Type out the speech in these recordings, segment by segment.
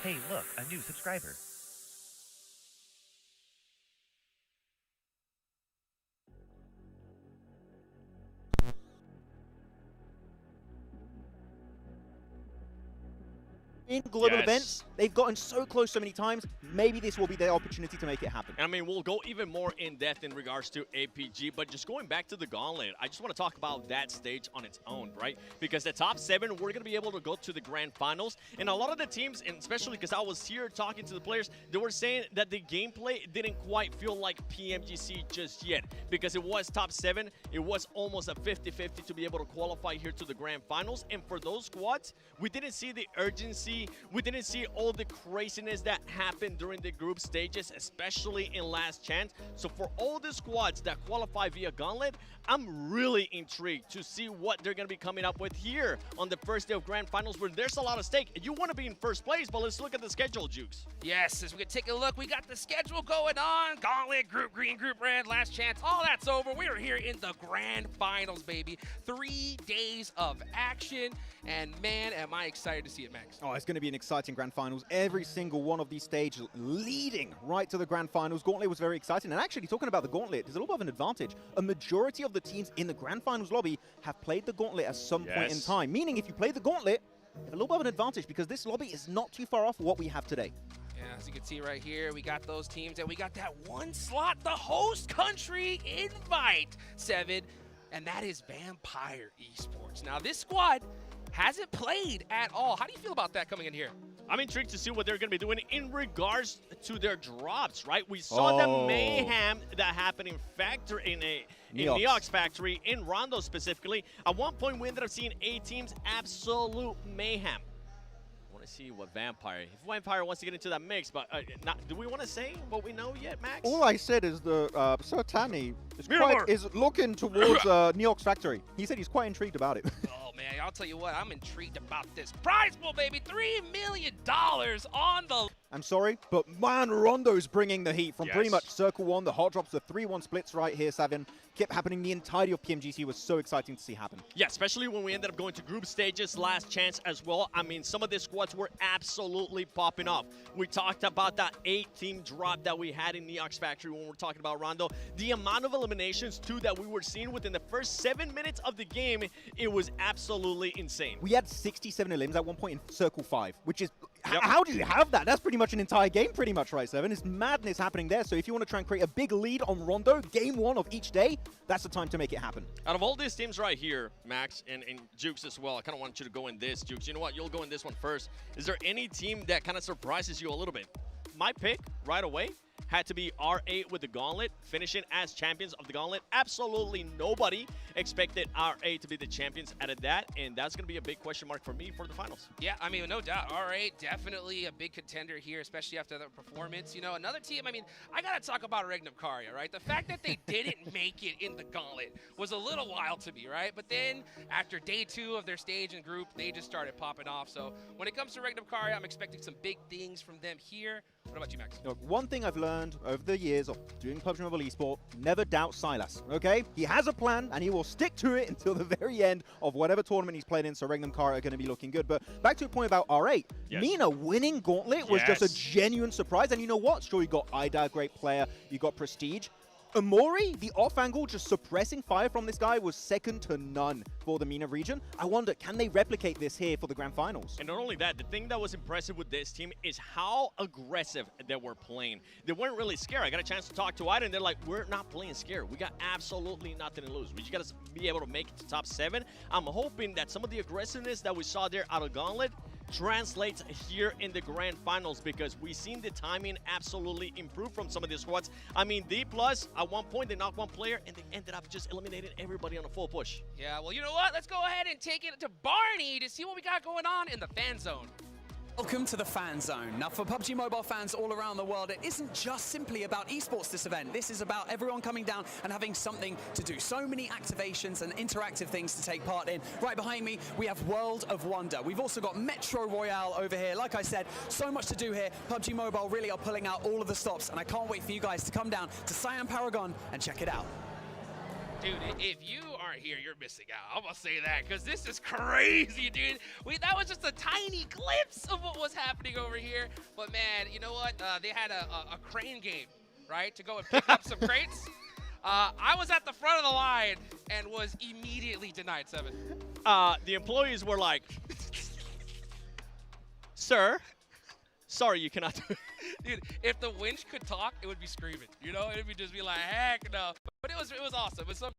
Hey, look, a new subscriber. In global events, they've gotten so close so many times. Maybe this will be their opportunity to make it happen. I mean, we'll go even more in depth in regards to APG, but just going back to the Gauntlet, I just want to talk about that stage on its own, right? Because the top 7, we're going to be able to go to the grand finals, and a lot of the teams, and especially because I was here talking to the players, they were saying that the gameplay didn't quite feel like PMGC just yet, because it was top 7, it was almost a 50-50 to be able to qualify here to the grand finals, and for those squads, we didn't see the urgency. We didn't see all the craziness that happened during the group stages, especially in Last Chance. So for all the squads that qualify via Gauntlet, I'm really intrigued to see what they're going to be coming up with here on the first day of Grand Finals, where there's a lot of stake. You want to be in first place, but let's look at the schedule, Jukes. Yes, as we can take a look, we got the schedule going on. Gauntlet, Group Green, Group Red, Last Chance, all that's over. We are here in the Grand Finals, baby. 3 days of action, and man, am I excited to see it, Max. Oh, it's going to be an exciting Grand Finals. Every single one of these stages leading right to the Grand Finals. Gauntlet was very exciting. And actually, talking about the Gauntlet, there's a little bit of an advantage. A majority of the teams in the Grand Finals lobby have played the Gauntlet at some point in time. Meaning, if you play the Gauntlet, you have a little bit of an advantage because this lobby is not too far off what we have today. Yeah, as you can see right here, we got those teams, and we got that one slot, the host country invite 7, and that is Vampire Esports. Now, this squad hasn't played at all. How do you feel about that coming in here? I'm intrigued to see what they're going to be doing in regards to their drops, right? We saw the mayhem that happened in 𝐿𝐞𝐥 Factory, in Rondo specifically. At one point, we ended up seeing 8 teams, absolute mayhem. I want to see what Vampire, if Vampire wants to get into that mix, but do we want to say what we know yet, Max? All I said is the Sertani is looking towards 𝐿𝐞𝐥 Factory. He said he's quite intrigued about it. Oh, man, I'll tell you what, I'm intrigued about this prize pool, baby. $3 million on the... I'm sorry, but man, Rondo's bringing the heat from pretty much Circle 1. The hot drops, the 3-1 splits right here, 7. Kept happening the entirety of PMGC. Was so exciting to see happen. Yeah, especially when we ended up going to group stages, Last Chance as well. I mean, some of the squads were absolutely popping off. We talked about that 8-team drop that we had in 𝐿𝐥𝐥 Factory when we're talking about Rondo. The amount of eliminations, too, that we were seeing within the first 7 minutes of the game, it was absolutely insane. We had 67 elims at one point in Circle 5, which is... How do you have that? That's pretty much an entire game, pretty much, right, 7? It's madness happening there. So if you want to try and create a big lead on Rondo, game 1 of each day, that's the time to make it happen. Out of all these teams right here, Max, and Jukes as well, I kind of want you to go in this, Jukes. You know what? You'll go in this one first. Is there any team that kind of surprises you a little bit? My pick right away had to be R8 with the Gauntlet, finishing as champions of the Gauntlet. Absolutely nobody expected R8 to be the champions out of that, and that's going to be a big question mark for me for the finals. Yeah, I mean, no doubt. R8, definitely a big contender here, especially after that performance. You know, another team, I mean, I got to talk about 𝐿𝐴, right? The fact that they didn't make it in the Gauntlet was a little wild to me, right? But then, after day 2 of their stage and group, they just started popping off. So when it comes to 𝐿𝐴, I'm expecting some big things from them here. What about you, Max? Look, one thing I've learned over the years of doing PUBG Mobile eSport, never doubt Sylas, okay? He has a plan, and he will stick to it until the very end of whatever tournament he's played in, so 𝐿𝐴 are going to be looking good. But back to a point about R8, Mina winning Gauntlet was just a genuine surprise, and you know what? Sure, you got 𝐿𝐴, great player, you got Prestige. Amori, the off angle, just suppressing fire from this guy was second to none for the MENA region. I wonder, can they replicate this here for the Grand Finals? And not only that, the thing that was impressive with this team is how aggressive they were playing. They weren't really scared. I got a chance to talk to Ida, and they're like, we're not playing scared. We got absolutely nothing to lose. We just got to be able to make it to top 7. I'm hoping that some of the aggressiveness that we saw there out of Gauntlet translates here in the Grand Finals, because we've seen the timing absolutely improve from some of these squads. I mean, D+, at one point, they knocked one player, and they ended up just eliminating everybody on a full push. Yeah, well, you know what? Let's go ahead and take it to Barney to see what we got going on in the fan zone. Welcome to the Fan Zone. Now, for PUBG Mobile fans all around the world, it isn't just simply about esports, this event. This is about everyone coming down and having something to do. So many activations and interactive things to take part in. Right behind me, we have World of Wonder. We've also got Metro Royale over here. Like I said, so much to do here. PUBG Mobile really are pulling out all of the stops, and I can't wait for you guys to come down to Cyan Paragon and check it out. Dude, if you are aren't here, you're missing out. I'm gonna say that because this is crazy, dude. That was just a tiny glimpse of what was happening over here. But man, you know what? They had a crane game, right, to go and pick up some crates. I was at the front of the line and was immediately denied 7. The employees were like, "Sir, sorry, you cannot do it." Dude, if the winch could talk, it would be screaming. You know, it would just be like, heck no. But it was awesome. It was so.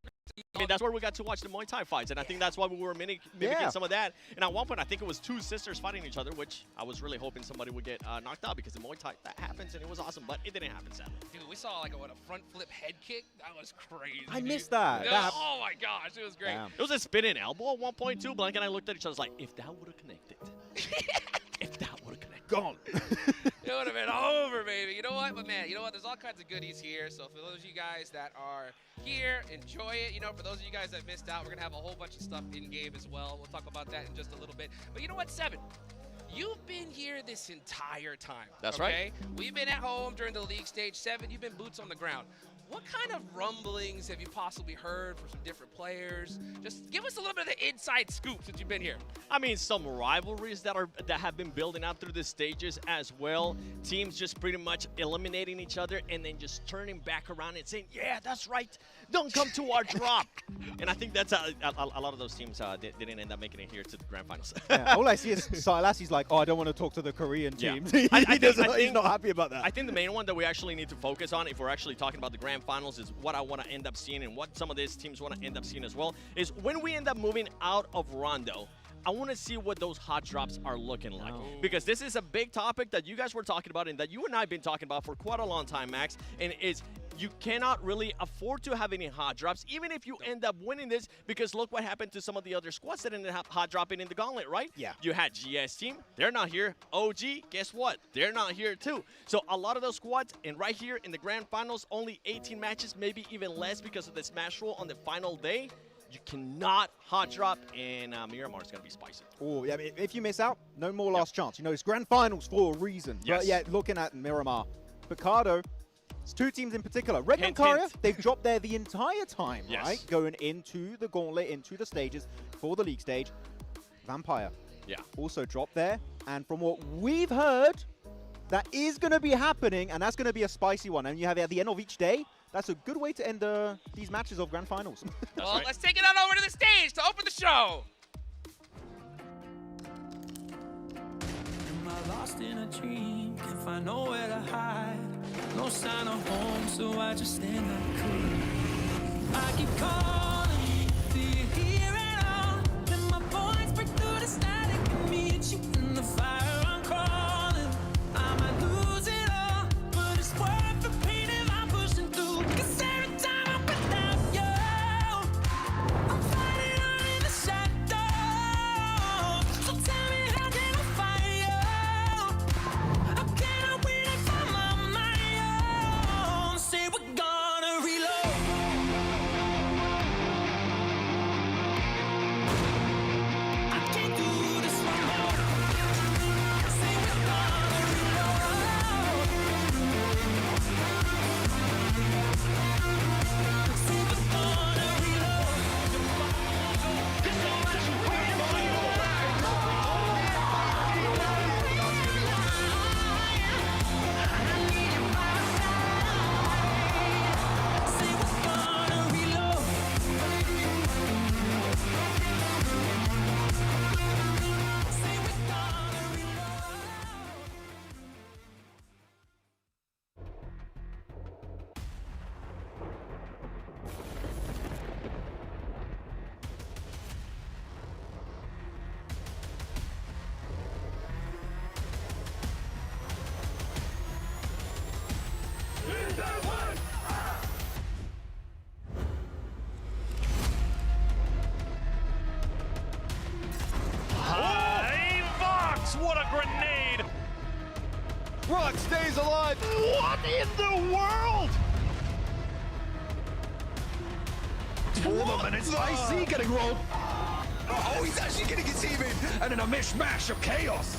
I mean, that's where we got to watch the Muay Thai fights, and I think that's why we were mimicking some of that. And at one point, I think it was 2 sisters fighting each other, which I was really hoping somebody would get knocked out because in Muay Thai that happens, and it was awesome, but it didn't happen, sadly. Dude, we saw like a front flip head kick. That was crazy. I missed that. Oh my gosh, it was great. Damn. It was a spinning elbow at one point too. Blank and I looked at each other like, if that would have connected, if that would have connected, gone. It would have been over, baby. You know what? But man, you know what? There's all kinds of goodies here. So for those of you guys that are here, enjoy it. You know, for those of you guys that missed out, we're gonna have a whole bunch of stuff in game as well. We'll talk about that in just a little bit. But you know what, 7? You've been here this entire time. That's okay? right. We've been at home during the league stage. 7, you've been boots on the ground. What kind of rumblings have you possibly heard from some different players? Just give us a little bit of the inside scoop since you've been here. I mean, some rivalries that have been building up through the stages as well. Teams just pretty much eliminating each other and then just turning back around and saying, "Yeah, that's right. Don't come to our drop." And I think that's a lot of those teams didn't end up making it here to the grand finals. Yeah, all I see is 𝐶𝐸 like, "Oh, I don't want to talk to the Korean teams." Yeah. He's not happy about that. I think the main one that we actually need to focus on, if we're actually talking about the grand finals, is what I want to end up seeing and what some of these teams want to end up seeing as well, is when we end up moving out of Rondo, I want to see what those hot drops are looking like. Because this is a big topic that you guys were talking about and that you and I have been talking about for quite a long time, Max, and is you cannot really afford to have any hot drops, even if you end up winning this, because look what happened to some of the other squads that ended up hot dropping in the gauntlet, right? Yeah. You had GS team, they're not here. OG, guess what? They're not here too. So a lot of those squads, and right here in the grand finals, only 18 matches, maybe even less because of the smash roll on the final day. You cannot hot drop, and Miramar is going to be spicy. Oh, yeah, if you miss out, no more last chance. You know, it's grand finals for a reason. Yes. But yeah, looking at Miramar, 𝐿𝐴𝐴𝐴, it's 2 teams in particular. 𝐿𝐴𝐴𝐴, Hint. they've dropped there the entire time, Yes. right? Going into the gauntlet, into the stages for the league stage. Vampire also dropped there. And from what we've heard, that is going to be happening, and that's going to be a spicy one. And you have it at the end of each day. That's a good way to end these matches of grand finals. Well, right. let's take it on over to the stage to open the show. Am I lost in a dream? Can't find nowhere to hide. No sign of home, so I just stand like cool. I keep calling, do you hear it all? Let my voice break through the static and meet you in the fire. I'm crawling, I might lose it all, but it's worth the pain if I'm pushing through. 'Cause every time I'm without you, I'm fighting on in the shadows. So tell me, how can I fight you? How can I win if I'm on my own? Say we're gonna reload. I can't do this no more. Say we're gonna reload. Say we're gonna reload. Say we're gonna reload. Say we're gonna reload. 𝐼𝐸𝐴𝑥, what a grenade! Rock stays alive. What in the world? Hold up, and it's Icy getting rolled. Oh, he's actually getting his team in, and in a mishmash of chaos.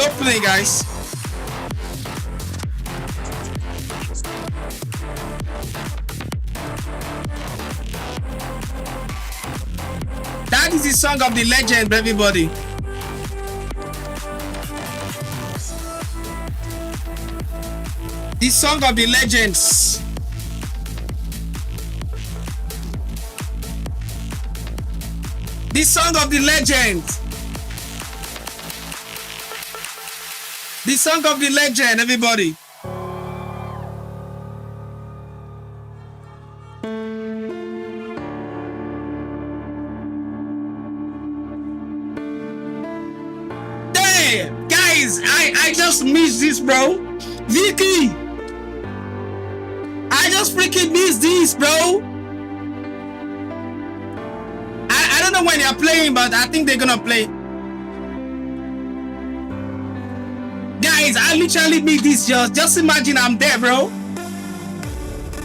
opening, guys. That is the song of the legend, everybody. The song of the legends. The song of the legend. The song of the legend, everybody. Damn, guys, I just missed this, bro. Vicky, I just freaking missed this, bro. I don't know when they're playing, but I think they're gonna play. Guys, I literally missed this. Just imagine I'm there, bro.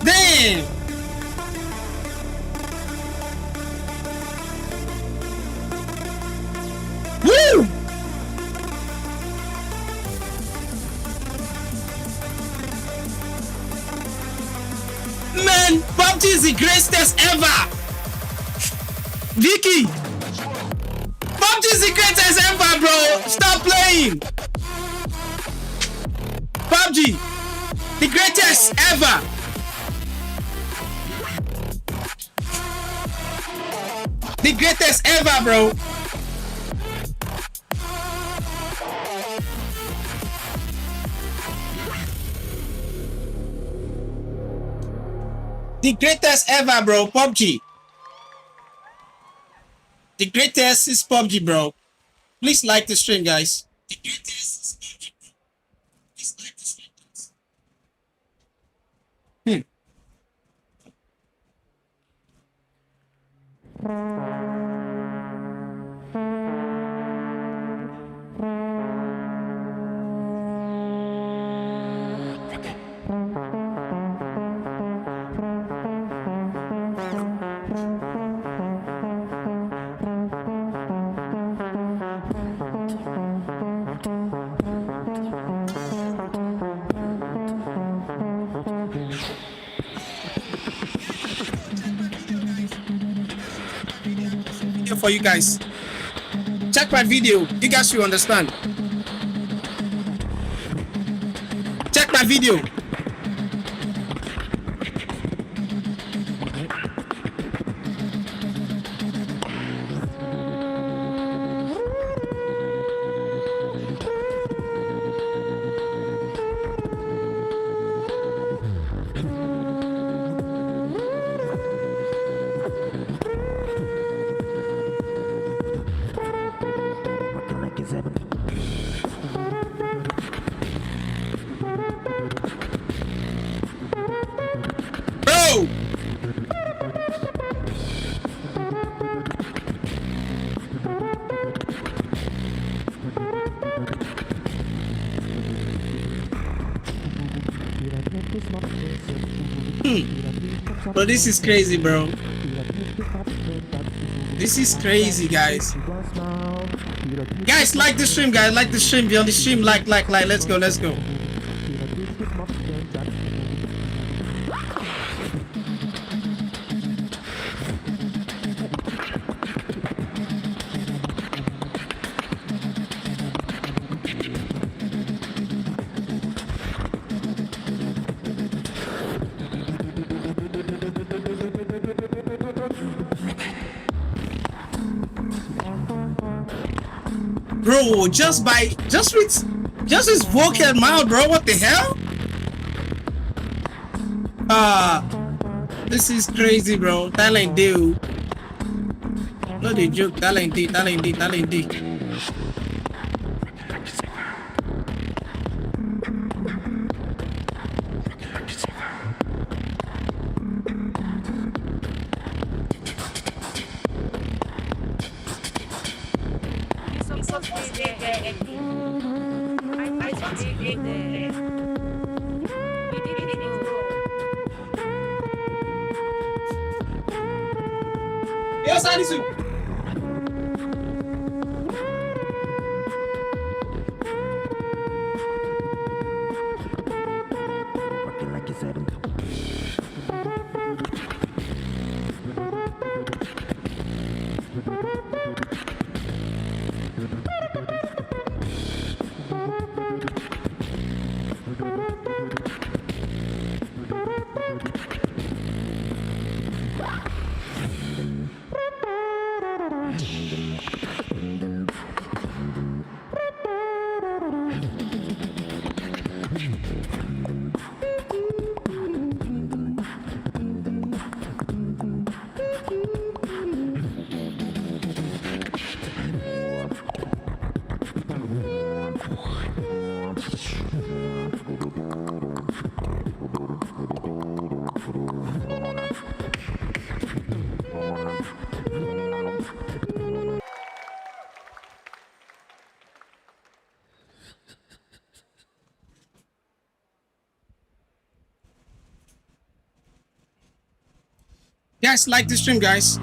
Damn. Woo! Man, PUBG is the greatest ever. Vicky, PUBG is the greatest ever, bro. Stop playing. PUBG, the greatest ever. The greatest ever, bro. The greatest ever, bro. PUBG. The greatest is PUBG, bro. Please like the stream, guys. The greatest is PUBG, bro. Please like the stream, guys. For you guys, check my video. You guys will understand. Check my video. But this is crazy, bro. This is crazy, guys. Guys, like the stream, guys. Like the stream. Be on the stream. Like. Let's go. Let's go. Bro, just his vocal mouth, bro. What the hell? This is crazy, bro. That ain't deal. No, they joke. That ain't deal. That ain't deal. That ain't deal. Yes, I need to. Guys, like the stream, guys.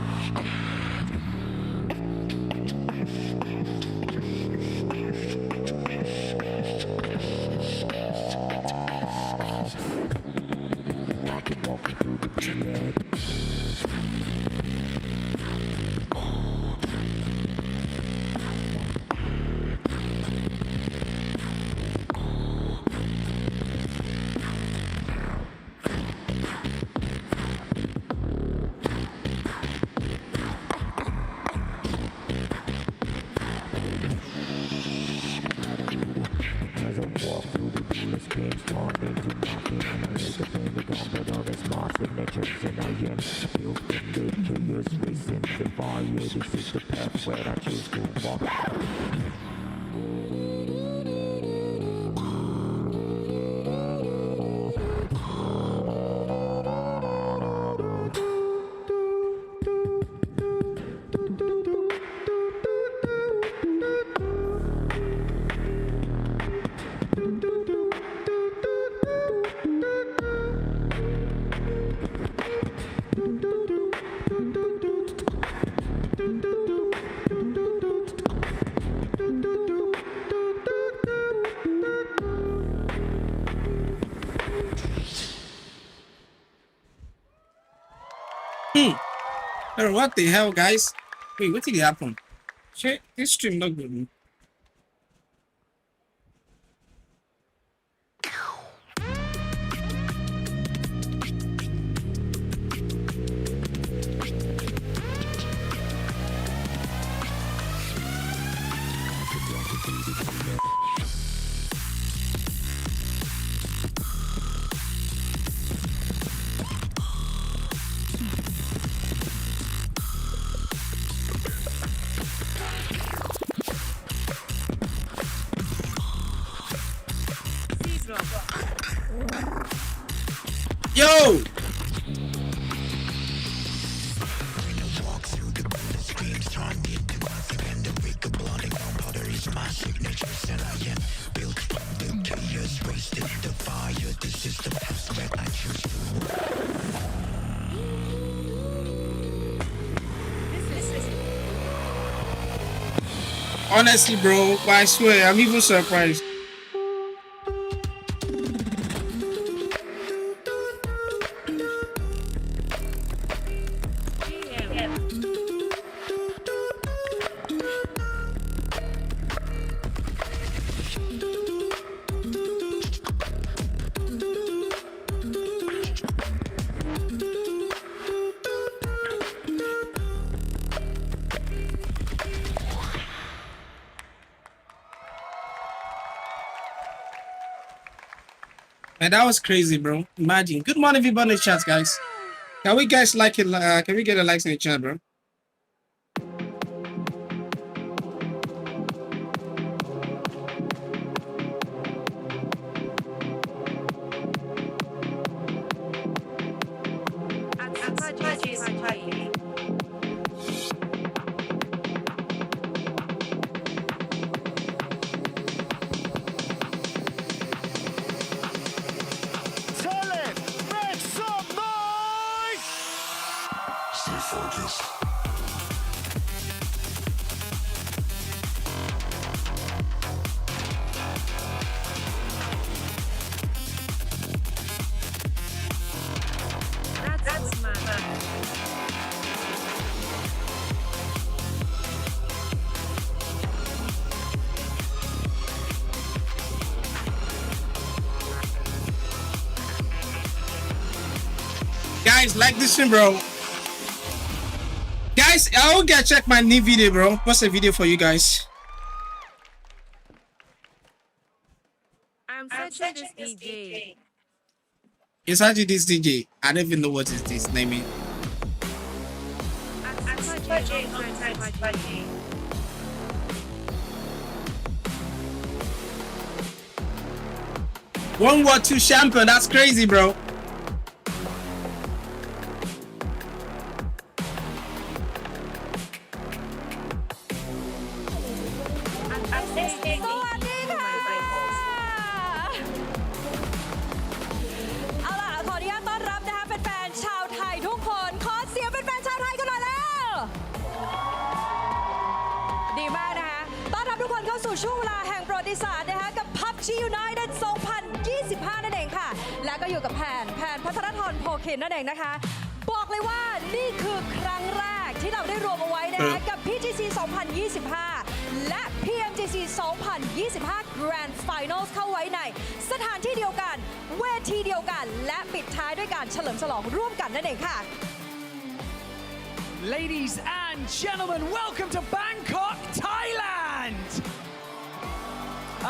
Oh, what the hell, guys? Wait, what did happen? Shit, this stream not good. Yo! Honestly, bro, but I swear, I'm even surprised. And that was crazy, bro. Imagine. Good morning, everybody in the chat, guys. Can we guys like it? Can we get a likes in the chat, bro? Guys, like this stream, bro. Guys, I'll get check my new video, bro. What's a video for you guys? I'm searching this DJ. It's actually this DJ. I don't even know what is this. Name it. I'm searching PUBG. World War II champion. That's crazy, bro. I'm listening. สวัสดีค่ะเอาล่ะขออนุญาตต้อนรับนะคะแฟนๆชาวไทยทุกคนขอเสียงแฟนๆชาวไทยกันหน่อยแล้วดีมากนะคะต้อนรับทุกคนเข้าสู่ช่วงเวลาแห่งประวัติศาสตร์นะคะกับ PUBG United 2025 นั่นเองค่ะและก็อยู่กับแผนพัฒนธรโพคินนั่นเองนะคะบอกเลยว่านี่คือครั้งแรกที่เราได้รวมเอาไว้นะคะกับ PGC 2025 และ PMGC 2025 Grand Finals เข้าไว้ในสถานที่เดียวกันเวทีเดียวกันและปิดท้ายด้วยการเฉลิมฉลองร่วมกันนั่นเองค่ะ Ladies and gentlemen, welcome to Bangkok, Thailand!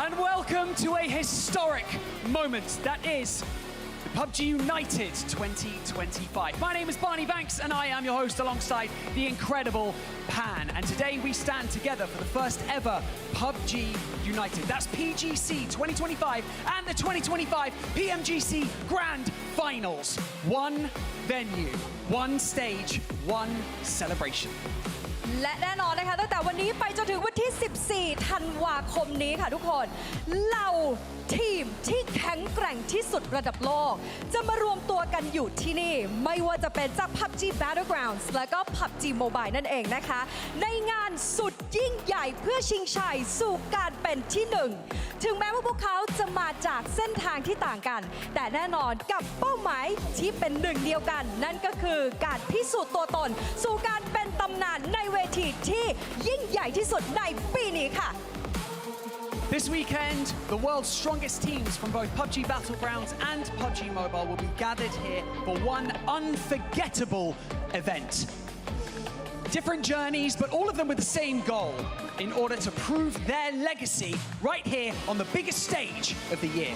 And welcome to a historic moment that is PUBG United 2025. My name is Barney Banks and I am your host alongside the incredible Pan. And today we stand together for the first ever PUBG United. That's PGC 2025 and the 2025 PMGC Grand Finals. One venue, one stage, one celebration. และแน่นอนนะคะตั้งแต่วันนี้ไปจนถึงวันที่ 14 ธันวาคมนี้ค่ะทุกคนเหล่าทีมที่แข็งแกร่งที่สุดระดับโลกจะมารวมตัวกันอยู่ที่นี่ไม่ว่าจะเป็นจาก PUBG Battlegrounds และก็ PUBG Mobile นั่นเองนะคะในงานสุดยิ่งใหญ่เพื่อชิงชัยสู่การเป็นที่หนึ่งถึงแม้ว่าพวกเขาจะมาจากเส้นทางที่ต่างกันแต่แน่นอนกับเป้าหมายที่เป็นหนึ่งเดียวกันนั่นก็คือการพิสูจน์ตัวตนสู่การเป็นตำนานในเวทีที่ยิ่งใหญ่ที่สุดในปีนี้ค่ะ This weekend, the world's strongest teams from both PUBG Battlegrounds and PUBG Mobile will be gathered here for one unforgettable event. Different journeys, but all of them with the same goal, in order to prove their legacy right here on the biggest stage of the year.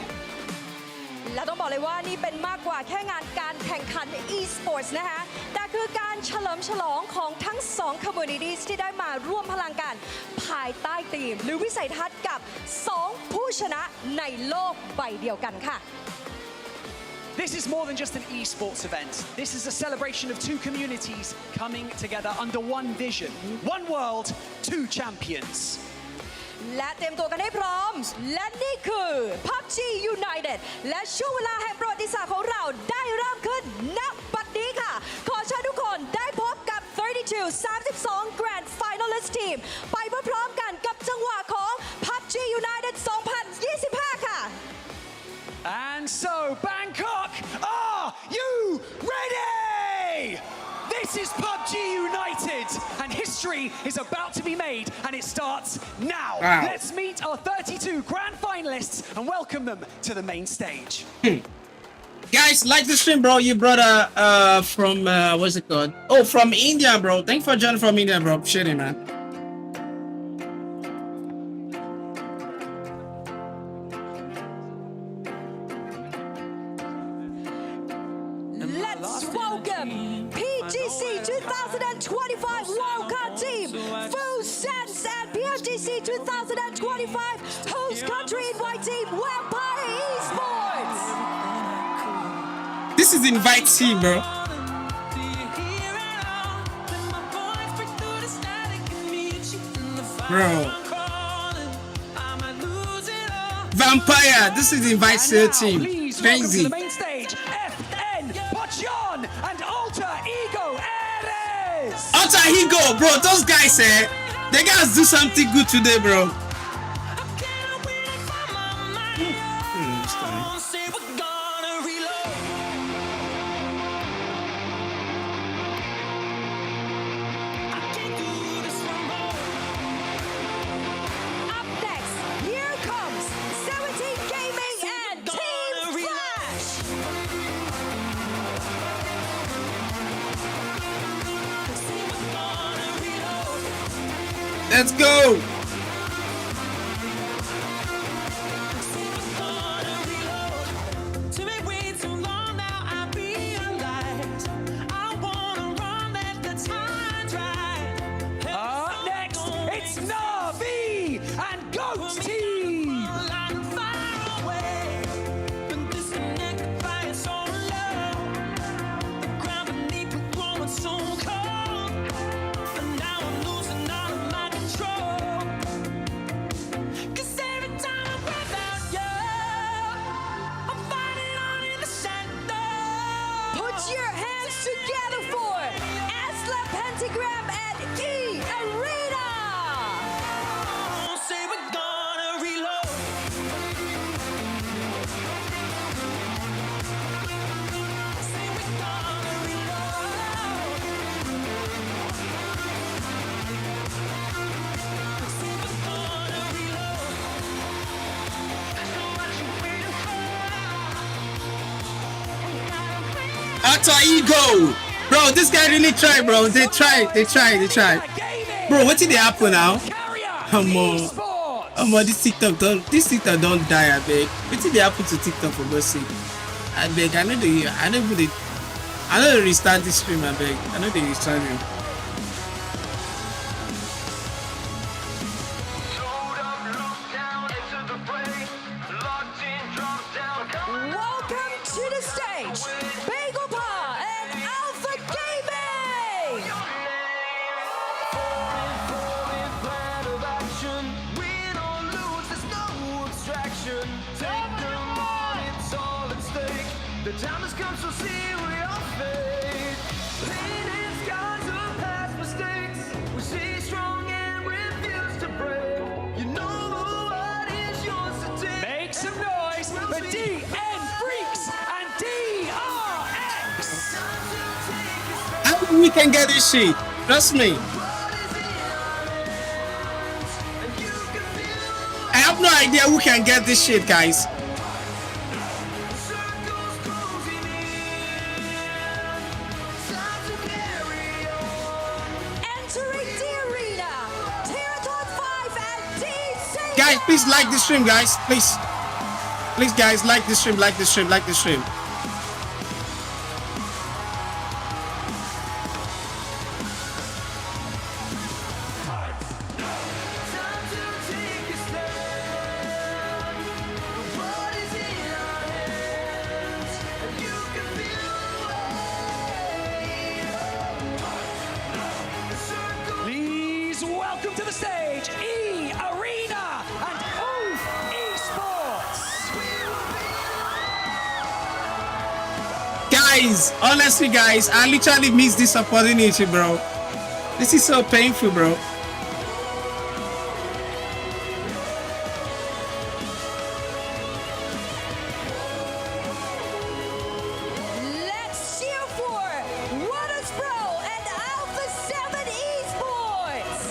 และต้องบอกเลยว่านี่เป็นมากกว่าแค่งานการแข่งขัน e-sports นะคะแต่คือการเฉลิมฉลองของทั้ง2 communities ที่ได้มาร่วมพลังกันภายใต้ธีมหรือวิสัยทัศน์กับ2 ผู้ชนะในโลกใบเดียวกันค่ะ This is more than just an esports event. This is a celebration of 2 communities coming together under one vision. One world, 2 champions. และเตรียมตัวกันให้พร้อมและนี่คือ PUBG United และช่วงเวลาแห่งประวัติศาสตร์ของเราได้เริ่มขึ้นณบัดนี้ค่ะขอเชิญทุกคนได้พบกับ 32 Grand Finalist Team ไปพร้อมๆกันกับจังหวะของ PUBG United 2025 ค่ะ And so, Bangkok, are you ready? This is PUBG United, and history is about to be made, and it starts now. Wow. Let's meet our 32 grand finalists and welcome them to the main stage. Guys, like the stream, bro. You brought from what's it called? Oh, from India, bro. Thanks for joining from India, bro. Appreciate it, man. Let's welcome PGC 2025 Wildcard Team, Funland and PMGC 2025 Host Country Invite Team, Vampire Esports. This is invite team, bro. Bro. Vampire, this is invite team. Please welcome to Crazy. the main stage, FN, Pochon, and Alter Ego Ares. Alter Ego, bro. Those guys, they gotta do something good today, bro. Up next, here comes 17 Gaming and Team Flash. Let's go. Next, it's Na'Vi and 𝐿𝐞𝐻 team. Put your hands together for 𝐴𝐴 Pentagram and 𝐸-𝐴RENA. Say we're gonna reload. Say we're gonna reload. Say we're gonna reload. So what you waiting for? Alter ego. Bro, this guy really tried, bro. They tried. Bro, what did they happen now? Come on. This TikTok don't die, I beg. What did they happen to TikTok for God's sake? I beg, I know they restart this stream, I beg. I know they restart it. Welcome to the stage, 𝐏𝐫𝐴 and Alpha Gaming. The time has come, so see we are fate. Pain and scars of past mistakes. We stay strong and refuse to break. You know what is yours to take. Make some noise for DN Freaks and DRX. I think we can get this shit. Trust me. I have no idea who can get this shit, guys. Entering the arena, Territory 5 and 𝐷𝐶. Guys, please like this stream, guys. Please, guys, like this stream. Please welcome to the stage 𝐸-𝐴RENA and 𝐿𝐻 Esports. Guys, honestly, guys, I literally missed this opportunity, bro. This is so painful, bro. Let's cheer for Waters Pro and Alpha 7 Esports.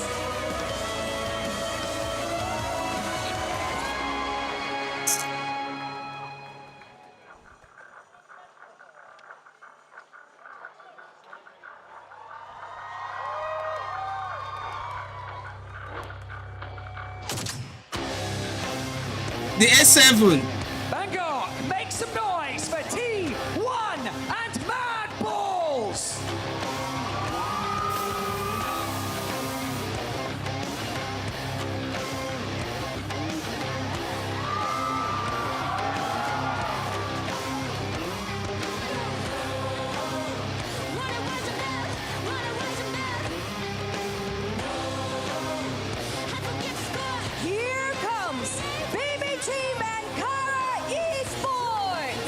The S7. Bangkok, make some noise for T1 and Mad Balls. Here comes BB Team and 𝐏𝐫𝐴 Esports.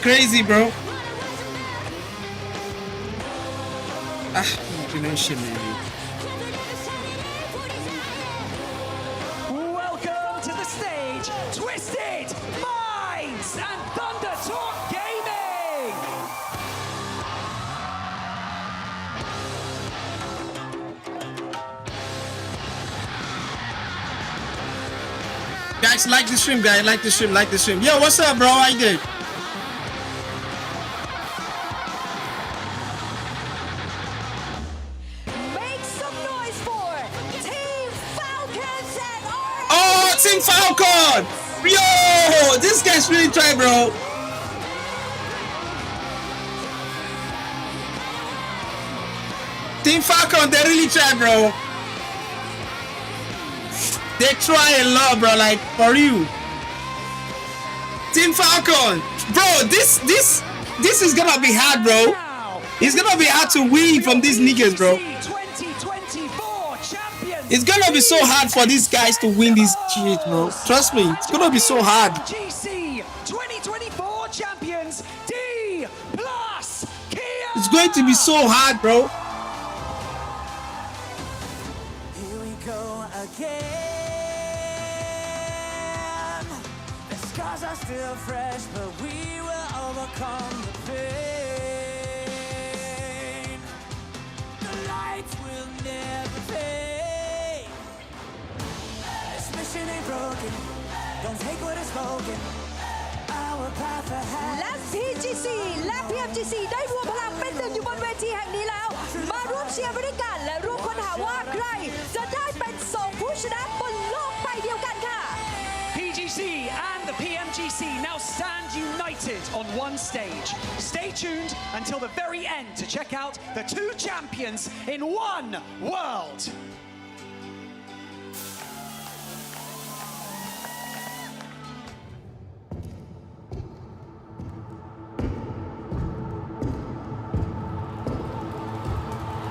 Crazy, bro. You know shit, man. Welcome to the stage, Twisted Minds and Thunder Talk Gaming. Guys, like the stream, guys. Like the stream, like the stream. Yo, what's up, bro? How you doing? Make some noise for Team Falcons and Oh, Team Falcon! Yo, this guy's really trying, bro. Team Falcon, they really try, bro. They try a lot, bro. Like for you. Team Falcon, bro. This is gonna be hard, bro. It's gonna be hard to win from these niggas, bro. It's gonna be so hard for these guys to win this shit, bro. Trust me, it's gonna be so hard. GC 2024 champions D plus Kia. It's going to be so hard, bro. Here we go again. The scars are still fresh, but we will overcome the pain. The lights will never fade. This mission ain't broken. Don't take what is spoken. Our path ahead. และ PGC และ PMGC ได้รวมพลังเป็นหนึ่งอยู่บนเวทีแห่งนี้แล้ว มาร่วมเชียร์บริการและร่วมค้นหาว่าใครจะได้เป็น2ผู้ชนะบนโลกใบเดียวกันค่ะ PGC and the PMGC now stand united on one stage. Stay tuned until the very end to check out the two champions in one world.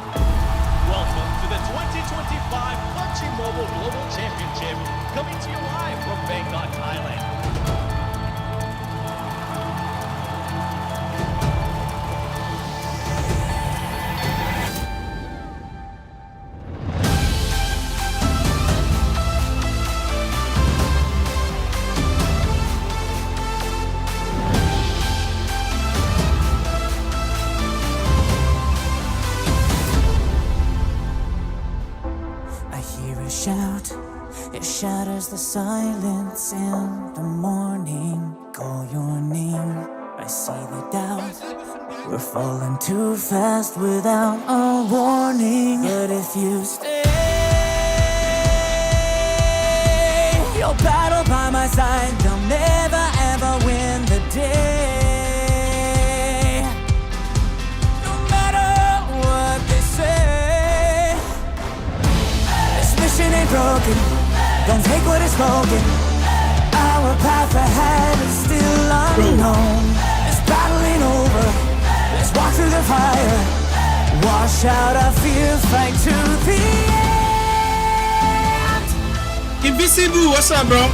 Welcome to the 2025 PUBG Mobile Global Championship, coming to you live from Bangkok, Thailand. I hear a shout, it shatters the silence in the morning. Call your name, I see the doubt. We're falling too fast without a warning. But if you stay, you'll battle by my side. They'll never ever win the day. No matter what they say, this mission ain't broken. Don't take what is spoken. Our path ahead is still unknown. This battle ain't over. Let's walk through the fire. Wash out our fear, fight to the end. Invisible, what's up, bro?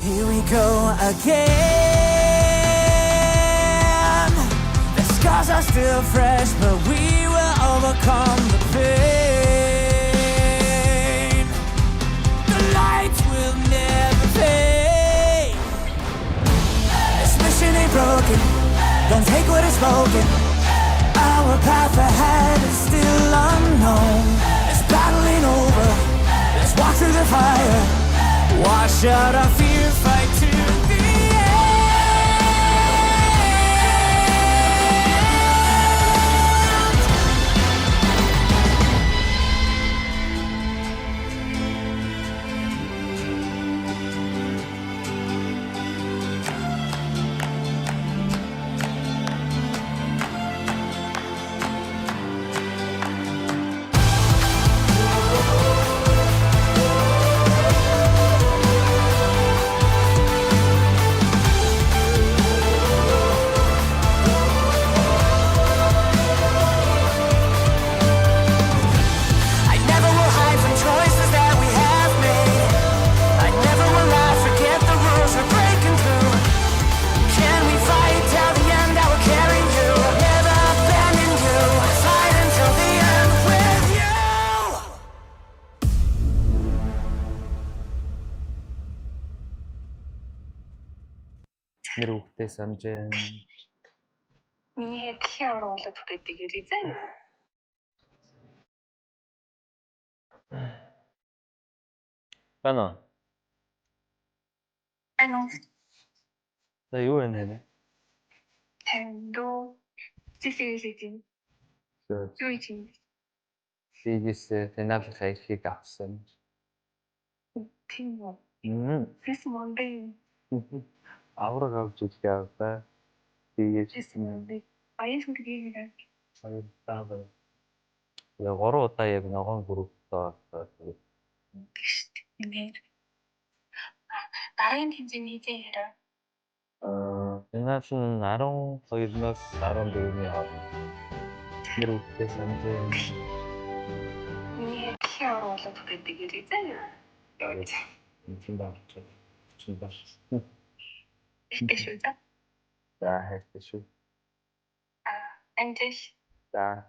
Here we go again. The scars are still fresh, but we will overcome the pain. The lights will never fade. This mission ain't broken. Don't take what is spoken. Our path ahead is still unknown. This battle ain't over. Let's walk through the fire. Wash out our fear, fight to the end. 𝐒𝐫𝐨 𝐒𝐞𝐫𝐨 Ano? Ano? Sa'yo ano? 도 찌질찌질 쫄진 𝐶𝐨𝐳 𝐶𝐵 팅거 음. 그래서 뭔데 𝐼𝐸𝐾𝐿 그래서 뭔데 아예 성격이 그래 영어로 따위에 나간 그룹다. 나랑 팀진이 제일을 Nasıl narong soyunmak narong dulunya Grup desence 𝐒𝐞𝐫𝐨 mungkin banget sumpah 𝐿 dah itu 안돼 dah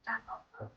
dah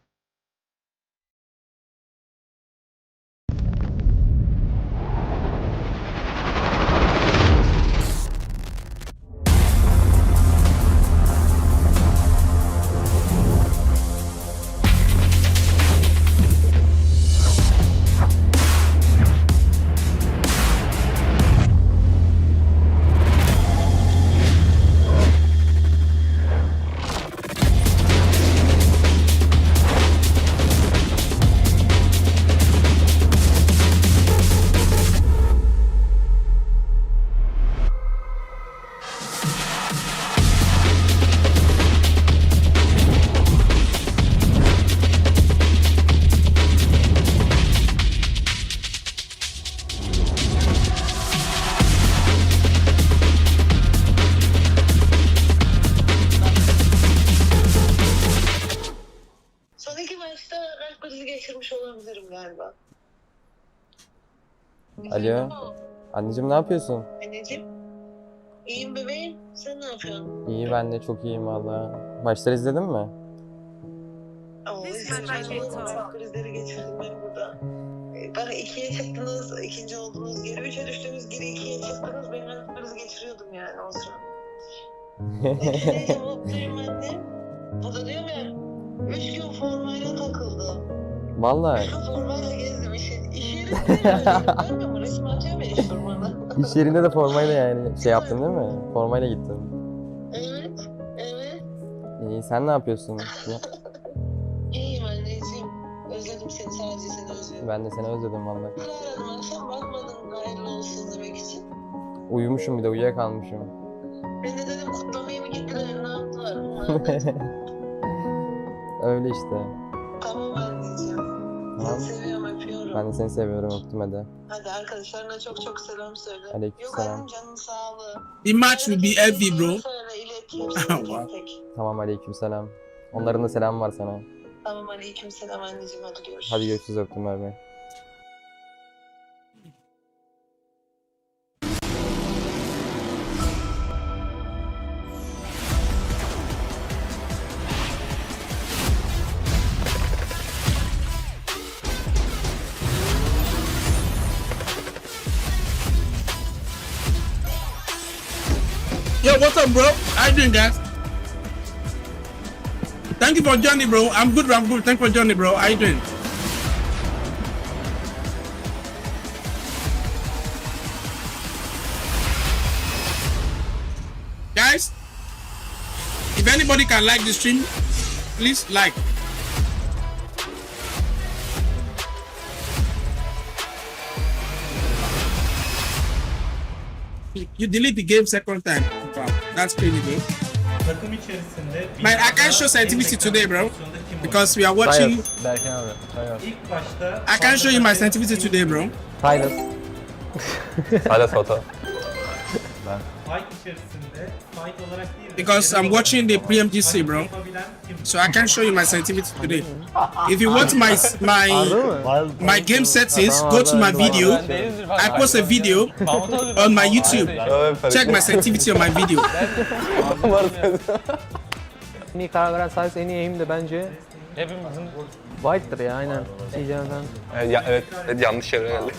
Son iki maçta kalp krizi geçirmiş olabilirim galiba. Alo. Anneciğim ne yapıyorsun? Anneciğim. İyiyim bebeğim. Sen ne yapıyorsun? İyi ben de çok iyiyim valla. Maçları izledin mi? Kalp krizleri geçirdim ben burada. Bana ikiye çıktınız, ikinci oldunuz, geri üçe düştünüz, geri ikiye çıktınız. Ben kalp krizi geçiriyordum yani o sıra. Neyse mutluyum annem. O da diyorum ya, 3 gün formayla takıldım. Vallahi. 3 gün formayla gezdim. İş yerinde görmüyor musun? Resim atıyor ya iş formada. İş yerinde de formayla yani şey yaptın değil mi? Formayla gittin. Evet, evet. İyi sen ne yapıyorsun? İyiyim anneciğim. Özledim seni, sadece seni özledim. Ben de seni özledim valla. Aradım, akşam bakmadım hayırlı olsun demek için. Uyumuşum bir de uyuyakalmışım. Ben de dedim kutlamaya mı gittiler, ne yaptılar bunlar dedim. Öyle işte. Tamam anneciğim. Tamam. Seni seviyorum, öpüyorum. Ben de seni seviyorum öptüm hadi. Hadi arkadaşlarına çok çok selam söyle. Aleykümselam. Yok annem canın sağlığı. The match will be heavy, bro. Söyle, ilet, hepsini tek. Tamam aleykümselam. Onların da selamı var sana. Tamam aleykümselam anneciğim, hadi görüşürüz. Hadi görüşürüz öptüm abi. Yo, what's up, bro? How you doing, guys? Thank you for joining, bro. I'm good, I'm good. Thank you for joining, bro. How you doing? Guys, if anybody can like the stream, please like. You delete the game second time. Wow, that's crazy, bro. Man, I can't show sensitivity today, bro, because we are watching. I can't show you my sensitivity today, bro. Silas. Silas photo. Because I'm watching the PMGC, bro. So I can't show you my sensitivity today. If you want my game settings, go to my video. I post a video on my YouTube. Check my sensitivity on my video. En iyi karar veren Silas, en iyi aim de bence Hepimizin White'dır ya aynen. 𝐿𝐸𝐴𝐽'den. Evet, yanlış yere geldi.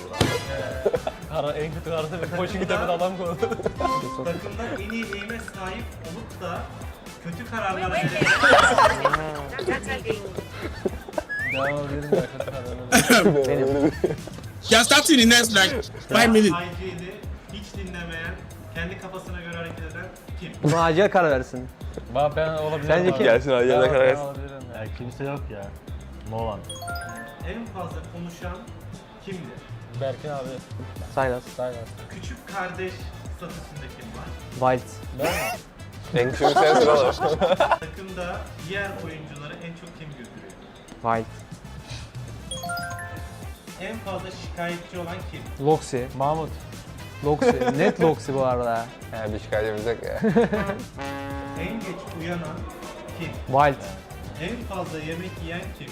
en kötü kartı koşun tepede adam koydu. Takımda en iyi eğime sahip olup da kötü kararlar veren. Benim. Yeah, starting the next like 5 minutes. IG'li hiç dinlemeyen, kendi kafasına göre hareket eden kim? Bunu acil karar versin. Ben olabilirim. Sence kim? Gelsin hadi yerine kadar gelsin. Ya kimse yok ya. Nolan. En fazla konuşan kimdir? Berkin abi. Silas. Küçük kardeş statüsünde kim var? White. En küçük sensin oğlum. Takımda diğer oyuncuları en çok kim götürüyor? White. En fazla şikayetçi olan kim? 𝐿𝐸𝐴𝐽. Mahmut. 𝐿𝐸𝐴𝐽. Net 𝐿𝐸𝐴𝐽 bu arada. Bir şikayetimiz yok ya. En geç uyanan kim? White. En fazla yemek yiyen kim?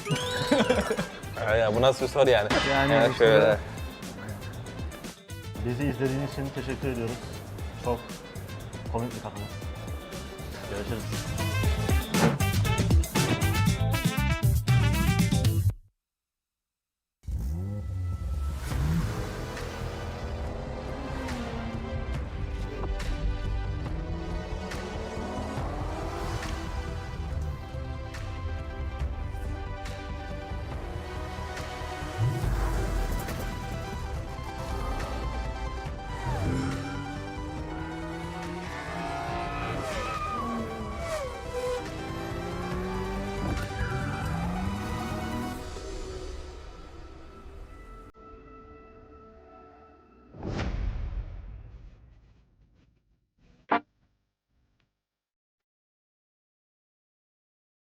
Ya bu nasıl bir soru yani? Yani Şöyle. Bizi izlediğiniz için teşekkür ediyoruz. Çok komik bir takımız. Görüşürüz.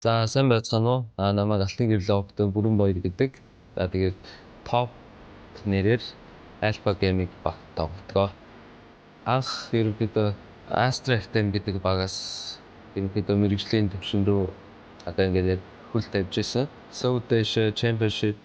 За сайн байцгаана уу? Намайг 𝐼𝐞𝐥𝐸𝐴𝐽 бүрэн боёр гэдэг. За тэгээд топ нэрээр 𝐼𝐴𝐽𝐵 баг тоглодог. Анх ерөнхийдөө 𝐼𝐴𝐽𝐴 гэдэг багаас ерөнхийдөө мэрэгжлийн төвшин рүү одоо ингээд хөл тавьж ирсэн. 𝐲𝐭 Championship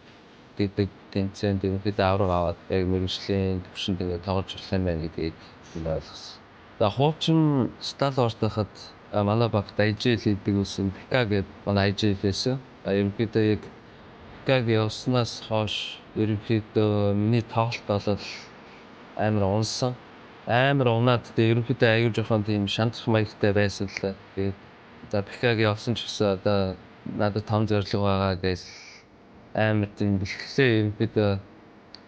гэдэг тэмцээнд ерөнхийдөө авраг аваад яг мэрэгжлийн төвшөнд ингээд тоглож болох юм байна гэдгийг ойлгосон. За хуучин Star Wars-тахад манай багт 𝐿𝐸𝐴𝐽 гэдэг үсэн 𝐾𝐞𝐥 гэдэг манай 𝐿𝐸𝐴𝐽 байсан. Ерөнхийдөө яг 𝐾𝐞𝐥 явснаас хойш ерөнхийдөө миний тоглолт бол амар унсан. Амар унаад тэгээ ерөнхийдөө аюул жоохон тийм шаналх маягтай байсан л. Тэгээд за 𝐾𝐞𝐥 явсан ч гэсэн одоо надад том зорилго байгаа гэж амар тийм бэлтгэлээ ерөнхийдөө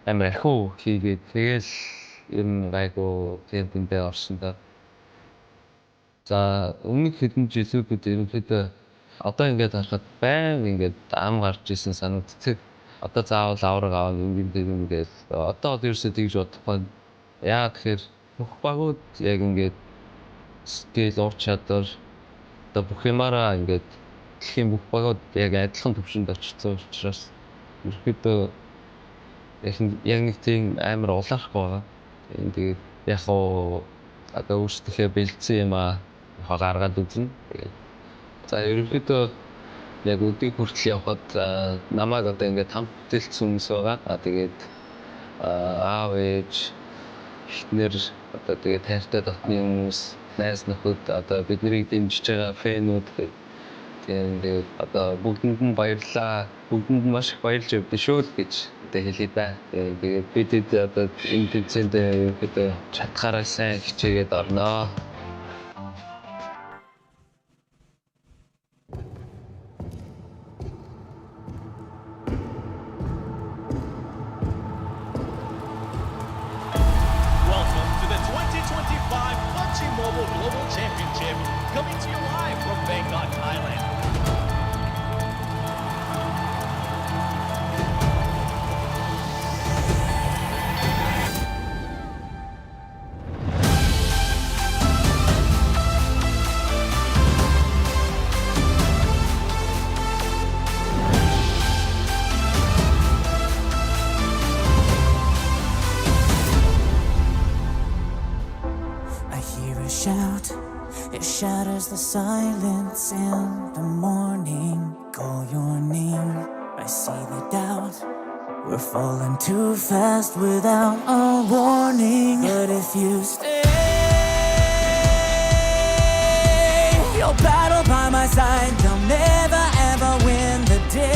амар ахиу хийгээд тэгэл ер нь гайгүй темпэндээ орсон даа. За өмнөх хэдэн жилүүд ерөнхийдөө одоо ингээд харахад баян ингээд ам гарч ирсэн санагддаг. Одоо заавал авраг авах ингээд одоо ерөөсөө тэгж бодохгүй. Яагаад тэгэхээр бүх багууд яг ингээд скил ур чадвар одоо бүх юмараа ингээд дэлхийн бүх багууд яг адилхан төвшөнд очсон учраас ерөнхийдөө яг нэг тийм амар улаахгүй байгаа. Тэгээд яг оо одоо өөрсдийнхөө бэлдсэн юм гаргаад үзнэ. Тэгээд за ерөнхийдөө яг өдийг хүртэл явхад намайг одоо ингээд хамт бүтээлсэн хүмүүс байгаа. Тэгээд аав ээж эхнэр одоо тэгээд хайртай дотны хүмүүс найз нөхөд одоо биднийг дэмжиж байгаа фэнүүд тэгээд одоо бүгдэнд нь баярлалаа. Бүгдэнд нь маш их баярлж явдсан шүү л гэж одоо хэлье да. Тэгээд бидэд одоо энэ тэмцээнд ерөнхийдөө чадхаараа сайн хичээгээд орноо. Welcome to the 2025 PUBG Mobile Global Championship, coming to you live from Bangkok, Thailand. I hear a shout, it shatters the silence in the morning. Call your name, I see the doubt. We're falling too fast without a warning. But if you stay, you'll battle by my side. They'll never ever win the day.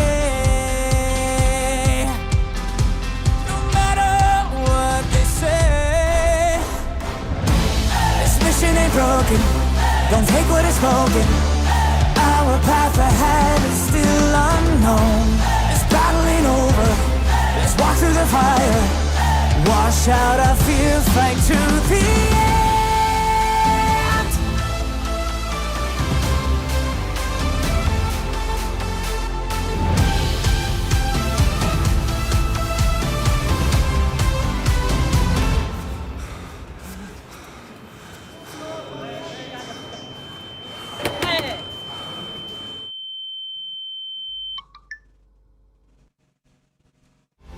broken, don't take what is spoken. Our path ahead is still unknown. This battle ain't over, let's walk through the fire. Wash out our fear, fight to the end.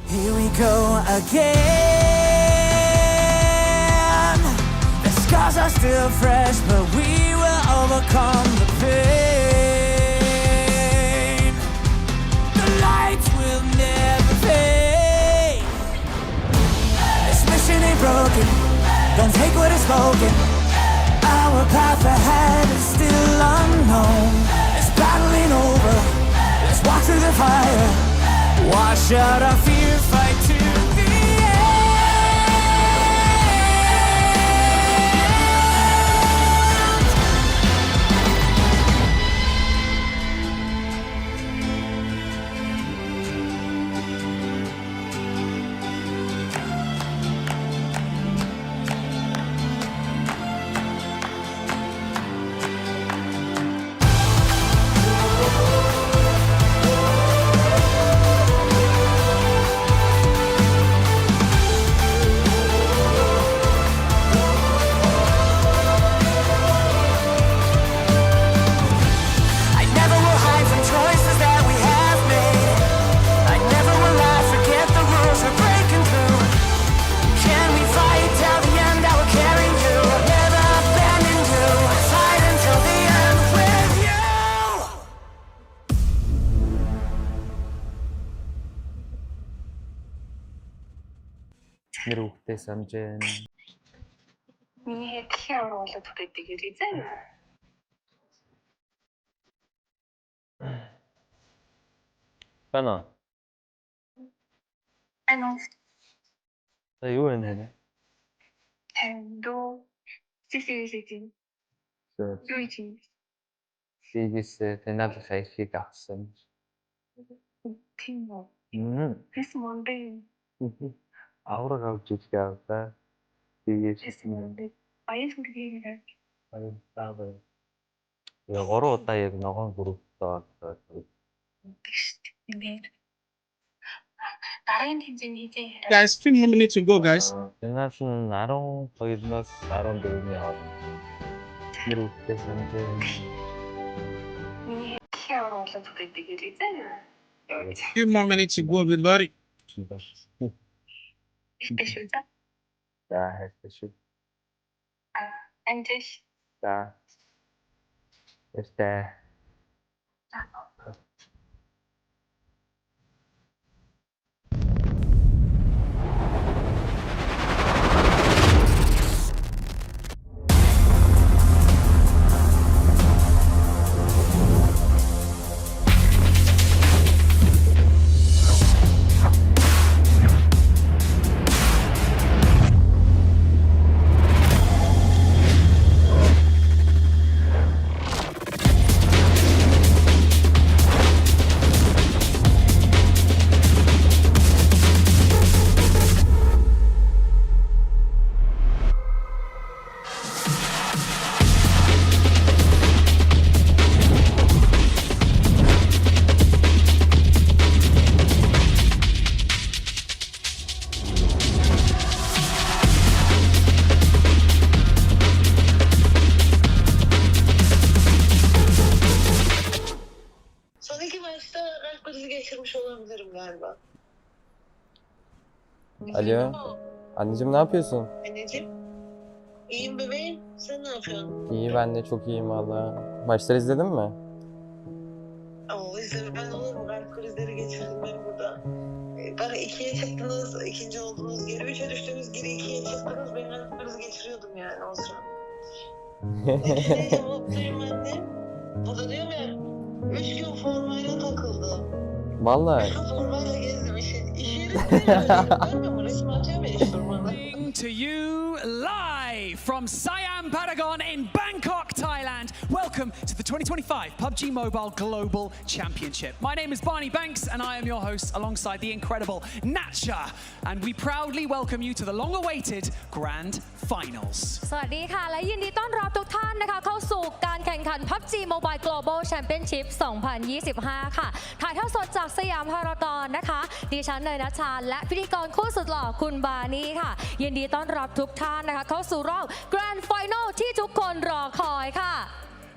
Here we go again. The scars are still fresh, but we will overcome the pain. The lights will never fade. This mission ain't broken, don't take what is spoken. Our path ahead is still unknown. This battle ain't over, let's walk through the fire. Wash out our fear, fight to the end. 𝐿𝐶𝐶 Миний дэлхийн аврал болоод хүрээдэг ирээ. байна. Ano? За юу вэ нэ? Тэндөө 𝐶𝐶 юу чинь? 𝐶𝐸𝐳 тэнаалах ихийг авсан. Тийм үү? Тэс Монday. Авраг авч ирэх яваа. 𝐶𝐸𝐳 Monday. 𝐼𝐸𝐤𝐵. баярлалаа. Яг 3 удаа яг ногоон групптэй боллоо. Дараагийн тэмцээний хизээ. Guys, 3 more minutes to go, guys. Тэнааш нь 12-наас 14-ний хооронд. Мөрөвтэй санаж. Миний дэлхийн аврал болоод хүрээдэг ирээ. Few more minutes to go, everybody. Спешүүза. За, хайртай. Анжиш. За. Эстэй. galiba. Alo. Anneciğim ne yapıyorsun? Anneciğim. İyiyim bebeğim. Sen ne yapıyorsun? İyi, ben de çok iyiyim valla. Maçları izledin mi? Oo, izlemeden olur mu? Kalp krizleri geçirdim ben burada. Bana 2'ye çıktınız, ikinci oldunuz, geri 3'e düştünüz, geri 2'ye çıktınız. Ben kalp krizi geçiriyordum yani o sıra. Neyse mutluyum annem. Bu da diyorum ya, 3 gün formayla takıldı. Vallahi. 3 gün formayla gezdim iş yerinde. Görmüyor musun? Resim atıyor ya iş durmadan. To you live Straight from Siam Paragon in Bangkok, Thailand, welcome to the 2025 PUBG Mobile Global Championship. My name is Barney Banks and I am your host alongside the incredible Natcha. And we proudly welcome you to the long-awaited Grand Finals. สวัสดีค่ะและยินดีต้อนรับทุกท่านนะคะเข้าสู่การแข่งขัน PUBG Mobile Global Championship 2025 ค่ะถ่ายทอดสดจากสยามพารากอนนะคะดิฉันเนยณัชชาและพิธีกรคู่สุดหล่อคุณบานี่ค่ะยินดีต้อนรับทุกท่านนะคะเข้าสู่รอบ Grand Final ที่ทุกคนรอคอยค่ะ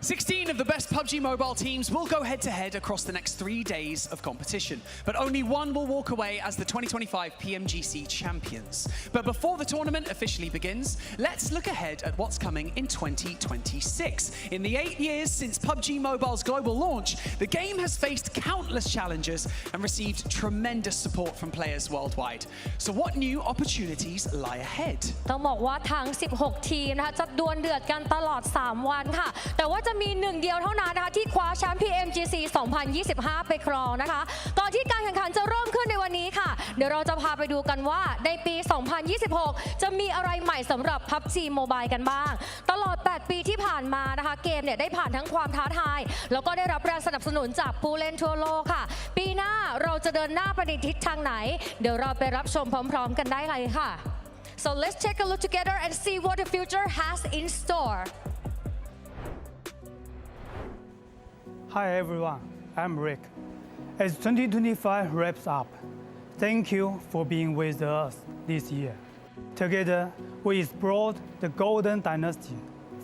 16 of the best PUBG Mobile teams will go head-to-head across the next 3 days of competition, but only one will walk away as the 2025 PMGC champions. But before the tournament officially begins, let's look ahead at what's coming in 2026. In the 8 years since PUBG Mobile's global launch, the game has faced countless challenges and received tremendous support from players worldwide. So what new opportunities lie ahead? ต้องบอกว่าทั้ง 16 ทีมนะคะจะดวลเดือดกันตลอด 3 วันค่ะแต่ว่าจะมีหนึ่งเดียวเท่านั้นนะคะที่คว้าแชมป์ PMGC 2025 ไปครองนะคะก่อนที่การแข่งขันจะเริ่มขึ้นในวันนี้ค่ะเดี๋ยวเราจะพาไปดูกันว่าในปี 2026 จะมีอะไรใหม่สำหรับ PUBG Mobile กันบ้างตลอด 8 ปีที่ผ่านมานะคะเกมเนี่ยได้ผ่านทั้งความท้าทายแล้วก็ได้รับแรงสนับสนุนจากผู้เล่นทั่วโลกค่ะปีหน้าเราจะเดินหน้าไปในทิศทางไหนเดี๋ยวเราไปรับชมพร้อมๆกันได้เลยค่ะ So let's take a look together and see what the future has in store. Hi everyone, I'm Rick. As 2025 wraps up, thank you for being with us this year. Together, we explored the Golden Dynasty,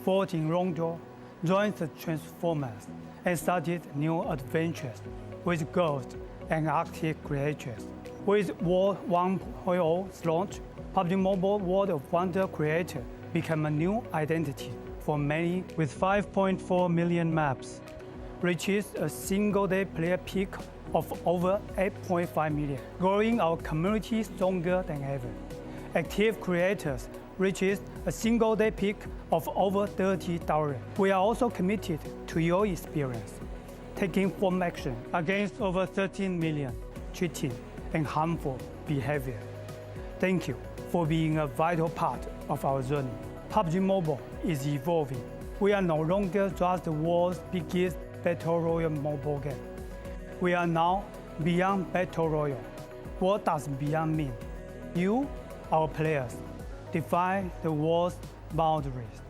fought in Rongzhou, joined the Transformers, and started new adventures with Ghost and Arctic creatures. With World 1.0's launch, PUBG Mobile World of Wonder Creator became a new identity for many with 5.4 million maps. Reaches a single-day player peak of over 8.5 million, growing our community stronger than ever. Active creators reaches a single-day peak of over 30,000. We are also committed to your experience, taking firm action against over 13 million cheating and harmful behavior. Thank you for being a vital part of our journey. PUBG Mobile is evolving. We are no longer just the world's biggest Battle Royale mobile game. We are now beyond Battle Royale. What does beyond mean? You, our players, define the world's boundaries.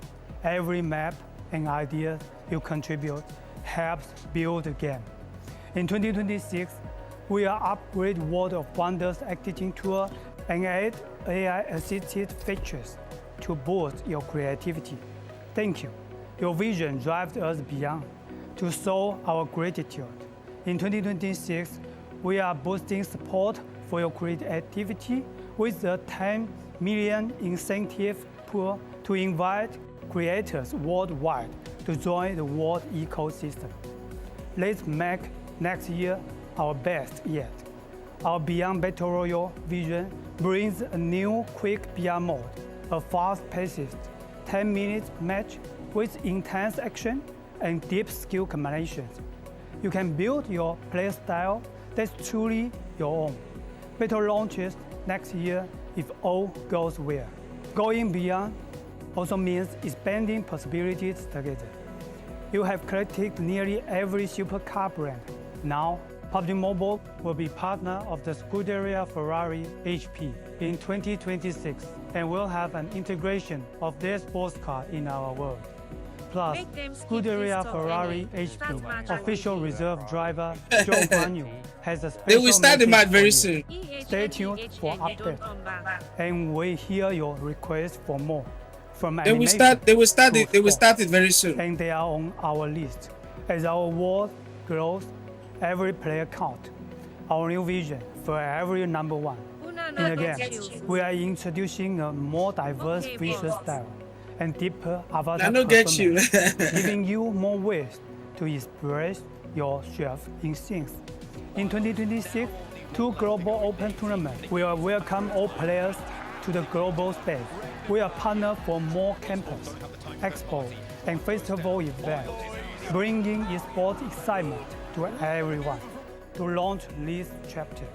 Every map and idea you contribute helps build the game. In 2026, we are upgrade World of Wonders editing tool and add AI-assisted features to boost your creativity. Thank you. Your vision drives us beyond. To show our gratitude. In 2026, we are boosting support for your creativity with a 10 million incentive pool to invite creators worldwide to join the world ecosystem. Let's make next year our best yet. Our Beyond Battle Royale vision brings a new quick BR mode, a fast-paced 10-minute match with intense action and deep skill combinations. You can build your play style that's truly your own. Battle launches next year if all goes well. Going beyond also means expanding possibilities together. You have collected nearly every supercar brand. Now, PUBG Mobile will be partner of the Scuderia Ferrari HP in 2026 and will have an integration of their sports car in our world. Plus, Scuderia Ferrari HP official reserve driver 𝐿𝐸𝐻𝐿 has a special They will start the match very message for soon. you. Stay tuned for updates, and we hear your requests for more. From They will start it very soon. And they are on our list. As our world grows, every player counts. Our new vision for every number one. In the game, we are introducing a more diverse visual style and deeper avatar performance, giving you more ways to express yourself in scenes. In 2026, 2 global open tournaments will welcome all players to the global space. We are partner for more campus, expo, and festival events, bringing esports excitement to everyone. To launch this chapter,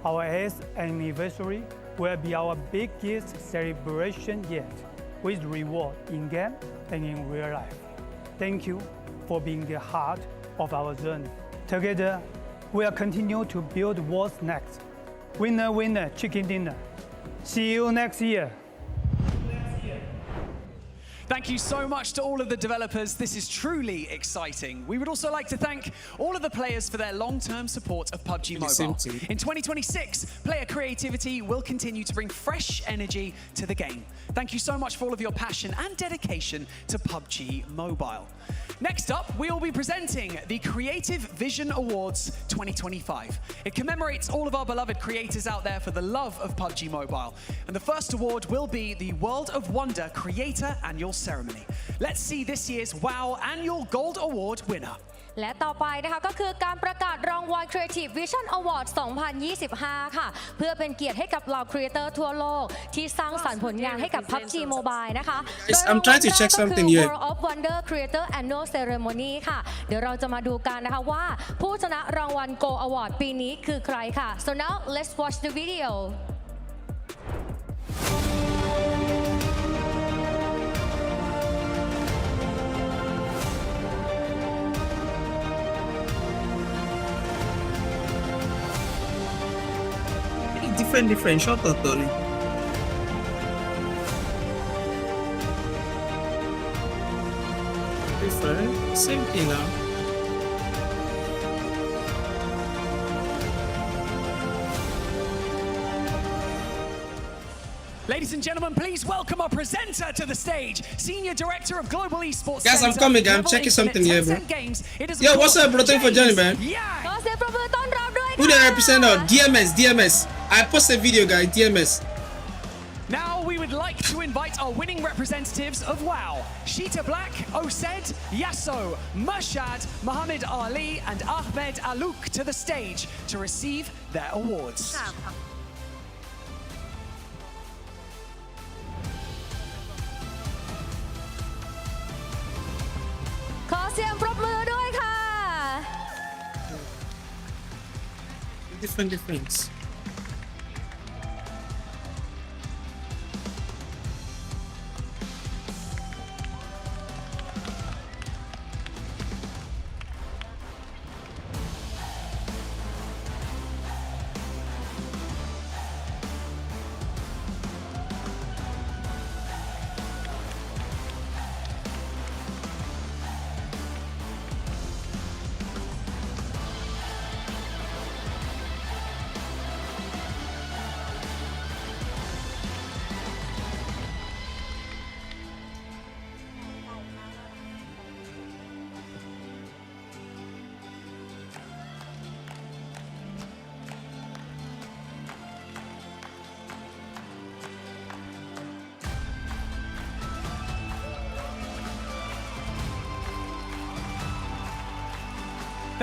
our 8th anniversary will be our biggest celebration yet. with reward in game and in real life. Thank you for being the heart of our journey. Together, we'll continue to build what's next. Winner, winner, chicken dinner. See you next year. Thank you so much to all of the developers. This is truly exciting. We would also like to thank all of the players for their long-term support of PUBG Mobile. In 2026, player creativity will continue to bring fresh energy to the game. Thank you so much for all of your passion and dedication to PUBG Mobile. Next up, we will be presenting the Creative Vision Awards 2025. It commemorates all of our beloved creators out there for the love of PUBG Mobile. And the first award will be the World of Wonder Creator Annual Ceremony. Let's see this year's WoW Annual Gold Award winner. และต่อไปนะคะก็คือการประกาศรางวัล Creative Vision Award 2025 ค่ะเพื่อเป็นเกียรติให้กับเหล่าครีเอเตอร์ทั่วโลกที่สร้างสรรค์ผลงานให้กับ PUBG Mobile นะคะ I'm trying to check something here. World of Wonder Creator Annual Ceremony ค่ะเดี๋ยวเราจะมาดูกันนะคะว่าผู้ชนะรางวัล Go Award ปีนี้คือใครค่ะ So now let's watch the video. Different shot totally. Different, same thing now. Ladies and gentlemen, please welcome our presenter to the stage, Senior Director of Global Esports. Guys, I'm coming. I'm checking something here, bro. Yo, what's up, bro? Thank you for joining, man. Who they represent now? DMS. I posted a video, guys. DMS. Now we would like to invite our winning representatives of WoW, Sheeta Black, 𝐿𝐶𝐷, Yasuo, Murshad, Muhammad Ali, and Ahmed Alouk to the stage to receive their awards. Different.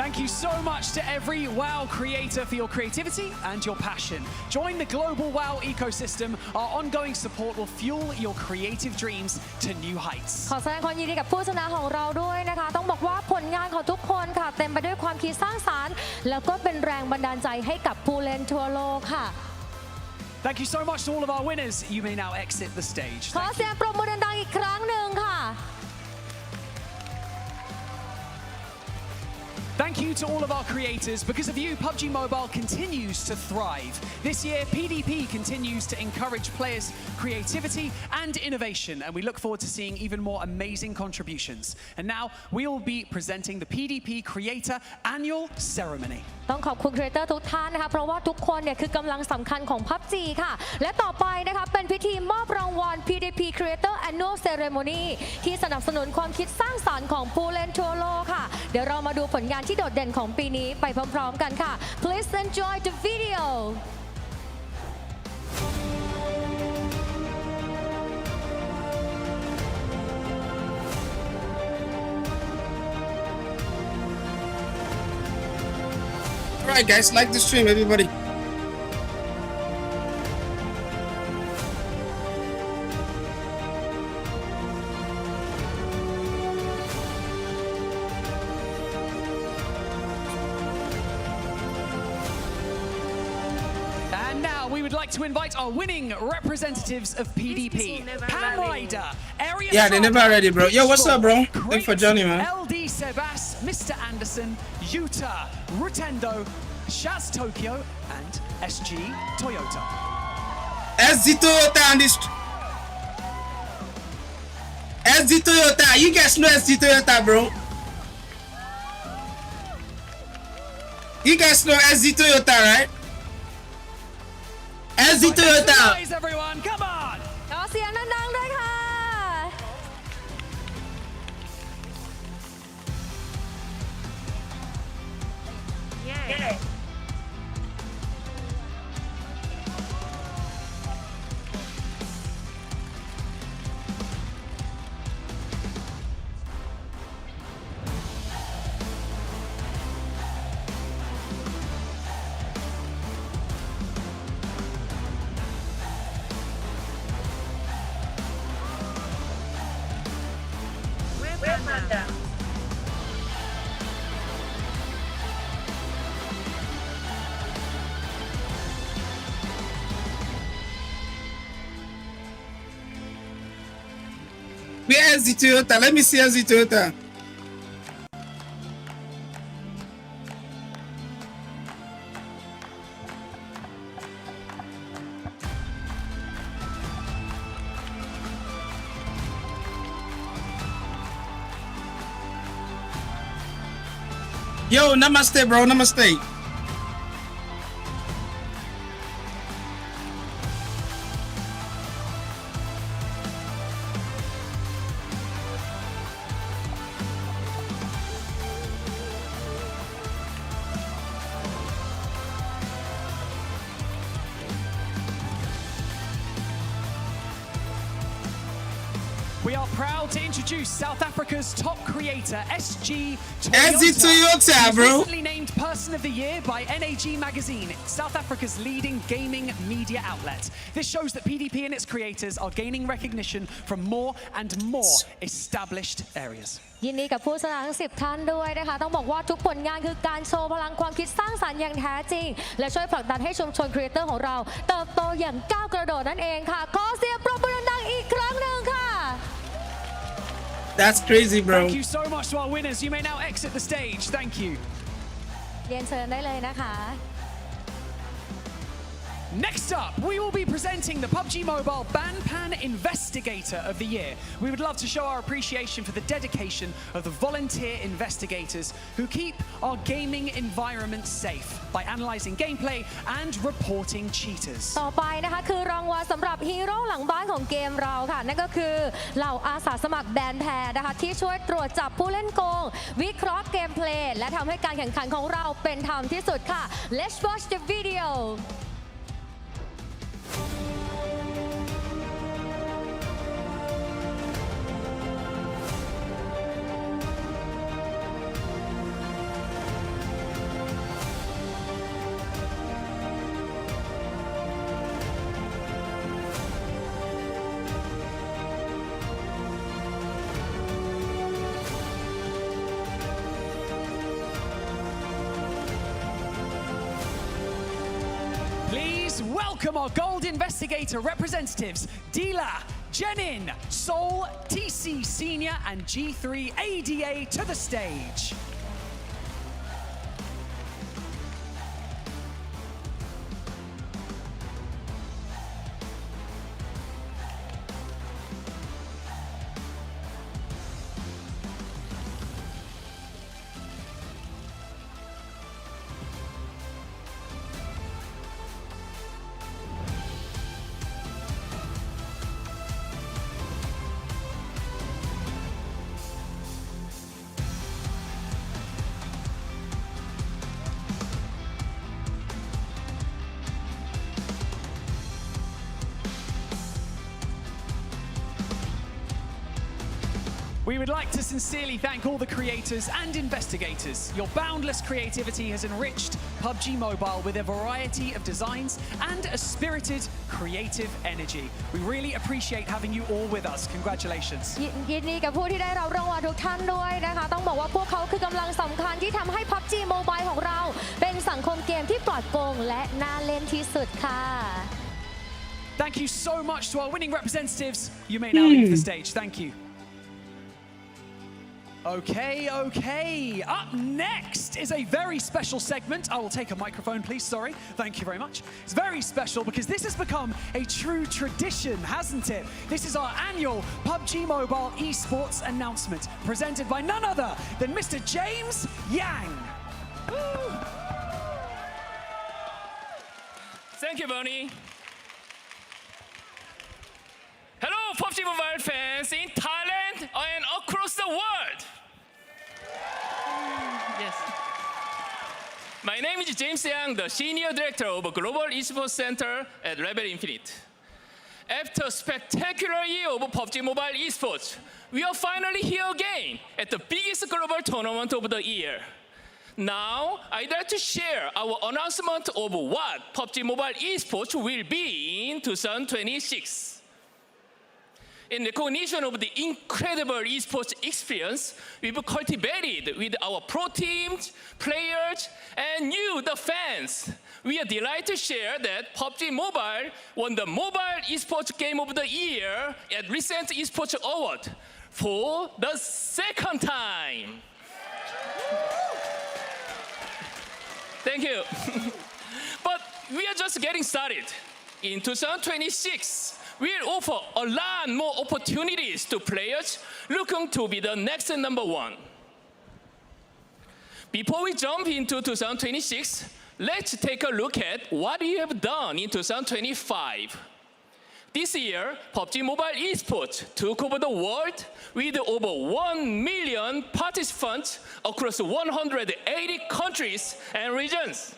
Thank you so much to every WoW creator for your creativity and your passion. Join the global WoW ecosystem. Our ongoing support will fuel your creative dreams to new heights. ขอแสดงความยินดีกับผู้ชนะของเราด้วยนะคะต้องบอกว่าผลงานของทุกคนค่ะเต็มไปด้วยความคิดสร้างสรรค์แล้วก็เป็นแรงบันดาลใจให้กับผู้เล่นทั่วโลกค่ะ Thank you so much to all of our winners. You may now exit the stage. ขอเสียงปรบมือดังๆอีกครั้งหนึ่งค่ะ Thank you to all of our creators. Because of you, PUBG Mobile continues to thrive. This year, PDP continues to encourage players' creativity and innovation, and we look forward to seeing even more amazing contributions. And now, we will be presenting the PDP Creator Annual Ceremony. ต้องขอบคุณครีเอเตอร์ทุกท่านนะคะเพราะว่าทุกคนเนี่ยคือกำลังสำคัญของ PUBG ค่ะและต่อไปนะคะเป็นพิธีมอบรางวัล PDP Creator Annual Ceremony ที่สนับสนุนความคิดสร้างสรรค์ของผู้เล่นทั่วโลกค่ะเดี๋ยวเรามาดูผลงานที่โดดเด่นของปีนี้ไปพร้อมๆกันค่ะ Please enjoy the video. Alright guys, like the stream, everybody. And And now we would like to invite our winning representatives of PDP. Pam Ryder, Area Yeah, they never ready, bro. Yo, what's up, bro? Thanks for joining, man. 𝐿𝐷𝐸𝐵𝐴𝑠, Mr. Anderson, Yuta, Rutendo, Shaz Tokyo, and SG Toyota. SG Toyota on this. SG Toyota. You guys know SG Toyota, bro. You guys know SG Toyota, right? SG Toyota. Guys, everyone, come on. ขอเสียงดังๆด้วยค่ะ Where is the Toyota? Let me see SG Toyota. Yo, namaste, bro. Namaste. We are proud to introduce South Africa's top creator, SG Toyota, bro. Recently named Person of the Year by NAG Magazine, South Africa's leading gaming media outlet. This shows that PDP and its creators are gaining recognition from more and more established areas. ยินดีกับผู้ชนะทั้ง 10 ท่านด้วยนะคะต้องบอกว่าทุกผลงานคือการโชว์พลังความคิดสร้างสรรค์อย่างแท้จริงและช่วยผลักดันให้ชุมชนครีเอเตอร์ของเราเติบโตอย่างก้าวกระโดดนั่นเองค่ะขอเสียงปรบมือดังๆอีกครั้งหนึ่งค่ะ That's crazy, bro. Thank you so much to our winners. You may now exit the stage. Thank you. เรียนเชิญได้เลยนะคะ Next up, we will be presenting the PUBG Mobile Banpan Investigator of the Year. We would love to show our appreciation for the dedication of the volunteer investigators who keep our gaming environment safe by analyzing gameplay and reporting cheaters. ต่อไปนะคะคือรางวัลสำหรับฮีโร่หลังบ้านของเกมเราค่ะนั่นก็คือเหล่าอาสาสมัครแบนแพรนะคะที่ช่วยตรวจจับผู้เล่นโกงวิเคราะห์เกมเพลย์และทำให้การแข่งขันของเราเป็นธรรมที่สุดค่ะ Let's watch the video. Welcome our Gold Investigator representatives, Dila, Jenin, Seoul, TC Senior, and G3 ADA to the stage. We would like to sincerely thank all the creators and investigators. Your boundless creativity has enriched PUBG Mobile with a variety of designs and a spirited, creative energy. We really appreciate having you all with us. Congratulations. ยินดีกับผู้ที่ได้รับรางวัลทุกท่านด้วยนะคะต้องบอกว่าพวกเขาคือกำลังสำคัญที่ทำให้ PUBG Mobile ของเราเป็นสังคมเกมที่ปลอดโปร่งและน่าเล่นที่สุดค่ะ Thank you so much to our winning representatives. You may now leave the stage. Thank you. Okay. Up next is a very special segment. I will take a microphone, please. Sorry. Thank you very much. It's very special because this has become a true tradition, hasn't it? This is our annual PUBG Mobile esports announcement, presented by none other than Mr. James Yang. Thank you, Bonnie. Hello, PUBG Mobile fans in Thailand and across the world. Yes. My name is James Yang, the Senior Director of Global Esports Center at Rebel Infinite. After a spectacular year of PUBG Mobile esports, we are finally here again at the biggest global tournament of the year. Now, I'd like to share our announcement of what PUBG Mobile esports will be in 2026. In recognition of the incredible esports experience we've cultivated with our pro teams, players, and you, the fans, we are delighted to share that PUBG Mobile won the Mobile Esports Game of the Year at recent Esports Award for the second time. Thank you. But we are just getting started. In 2026, we'll offer a lot more opportunities to players looking to be the next number one. Before we jump into 2026, let's take a look at what we have done in 2025. This year, PUBG Mobile esports took over the world with over 1 million participants across 180 countries and regions.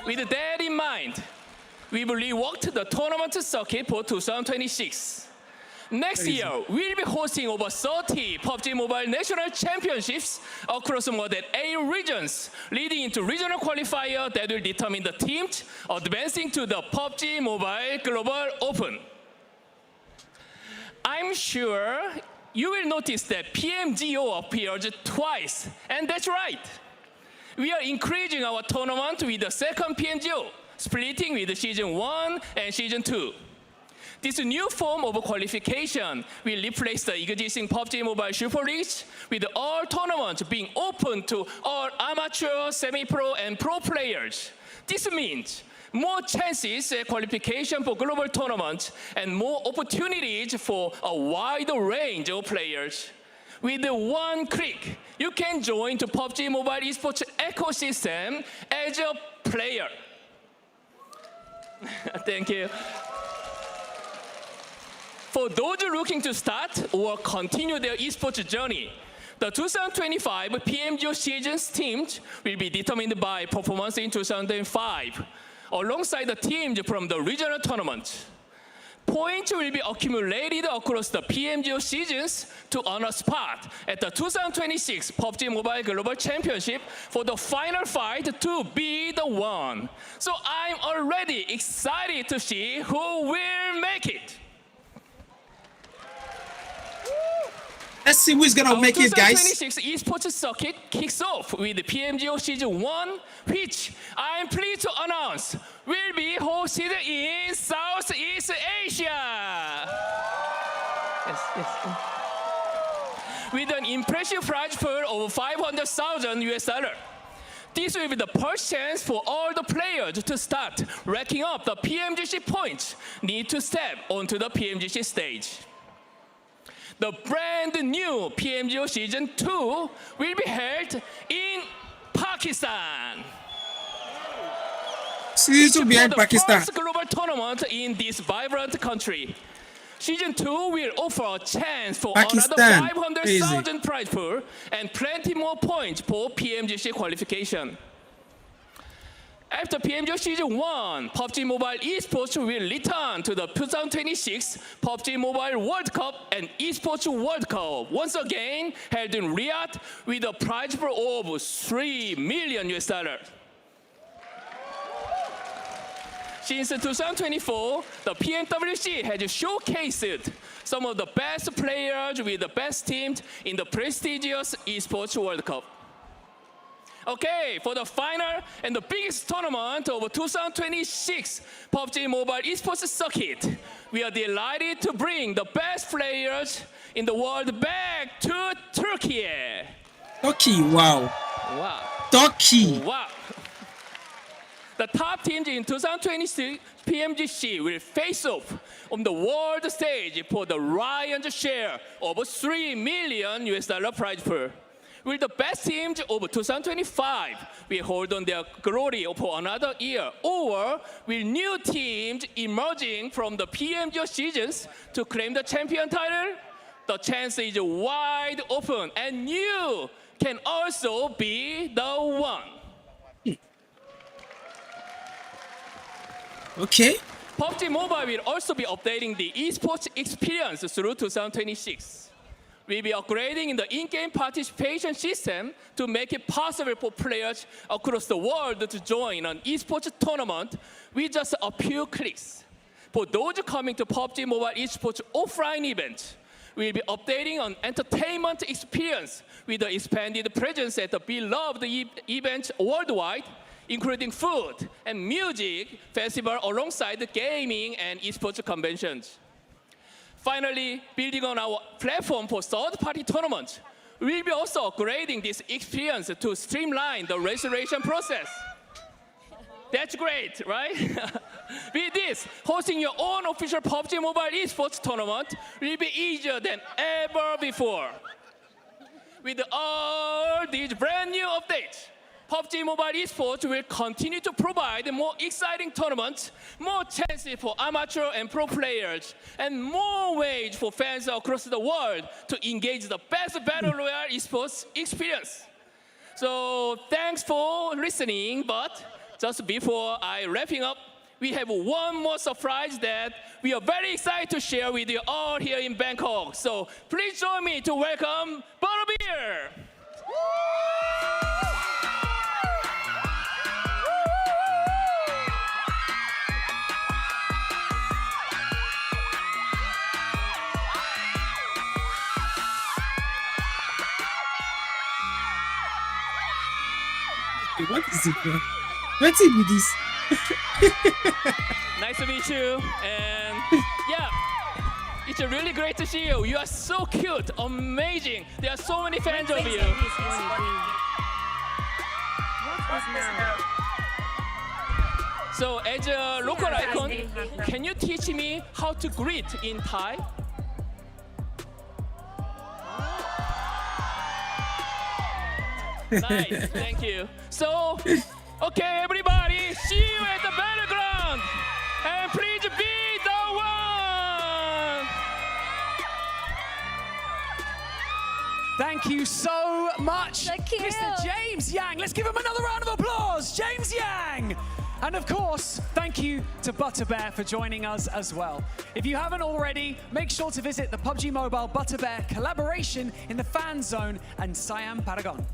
With that in mind, we've reworked the tournament circuit for 2026. Next year, we'll be hosting over 30 PUBG Mobile National Championships across more than 8 regions, leading into regional qualifier that will determine the teams advancing to the PUBG Mobile Global Open. I'm sure you will notice that PMGO appears twice, and that's right. We are increasing our tournament with the second PMGO, splitting with Season 1 and Season 2. This new form of qualification will replace the existing PUBG Mobile Super Leagues, with all tournaments being open to all amateur, semi-pro, and pro players. This means more chances at qualification for global tournaments and more opportunities for a wide range of players. With one click, you can join the PUBG Mobile esports ecosystem as a player. Thank you. For those looking to start or continue their esports journey, the 2025 PMGO seasons teams will be determined by performance in 2005, alongside the teams from the regional tournament. Points will be accumulated across the PMGO seasons to earn a spot at the 2026 PUBG Mobile Global Championship for the final fight to be the one. So I'm already excited to see who will make it. Let's see who's gonna make it, guys. The 2026 esports circuit kicks off with the PMGO Season 1, which I'm pleased to announce will be hosted in Southeast Asia. Yes. With an impressive prize pool of $500,000. This will be the first chance for all the players to start racking up the PMGC points need to step onto the PMGC stage. The brand new PMGO Season 2 will be held in Pakistan. Season 2 behind Pakistan. First global tournament in this vibrant country. Season 2 will offer a chance for Pakistan. another 500,000 prize pool and plenty more points for PMGC qualification. After PMGO Season 1, PUBG Mobile esports will return to the 2026 PUBG Mobile World Cup and Esports World Cup, once again held in Riyadh with a prize pool of $3 million. Since 2024, the PMGC has showcased some of the best players with the best teams in the prestigious esports World Cup. Okay, for the final and the biggest tournament of 2026 PUBG Mobile esports circuit, we are delighted to bring the best players in the world back to Turkey. Turkey, wow. Wow. Turkey. Wow. The top teams in 2026 PMGC will face off on the world stage for the lion's share of $3 million prize pool. Will the best teams of 2025 will hold on their glory for another year, or will new teams emerging from the PMGC seasons to claim the champion title? The chance is wide open, and you can also be the one. Okay. PUBG Mobile will also be updating the esports experience through 2026. We'll be upgrading in the in-game participation system to make it possible for players across the world to join an esports tournament with just a few clicks. For those coming to PUBG Mobile esports offline events, we'll be updating on entertainment experience with the expanded presence at the beloved events worldwide, including food and music festival alongside the gaming and esports conventions. Finally, building on our platform for third-party tournaments, we'll be also upgrading this experience to streamline the registration process. That's great, right? With this, hosting your own official PUBG Mobile esports tournament will be easier than ever before. With all these brand new updates, PUBG Mobile esports will continue to provide more exciting tournaments, more chances for amateur and pro players, and more ways for fans across the world to engage the best Battle Royale esports experience. So thanks for listening, but just before I wrapping up, we have one more surprise that we are very excited to share with you all here in Bangkok. So please join me to welcome Butterbeer. What is it, bro? What's it with this? Nice to meet you, and yeah, it's really great to see you. You are so cute, amazing. There are so many fans of you. So as a local icon, can you teach me how to greet in Thai? Nice, thank you. So, okay, everybody, see you at the battleground, and please be the one. Thank you so much, Thank you. Mr. James Yang. Let's give him another round of applause, James Yang. And of course, thank you to Butterbear for joining us as well. If you haven't already, make sure to visit the PUBG Mobile Butterbear collaboration in the fan zone and Siam Paragon.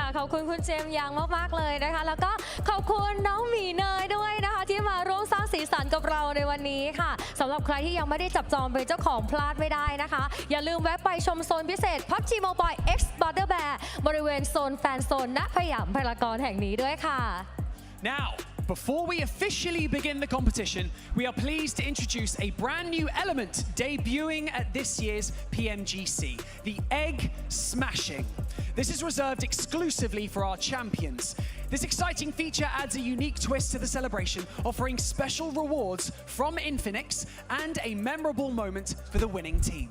ค่ะขอบคุณคุณเจมส์ยังมากๆเลยนะคะแล้วก็ขอบคุณน้องหมีเนยด้วยนะคะที่มาร่วมสร้างสีสันกับเราในวันนี้ค่ะสำหรับใครที่ยังไม่ได้จับจองเป็นเจ้าของพลาดไม่ได้นะคะอย่าลืมแวะไปชมโซนพิเศษ PUBG Mobile X Butterbear บริเวณโซนแฟนโซนณสยามพารากอนแห่งนี้ด้วยค่ะ Now, before we officially begin the competition, we are pleased to introduce a brand new element debuting at this year's PMGC, the Egg Smashing. This is reserved exclusively for our champions. This exciting feature adds a unique twist to the celebration, offering special rewards from Infinix and a memorable moment for the winning team.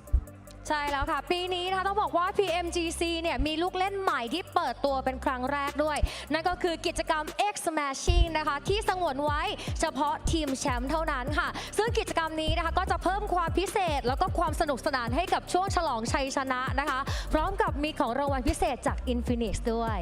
ใช่แล้วค่ะปีนี้นะคะต้องบอกว่า PMGC เนี่ยมีลูกเล่นใหม่ที่เปิดตัวเป็นครั้งแรกด้วยนั่นก็คือกิจกรรม X Smashing นะคะที่สงวนไว้เฉพาะทีมแชมป์เท่านั้นค่ะซึ่งกิจกรรมนี้นะคะก็จะเพิ่มความพิเศษแล้วก็ความสนุกสนานให้กับช่วงฉลองชัยชนะนะคะพร้อมกับมีของรางวัลพิเศษจาก Infinix ด้วย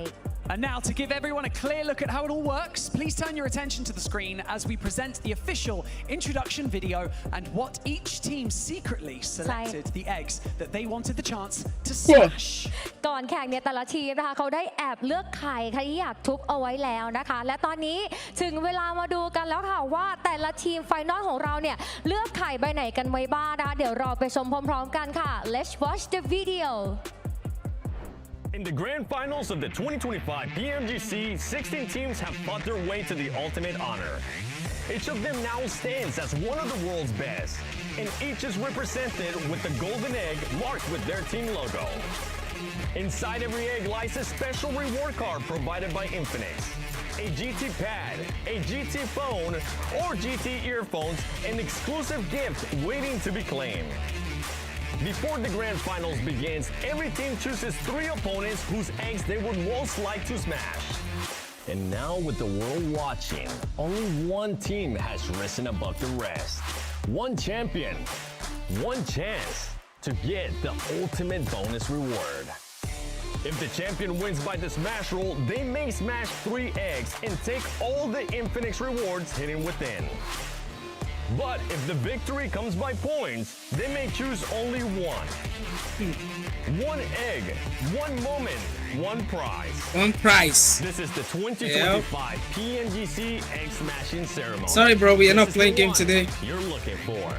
And now, to give everyone a clear look at how it all works, please turn your attention to the screen as we present the official introduction video and what each team secretly selected the eggs that they wanted the chance to smash. ก่อนแข่งเนี่ยแต่ละทีมนะคะเขาได้แอบเลือกไข่ที่อยากทุบเอาไว้แล้วนะคะและตอนนี้ถึงเวลามาดูกันแล้วค่ะว่าแต่ละทีมไฟนอลของเราเนี่ยเลือกไข่ใบไหนกันไว้บ้างนะคะเดี๋ยวเราไปชมพร้อมๆกันค่ะ Let's watch the video. In the grand finals of the 2025 PMGC, 16 teams have fought their way to the ultimate honor. Each of them now stands as one of the world's best, and each is represented with the golden egg marked with their team logo. Inside every egg lies a special reward card provided by Infinix. A GT pad, a GT phone, or GT earphones, an exclusive gift waiting to be claimed. Before the grand finals begins, every team chooses 3 opponents whose eggs they would most like to smash. And now with the world watching, only one team has risen above the rest. One champion, one chance to get the ultimate bonus reward. If the champion wins by the smash roll, they may smash 3 eggs and take all the Infinix rewards hidden within. But if the victory comes by points, they may choose only one. One egg, one moment, one prize. One prize. This is the 2025 PMGC Egg Smashing Ceremony. Sorry, bro, we are not playing game today. You're looking for.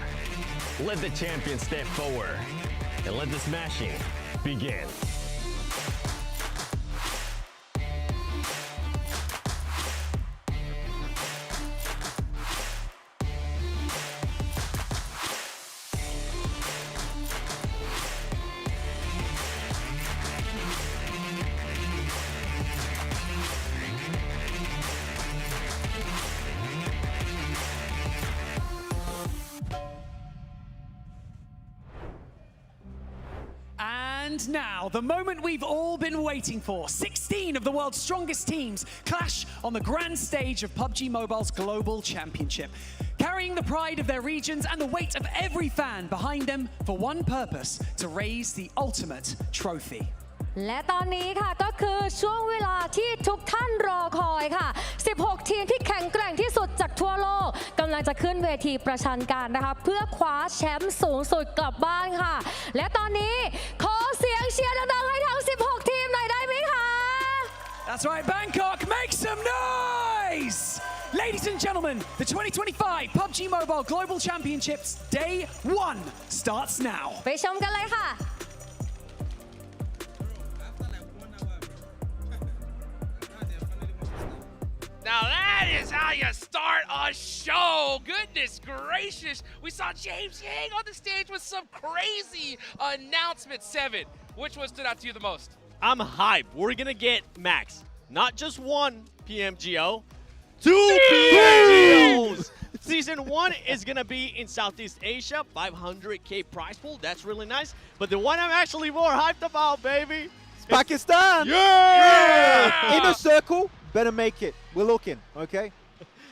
Let the champion step forward and let the smashing begin. And now, the moment we've all been waiting for. 16 of the world's strongest teams clash on the grand stage of PUBG Mobile's Global Championship, carrying the pride of their regions and the weight of every fan behind them for one purpose: to raise the ultimate trophy. และตอนนี้ค่ะก็คือช่วงเวลาที่ทุกท่านรอคอยค่ะ 16 ทีมที่แข็งแกร่งที่สุดจากทั่วโลกกำลังจะขึ้นเวทีประชันกันนะคะเพื่อคว้าแชมป์สูงสุดกลับบ้านค่ะและตอนนี้ขอเสียงเชียร์ดังๆให้ทั้ง 16 ทีมหน่อยได้ไหมคะ That's right, Bangkok, make some noise! Ladies and gentlemen, the 2025 PUBG Mobile Global Championships Day 1 starts now. ไปชมกันเลยค่ะ Now that is how you start a show. Goodness gracious. We saw James Yang on the stage with some crazy announcement. 7. Which one stood out to you the most? I'm hyped. We're going to get Max. Not just one PMGO, 2 PMGOs. Season 1 is going to be in Southeast Asia, 500K prize pool. That's really nice. But the one I'm actually more hyped about, baby, it's Pakistan. Yeah! In a circle, better make it. We're looking, okay?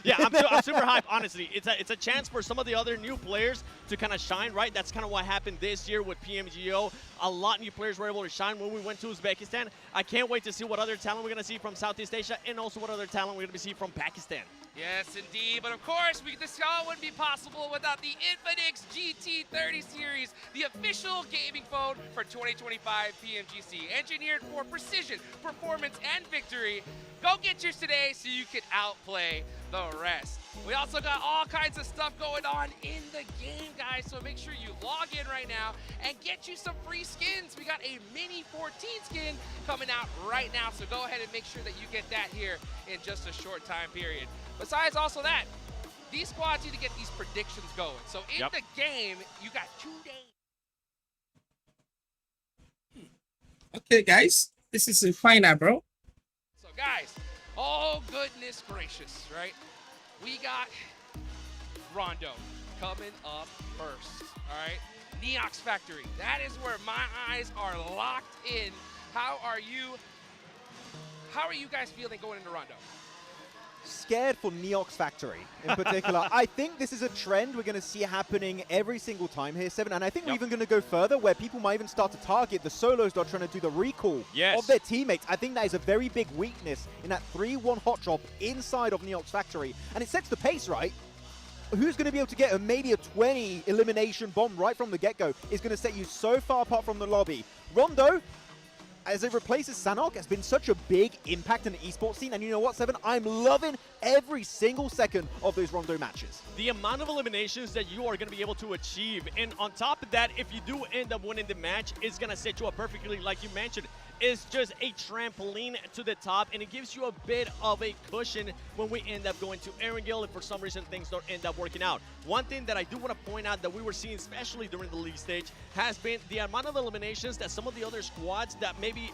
Yeah, I'm super hyped, honestly. It's a chance for some of the other new players to kind of shine, right? That's kind of what happened this year with PMGO. A lot of new players were able to shine when we went to Uzbekistan. I can't wait to see what other talent we're going to see from Southeast Asia and also what other talent we're going to see from Pakistan. Yes, indeed. But of course, this all wouldn't be possible without the Infinix GT30 series, the official gaming phone for 2025 PMGC. Engineered for precision, performance, and victory. Go get yours today so you can outplay the rest. We also got all kinds of stuff going on in the game, guys, so make sure you log in right now and get you some free skins. We got a mini 14 skin coming out right now, so go ahead and make sure that you get that here in just a short time period. Besides also that, these squads need to get these predictions going. So in the game, you got 2 days. Okay, guys, this is the final, bro. So guys, oh goodness gracious, right? We got Rondo coming up first, all right? Neox Factory, that is where my eyes are locked in. How are you guys feeling going into Rondo? scared for 𝐿𝐸𝐴𝑥 Factory in particular. I think this is a trend we're going to see happening every single time here, Seven. And I think we're even going to go further where people might even start to target the solos that are trying to do the recall of their teammates. I think that is a very big weakness in that 3-1 hot drop inside of 𝐿EOX Factory. And it sets the pace, right? Who's going to be able to get maybe a 20 elimination bomb right from the get-go is going to set you so far apart from the lobby. Rondo, as it replaces Sanhok, has been such a big impact in the esports scene. And you know what, Seven? I'm loving every single second of those Rondo matches. The amount of eliminations that you are going to be able to achieve. And on top of that, if you do end up winning the match, it's going to set you up perfectly, like you mentioned. It's just a trampoline to the top, and it gives you a bit of a cushion when we end up going to Erangel if for some reason things don't end up working out. One thing that I do want to point out that we were seeing, especially during the league stage, has been the amount of eliminations that some of the other squads that maybe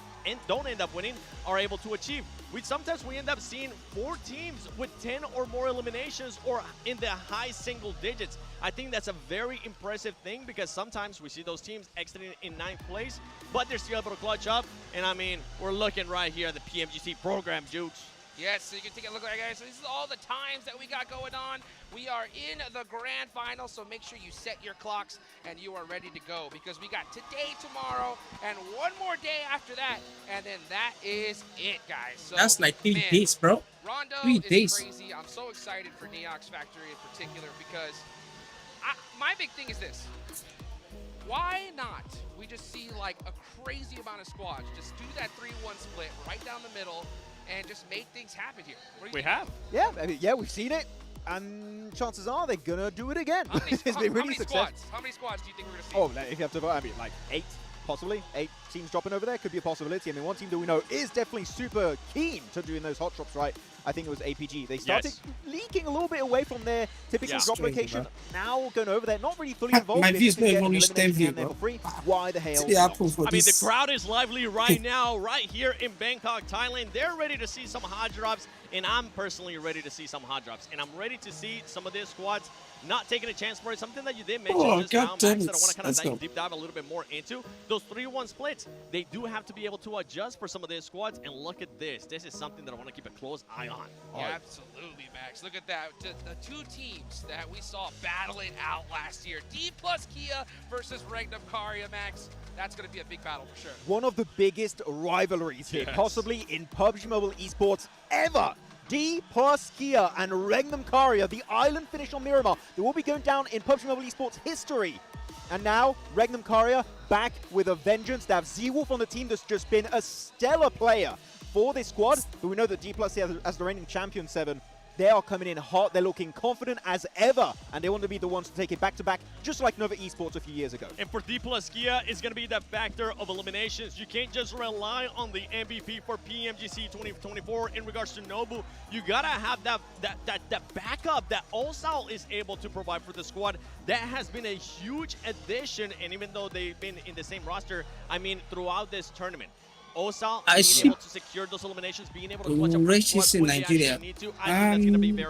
don't end up winning are able to achieve. Sometimes we end up seeing 4 teams with 10 or more eliminations or in the high single digits. I think that's a very impressive thing because sometimes we see those teams exiting in 9th place, but they're still able to clutch up. And I mean, we're looking right here at the PMGC program, Jukes. Yes, so you can take a look at it, guys. So this is all the times that we got going on. We are in the grand final, so make sure you set your clocks and you are ready to go because we got today, tomorrow, and one more day after that, and then that is it, guys. So, that's like 3 days, bro. Rondo 3 days. is crazy. I'm so excited for 𝐸𝐴𝑥 Factory in particular because my big thing is this. Why not we just see like a crazy amount of squads, just do that 3-1 split right down the middle, and just make things happen here. We have. Yeah, I mean, yeah, we've seen it. And chances are they're going to do it again. It's been really successful. How many squads do you think we're going to see? Oh, if you have to vote, I mean, like 8, possibly. 8 teams dropping over there could be a possibility. I mean, one team that we know is definitely super keen to doing those hot drops, right? I think it was APG. They started leaking a little bit away from their typical drop location. Now going over there, not really fully involved. My views don't even reach 10 views, bro. Why the hell? I mean, the crowd is lively right now, right here in Bangkok, Thailand. They're ready to see some hot drops, and I'm personally ready to see some hot drops. And I'm ready to see some of these squads not taking a chance for it. Something that you did mention just now, Max, that I want to kind of deep dive a little bit more into. Those 3-1 splits, they do have to be able to adjust for some of these squads. And look at this. This is something that I want to keep a close eye on. Yeah, absolutely, Max. Look at that. The 2 teams that we saw battling out last year. 𝐷+𝐿𝐸 versus 𝐿𝐸𝐴𝑥. That's going to be a big battle for sure. One of the biggest rivalries here, possibly in PUBG Mobile esports ever. 𝐷+𝐿𝐸 and 𝐿𝐸𝐴𝑥, the island finish on Miramar. They will be going down in PUBG Mobile esports history. And now, 𝐿𝐸𝐴𝑥 back with a vengeance. They have 𝐷 on the team that's just been a stellar player for this squad. But we know that 𝐷+𝐿𝐸, as the reigning champion, Seven, they are coming in hot. They're looking confident as ever. And they want to be the ones to take it back-to-back, just like Nova Esports a few years ago. And for 𝐷+𝐸, it's going to be that factor of eliminations. You can't just rely on the MVP for PMGC 2024 in regards to Nobu. You got to have that backup that 𝐿𝐸 is able to provide for the squad. That has been a huge addition. And even though they've been in the same roster, I mean, throughout this tournament, 𝐿𝐸 being able to secure those eliminations, being able to clutch up racist in Nigeria.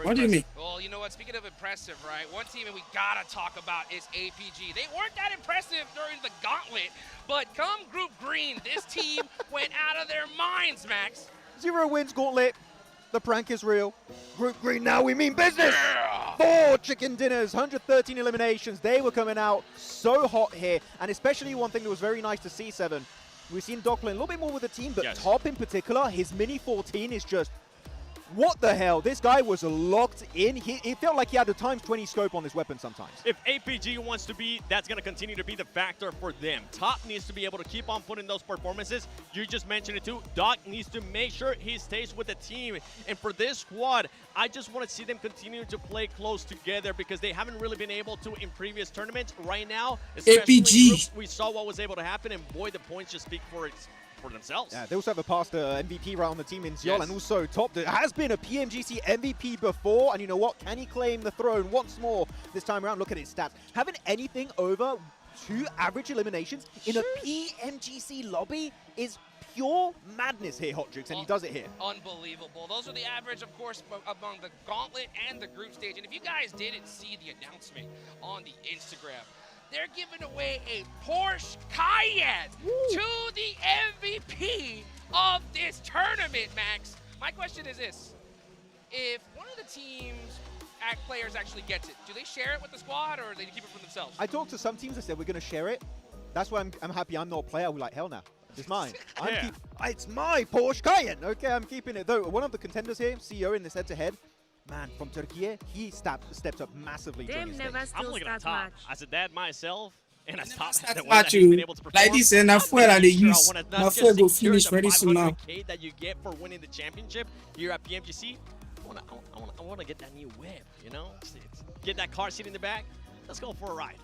What do you mean? Well, you know what? Speaking of impressive, right? One team that we gotta talk about is APG. They weren't that impressive during the gauntlet, but come Group Green, this team went out of their minds, Max. 0 wins gauntlet. The prank is real. Group Green, now we mean business. 4 chicken dinners, 113 eliminations. They were coming out so hot here, and especially one thing that was very nice to see, Seven. We've seen Doc playing a little bit more with the team, but Top in particular, his Mini 14 is just, what the hell? This guy was locked in. It felt like he had a ×20 scope on his weapon sometimes. If APG wants to be, that's going to continue to be the factor for them. Top needs to be able to keep on putting those performances. You just mentioned it too. Doc needs to make sure he stays with the team. And for this squad, I just want to see them continue to play close together because they haven't really been able to in previous tournaments. Right now, especially in groups, we saw what was able to happen, and boy, the points just speak for themselves. Yeah, they also have a past MVP right on the team in 𝐸𝐴𝑙, and also Top has been a PMGC MVP before, and you know what? Can he claim the throne once more this time around? Look at his stats. Having anything over 2 average eliminations in a PMGC lobby is pure madness here, Hot Jukes, and he does it here. Unbelievable. Those are the average, of course, among the gauntlet and the group stage. And if you guys didn't see the announcement on the Instagram, they're giving away a Porsche Cayenne to the MVP of this tournament, Max. My question is this. if one of the teams players actually gets it, do they share it with the squad or they keep it for themselves? I talked to some teams that said we're going to share it. That's why I'm happy I'm not a player. We're like, hell no. It's mine. It's my Porsche Cayenne. Okay, I'm keeping it. Though one of the contenders here, CEO in this head-to-head, man, from Turkey, he stepped up massively during his stage. I'm looking at top. As a dad myself, and as top as the one Start that has been able to perform, like this, and fuera they use. Now fuera go finish very soon now. $500K that you get for winning the championship here at PMGC. I want to get that new whip, you know? Get that car seat in the back. Let's go for a ride.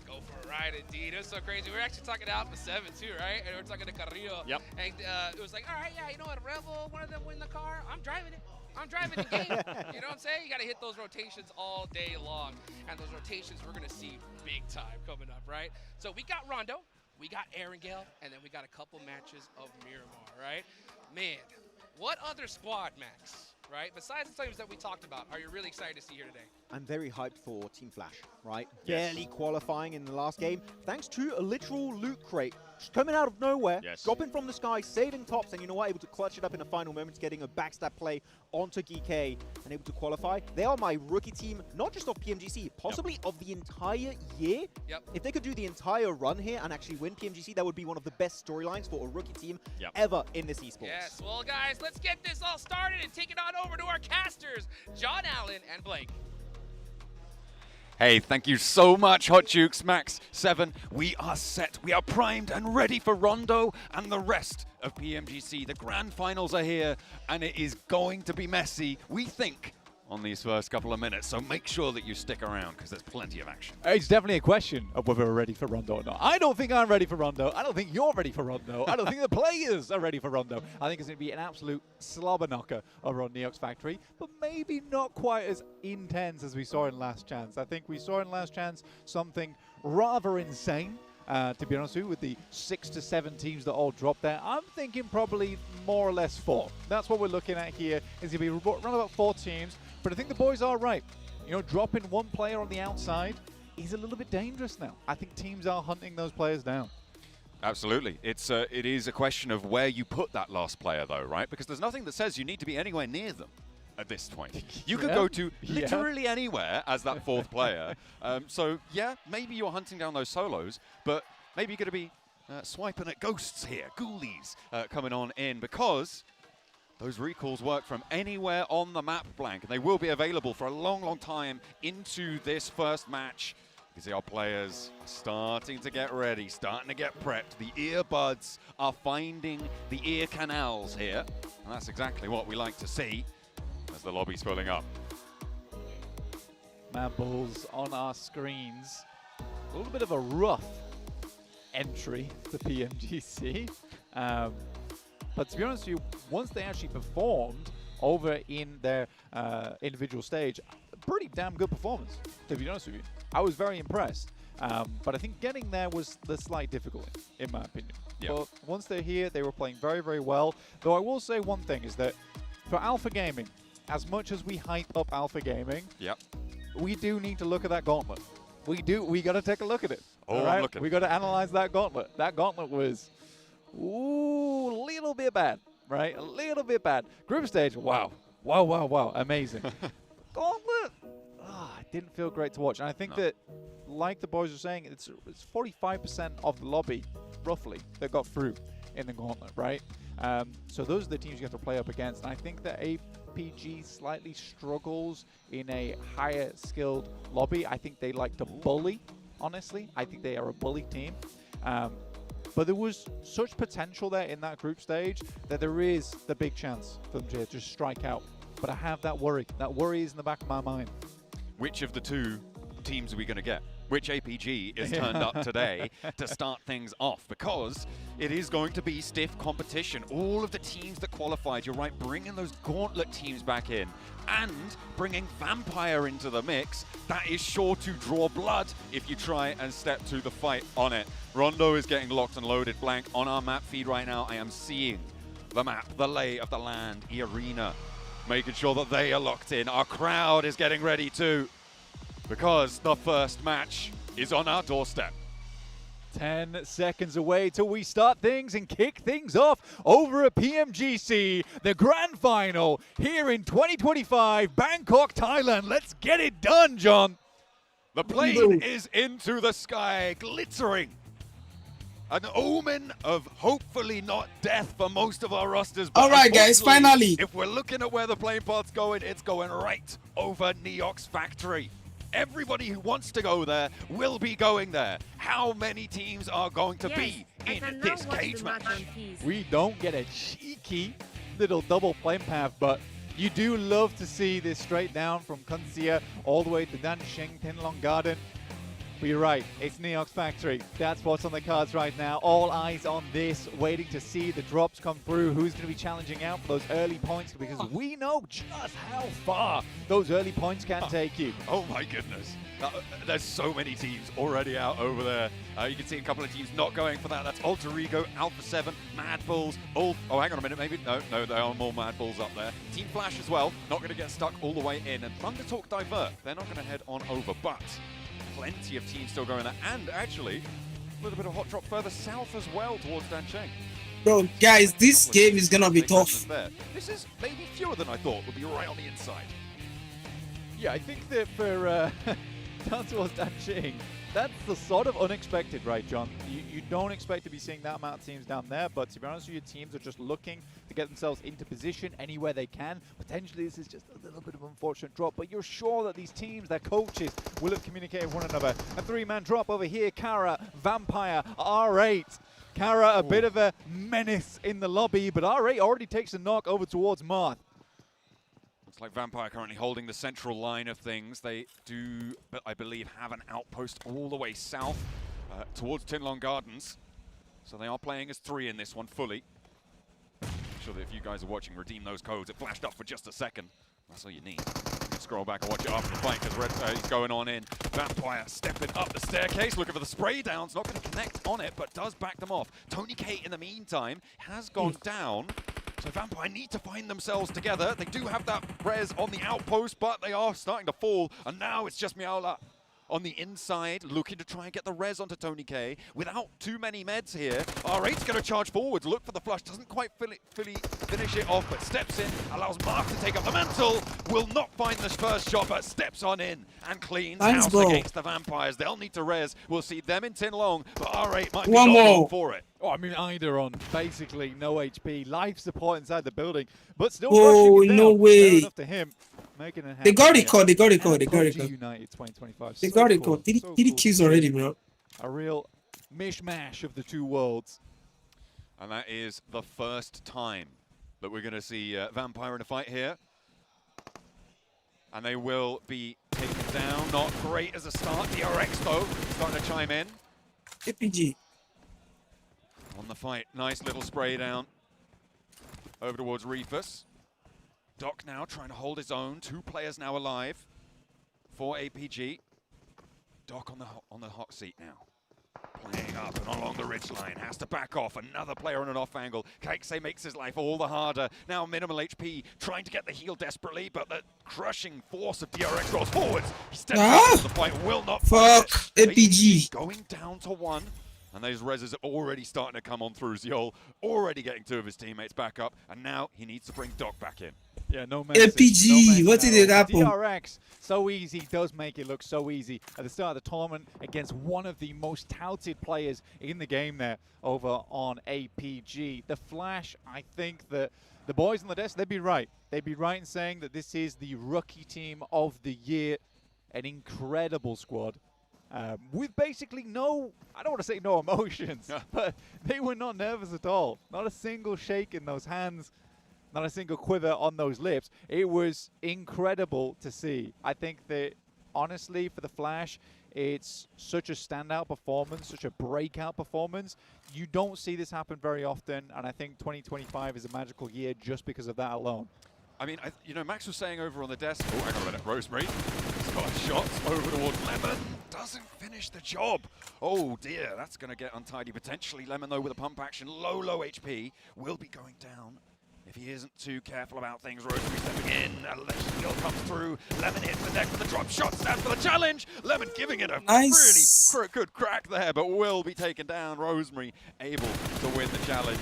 Go for a ride, indeed. It was so crazy. We were actually talking to Alpha 7 too, right? And we were talking to Carrillo. Yep. And it was like, all right, yeah, you know what, Rebel, one of them win the car. I'm driving it. I'm driving the game. You know what I'm saying? You got to hit those rotations all day long. And those rotations we're going to see big time coming up, right? So we got Rondo, we got 𝐿, and then we got a couple matches of Miramar, right? Man, what other squad, Max, right? Besides the teams that we talked about, are you really excited to see here today? I'm very hyped for Team Flash, right? Barely qualifying in the last game, thanks to a literal loot crate just coming out of nowhere, dropping from the sky, saving tops, and you know what, able to clutch it up in the final moments, getting a backstab play onto 𝐏𝐫𝐸 and able to qualify. They are my rookie team, not just of PMGC, possibly of the entire year. If they could do the entire run here and actually win PMGC, that would be one of the best storylines for a rookie team ever in this esports. Yes, well, guys, let's get this all started and take it on over to our casters, John Allen and Blake. Hey, thank you so much, Hot Jukes, Max 7. We are set. We are primed and ready for Rondo and the rest of PMGC. The grand finals are here, and it is going to be messy, we think, on these first couple of minutes. So make sure that you stick around, because there's plenty of action. It's definitely a question of whether we're ready for Rondo or not. I don't think I'm ready for Rondo. I don't think you're ready for Rondo. I don't think the players are ready for Rondo. I think it's going to be an absolute slobber knocker over on Neox Factory, but maybe not quite as intense as we saw in Last Chance. I think we saw in Last Chance something rather insane. To be honest with the 6 to 7 teams that all dropped there. I'm thinking probably more or less 4. That's what we're looking at here. It's going to be around about 4 teams. But I think the boys are right. You know, dropping one player on the outside is a little bit dangerous now. I think teams are hunting those players down. Absolutely. It is a question of where you put that last player, though, right? Because there's nothing that says you need to be anywhere near them at this point. You could go to literally anywhere as that 4th player. So, yeah, maybe you're hunting down those solos, but maybe you're going to be swiping at ghosts here, ghoulies coming on in, because those recalls work from anywhere on the map, Blank, and they will be available for a long, long time into this first match. You can see our players starting to get ready, starting to get prepped. The earbuds are finding the ear canals here, and that's exactly what we like to see as the lobby's filling up. Man balls on our screens. A little bit of a rough entry to PMGC. But to be honest with you, once they actually performed over in their individual stage, pretty damn good performance, to be honest with you. I was very impressed. But I think getting there was the slight difficulty, in my opinion. But once they're here, they were playing very, very well. Though I will say one thing is that for Alpha Gaming, as much as we hype up Alpha Gaming, we do need to look at that gauntlet. We got to take a look at it. Oh, right? We got to analyze that gauntlet. That gauntlet was, a little bit bad, right? A little bit bad. Group stage, wow. Amazing. Gauntlet, didn't feel great to watch. And I think that, like the boys were saying, it's 45% of the lobby, roughly, that got through in the gauntlet, right? So those are the teams you have to play up against. And I think that APG slightly struggles in a higher skilled lobby. I think they like to bully, honestly. I think they are a bully team. But there was such potential there in that group stage that there is the big chance for them to just strike out. But I have that worry. That worry is in the back of my mind. Which of the 2 teams are we going to get? Which APG is turned up today to start things off? Because it is going to be stiff competition. All of the teams that qualified, you're right, bringing those gauntlet teams back in and bringing Vampire into the mix, that is sure to draw blood if you try and step to the fight on it. Rondo is getting locked and loaded, Blank. On our map feed right now, I am seeing the map, the lay of the land, arena, making sure that they are locked in. Our crowd is getting ready too, because the first match is on our doorstep. 10 seconds away till we start things and kick things off over at PMGC, the grand final here in 2025, Bangkok, Thailand. Let's get it done, John. The plane is into the sky, glittering. An omen of hopefully not death for most of our rosters. All right, guys, finally. If we're looking at where the plane path's going, it's going right over 𝐞𝐥 factory. Everybody who wants to go there will be going there. How many teams are going to be in this cage match? We don't get a cheeky little double plane path, but you do love to see this straight down from 𝐿𝐸 all the way to Dansheng, Tinlong Garden. But you're right, it's 𝐞𝐥 factory. That's what's on the cards right now. All eyes on this, waiting to see the drops come through. Who's going to be challenging out for those early points? Because we know just how far those early points can take you. Oh my goodness. There's so many teams already out over there. You can see a couple of teams not going for that. That's 𝐿𝐸, Alpha 7, Mad Bulls, Ulf. Oh, hang on a minute, maybe. No, there are more Mad Bulls up there. Team Flash as well, not going to get stuck all the way in. And Thunder Talk Divert, they're not going to head on over, but plenty of teams still going there. And actually, a little bit of hot drop further south as well towards Dansheng. Bro, guys, this game is going to be tough. This is maybe fewer than I thought would be right on the inside. Yeah, I think that for down towards Dansheng, that's the sort of unexpected, right, John? You don't expect to be seeing that amount of teams down there, but to be honest with you, teams are just looking to get themselves into position anywhere they can. Potentially, this is just a little bit of an unfortunate drop, but you're sure that these teams, their coaches, will have communicated with one another. A three-man drop over here, 𝐸𝐸, Vampire, 𝐸8. 𝐸𝐸, a bit of a menace in the lobby, but 𝐸8 already takes a knock over towards Marth. Looks like Vampire currently holding the central line of things. They do, I believe, have an outpost all the way south towards Tinlong Gardens. So they are playing as 3 in this one fully. Make sure that if you guys are watching, redeem those codes. It flashed up for just a second. That's all you need. You can scroll back and watch it after the fight because Red is going on in. Vampire stepping up the staircase, looking for the spray downs. Not going to connect on it, but does back them off. �TonyK, in the meantime, has gone down. So Vampire need to find themselves together. They do have that res on the outpost, but they are starting to fall. And now it's just 𝐷𝐸𝐸 on the inside, looking to try and get the res onto �TonyK. Without too many meds here, 𝐸8's going to charge forwards, look for the flush. Doesn't quite fully finish it off, but steps in, allows Marth to take up the mantle. Will not find the first shot, but steps on in and cleans house against the Vampires. They'll need to res. We'll see them in Tinlong, but 𝐸8 might be not long for it. Oh, I mean, either on basically no HP, life support inside the building, but still Oh, rushing it no down. way. Fair enough to him. Making it They got it happen caught, they got it here. caught, they got it PUBG caught. United 2025. They So got it cool. caught. 3 So kills cool. already, bro. A real mishmash of the two worlds. And that is the first time that we're going to see Vampire in a fight here. And they will be taken down. Not great as a start. 𝐷RX, though, starting to chime in. APG. On the fight. Nice little spray down. Over towards Reefus. Doc now trying to hold his own. 2 players now alive for APG. Doc on the hot seat now. Playing up and along the ridgeline. Has to back off. Another player on an off angle. 𝐿𝐸𝐸 makes his life all the harder. Now minimal HP. Trying to get the heal desperately, but the crushing force of 𝐷RX rolls forwards. He steps into the fight. Will not Fuck APG APG. going down to 1. And those reses are already starting to come on through. 𝐸𝐸 already getting 2 of his teammates back up. And now he needs to bring Doc back in. Yeah, no messing. APG, what did it happen? 𝐷RX, so easy, does make it look so easy at the start of the tournament against one of the most touted players in the game there over on APG. The Flash, I think that the boys on the desk, they'd be right. They'd be right in saying that this is the rookie team of the year. An incredible squad. With basically no, I don't want to say no emotions, but they were not nervous at all. Not a single shake in those hands. Not a single quiver on those lips. It was incredible to see. I think that, honestly, for the Flash, it's such a standout performance, such a breakout performance. You don't see this happen very often, and I think 2025 is a magical year just because of that alone. I mean, you know, Max was saying over on the desk, oh, hang on a minute, Rosemary. He's got shots over towards Lemon. Doesn't finish the job. Oh dear, that's going to get untidy potentially. Lemon, though, with a pump action, low HP, will be going down If he isn't too careful about things, Rosemary stepping in, a skill comes through, Lemon hits the deck for the drop shot, stands for the challenge, Lemon giving it a really good crack there, but will be taken down. Rosemary able to win the challenge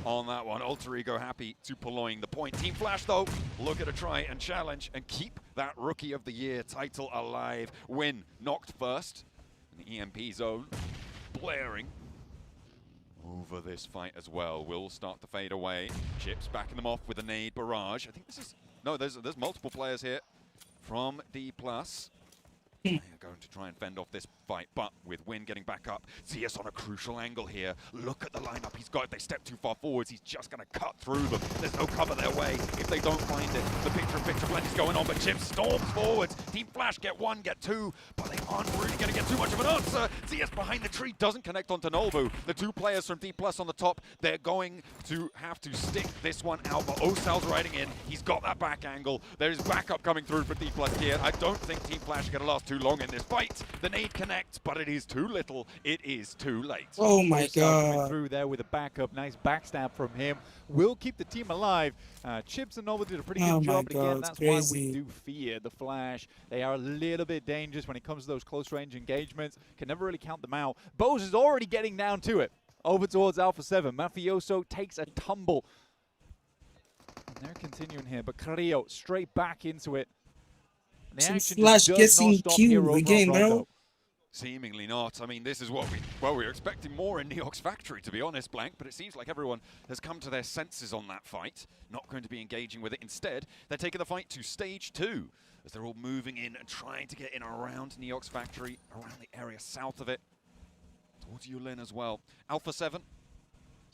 on that one. 𝐿TR happy to purloin the point. Team Flash, though, look at a try and challenge and keep that Rookie of the Year title alive. Win knocked first in the EMP zone, blaring over this fight as well. Will start to fade away. Chips backing them off with a nade barrage. I think this is... No, there's multiple players here from D+. They're going to try and fend off this fight, but with Win getting back up, ZS on a crucial angle here. Look at the lineup he's got. If they step too far forwards, he's just going to cut through them. There's no cover their way if they don't find it. The picture-in-picture blend is going on, but Chip storms forwards. Team Flash get one, get two, but they aren't really going to get too much of an answer. ZS behind the tree doesn't connect onto Nolbu. The two players from D+ on the top, they're going to have to stick this one out, but 𝐿TR's riding in. He's got that back angle. There's backup coming through for D+ here. I don't think Team Flash are going to last too long in this fight. The nade connects, but it is too little. It is too late. Oh my Coming god. through there with a backup. Nice backstab from him. Will keep the team alive. Chips and Nova did a pretty good job. But again, that's why we do fear the Flash. They are a little bit dangerous when it comes to those close range engagements. Can never really count them out. 𝐵𝑜𝑠 is already getting down to it. Over towards Alpha 7. Mafioso takes a tumble. And they're continuing here, but 𝐿TR straight back into it. Flash getting killed again, bro. Seemingly not. I mean, this is what we were expecting more in 𝐸𝐽x Factory, to be honest, Blank, but it seems like everyone has come to their senses on that fight. Not going to be engaging with it. Instead, they're taking the fight to stage 2, as they're all moving in and trying to get in around 𝐸𝐽x Factory, around the area south of it, towards Yulin as well. Alpha 7,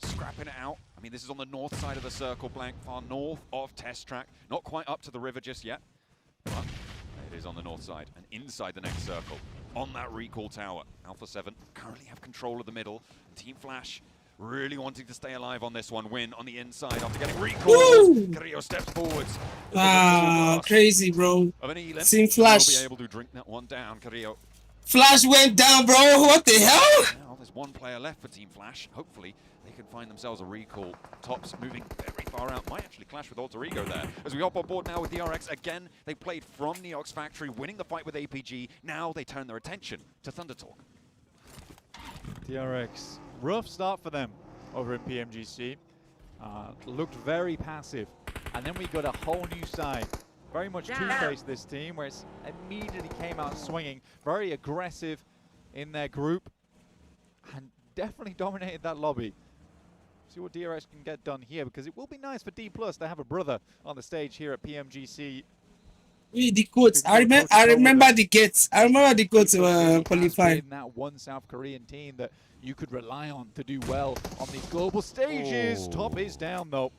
scrapping it out. I mean, this is on the north side of the circle, Blank, far north of Test Track. Not quite up to the river just yet, but it is on the north side and inside the next circle. On that recall tower, Alpha 7 currently have control of the middle. Team Flash really wanting to stay alive on this one. Win on the inside after getting recalled. 𝐿TR steps forwards. Crazy, bro. Team Flash Flash. will be able to drink that one down. 𝐿TR. Flash went down, bro. What the hell? Now there's one player left for Team Flash. Hopefully they can find themselves a recall. Tops moving very far out. Might actually clash with 𝐿TR there. As we hop on board now with DRX. Again, they played from 𝐸𝐽x Factory, winning the fight with APG. Now they turn their attention to Thunder Talk. DRX, rough start for them over in PMGC. Looked very passive. And then we got a whole new side. Very much two-faced this team, where it's immediately came out swinging. Very aggressive in their group. And definitely dominated that lobby. See what DRX can get done here, because it will be nice for D+ to have a brother on the stage here at PMGC. The codes. I remember the gates. I remember the codes qualified. That one South Korean team that you could rely on to do well on these global stages. Top is down though.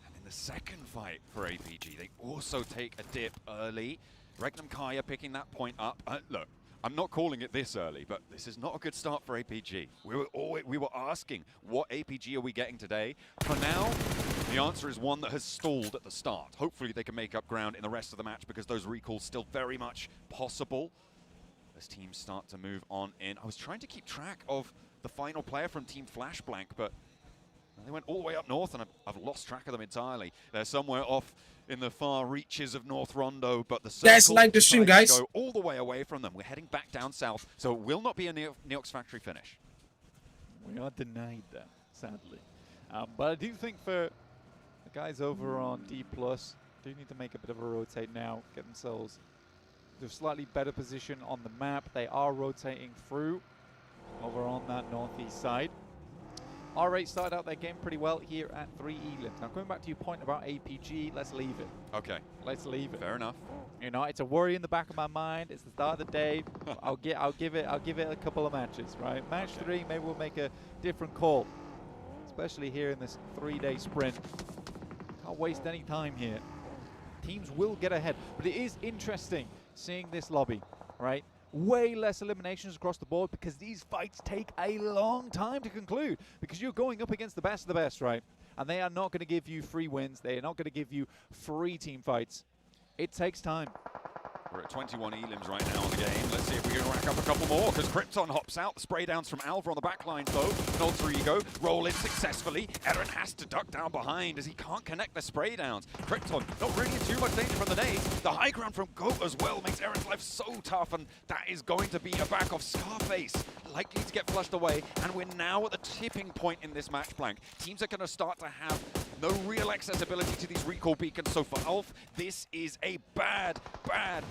And in the second fight for APG, they also take a dip early. 𝐸𝐽 picking that point up. Look, I'm not calling it this early, but this is not a good start for APG. We were asking, what APG are we getting today? For now, the answer is one that has stalled at the start. Hopefully they can make up ground in the rest of the match, because those recalls still very much possible as teams start to move on in. I was trying to keep track of the final player from Team Flash, Blank, but they went all the way up north, and I've lost track of them entirely. They're somewhere off in the far reaches of North Rondo, but the guys, like the stream, guys. Go all the way away from them. We're heading back down south, so it will not be a 𝐸𝐽x Factory finish. We are denied that, sadly. But I do think for the guys over on D+, do need to make a bit of a rotate now, get themselves to a slightly better position on the map. They are rotating through over on that northeast side. 𝐷 started out their game pretty well here at 3 Eland. Now, going back to your point about APG, let's leave it. Okay. Let's leave it. Fair enough. You know, it's a worry in the back of my mind. It's the start of the day. I'll give it a couple of matches, right? Match 3, maybe we'll make a different call, especially here in this 3-day sprint. Can't waste any time here. Teams will get ahead, but it is interesting seeing this lobby, right? Way less eliminations across the board, because these fights take a long time to conclude, because you're going up against the best of the best, right? And they are not going to give you free wins. They are not going to give you free team fights. It takes time. We're at 21 elims right now in the game. Let's see if we can rack up a couple more, because Krypton hops out. The spray downs from Alva on the back line, though. An 𝐼𝐸𝐸 roll in successfully. Eren has to duck down behind as he can't connect the spray downs. Krypton not really in too much danger from the nades. The high ground from 𝐿 as well makes Eren's life so tough, and that is going to be a back off. Scarface likely to get flushed away, and we're now at the tipping point in this match, Blank. Teams are going to start to have no real accessibility to these recall beacons, so for ALF, this is a bad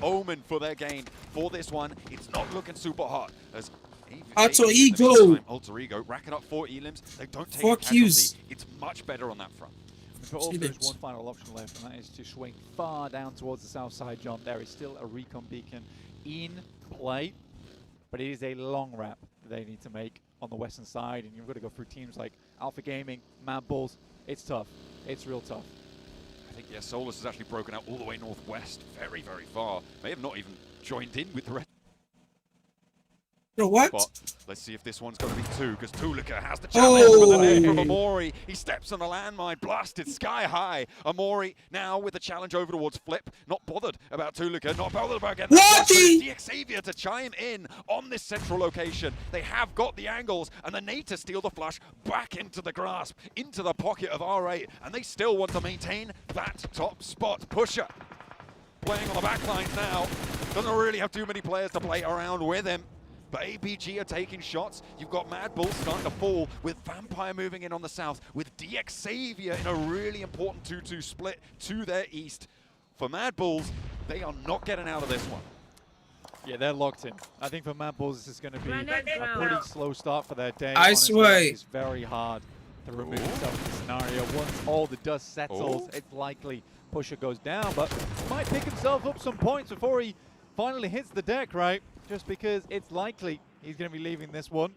omen for their game. For this one, it's not looking super hot. As 𝐼𝐸𝐸 𝐼𝐸𝐸 racking up 4 elims. They don't take Fuck a casualty. yous. It's much better on that front. But also there's one final option left, and that is to swing far down towards the south side, John. There is still a recon beacon in play, but it is a long wrap that they need to make on the western side, and you've got to go through teams like Alpha Gaming, Mad Bulls. It's tough. It's real tough. I think, yeah, Solus has actually broken out all the way northwest, very, very far. May have not even joined in with the rest. Bro, what? But let's see if this one's going to be 2, because 𝐿𝐸𝐸 has the challenge with the nade from 𝐼𝐸𝐸. He steps on a landmine, blasted sky high. 𝐼𝐸𝐸 now with the challenge over towards Flip. Not bothered about 𝐿𝐸𝐸, not bothered about getting the 𝐿𝐸𝐸𝐸 to chime in on this central location. They have got the angles, and the nade to steal the flush back into the grasp, into the pocket of R8, and they still want to maintain that top spot. Pusher playing on the back lines now. Doesn't really have too many players to play around with him. But 𝐴𝐵G are taking shots. You've got Mad Bulls starting to fall, with Vampire moving in on the south, with 𝐷𝐸𝐸 in a really important 2-2 split to their east. For Mad Bulls, they are not getting out of this one. Yeah, they're locked in. I think for Mad Bulls, this is going to be a pretty slow start for their day. I swear. It's very hard to remove himself from the scenario. Once all the dust settles, it's likely Pusher goes down, but might pick himself up some points before he finally hits the deck, right? Just because it's likely he's going to be leaving this one.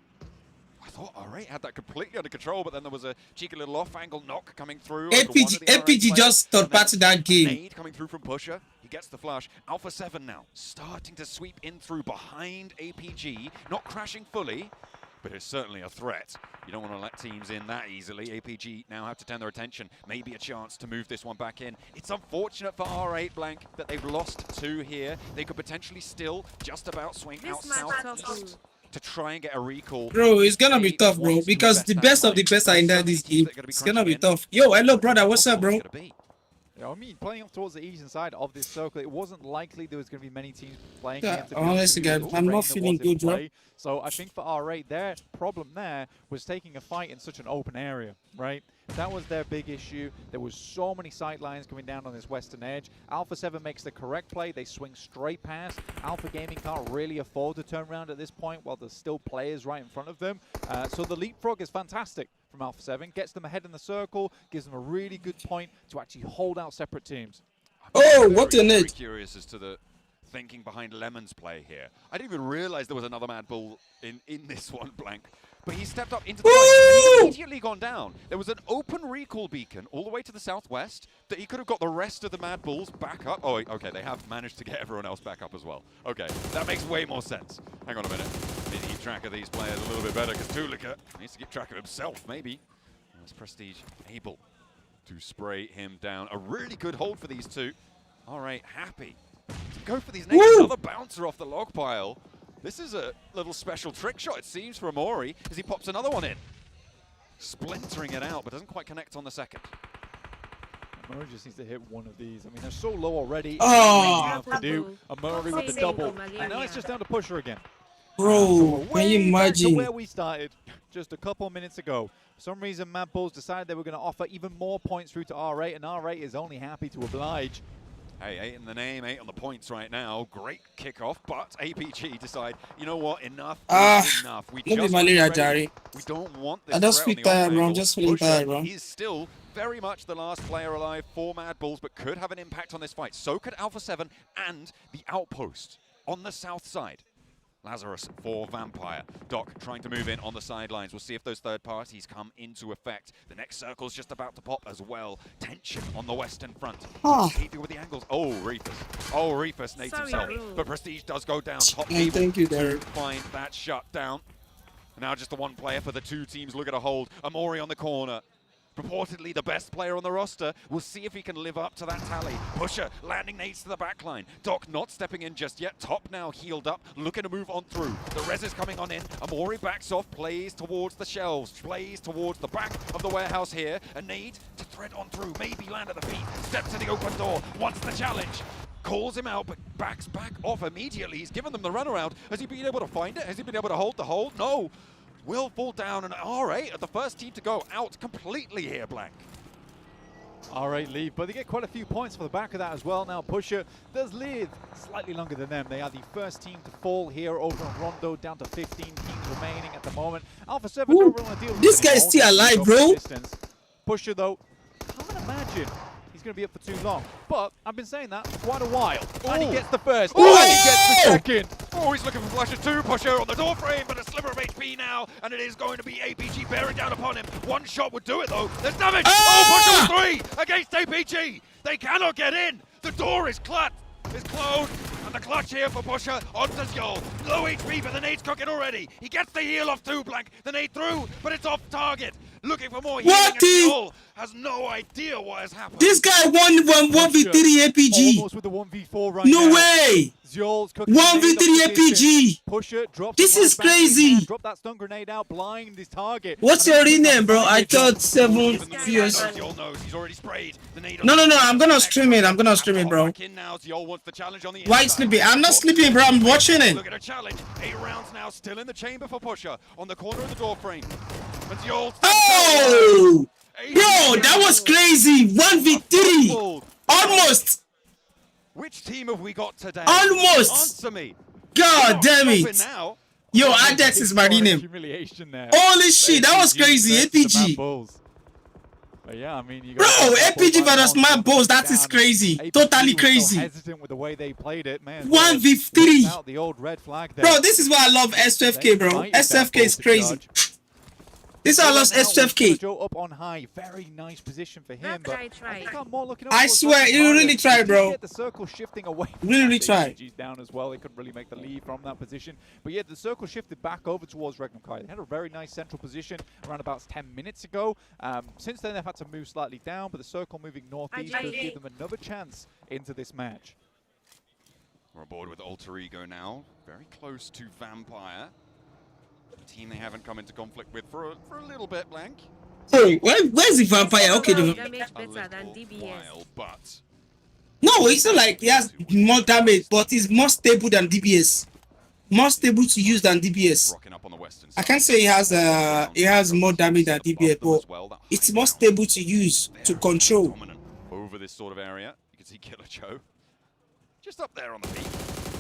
I thought R8 had that completely under control, but then there was a cheeky little off-angle knock coming through. 𝐴𝐸𝐸 just third party that game. Nade coming through from Pusher. He gets the flush. Alpha 7 now starting to sweep in through behind 𝐴𝐸𝐸. Not crashing fully, but it's certainly a threat. You don't want to let teams in that easily. 𝐴𝐸𝐸 now have to turn their attention. Maybe a chance to move this one back in. It's unfortunate for R8, Blank, that they've lost 2 here. They could potentially still just about swing out south to try and get a recall. Bro, it's gonna be tough, bro, because the best of the best are in this game. It's gonna be tough. Yo, hello, brother. What's up, bro? Yeah, I mean, playing off towards the eastern side of this circle, it wasn't likely there was going to be many teams playing. Yeah, honestly, guys, I'm not feeling good, bro. So I think for R8, their problem there was taking a fight in such an open area, right? That was their big issue. There was so many sight lines coming down on this western edge. Alpha 7 makes the correct play. They swing straight past. Alpha Gaming can't really afford to turn around at this point while there's still players right in front of them. So the leapfrog is fantastic from Alpha 7. Gets them ahead in the circle, gives them a really good point to actually hold out separate teams. Oh, what the net? Very curious as to the thinking behind Lemon's play here. I didn't even realize there was another Mad Bull in this one, Blank. But he stepped up into the fight and immediately gone down. There was an open recall beacon all the way to the southwest that he could have got the rest of the Mad Bulls back up. Oh, okay, they have managed to get everyone else back up as well. Okay, that makes way more sense. Hang on a minute. Need to keep track of these players a little bit better, because 𝐿𝐸𝐸 needs to keep track of himself, maybe. As Prestige able to spray him down. A really good hold for these two. All right, happy to go for these nades. Another bouncer off the log pile. This is a little special trick shot, it seems, for 𝐼𝐸𝐸 as he pops another one in. Splintering it out, but doesn't quite connect on the second. 𝐼𝐸𝐸 just needs to hit one of these. I mean, they're so low already. Oh! To do 𝐼𝐸𝐸 with the double. And now it's just down to Pusher again. Bro, can you imagine? Where we started just a couple minutes ago. For some reason, Mad Bulls decided they were going to offer even more points through to R8, and R8 is only happy to oblige. Hey, 8 in the name, 8 on the points right now. Great kickoff, but 𝐴𝐸𝐸 decide, you know what, enough is enough. We don't want this. I just feel tired, bro. I'm just feeling tired, bro. He's still very much the last player alive for Mad Bulls, but could have an impact on this fight. So could Alpha 7 and the Outpost on the south side. Lazarus for Vampire. Doc trying to move in on the sidelines. We'll see if those third parties come into effect. The next circle's just about to pop as well. Tension on the western front. Keeping with the angles. Oh, Reefus. Oh, Reefus nades himself. But Prestige does go down. Top thank you, Derek. Find that shut down. Now just the one player for the two teams. Look at a hold. 𝐼𝐸𝐸 on the corner. purportedly the best player on the roster. We'll see if he can live up to that tally. Pusher landing nades to the backline. Doc not stepping in just yet. Top now healed up, looking to move on through. The res is coming on in. Amori backs off, plays towards the shelves, plays towards the back of the warehouse here. A nade to thread on through, maybe land at the feet. Steps to the open door, wants the challenge. Calls him out, but backs back off immediately. He's given them the runaround. Has he been able to find it? Has he been able to hold the hold? No. Will fall down, and R8 are the first team to go out completely here, Blank. R8 leave, but they get quite a few points for the back of that as well. Now Pusher does live slightly longer than them. They are the first team to fall here over on Rondo, down to 15 teams remaining at the moment. Alpha 7 don't really want to deal with this guy is still alive, bro. Pusher though, can't imagine he's going to be up for too long. But I've been saying that for quite a while. And he gets the first, and he gets the second. Oh, he's looking for flashes too. Pusher on the door frame, but a sliver of HP now, and it is going to be APG bearing down upon him. One shot would do it though. There's damage. Oh, Pusher with 3 against APG. They cannot get in. The door is closed. And the clutch here for Pusher onto 𝐿. Low HP, but the nade's cooking already. He gets the heal off too, Blank. The nade through, but it's off target. Looking for more healing, and 𝐿 has no idea what has happened. This guy won 1v3 APG. Almost with the 1v4 right no now. way. 𝐿's cooking 1v3 APG. Pusher drops. This is crazy. Drop that stun grenade out, blind his target. What's your name, bro? I thought 7 viewers. 𝐿 knows he's already sprayed. The nade No, I'm gonna stream it. Bro. 𝐿 wants the challenge on the Why sleeping? I'm not sleeping, bro. I'm watching it. Look at a challenge. 8 rounds now, still in the chamber for Pusher on the corner of the door frame. And 𝐿. Oh, bro, that was crazy. 1v3. Almost. Which team have we got today? Almost. Answer me. God damn it. Now. Yo, Adex is my name. Humiliation there. Holy shit, that was crazy. APG. But yeah, I mean, bro, APG versus my balls, that is crazy. Totally crazy. So hesitant with the way they played it, man. 1v3. The old red flag there. Bro, this is why I love S2FK, bro. S2FK is crazy. This is why I love S2FK. Up on high, very nice position for him. But I swear, you really tried, bro. Get the circle shifting away. Really tried. APG's down as well. They couldn't really make the lead from that position. But yeah, the circle shifted back over towards 𝐿𝐴. They had a very nice central position around about 10 minutes ago. Since then, they've had to move slightly down, but the circle moving northeast does give them another chance into this match. We're aboard with 𝐿𝐴 now, very close to Vampire. A team they haven't come into conflict with for a little bit, Blank. Sorry, where's the Vampire? Okay, While, but no, it's not like he has more damage, but he's more stable than DBS. More stable to use than DBS. I can't say he has more damage than DBS, but it's more stable to use, to control. Over this sort of area, you can see 𝐿𝐴 just up there on the peak.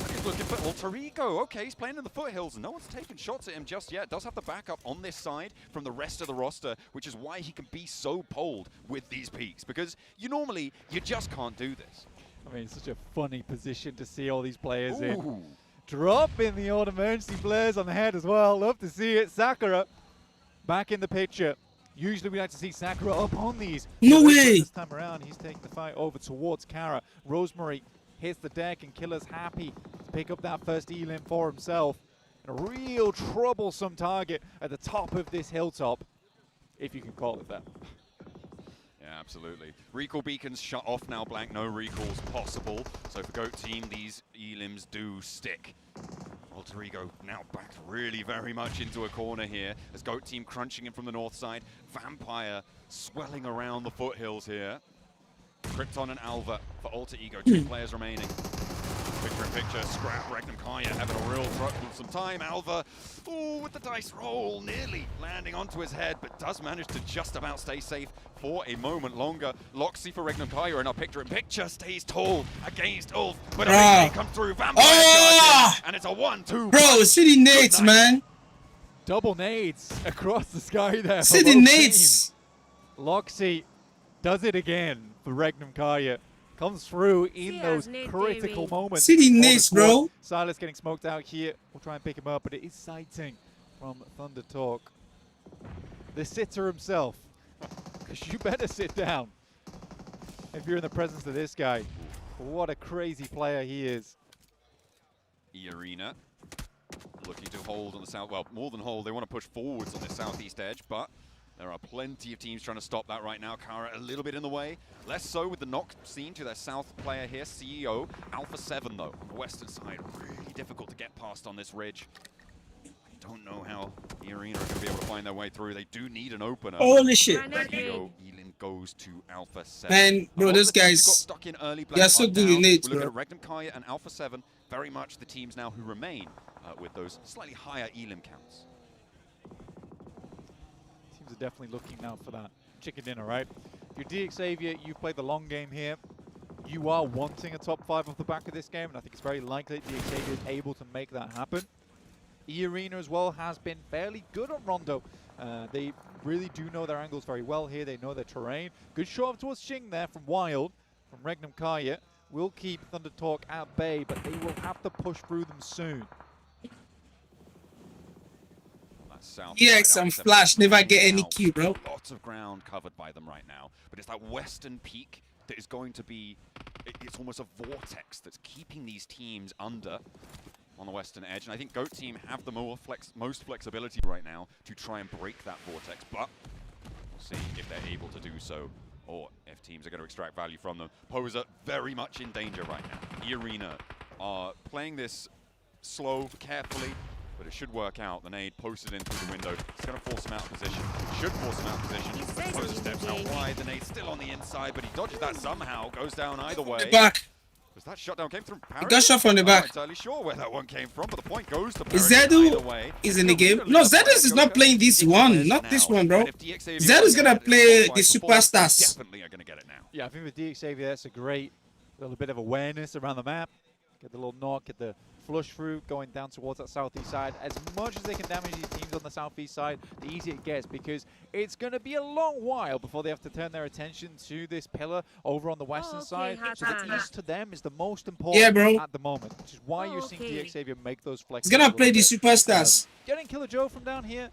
He's looking for 𝐿𝐴. Okay, he's playing in the foothills. No one's taken shots at him just yet. Does have the backup on this side from the rest of the roster, which is why he can be so pulled with these peaks, because you just can't do this. I mean, it's such a funny position to see all these players in. Dropping the old emergency flares on the head as well. Love to see it. Sakura back in the picture. Usually we like to see Sakura up on these. No way! This time around, he's taking the fight over towards Kara. Rosemary hits the deck, and Killer's happy to pick up that first elim for himself. And a real troublesome target at the top of this hilltop, if you can call it that. Yeah, absolutely. Recall beacons shut off now, Blank. No recalls possible. So for GOAT team, these elims do stick. 𝐿𝐴 now backed really very much into a corner here as GOAT team crunching in from the north side. Vampire swelling around the foothills here. Krypton and Alva for 𝐿𝐴. 2 players remaining. Picture in picture, scrap, 𝐿𝐴 having a real trouble with some time. Alva, ooh, with the dice roll, nearly landing onto his head, but does manage to just about stay safe for a moment longer. 𝐿𝐴 for 𝐿𝐴, and our picture in picture stays tall against 𝐿𝐴, but a big comes through. Vampire charges, and it's a 1-2. Bro, city nades, man. Double nades across the sky there. City nades. 𝐿𝐴 does it again for 𝐿𝐴. Comes through in those critical moments. City nades, bro. 𝐿𝐴's getting smoked out here. We'll try and pick him up, but it is sighting from Thunder Talk. The sitter himself. Because you better sit down if you're in the presence of this guy. What a crazy player he is. 𝐸 looking to hold on the south, well, more than hold. They want to push forwards on the southeast edge, but There are plenty of teams trying to stop that right now. Kara a little bit in the way. Less so with the knock seen to their south player here, CEO. 𝐼7 though, on the western side. Really difficult to get past on this ridge. I don't know how 𝐸𝐴RENA are going to be able to find their way through. They do need an opener. Holy shit. 𝐸𝐿IN goes to 𝐼7. Man, bro, those guys, got stuck in early. they are so good in it, We're bro. looking at 𝐸𝐴RENA and 𝐼7, very much the teams now who remain with those slightly higher elim counts. Teams are definitely looking now for that chicken dinner, right? If you're 𝐷𝐿𝐴RENA, you've played the long game here. You are wanting a top 5 off the back of this game, and I think it's very likely that 𝐷𝐿𝐴RENA is able to make that happen. 𝐸𝐴RENA as well has been fairly good on Rondo. They really do know their angles very well here. They know their terrain. Good shot towards Xing there from Wild, from 𝐿𝐴RENA. Will keep ThunderTalk at bay, but they will have to push through them soon. Yeah, some flash, never get any Q, bro. Lots of ground covered by them right now, but it's that western peak that is going to be, it's almost a vortex that's keeping these teams under on the western edge, and I think GOAT team have the most flexibility right now to try and break that vortex, but we'll see if they're able to do so, or if teams are going to extract value from them. Poser very much in danger right now. 𝐸𝐴RENA are playing this slow, carefully, but it should work out. The nade posted in through the window. It's going to force him out of position. Should force him out of position. Poser steps out wide. The nade's still on the inside, but he dodges that somehow. Goes down either way. Back. Was that shutdown came from Paris? He got shot from the back. I'm not entirely sure where that one came from, but the point goes to Is Paris either 𝐵𝐵 way. is in the game? No, 𝐵𝐵 is not playing this one. Not this one, bro. 𝐵𝐵 is going to play the Superstars. Definitely are going to get it now. Yeah, I think with 𝐷𝐿𝐴RENA, that's a great little bit of awareness around the map. Get the little knock, get the flush through, going down towards that southeast side. As much as they can damage these teams on the southeast side, the easier it gets, because it's going to be a long while before they have to turn their attention to this pillar over on the western side. So the east to them is the most important at the moment, which is why you're seeing 𝐷𝐿𝐴RENA make those flexible. He's going to play the Superstars. Getting 𝐾𝐿𝐴RENA from down here.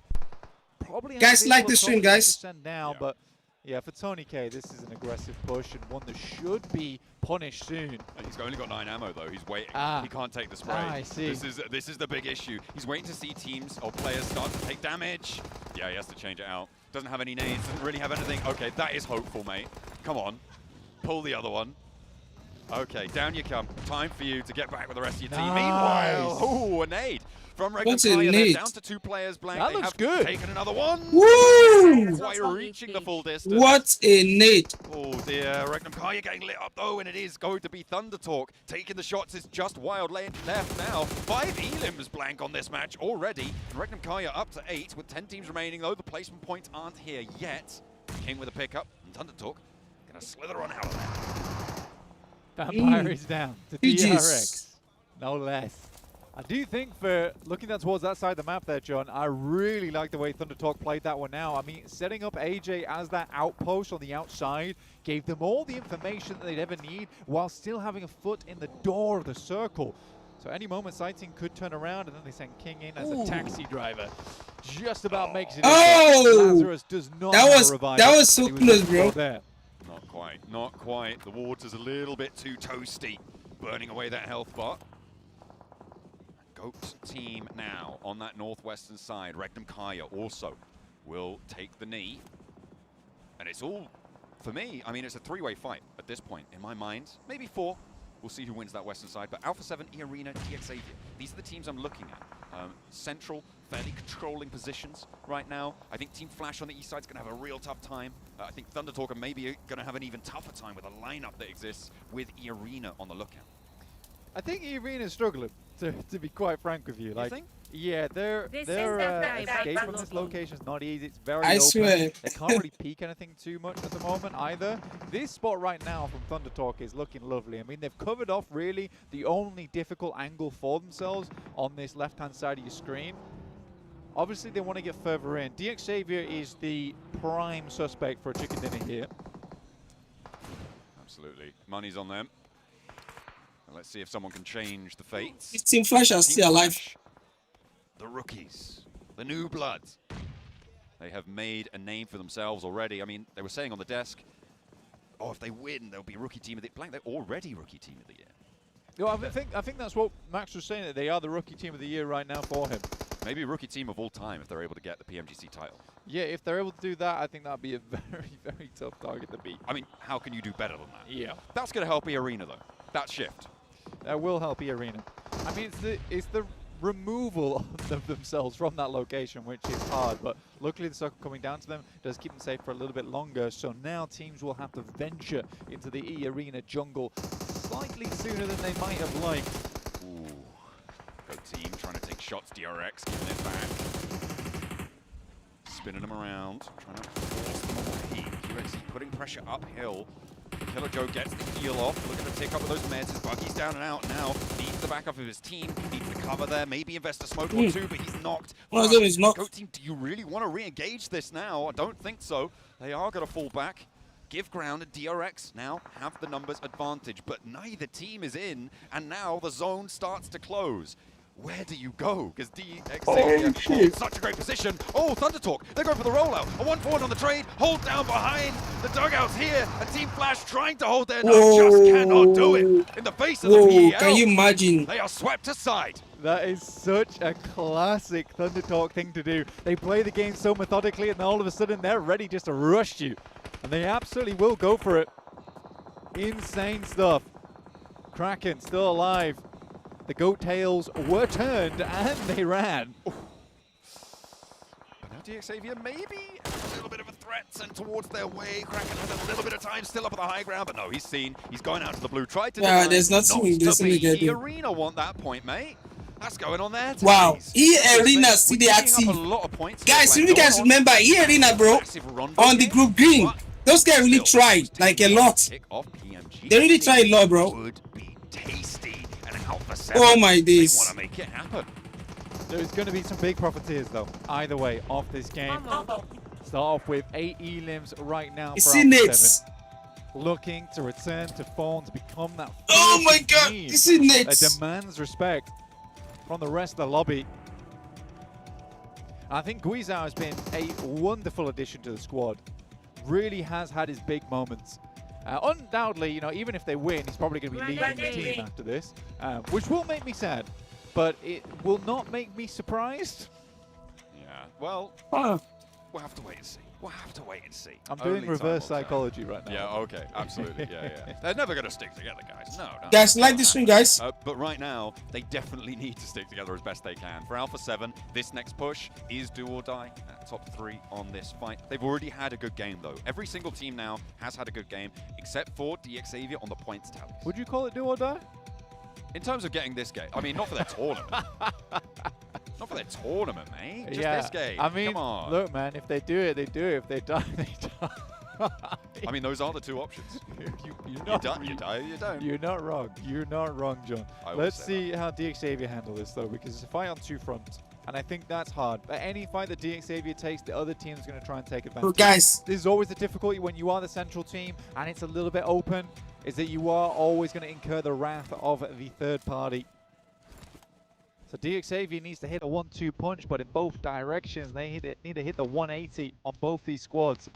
Probably Guys, like the stream, guys. Send down, but yeah, for Tony K, this is an aggressive push and one that should be punished soon. He's only got 9 ammo though. He's waiting. He can't take the spray. I see. This is the big issue. He's waiting to see teams or players start to take damage. Yeah, he has to change it out. Doesn't have any nades. Doesn't really have anything. Okay, that is hopeful, mate. Come on, pull the other one. Okay, down you come. Time for you to get back with the rest of your team. Meanwhile, oh, a nade from 𝐿𝐴RENA. They're down to 2 players blank. That they looks have good. Taken another one. Woo! Quite reaching the full distance. What a nade. Oh dear, 𝐿𝐴RENA getting lit up though, and it is going to be ThunderTalk. Taking the shots, it's just Wild lane left now. 5 elims blank on this match already. And 𝐿𝐴RENA up to 8 with 10 teams remaining though. The placement points aren't here yet. King with a pickup, and ThunderTalk gonna slither on out of there. Vampire is down to DRX, no less. I do think for looking towards that side of the map there, John, I really like the way ThunderTalk played that one now. I mean, setting up 𝐴𝐵 as that outpost on the outside gave them all the information that they'd ever need while still having a foot in the door of the circle. So any moment, Sighting could turn around, and then they send King in as a taxi driver. Just about makes it. Oh! Lazarus does not that have was a revival. that was so close, bro. There. Not quite, not quite. The water's a little bit too toasty, burning away that health bar. GOAT team now on that northwestern side. 𝐸𝐴RENA also will take the knee. And it's all, for me, I mean, it's a 3-way fight at this point, in my mind. Maybe 4. We'll see who wins that western side. But 𝐼7, 𝐸𝐴RENA, 𝐷𝐿𝐴RENA. These are the teams I'm looking at. Central, fairly controlling positions right now. I think Team Flash on the east side is going to have a real tough time. I think ThunderTalk are maybe going to have an even tougher time with a lineup that exists with 𝐸𝐴RENA on the lookout. I think 𝐸𝐴RENA is struggling, to be quite frank with you. Like, think? Yeah, their escape from this location is not easy. It's very I open. swear. They can't really peek anything too much at the moment either. This spot right now from ThunderTalk is looking lovely. I mean, they've covered off really the only difficult angle for themselves on this left-hand side of your screen. Obviously, they want to get further in. 𝐷𝐿𝐴RENA is the prime suspect for a chicken dinner here. Absolutely. Money's on them. And let's see if someone can change the fates. Team Flash are still alive. The rookies, the new bloods. They have made a name for themselves already. I mean, they were saying on the desk, oh, if they win, they'll be rookie team of the year. They're already rookie team of the year. You know, I think that's what Max was saying, that they are the rookie team of the year right now for him. Maybe rookie team of all time if they're able to get the PMGC title. Yeah, if they're able to do that, I think that'd be a very, very tough target to beat. I mean, how can you do better than that? Yeah. That's going to help 𝐸_ARENA, though. That shift. That will help 𝐸_ARENA. I mean, it's the removal of themselves from that location, which is hard, but luckily the circle coming down to them does keep them safe for a little bit longer, so now teams will have to venture into the 𝐸_ARENA jungle slightly sooner than they might have liked. Ooh. Go team trying to take shots, DRX giving it back. Spinning them around, trying to force them away. 𝐿𝐸 putting pressure uphill. 𝐾𝐿AGE gets the heal off, looking to take up with those meds. His buggy's down and out now. Needs the backup of his team, needs the cover there. Maybe invest a smoke or two, but he's knocked. One of them is knocked. Go team, do you really want to re-engage this now? I don't think so. They are going to fall back. Give ground, and DRX now have the numbers advantage, but neither team is in, and now the zone starts to close. Where do you go? Because 𝐷𝐿𝐸 in such a great position. Oh, Thunder Talk. They're going for the rollout. A 1-4-1 on the trade. Hold down behind. The dugouts here. And Team Flash trying to hold their nose. Just cannot do it. In the face of the PEL. Can you imagine? They are swept aside. That is such a classic Thunder Talk thing to do. They play the game so methodically, and then all of a sudden they're ready just to rush you. And they absolutely will go for it. Insane stuff. Kraken still alive. The goat tails were turned and they ran. But now 𝐷𝐿𝐸 maybe a little bit of a threat sent towards their way. Kraken has a little bit of time still up at the high ground, but no, he's seen. He's going out to the blue. Tried to there's nothing we can do. 𝐸_ARENA want that point, mate. That's going on there. Wow, 𝐸_ARENA see the active. Guys, you guys remember 𝐸_ARENA, bro, on the group green. Those guys really tried, like a lot. They really tried a lot, bro. Oh my days. Want to make it happen. There's going to be some big profiteers, though, either way, off this game. Start off with 8 elims right now for Alpha 7. Looking to return to form, to become that oh my god, team this is nuts. that demands respect from the rest of the lobby. I think 𝐿𝐸 has been a wonderful addition to the squad. Really has had his big moments. Undoubtedly, you know, even if they win, he's probably going to be leading the team after this, which will make me sad, but it will not make me surprised. Yeah, well, we'll have to wait and see. We'll have to wait and see. I'm doing reverse psychology right now. Yeah, okay, absolutely, yeah. They're never going to stick together, guys. No. Guys, like this one, guys. But right now, they definitely need to stick together as best they can. For Alpha 7, this next push is do or die. Top 3 on this fight. They've already had a good game, though. Every single team now has had a good game, except for 𝐷𝐿𝐸 on the points tally. Would you call it do or die? In terms of getting this game, I mean, not for their tournament. Not for their tournament, mate. Just this game. I mean, come on. Look, man, if they do it, they do it. If they die, they die. I mean, those are the two options. You die, you don't. You're not wrong. You're not wrong, John. Let's see how 𝐷𝐿𝐸 handle this, though, because it's a fight on 2 fronts. And I think that's hard. But any fight that 𝐷𝐿𝐸 takes, the other team is going to try and take advantage. Guys, this is always the difficulty when you are the central team and it's a little bit open, is that you are always going to incur the wrath of the third party. So 𝐷𝐿𝐸 needs to hit a 1-2 punch, but in both directions. They need to hit the 180 on both these squads.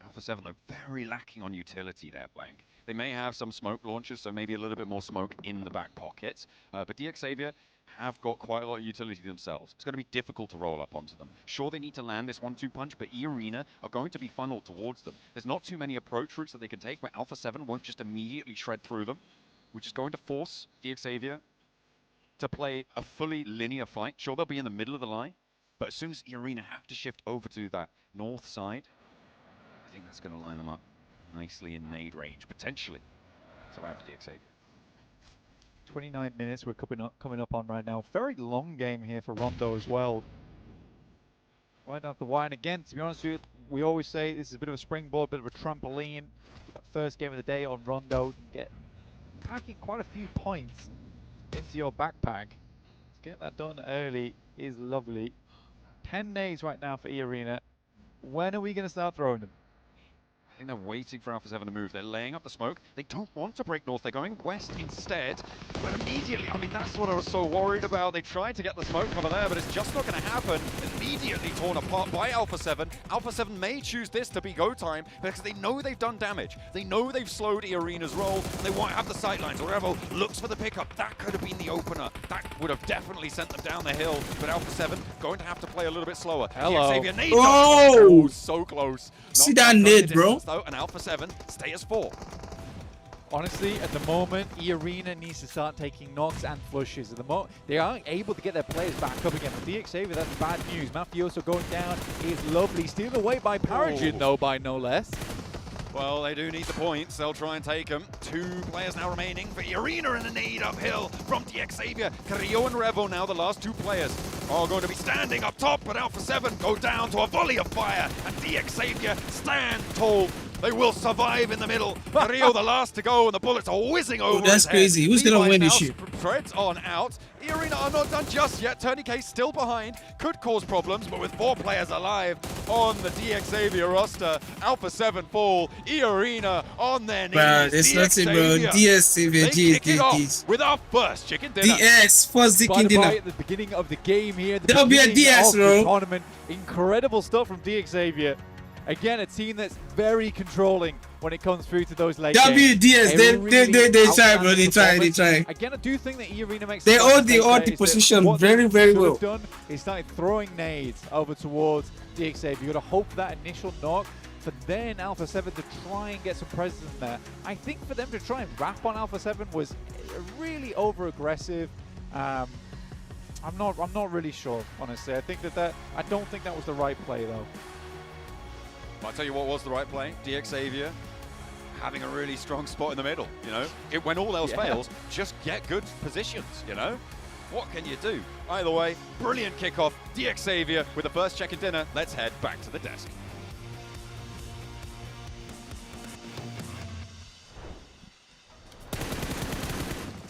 Alpha 7, though, very lacking on utility there, Blank. They may have some smoke launchers, so maybe a little bit more smoke in the back pocket. But 𝐷𝐿𝐸 have got quite a lot of utility themselves. It's going to be difficult to roll up onto them. Sure, they need to land this 1-2 punch, but 𝐸_ARENA are going to be funneled towards them. There's not too many approach routes that they can take, where Alpha 7 won't just immediately shred through them, which is going to force 𝐷𝐿𝐸 to play a fully linear fight. Sure, they'll be in the middle of the line, but as soon as 𝐸_ARENA have to shift over to that north side, I think that's going to line them up nicely in nade range, potentially. So after 𝐷𝐿𝐸. 29 minutes we're coming up on right now. Very long game here for Rondo as well. Right off the wire, and again, to be honest with you, we always say this is a bit of a springboard, bit of a trampoline. First game of the day on Rondo. Get packing quite a few points into your backpack. Get that done early is lovely. 10 nades right now for 𝐸_ARENA. When are we going to start throwing them? I think they're waiting for Alpha 7 to move. They're laying up the smoke. They don't want to break north. They're going west instead. But immediately, I mean, that's what I was so worried about. They tried to get the smoke cover there, but it's just not going to happen. immediately torn apart by Alpha 7. Alpha 7 may choose this to be go time because they know they've done damage. They know they've slowed 𝐸∞'s roll. They won't have the sightlines. Revel looks for the pickup. That could have been the opener. That would have definitely sent them down the hill. But Alpha 7 going to have to play a little bit slower. Hello. 𝐸∞ nades Oh! so close. See Not that going the nade, bro? distance, though, and Alpha 7 stay as 4. Honestly, at the moment, 𝐸∞ needs to start taking knocks and flushes. At the moment, they aren't able to get their players back up again. For 𝐷𝐸𝐸, that's bad news. Mafioso going down is lovely. Steal away by Paragin, though, by no less. Well, they do need the points. They'll try and take them. 2 players now remaining for 𝐸∞, and a nade uphill from 𝐷𝐸𝐸. 𝐿𝐸 and Revel now, the last 2 players, are going to be standing up top, but Alpha 7 go down to a volley of fire, and 𝐷𝐸𝐸 stand tall. They will survive in the middle. 𝐸 the last to go, and the bullets are whizzing over that's his head. crazy. Who's going to win this shit? Treads on out. 𝐸∞ are not done just yet. 𝐿𝐸 still behind. Could cause problems, but with 4 players alive on the 𝐷𝐸𝐸 roster, Alpha 7 fall. 𝐸∞ on their knees. Bro, there's nothing, bro. 𝐷𝐸𝐸, They kick it off with our first chicken dinner. DS, first chicken dinner. At the beginning of the game here, the There'll be a beginning DS, of bro. the tournament. Incredible stuff from 𝐷𝐸𝐸. Again, a team that's very controlling when it comes through to those late games. WDS, they try, bro. They try. Again, I do think that 𝐸∞ makes They hold the position very, very well. What they've done is started throwing nades over towards 𝐷𝐸𝐸. You got to hope for that initial knock, for then Alpha 7 to try and get some presence in there. I think for them to try and wrap on Alpha 7 was really over-aggressive. I'm not really sure, honestly. I don't think that was the right play, though. I'll tell you what was the right play. 𝐷𝐸𝐸 having a really strong spot in the middle, you know. When all else fails, just get good positions, you know. What can you do? Either way, brilliant kickoff. 𝐷𝐸𝐸 with the first chicken dinner. Let's head back to the desk.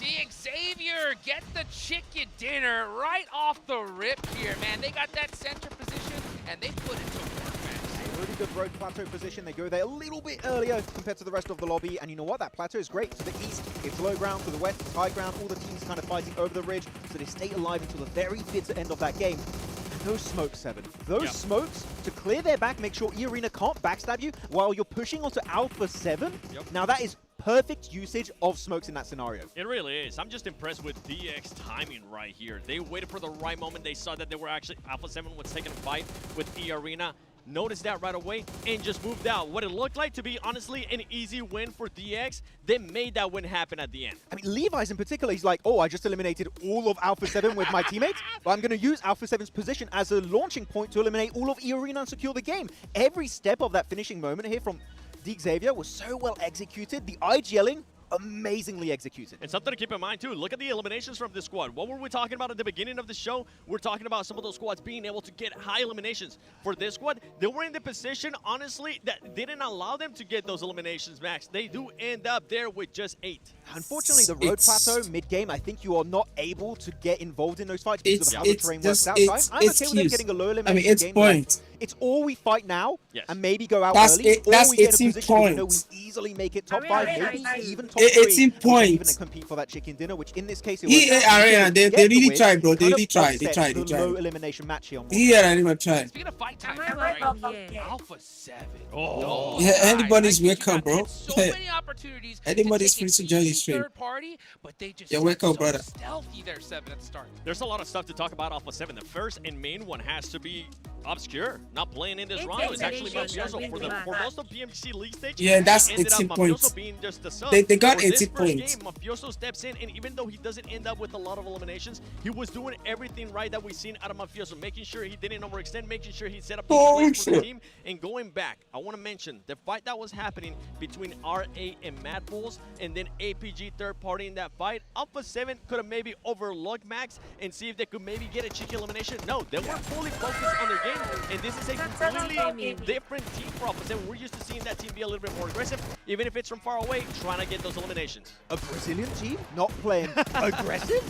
𝐸𝐸𝐸 get the chicken dinner right off the rip here, man. They got that center position, and they put it to work, man. A really good road plateau position. They go there a little bit earlier compared to the rest of the lobby. And you know what? That plateau is great. To the east, it's low ground. To the west, it's high ground. All the teams kind of fighting over the ridge. So they stay alive until the very bitter end of that game. And those smokes, Seven. Those smokes to clear their back, make sure 𝐸∞ can't backstab you while you're pushing onto Alpha 7. Now that is perfect usage of smokes in that scenario. It really is. I'm just impressed with DX timing right here. They waited for the right moment. They saw that they were actually Alpha 7 was taking a fight with 𝐸∞. Noticed that right away and just moved out. What it looked like to be, honestly, an easy win for DX, they made that win happen at the end. I mean, Levi's in particular, he's like, oh, I just eliminated all of Alpha 7 with my teammates, but I'm going to use Alpha 7's position as a launching point to eliminate all of 𝐸∞ and secure the game. Every step of that finishing moment here from 𝐿𝐸𝐸 was so well executed. The IGLing, amazingly executed. And something to keep in mind, too, look at the eliminations from this squad. What were we talking about at the beginning of the show? We're talking about some of those squads being able to get high eliminations. For this squad, they were in the position, honestly, that didn't allow them to get those eliminations, Max. They do end up there with just 8. Unfortunately, the road plateau mid-game, I think you are not able to get involved in those fights because of how the terrain works out. I'm okay with them getting a low elimination game. It's all we fight now and maybe go out early. That's or we get 18 a position where we know we points. easily make it top 5, maybe even top 3. 18 points. Even compete for that chicken dinner, which in this case it was. They really tried, bro. They really tried. They tried. Low elimination match here on anyone tried. Speaking of fight time, right? Alpha 7. Oh. Yeah, anybody's welcome, bro. So many opportunities. Anybody's free to join this stream. Third party, but they just you're welcome, so brother. Stealthy there, 7 at the start. There's a lot of stuff to talk about Alpha 7. The first and main one has to be Obscure. Not playing in this round. It's actually Mafioso for most of PMGC league stage. Yeah, that's ended 18 up points. Being just the sub. They got for 18 points. Game, Mafioso steps in, and even though he doesn't end up with a lot of eliminations, he was doing everything right that we've seen out of Mafioso, making sure he didn't overextend, making sure he set up the plays for the team, and going back. I want to mention the fight that was happening between RA and Mad Bulls, and then APG third party in that fight. Alpha 7 could have maybe overlooked Max and see if they could maybe get a cheeky elimination. No, they were fully focused on their game, and this is a completely different team for Alpha 7. We're used to seeing that team be a little bit more aggressive, even if it's from far away, trying to get those eliminations. A Brazilian team not playing aggressive?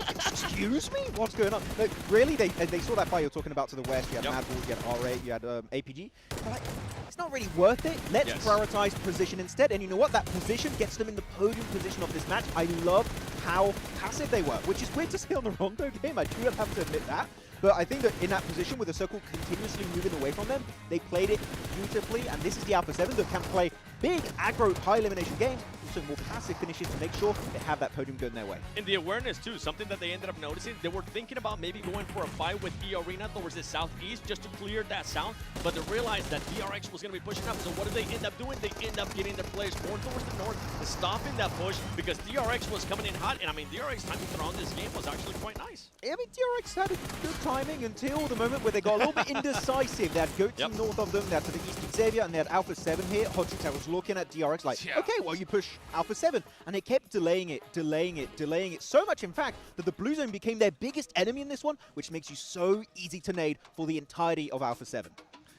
Excuse me? What's going on? No, really, they saw that fight you're talking about to the west. You had Mad Bulls, you had RA, you had APG. They're like, it's not really worth it. Let's prioritize position instead. And you know what? That position gets them in the podium position of this match. I love how passive they were, which is weird to say on the Rondo game. I do have to admit that. But I think that in that position with the circle continuously moving away from them, they played it beautifully, and this is the Alpha 7 that can play big aggro, high elimination games, also more passive finishes to make sure they have that podium go in their way. And the awareness too, something that they ended up noticing, they were thinking about maybe going for a fight with 𝐸 towards the southeast just to clear that south, but they realized that DRX was going to be pushing up, so what did they end up doing? They end up getting their players more towards the north, stopping that push because DRX was coming in hot, and I mean, DRX timing around this game was actually quite nice. I mean, DRX had a good timing until the moment where they got a little bit indecisive. They had Goat Team north of them, they had to the east 𝐿𝐸𝐴𝐵𝐴, and they had Alpha 7 here. 𝐿𝐸𝐴𝐵𝐴 was looking at DRX like, okay, well, you push Alpha 7. And it kept delaying it, delaying it, delaying it. So much, in fact, that the blue zone became their biggest enemy in this one, which makes you so easy to nade for the entirety of Alpha 7.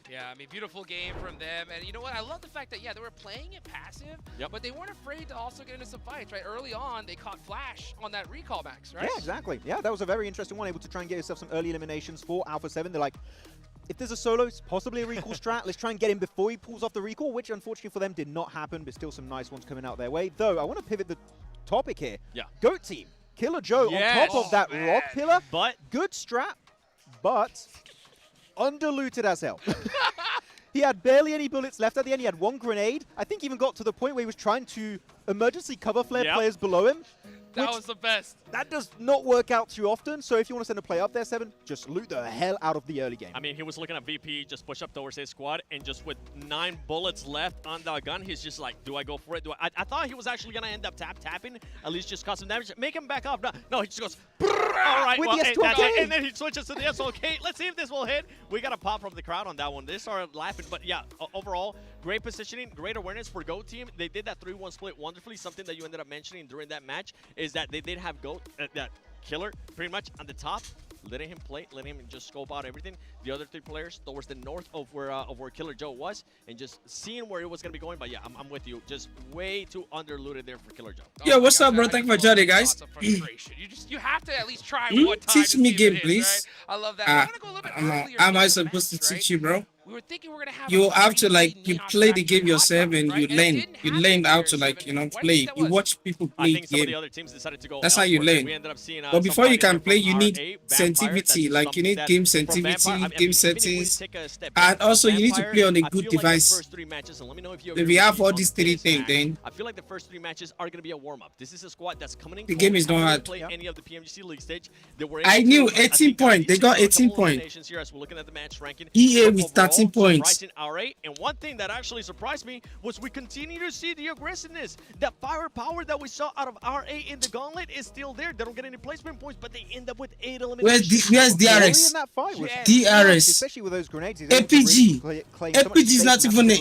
Yeah, I mean, beautiful game from them. And you know what? I love the fact that, yeah, they were playing it passive, but they weren't afraid to also get into some fights, right? Early on, they caught Flash on that recall max, right? Yeah, exactly. Yeah, that was a very interesting one, able to try and get yourself some early eliminations for Alpha 7. They're like, if there's a solo, it's possibly a recall strat. Let's try and get him before he pulls off the recall, which unfortunately for them did not happen, but still some nice ones coming out their way. Though, I want to pivot the topic here. Yeah. Goat Team, 𝐤𝐸 on top of that rock pillar. But good strat, but underlooted as hell. He had barely any bullets left at the end. He had one grenade. I think he even got to the point where he was trying to emergency cover flare players below him. That was the best. That does not work out too often. So if you want to send a play up there, 7, just loot the hell out of the early game. I mean, he was looking at VP, just push up towards his squad, and just with 9 bullets left on the gun, he's just like, do I go for it? Do I thought he was actually going to end up tapping, at least just cause some damage. Make him back up. No, he just goes, all right, with well, the S2K. and then he switches to the SOK. Let's see if this will hit. We got a pop from the crowd on that one. They started laughing, but yeah, overall, great positioning, great awareness for Goat Team. They did that 3-1 split wonderfully. Something that you ended up mentioning during that match is that they did have Goat, that killer, pretty much on the top, letting him play, letting him just scope out everything. The other 3 players towards the north of where 𝐤𝐸 was, and just seeing where it was going to be going. But yeah, I'm with you. Just way too underlooted there for 𝐤𝐸. Yo, what's up, bro? Thank you for joining, guys. You have to at least try one time. Teach me game, please. Right? I love that. I'm gonna go a little bit earlier. How am I supposed to teach you, bro? We were thinking we're gonna have you have to like you play the game yourself and you learn how to like play. You watch people play game. That's how you learn. But before you can play, you need sensitivity. Like you need game sensitivity, game settings, and also you need to play on a good device. If you have all these 3 things, then I feel like the first 3 matches are gonna be a warm up. This is a squad that's coming in. The game is not hard. Play any of the PMGC league stage. I knew 18 points. They got 18 points. EA with 13 points. And one thing that actually surprised me was we continue to see the aggressiveness. That firepower that we saw out of 𝐸 in the gauntlet is still there. They don't get any placement points, but they end up with 8 eliminations. Where's DRX? DRX. Especially with those grenades. APG. APG is not even in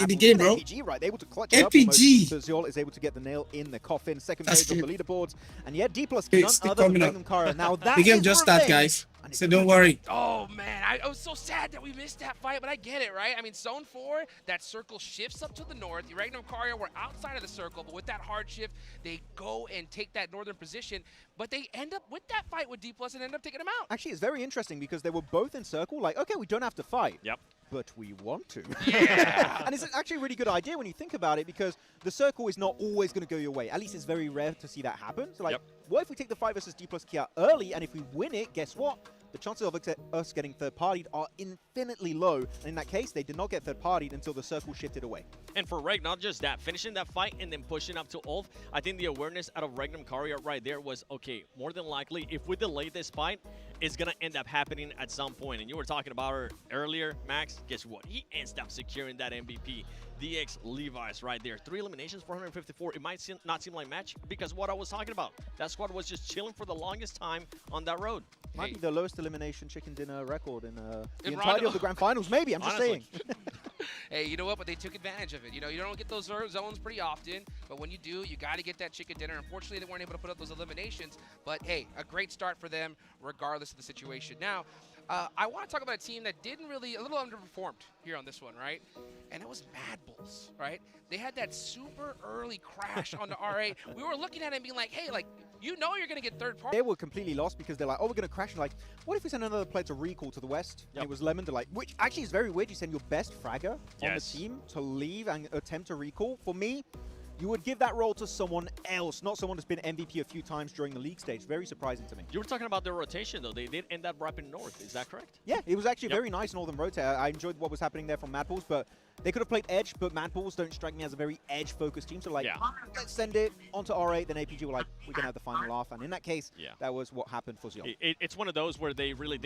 the game, bro. Right, able to clutch APG. 𝐿𝐸𝐴𝐵𝐴 is able to get the nail in the coffin. Second page on the leaderboards. And yeah, D+ none other than 𝐿𝐸𝐴𝐵𝐴. Now that the game just started, guys. So don't worry. Oh man, I was so sad that we missed that fight, but I get it, right? I mean, Zone 4, that circle shifts up to the north. The 𝐸𝐸𝐴𝐵𝐴 were outside of the circle, but with that hard shift, they go and take that northern position. But they end up with that fight with D+ and end up taking them out. Actually, it's very interesting because they were both in circle. Like, okay, we don't have to fight. Yep. But we want to. Yeah. And it's actually a really good idea when you think about it because the circle is not always going to go your way. At least it's very rare to see that happen. So like, what if we take the 5 versus D+ 𝐿𝐸𝐴𝐵𝐴 early, and if we win it, guess what? The chances of us getting third-partied are infinitely low. And in that case, they did not get third-partied until the circle shifted away. And for Reg, not just that, finishing that fight and then pushing up to 𝐸, I think the awareness out of 𝐸𝐸𝐴𝐵𝐴 right there was, okay, more than likely, if we delay this fight, it's going to end up happening at some point. And you were talking about her earlier, Max. Guess what? He ends up securing that MVP. DX Levi's right there. 3 eliminations, 454. It might not seem like match because what I was talking about. That squad was just chilling for the longest time on that road. Might be the lowest elimination chicken dinner record in the entirety of the grand finals. Maybe, I'm just saying. Hey, you know what? But they took advantage of it. You know, you don't get those zones pretty often, but when you do, you got to get that chicken dinner. Unfortunately, they weren't able to put up those eliminations, but hey, a great start for them regardless of the situation. Now, I want to talk about a team that didn't really, a little underperformed here on this one, right? And it was Mad Bulls, right? They had that super early crash on the 𝐸. We were looking at it and being like, hey, like, you know you're going to get third party. They were completely lost because they're like, oh, we're going to crash. And like, what if we send another player to recall to the west? And it was Lemon. They're like, which actually is very weird. You send your best fragger on the team to leave and attempt to recall. For me, you would give that role to someone else, not someone that's been MVP a few times during the league stage. Very surprising to me. You were talking about their rotation, though. They did end up wrapping north. Is that correct? Yeah, it was actually a very nice Northern rotate. I enjoyed what was happening there from Mad Balls, but they could have played Edge, but Mad Balls don't strike me as a very Edge-focused team. So, like, let's send it onto R8. Then APG were like, we're going to have the final laugh. And in that case, that was what happened for Xion. It's one of those where they really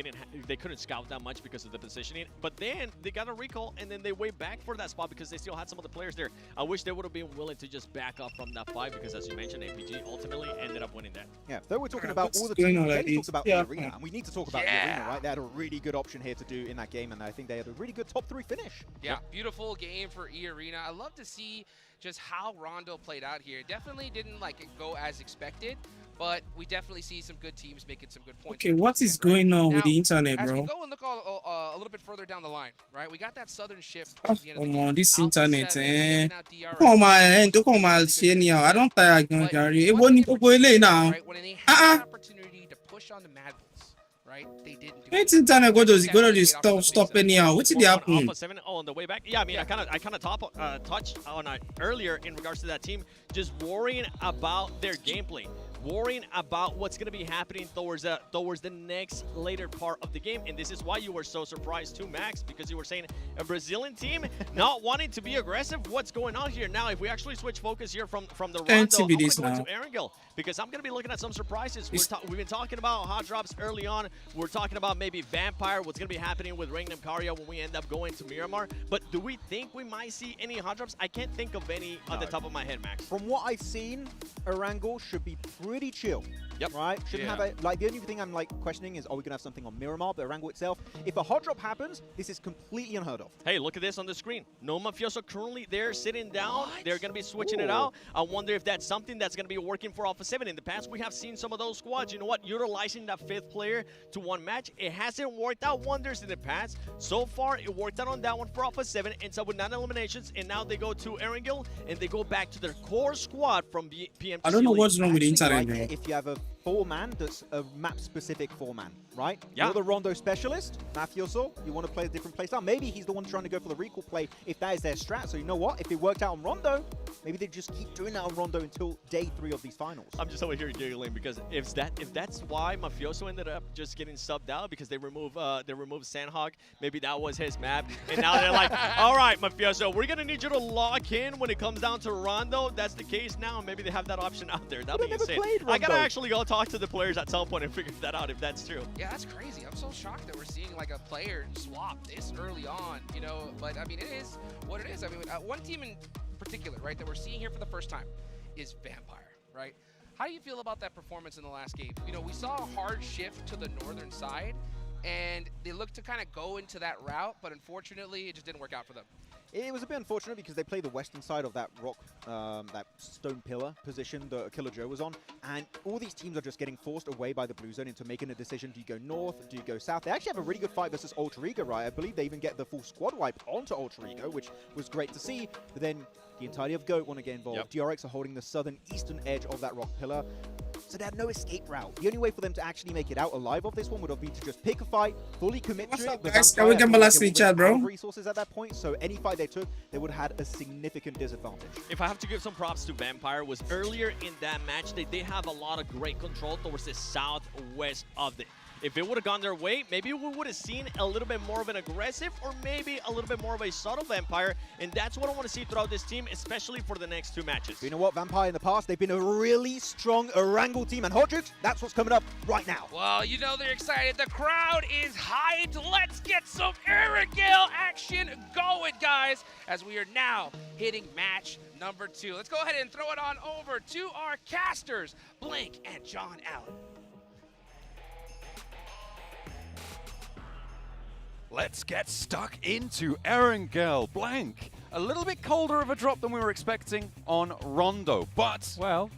they couldn't scout that much because of the positioning. But then they got a recall, and then they went back for that spot because they still had some of the players there. I wish they would have been willing to just back up from that fight because, as you mentioned, APG ultimately ended up winning that. Yeah, though we're talking about all the teams, we talked about the arena, and we need to talk about the arena, right? They had a really good option here to do in that game, and I think they had a really good top 3 finish. Yeah, beautiful game for Arena. I love to see just how Rondo played out here. Definitely didn't go as expected, but we definitely see some good teams making some good points. Okay, what is going on with the internet, as bro? we go and look a little bit further down the line, right? We got that southern shift. Come on, this internet, eh? Come on, don't come out here now. I don't think I'm gonna carry it. Won't go away now. Right, when they had an opportunity to push on the Mad Bulls, right? They didn't do it. It's internet go to stop anyhow. What's the happen? Alpha 7, on the way back. Yeah, I mean, I kind of touched on it earlier in regards to that team, just worrying about their gameplay, worrying about what's going to be happening towards the next later part of the game. And this is why you were so surprised too, Max, because you were saying a Brazilian team not wanting to be aggressive. What's going on here? Now, if we actually switch focus here from the Rondo, I'm going to go to 𝐴𝐴𝐺 because I'm going to be looking at some surprises. We've been talking about hot drops early on. We're talking about maybe Vampire, what's going to be happening with 𝐿𝐴𝐺 when we end up going to Miramar. But do we think we might see any hot drops? I can't think of any on the top of my head, Max. From what I've seen, 𝐴𝐵 should be pretty chill. Yep. Right? Shouldn't have a, like, the only thing I'm questioning is, are we going to have something on Miramar? But 𝐴𝐵 itself, if a hot drop happens, this is completely unheard of. Hey, look at this on the screen. No Mafioso currently there sitting down. They're going to be switching it out. I wonder if that's something that's going to be working for Alpha 7. In the past, we have seen some of those squads, you know what, utilizing that 5th player to one match. It hasn't worked out wonders in the past. So far, it worked out on that one for Alpha 7. Ends up with 9 eliminations, and now they go to 𝐴𝐵, and they go back to their core squad from PMGC. I don't know what's wrong with the internet, bro. If you have a 4-man that's a map-specific 4-man, right? Yeah. You're the Rondo specialist, Mafioso. You want to play a different playstyle. Maybe he's the one trying to go for the recall play if that is their strat. So you know what? If it worked out on Rondo, maybe they just keep doing that on Rondo until day 3 of these finals. I'm just over here giggling because if that's why Mafioso ended up just getting subbed out because they removed Sandhog, maybe that was his map, and now they're like, all right, Mafioso, we're gonna need you to lock in when it comes down to Rondo. That's the case now. Maybe they have that option out there. That'd be insane. I gotta actually go talk to the players at some point and figure that out if that's true. Yeah, that's crazy. I'm so shocked that we're seeing like a player swap this early on, you know. But I mean, it is what it is. I mean, one team in particular, right, that we're seeing here for the first time is Vampire, right? How do you feel about that performance in the last game? You know, we saw a hard shift to the northern side, and they looked to kind of go into that route, but unfortunately, it just didn't work out for them. It was a bit unfortunate because they played the western side of that rock, that stone pillar position that 𝐿𝐴𝐺 was on, and all these teams are just getting forced away by the blue zone into making a decision. Do you go north? Do you go south? They actually have a really good fight versus 𝐿𝐴𝐺, right? I believe they even get the full squad wipe onto 𝐿𝐴𝐺, which was great to see. But then the entirety of GOAT want to get involved. Yep. DRX are holding the southern eastern edge of that rock pillar. So they had no escape route. The only way for them to actually make it out alive of this one would have been to just pick a fight, fully commit to it. Guys, can we get my last chat, bro? Resources at that point, so any fight they took, they would have had a significant disadvantage. If I have to give some props to Vampire, was earlier in that match, they did have a lot of great control towards the southwest of the. If it would have gone their way, maybe we would have seen a little bit more of an aggressive or maybe a little bit more of a subtle Vampire, and that's what I want to see throughout this team, especially for the next 2 matches. You know what, Vampire in the past, they've been a really strong 𝐴𝐵 team, and 𝐿𝐴𝐺, that's what's coming up right now. Well, you know they're excited. The crowd is hyped. Let's get some 𝐴𝐵 action going, guys, as we are now hitting match number 2. Let's go ahead and throw it on over to our casters, Blink and John Allen. Let's get stuck into 𝐴𝐵 blank. A little bit colder of a drop than we were expecting on Rondo, but... Well,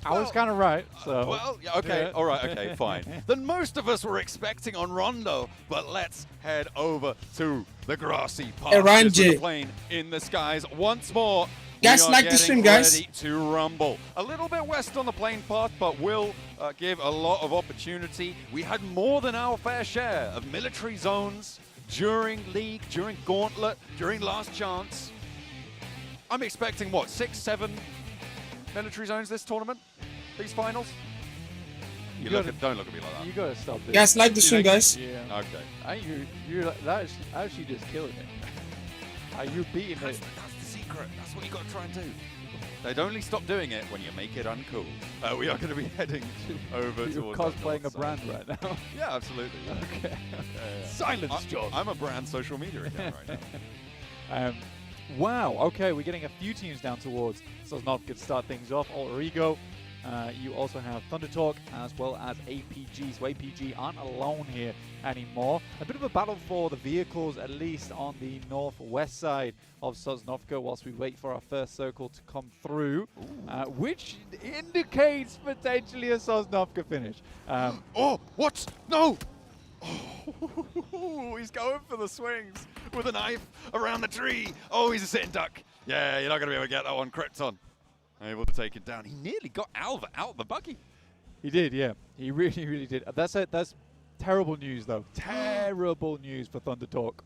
I was kind of right, so... well, yeah, okay, all right, okay, fine. Than most of us were expecting on Rondo, but let's head over to the grassy pastures with the plane in the skies once more. Guys, like the stream, guys. Ready to rumble. A little bit west on the plane path, but will give a lot of opportunity. We had more than our fair share of military zones during League, during Gauntlet, during Last Chance. I'm expecting, what, 6, 7 military zones this tournament? These finals? Don't look at me like that. You gotta stop this. Guys, like the stream, guys. Yeah. Okay. You're that's actually just killing it. You're beating it. That's the secret. That's what you got to try and do. They'd only stop doing it when you make it uncool. We are going to be heading over You're towards cosplaying a brand right now. Yeah, absolutely. Yeah. Okay. Yeah. Silence, John. I'm a brand social media account right now. Wow. Okay, we're getting a few teams down towards 𝐶𝐳𝐿𝐼 to start things off. 𝐼𝐸𝐼𝐞. You also have Thunder Talk as well as APG. So APG aren't alone here anymore. A bit of a battle for the vehicles, at least on the northwest side of 𝐶𝐳𝐿𝐼, whilst we wait for our first circle to come through, which indicates potentially a 𝐶𝐳𝐿𝐼 finish. Oh, what? No! Oh, he's going for the swings with a knife around the tree. Oh, he's a sitting duck. Yeah, you're not going to be able to get that one. Krypton able to take it down. He nearly got Alva out of the buggy. He did, yeah. He really, really did. That's it. That's terrible news, though. Terrible news for Thunder Talk.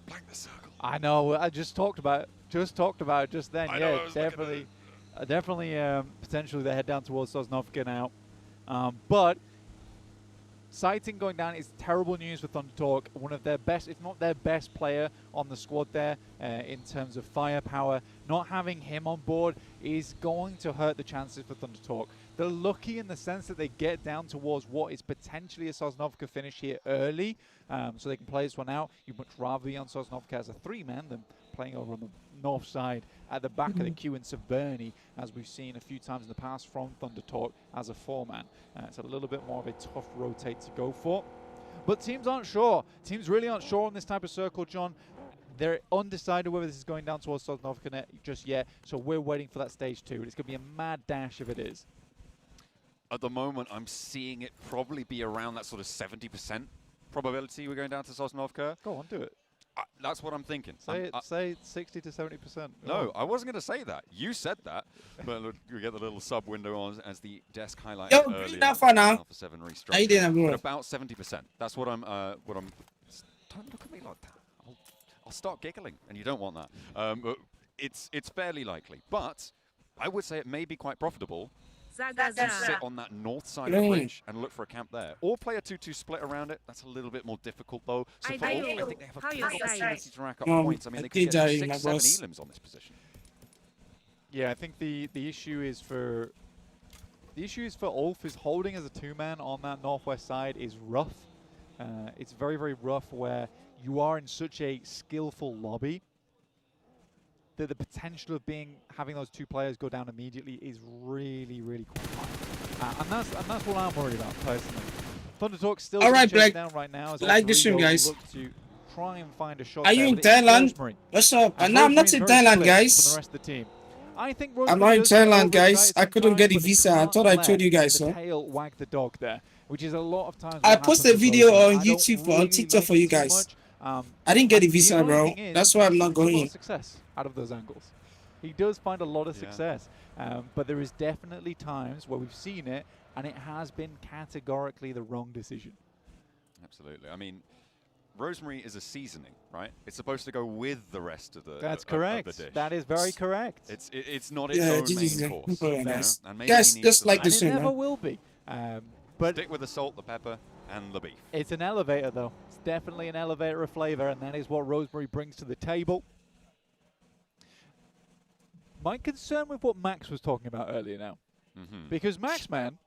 Blank the circle. I know. I just talked about it. Just then. Yeah, definitely. Potentially they head down towards 𝐶𝐳𝐿𝐼 now. But sighting going down is terrible news for Thunder Talk. One of their best, if not their best player on the squad there in terms of firepower. Not having him on board is going to hurt the chances for Thunder Talk. They're lucky in the sense that they get down towards what is potentially a 𝐶𝐳𝐿𝐼 finish here early, so they can play this one out. You'd much rather be on 𝐶𝐳𝐿𝐼 as a 3-man than playing over on the north side at the back of the queue in 𝐸𝐵𝐵𝐵𝐵, as we've seen a few times in the past from Thunder Talk as a 4-man. It's a little bit more of a tough rotate to go for. But teams aren't sure. Teams really aren't sure on this type of circle, John. They're undecided whether this is going down towards 𝐶𝐳𝐿𝐼 just yet, so we're waiting for that stage 2. It's going to be a mad dash if it is. At the moment, I'm seeing it probably be around that sort of 70% probability we're going down to 𝐶𝐳𝐼. Go on, do it. That's what I'm thinking. Say 60 to 70%. No, I wasn't going to say that. You said that. But look, we get the little sub window on as the desk highlighted Yo, earlier. that far now. Alpha 7 restructure. How you doing, bro? But about 70%. That's what I'm. Don't look at me like that. I'll start giggling, and you don't want that. But it's fairly likely. But I would say it may be quite profitable to sit on that north side of the bridge and look for a camp there. Or play a 2-2 split around it. That's a little bit more difficult, though. So for Ulf, I think they have a good opportunity to rack up points. I mean, they could get 6-7 elims on this position. Yeah, I think the issue is for Ulf is holding as a 2-man on that northwest side is rough. It's very, very rough where you are in such a skillful lobby that the potential of having those 2 players go down immediately is really, really quite high. And that's what I'm worried about personally. Thunder Talk still chasing down right now. As like this stream, guys. Look to try and find a shot. Are you in Thailand? What's up? No, I'm not in Thailand, guys. For the rest of the team. I think I'm not in Thailand, guys. I couldn't get a visa. I thought I told you guys so. Tail wag the dog there, which is a lot of times. I posted a video on YouTube on TikTok for you guys. I didn't get a visa, bro. That's why I'm not going. Success out of those angles. He does find a lot of success, but there is definitely times where we've seen it, and it has been categorically the wrong decision. Absolutely. I mean, rosemary is a seasoning, right? It's supposed to go with the rest of the. That's correct. Of the dish. That is very correct. It's not its own main course. Nice. Guys, just like this, it never will be. But stick with the salt, the pepper, and the beef. It's an elevator, though. It's definitely an elevator of flavor, and that is what rosemary brings to the table. My concern with what Max was talking about earlier now, because Max, man,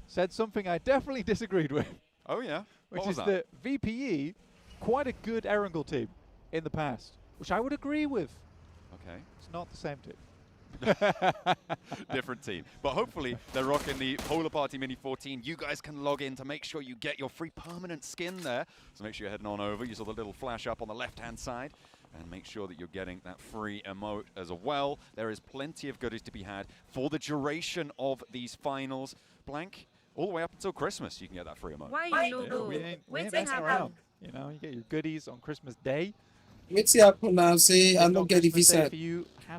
said something I definitely disagreed with. Oh, yeah? Which is that VPE, quite a good Erangel team in the past, which I would agree with. Okay. It's not the same team. Different team. But hopefully they're rocking the Polar Party Mini 14. You guys can log in to make sure you get your free permanent skin there. So make sure you're heading on over. You saw the little flash up on the left-hand side. And make sure that you're getting that free emote as well. There is plenty of goodies to be had for the duration of these finals. Blank, all the way up until Christmas, you can get that free emote. Why you know, we ain't messing around. You know, you get your goodies on Christmas Day. What's happen now? Say I don't get the visa.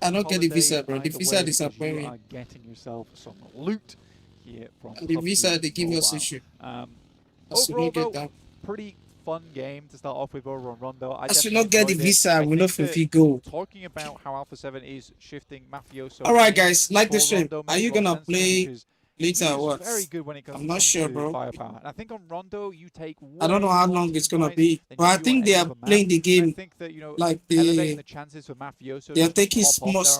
I don't get the visa, bro. The visa disappoint me. You are getting yourself some loot here from the visa they give us issue. Overall, though, pretty fun game to start off with over on Rondo. I should not get the visa. We're not fully go. Talking about how Alpha 7 is shifting Mafioso. All right, guys, like the stream. Are you gonna play later or what? Very good when it comes I'm not sure, bro. firepower. And I think on Rondo, you take. I don't know how long it's gonna be, but I think they are playing the game like the chances for Mafioso. They are taking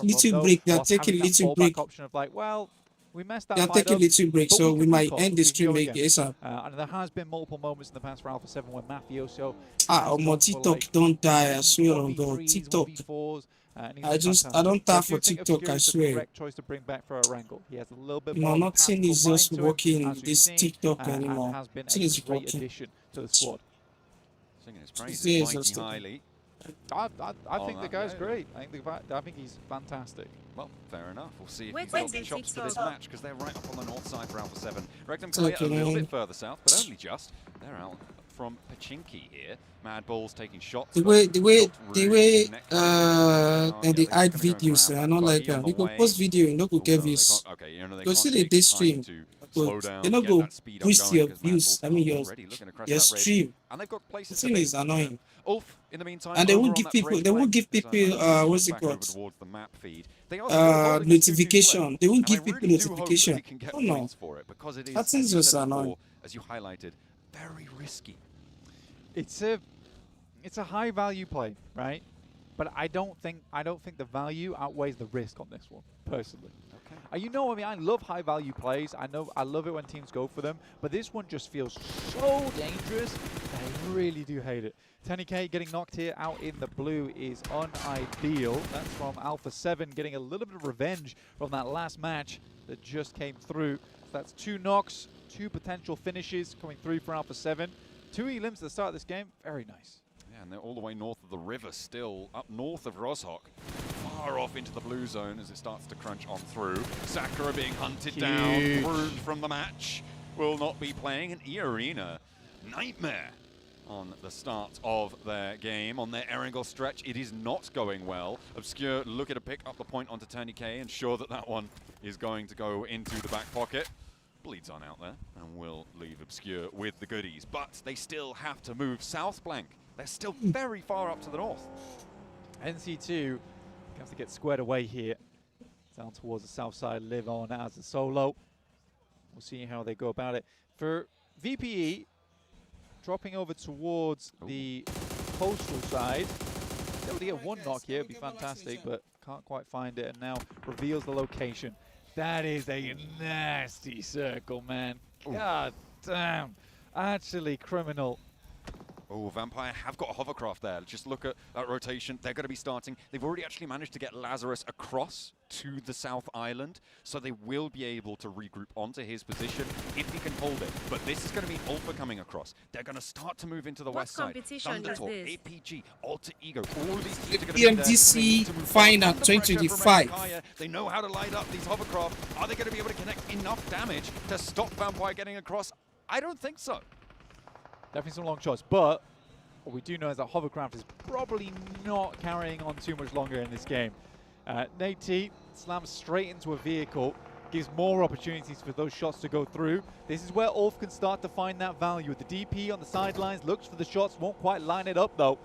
little break. They are taking little break. Option of like, well, we messed that. They are taking little break, so we might end the stream again. And there has been multiple moments in the past for Alpha 7 when Mafioso. My TikTok don't die. I swear on God, TikTok. I don't tap for TikTok. I swear. Correct choice to bring back for Arango. He has a little bit No, more. nothing is just working in this TikTok and anymore. has been Nothing a is great working. addition to the squad. Singing his praises Yes, mighty highly. I think the guy's great. I think he's fantastic. Well, fair enough. We'll see if Wait, he's got wait, the chops for this TikTok. match, because they're right up on the north side for Alpha 7. Regnum Okay, Korea a little man. bit further south, but only just. They're out from Pachinki here. Mad Bull's taking shots. The way they hide videos, I don't like them. You go post video, you know, go get views. Go see the day stream. They not go boost your views. I mean your stream. And they've got The places thing is annoying. Ulf, in the meantime, And they over won't on give that people. break They won't flank, give is, people. What's it back over called? towards the map feed. They are still holding 2-2 Notification. play, They won't and give I people really do hope that notification. they can get Oh no, points for it, because it is, that as you thing's just said annoying. before, as you highlighted, very risky. It's a high value play, right? But I don't think the value outweighs the risk on this one, personally. Okay. You know, I mean, I love high value plays. I love it when teams go for them, but this one just feels so dangerous. I really do hate it. 𝐿𝐴 getting knocked here out in the blue is unideal. That's from Alpha 7 getting a little bit of revenge from that last match that just came through. So that's 2 knocks, 2 potential finishes coming through for Alpha 7. 2 elims at the start of this game. Very nice. Yeah, and they're all the way north of the river still, up north of 𝐿𝐴𝐳. Far off into the blue zone as it starts to crunch on through. Sakura being hunted down, pruned from the match. Will not be playing an 𝐸 nightmare on the start of their game. On their Erangel stretch, it is not going well. 𝐵𝑠𝑘𝑢𝑟 looking to pick up the point onto 𝐿𝐴𝐴, ensure that that one is going to go into the back pocket. Bleeds on out there and will leave 𝐵𝑠𝑘𝑢𝑟 with the goodies. But they still have to move south flank. They're still very far up to the north. NC2 have to get squared away here. Down towards the south side, live on as a solo. We'll see how they go about it. For VPE, dropping over towards the coastal side. If they were to get 1 knock here, it'd be fantastic, but can't quite find it, and now reveals the location. That is a nasty circle, man. God damn. Actually criminal. Oh, Vampire have got a hovercraft there. Just look at that rotation. They're going to be starting. They've already actually managed to get Lazarus across to the South Island, so they will be able to regroup onto his position if he can hold it. But this is going to be Ulfa coming across. They're going to start to move into the west side. Thundertalk, 𝐴𝐵G, Alter Ego, all of these teams are going to be there. PMGC Final 2025. They know how to light up these hovercraft. Are they going to be able to connect enough damage to stop Vampire getting across? I don't think so. Definitely some long shots, but what we do know is that hovercraft is probably not carrying on too much longer in this game. 𝐴𝐴 slams straight into a vehicle, gives more opportunities for those shots to go through. This is where Ulf can start to find that value. The DP on the sidelines looks for the shots, won't quite line it up though.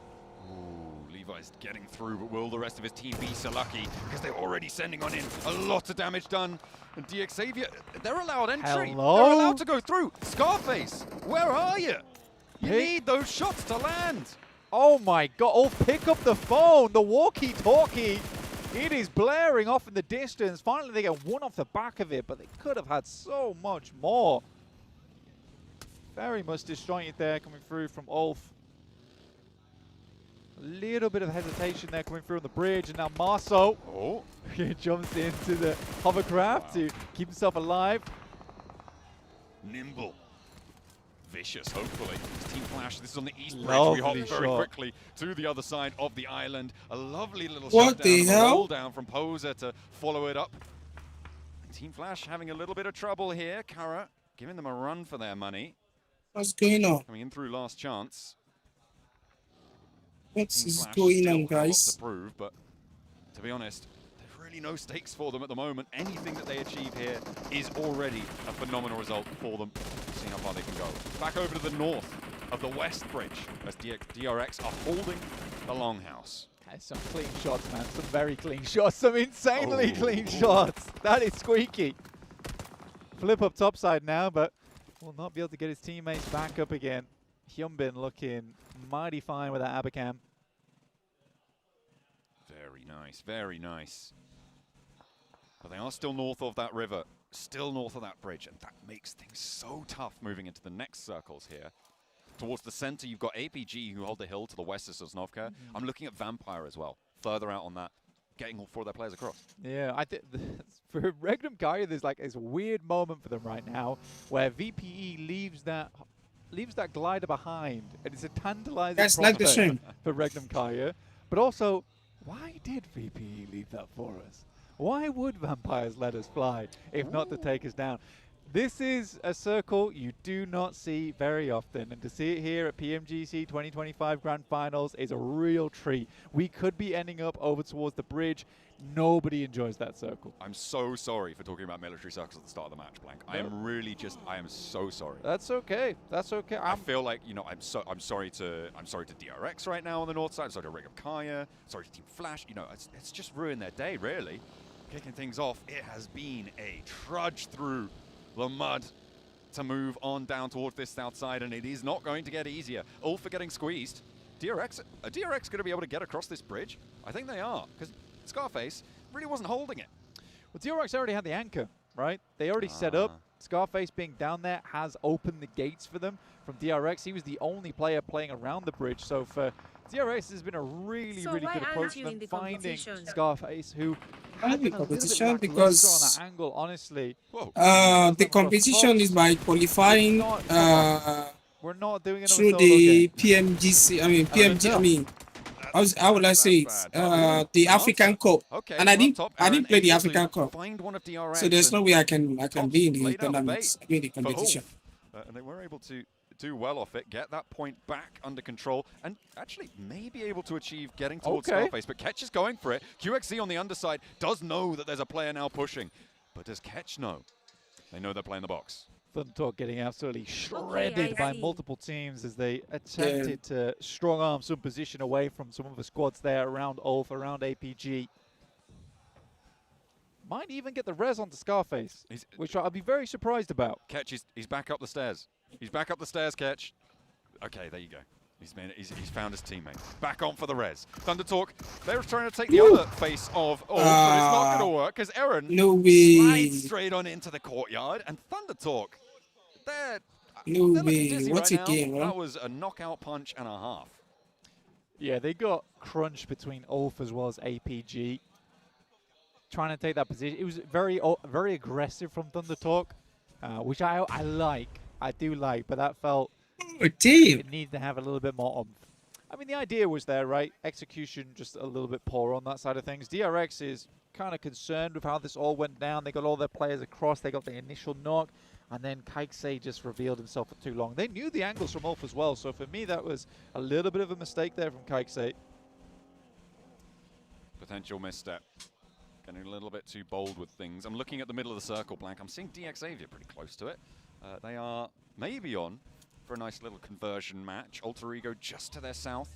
Ooh, Levi's getting through, but will the rest of his team be so lucky? Because they're already sending on in a lot of damage done. And 𝐷𝐴𝐴, they're allowed entry. Hello? They're allowed to go through. Scarface, where are you? You need those shots to land. Oh my god, Ulf, pick up the phone, the walkie-talkie. It is blaring off in the distance. Finally, they get 1 off the back of it, but they could have had so much more. Very much disjointed there coming through from Ulf. A little bit of hesitation there coming through on the bridge, and now Marso jumps into the hovercraft to keep himself alive. Nimble. Vicious, hopefully. Team Flash, this is on the east bridge. Lovely We hop very shot. quickly to the other side of the island. A lovely little What shot the down, hell? roll down from 𝐿𝐴𝐴 to follow it up. Team Flash having a little bit of trouble here. Kara giving them a run for their money. What's going on? Coming in through last chance. What Team is Flash going still on, got lots guys? to prove, but to be honest, there's really no stakes for them at the moment. Anything that they achieve here is already a phenomenal result for them. See how far they can go. Back over to the north. of the West Bridge as DRX are holding the Longhouse. That's some clean shots, man. Some very clean shots. Some insanely clean shots. That is squeaky. Flip up topside now, but will not be able to get his teammates back up again. Hyunbin looking mighty fine with that Abacam. Very nice, very nice. But they are still north of that river, still north of that bridge, and that makes things so tough moving into the next circles here. Towards the center, you've got APG who hold the hill to the west of 𝐿𝐶𝐿𝐴. I'm looking at Vampire as well, further out on that, getting all 4 of their players across. Yeah, I think for 𝐿𝐴𝐴, there's like this weird moment for them right now where VPE leaves that glider behind, and it's a tantalizing prospect for 𝐿𝐴𝐴. But also, why did VPE leave that for us? Why would Vampires let us fly if not to take us down? This is a circle you do not see very often, and to see it here at PMGC 2025 Grand Finals is a real treat. We could be ending up over towards the bridge. Nobody enjoys that circle. I'm so sorry for talking about military circles at the start of the match, Blank. I am really just, I am so sorry. That's okay. That's okay. I feel like, you know, I'm sorry to DRX right now on the north side. I'm sorry to 𝐿𝐴𝐴, sorry to Team Flash. You know, it's just ruined their day, really. Kicking things off, it has been a trudge through the mud to move on down towards this south side, and it is not going to get easier. All for getting squeezed. DRX going to be able to get across this bridge? I think they are, because Scarface really wasn't holding it. Well, DRX already had the anchor, right? They already set up. Scarface being down there has opened the gates for them. From DRX, he was the only player playing around the bridge, so for DRX has been a really good approach to them finding Scarface, who the competition because on that angle, honestly. The competition is by qualifying we're not doing it through the PMGC. I mean PMG. I mean, how would I say it? The African Cup, and I didn't play the African Cup, so there's no way I can be in the tournament. I mean the competition. And they were able to do well off it, get that point back under control, and actually may be able to achieve getting towards Scarface. But 𝐾𝐿 is going for it. 𝐞𝐥 on the underside does know that there's a player now pushing. But does 𝐾𝐿 know? They know they're playing the box. Thundertalk getting absolutely shredded by multiple teams as they attempted to strong arm some position away from some of the squads there around Ulf, around APG. Might even get the res onto Scarface, which I'll be very surprised about. 𝐾𝐿, he's back up the stairs. He's back up the stairs, 𝐾𝐿. Okay, there you go. He's found his teammate. Back on for the res. Thundertalk, they're trying to take the other face of but it's not going to work because Aaron slides straight on into the courtyard, and Thundertalk, they're looking dizzy right now. That was a knockout punch and a half. Yeah, they got crunched between Ulf as well as APG. Trying to take that position. It was very aggressive from Thundertalk, which I like. I do like, but that felt it needs to have a little bit more oomph. I mean, the idea was there, right? Execution just a little bit poor on that side of things. DRX is kind of concerned with how this all went down. They got all their players across. They got the initial knock, and then 𝐿𝐴𝐴 just revealed himself for too long. They knew the angles from Ulf as well, so for me, that was a little bit of a mistake there from 𝐿𝐴𝐴. Potential misstep. Getting a little bit too bold with things. I'm looking at the middle of the circle, Blank. I'm seeing 𝐷𝐴𝐴𝑉𝑎 pretty close to it. They are maybe on for a nice little conversion match. Alter Ego just to their south.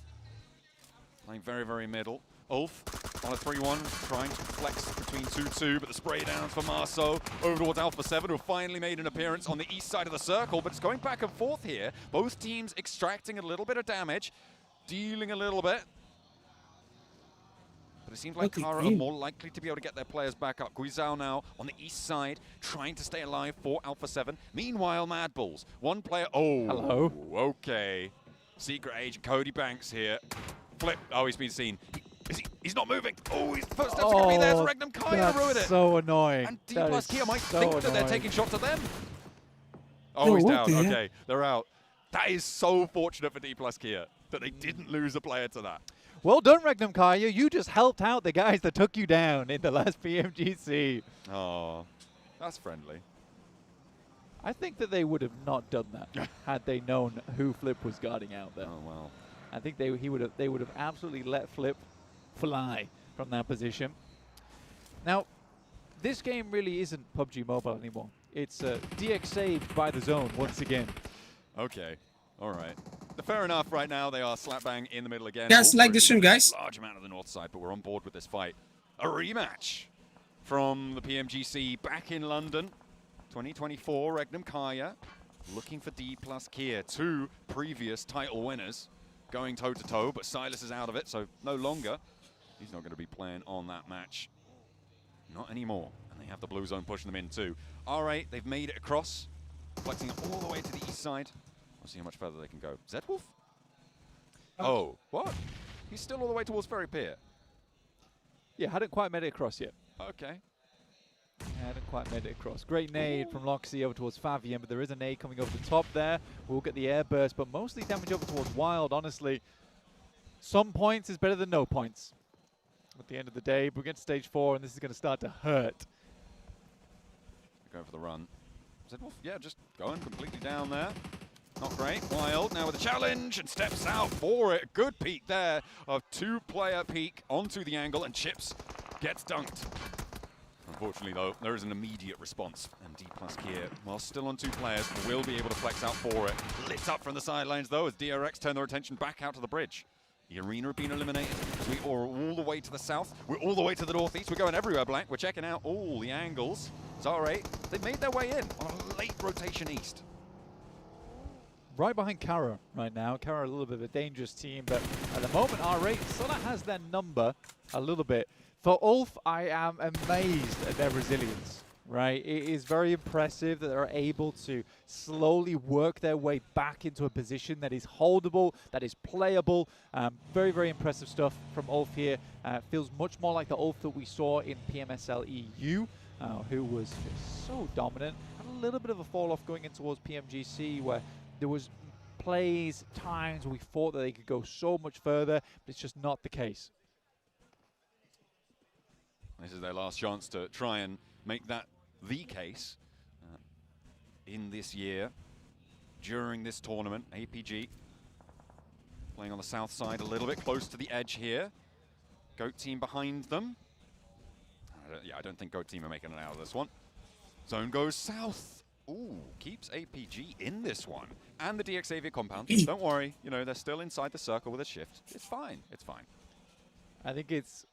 Playing very middle. Ulf on a 3-1, trying to flex between 2-2, but the spray down for Marceau over towards Alpha7, who finally made an appearance on the east side of the circle, but it's going back and forth here. Both teams extracting a little bit of damage, dealing a little bit. But it seems like Kara are more likely to be able to get their players back up. 𝐿𝐴𝐳 now on the east side, trying to stay alive for Alpha7. Meanwhile, Mad Bulls, one player. Oh, hello. Okay. Secret agent Cody Banks here. Flip. Oh, he's been seen. He's not moving. Oh, his footsteps are going to be there. So 𝐿𝐴𝐴𝐴 ruin it. So annoying. And 𝐷+𝐾𝐿 might think that they're taking shots at them. Oh, he's down. Okay, they're out. That is so fortunate for 𝐷+𝐾𝐿 that they didn't lose a player to that. Well done, 𝐿𝐴𝐴𝐴. You just helped out the guys that took you down in the last PMGC. Oh, that's friendly. I think that they would have not done that had they known who Flip was guarding out there. Oh, wow. I think they would have absolutely let Flip fly from that position. Now, this game really isn't PUBG Mobile anymore. It's DXA'd by the zone once again. Okay, all right. Fair enough. Right now, they are slap bang in the middle again. Guys, like the stream, guys. Large amount of the north side, but we're on board with this fight. A rematch from the PMGC back in London, 2024. 𝐿𝐸𝐸 looking for 𝐷+𝐾, 2 previous title winners going toe-to-toe, but Silas is out of it, so no longer. He's not going to be playing on that match. Not anymore. And they have the blue zone pushing them in too. 𝐸𝐸, they've made it across, flexing it all the way to the east side. We'll see how much further they can go. 𝐷_Wolf? Oh, what? He's still all the way towards Ferry Pier. Yeah, hadn't quite made it across yet. Okay. Hadn't quite made it across. Great nade from 𝐿𝐸𝐸 over towards 𝐿𝐸𝐸, but there is a nade coming over the top there. We'll get the air burst, but mostly damage over towards 𝐷, honestly. Some points is better than no points. At the end of the day, we're getting stage 4, and this is going to start to hurt. Going for the run. 𝐷_Wolf, yeah, just going completely down there. Not great. 𝐷 now with a challenge and steps out for it. Good peek there of 2-player peek onto the angle, and Chips gets dunked. Unfortunately, though, there is an immediate response, and 𝐷+𝐾, while still on 2 players, will be able to flex out for it. Lit up from the sidelines, though, as DRX turn their attention back out to the bridge. The arena have been eliminated. We are all the way to the south. We're all the way to the northeast. We're going everywhere, Blank. We're checking out all the angles. 𝐸𝐸, they've made their way in on a late rotation east. Right behind 𝐸𝐸 right now. 𝐸𝐸 a little bit of a dangerous team, but at the moment, 𝐸𝐸 sort of has their number a little bit. For 𝐿𝐸, I am amazed at their resilience, right? It is very impressive that they're able to slowly work their way back into a position that is holdable, that is playable. Very, very impressive stuff from 𝐿𝐸 here. Feels much more like the 𝐿𝐸 that we saw in PMSL EU, who was so dominant. Had a little bit of a fall off going in towards PMGC, where there was plays, times we thought that they could go so much further, but it's just not the case. This is their last chance to try and make that the case in this year, during this tournament. 𝐴𝐵G playing on the south side a little bit, close to the edge here. �goat team behind them. I don't think �goat team are making it out of this one. Zone goes south. Ooh, keeps 𝐴𝐵G in this one. And the 𝐷𝐸𝐸 compound. Don't worry, you know, they're still inside the circle with a shift. It's fine, it's fine. I think it's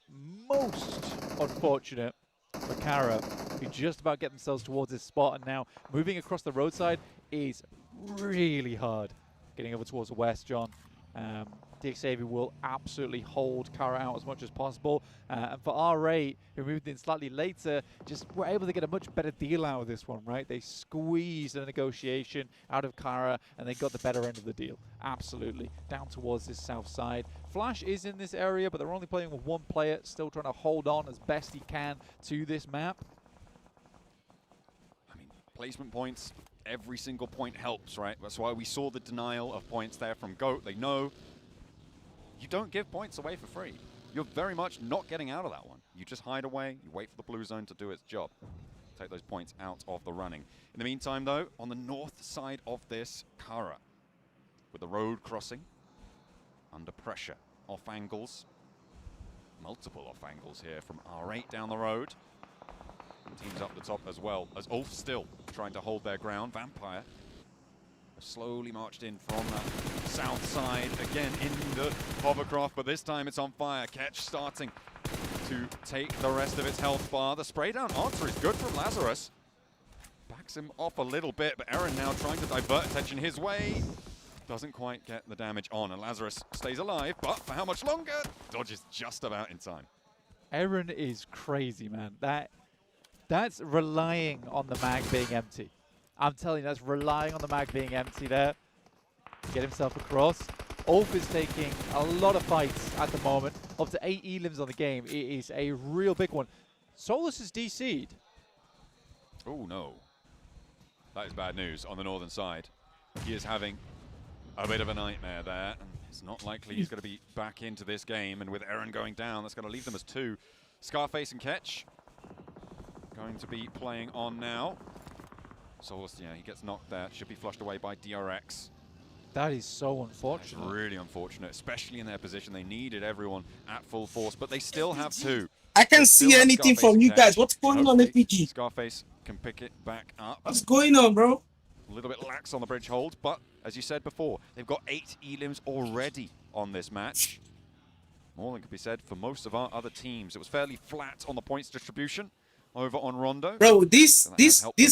most unfortunate for 𝐸𝐸, who just about get themselves towards this spot, and now moving across the roadside is really hard. Getting over towards the west, John. 𝐷𝐸𝐸 will absolutely hold 𝐸𝐸 out as much as possible. And for 𝐸𝐸, who moved in slightly later, just were able to get a much better deal out of this one, right? They squeezed a negotiation out of 𝐸𝐸, and they got the better end of the deal. Absolutely. Down towards this south side. Flash is in this area, but they're only playing with 1 player, still trying to hold on as best he can to this map. I mean, placement points, every single point helps, right? That's why we saw the denial of points there from �goat. They know you don't give points away for free. You're very much not getting out of that one. You just hide away, you wait for the blue zone to do its job. Take those points out of the running. In the meantime, though, on the north side of this, 𝐸𝐸, with the road crossing, under pressure, off angles, multiple off angles here from 𝐸𝐸 down the road. And teams up the top as well, as 𝐿𝐸 still trying to hold their ground. Vampire slowly marched in from that south side, again in the hovercraft, but this time it's on fire. 𝐻 starting to take the rest of its health bar. The spray down answer is good from Lazarus. Backs him off a little bit, but Aaron now trying to divert attention his way. Doesn't quite get the damage on, and Lazarus stays alive, but for how much longer? Dodges just about in time. Aaron is crazy, man. That's relying on the mag being empty. I'm telling you, that's relying on the mag being empty there. Get himself across. 𝐿𝐸 is taking a lot of fights at the moment. Up to 8 elims on the game. It is a real big one. Solus is DC'd. Oh, no. That is bad news on the northern side. He is having a bit of a nightmare there. And it's not likely he's going to be back into this game. And with Aaron going down, that's going to leave them as 2. Scarface and 𝐻 going to be playing on now. Solus, yeah, he gets knocked there. Should be flushed away by DRX. That is so unfortunate. That's really unfortunate, especially in their position. They needed everyone at full force, but they still have 2. I can't see anything from you guys. What's going on, 𝐴𝐵G? Scarface can pick it back up. What's going on, bro? A little bit lax on the bridge hold, but as you said before, they've got 8 elims already on this match. More than could be said for most of our other teams. It was fairly flat on the points distribution over on Rondo. Bro, this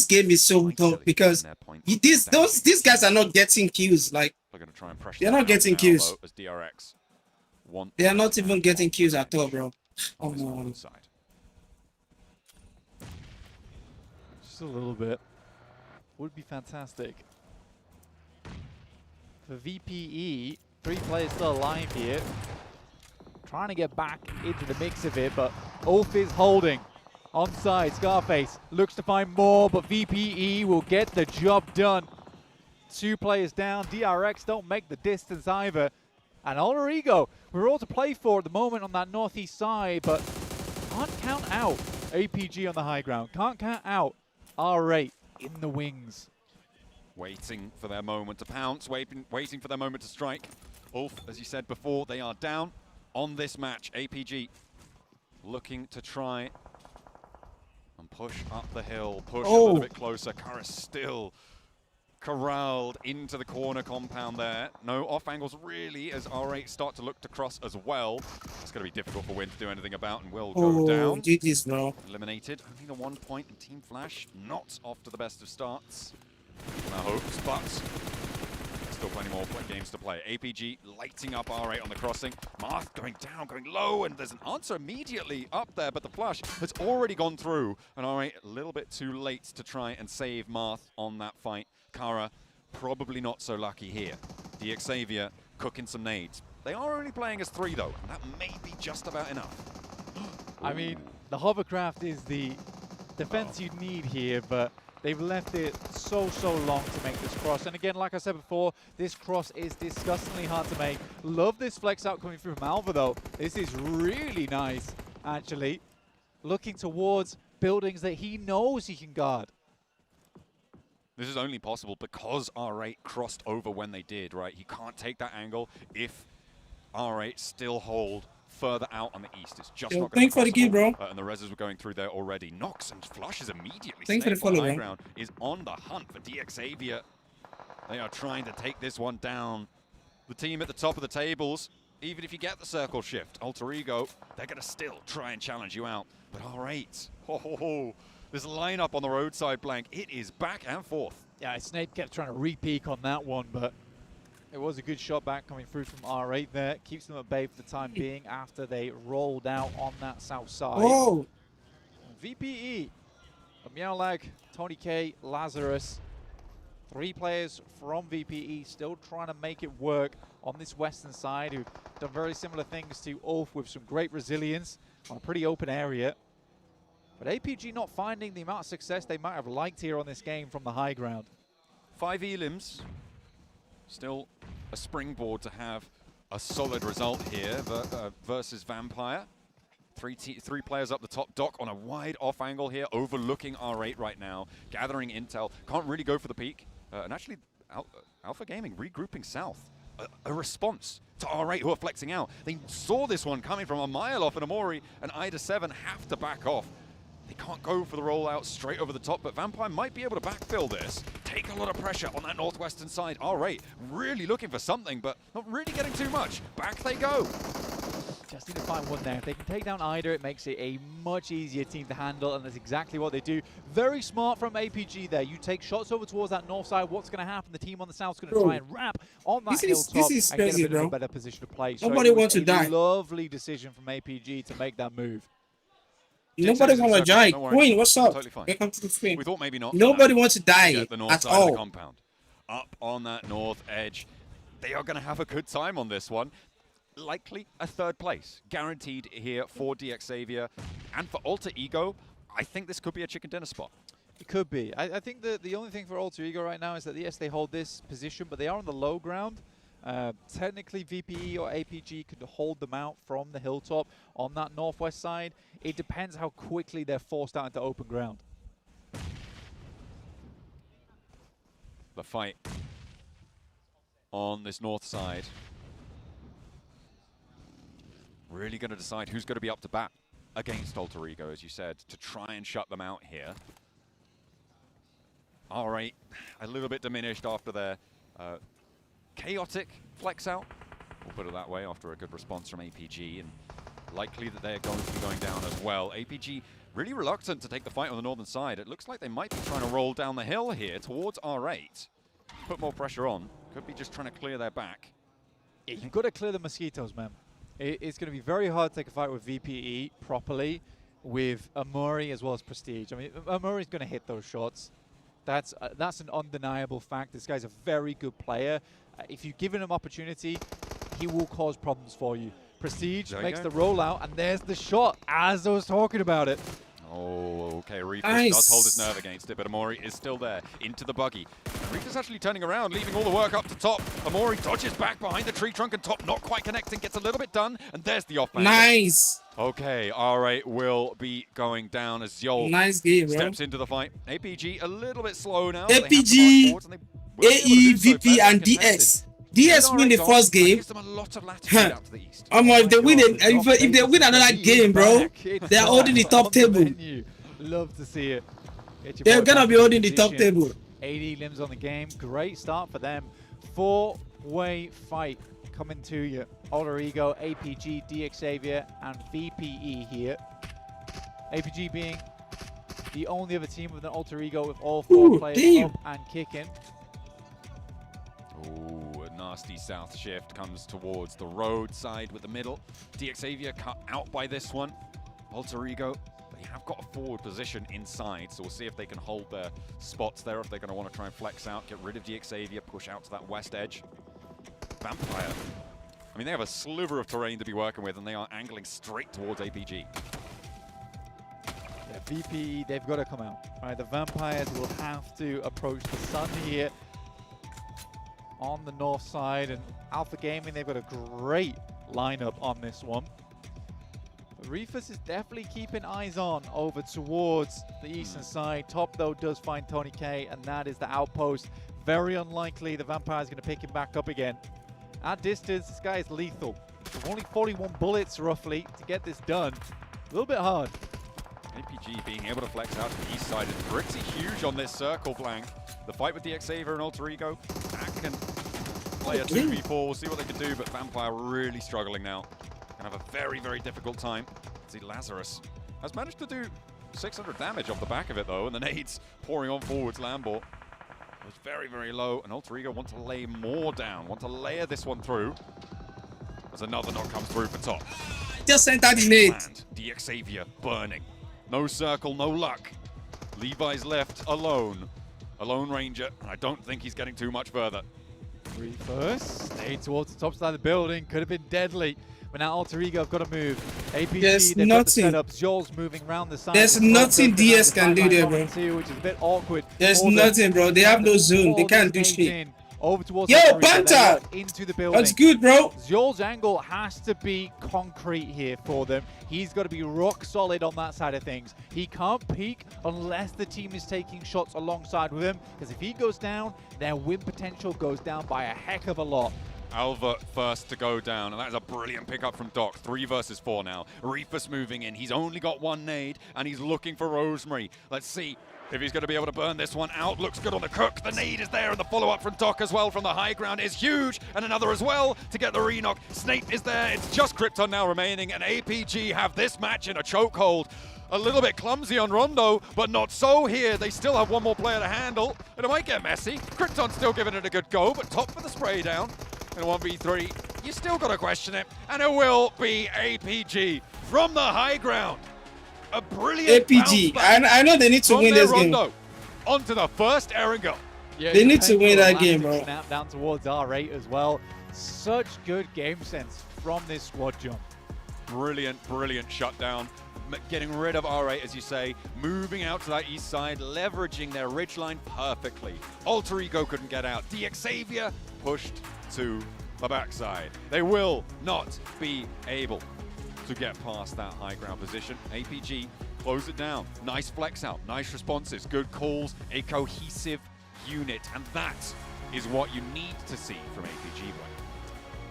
game is so tough because these guys are not getting kills. Like they're going to try and pressure. They're not getting kills. As DRX want they are not even getting kills at all, bro. Oh no. Just a little bit would be fantastic. For VPE, 3 players still alive here. Trying to get back into the mix of it, but Ulf is holding. Onside, Scarface looks to find more, but VPE will get the job done. 2 players down. DRX don't make the distance either. And 𝐿𝐸𝐸, we're all to play for at the moment on that northeast side, but can't count out APG on the high ground. Can't count out 𝐷 in the wings. Waiting for their moment to pounce, waiting for their moment to strike. Ulf, as you said before, they are down on this match. APG looking to try and push up the hill, push a little bit closer. Kara still corralled into the corner compound there. No off angles really as 𝐷 start to look to cross as well. It's going to be difficult for Win to do anything about and will go down. GG's, bro. Eliminated. Only the 1 point in Team Flash. Not off to the best of starts. No hopes, but still plenty more games to play. APG lighting up 𝐷 on the crossing. Marth going down, going low, and there's an answer immediately up there, but the flash has already gone through. And 𝐷 a little bit too late to try and save Marth on that fight. Kara probably not so lucky here. 𝐿𝐸𝐸 cooking some nades. They are only playing as 3 though, and that may be just about enough. I mean, the hovercraft is the defense you need here, but they've left it so long to make this cross. And again, like I said before, this cross is disgustingly hard to make. Love this flex out coming through from Alva though. This is really nice, actually. Looking towards buildings that he knows he can guard. This is only possible because 𝐷 crossed over when they did, right? He can't take that angle if 𝐷 still hold further out on the east. It's just not going to be possible. Bro. And the reses were going through there already. Nox and flushes immediately. Thanks for the follow, high ground is on the hunt for 𝐷𝐸𝐸. They are trying to take this one down. The team at the top of the tables, even if you get the circle shift, 𝐿𝐸𝐸, they're going to still try and challenge you out. But 𝐷, this lineup on the roadside blank, it is back and forth. Yeah, Snape kept trying to re-peek on that one, but it was a good shot back coming through from 𝐷 there. Keeps them at bay for the time being after they rolled out on that south side. Whoa! VPE, 𝐸𝐸, Tony K, Lazarus. 3 players from VPE still trying to make it work on this western side, who've done very similar things to Ulf with some great resilience on a pretty open area. But APG not finding the amount of success they might have liked here on this game from the high ground. 5 elims. Still a springboard to have a solid result here versus Vampire. 3 players up the top. Doc on a wide off angle here, overlooking 𝐷 right now, gathering intel. Can't really go for the peak. And actually, Alpha Gaming regrouping south. A response to 𝐷 who are flexing out. They saw this one coming from a mile off, and Amori and 𝐷𝐸7 have to back off. They can't go for the rollout straight over the top, but Vampire might be able to backfill this. Take a lot of pressure on that northwestern side. 𝐷 really looking for something, but not really getting too much. Back they go. Just need to find one there. If they can take down 𝐷𝐸, it makes it a much easier team to handle, and that's exactly what they do. Very smart from APG there. You take shots over towards that north side. What's going to happen? The team on the south is going to try and wrap on that hilltop and get a bit of a better position to play. Nobody wants to die. Lovely decision from APG to make that move. Nobody wants to die. Queen, what's up? Totally fine. Welcome to the stream. We thought maybe not. Nobody wants to die the north at side of the all. compound. Up on that north edge. They are going to have a good time on this one. Likely a 3rd place. Guaranteed here for 𝐷𝐸𝐸. And for 𝐿𝐸𝐸, I think this could be a chicken dinner spot. It could be. I think the only thing for 𝐿𝐸𝐸 right now is that, yes, they hold this position, but they are on the low ground. Technically, VPE or APG could hold them out from the hilltop on that northwest side. It depends how quickly they're forced out into open ground. The fight on this north side. Really going to decide who's going to be up to bat against 𝐿𝐸𝐸, as you said, to try and shut them out here. 𝐼𝐸 a little bit diminished after their chaotic flex out. We'll put it that way, after a good response from 𝐴𝐵𝐺, and likely that they're going to be going down as well. 𝐴𝐵𝐺 really reluctant to take the fight on the northern side. It looks like they might be trying to roll down the hill here towards R8. Put more pressure on. Could be just trying to clear their back. Yeah, you've got to clear the mosquitoes, man. It's going to be very hard to take a fight with VPE properly, with 𝐸𝐸 as well as Prestige. I mean, 𝐸𝐸's going to hit those shots. That's an undeniable fact. This guy's a very good player. If you give him an opportunity, he will cause problems for you. Prestige makes the rollout, and there's the shot, as I was talking about it. Oh, okay, Reefus Nice. does hold his nerve against it, but 𝐸𝐸 is still there, into the buggy. And Reefus actually turning around, leaving all the work up to top. 𝐸𝐸 dodges back behind the tree trunk, and top not quite connecting, gets a little bit done, and there's the off-man. Nice. Okay, R8 will be going down as 𝐿 Nice game, bro. steps into the fight. 𝐴𝐵𝐺 a little bit slow now. 𝐴𝐵�𝐺, AE, VP, and DS. DS win the first game. If they win it, if they win another game, bro, they're holding the top table. Love to see it. They're gonna be holding the top table. 80 limbs on the game. Great start for them. 4-way fight coming to you. 𝐸𝐸, 𝐴𝐵𝐺, 𝐷𝐿, and VPE here. 𝐴𝐵𝐺 being the only other team with an 𝐸𝐸 with all 4 players up and kicking. Ooh, a nasty south shift comes towards the road side with the middle. 𝐷𝐿 cut out by this one. 𝐸𝐸, they have got a forward position inside, so we'll see if they can hold their spots there, if they're going to want to try and flex out, get rid of 𝐷𝐿, push out to that west edge. Vampire. I mean, they have a sliver of terrain to be working with, and they are angling straight towards 𝐴𝐵𝐺. Yeah, VPE, they've got to come out. Right, the Vampires will have to approach the sun here on the north side, and Alpha Gaming, they've got a great lineup on this one. But Reefus is definitely keeping eyes on over towards the eastern side. Top, though, does find Tony K, and that is the outpost. Very unlikely the Vampire is going to pick him back up again. At distance, this guy is lethal. Only 41 bullets, roughly, to get this done. A little bit hard. 𝐴𝐵𝐺 being able to flex out to the east side is pretty huge on this circle flank. The fight with 𝐷𝐿 and 𝐸𝐸, that can play a 2v4. We'll see what they can do, but Vampire really struggling now. Gonna have a very, very difficult time. See, Lazarus has managed to do 600 damage off the back of it, though, and the nades pouring on forwards. Lambo was very, very low, and 𝐸𝐸 want to lay more down, want to layer this one through. As another knock comes through for top. Just sent out the nade. 𝐷𝐿 burning. No circle, no luck. Levi's left alone. A Lone Ranger, and I don't think he's getting too much further. Reefus stayed towards the top side of the building. Could have been deadly. But now 𝐸𝐸 have got to move. 𝐴𝐵𝐺, they've got the setup. 𝐿's moving around the side. There's nothing DS can do there, bro. Which is a bit awkward. There's nothing, bro. They have no zone. They can't do shit. Over towards Yo, Panther! Into the building. That's good, bro. 𝐿's angle has to be concrete here for them. He's got to be rock solid on that side of things. He can't peek unless the team is taking shots alongside with him, because if he goes down, their win potential goes down by a heck of a lot. Alva first to go down, and that is a brilliant pickup from Doc. 3 versus 4 now. Reefus moving in. He's only got 1 nade, and he's looking for Rosemary. Let's see if he's going to be able to burn this one out. Looks good on the Cook. The nade is there, and the follow-up from Doc as well from the high ground is huge. And another as well to get the re-knock. Snape is there. It's just Krypton now remaining, and 𝐴𝐵𝐺 have this match in a chokehold. A little bit clumsy on Rondo, but not so here. They still have 1 more player to handle, and it might get messy. Krypton's still giving it a good go, but top for the spray down. In 1v3, you still got to question it, and it will be 𝐴𝐵𝐺 from the high ground. A brilliant 𝐴𝐵𝐺. I know they need to win this game. Onto the first Erangel. Yeah, they need to win that game, bro. Snap down towards R8 as well. Such good game sense from this squad jump. Brilliant, brilliant shutdown. Getting rid of R8, as you say, moving out to that east side, leveraging their ridgeline perfectly. 𝐸𝐸 couldn't get out. 𝐷𝐿 pushed to the backside. They will not be able to get past that high ground position. 𝐴𝐵𝐺 close it down. Nice flex out, nice responses, good calls, a cohesive unit, and that is what you need to see from 𝐴𝐵𝐺.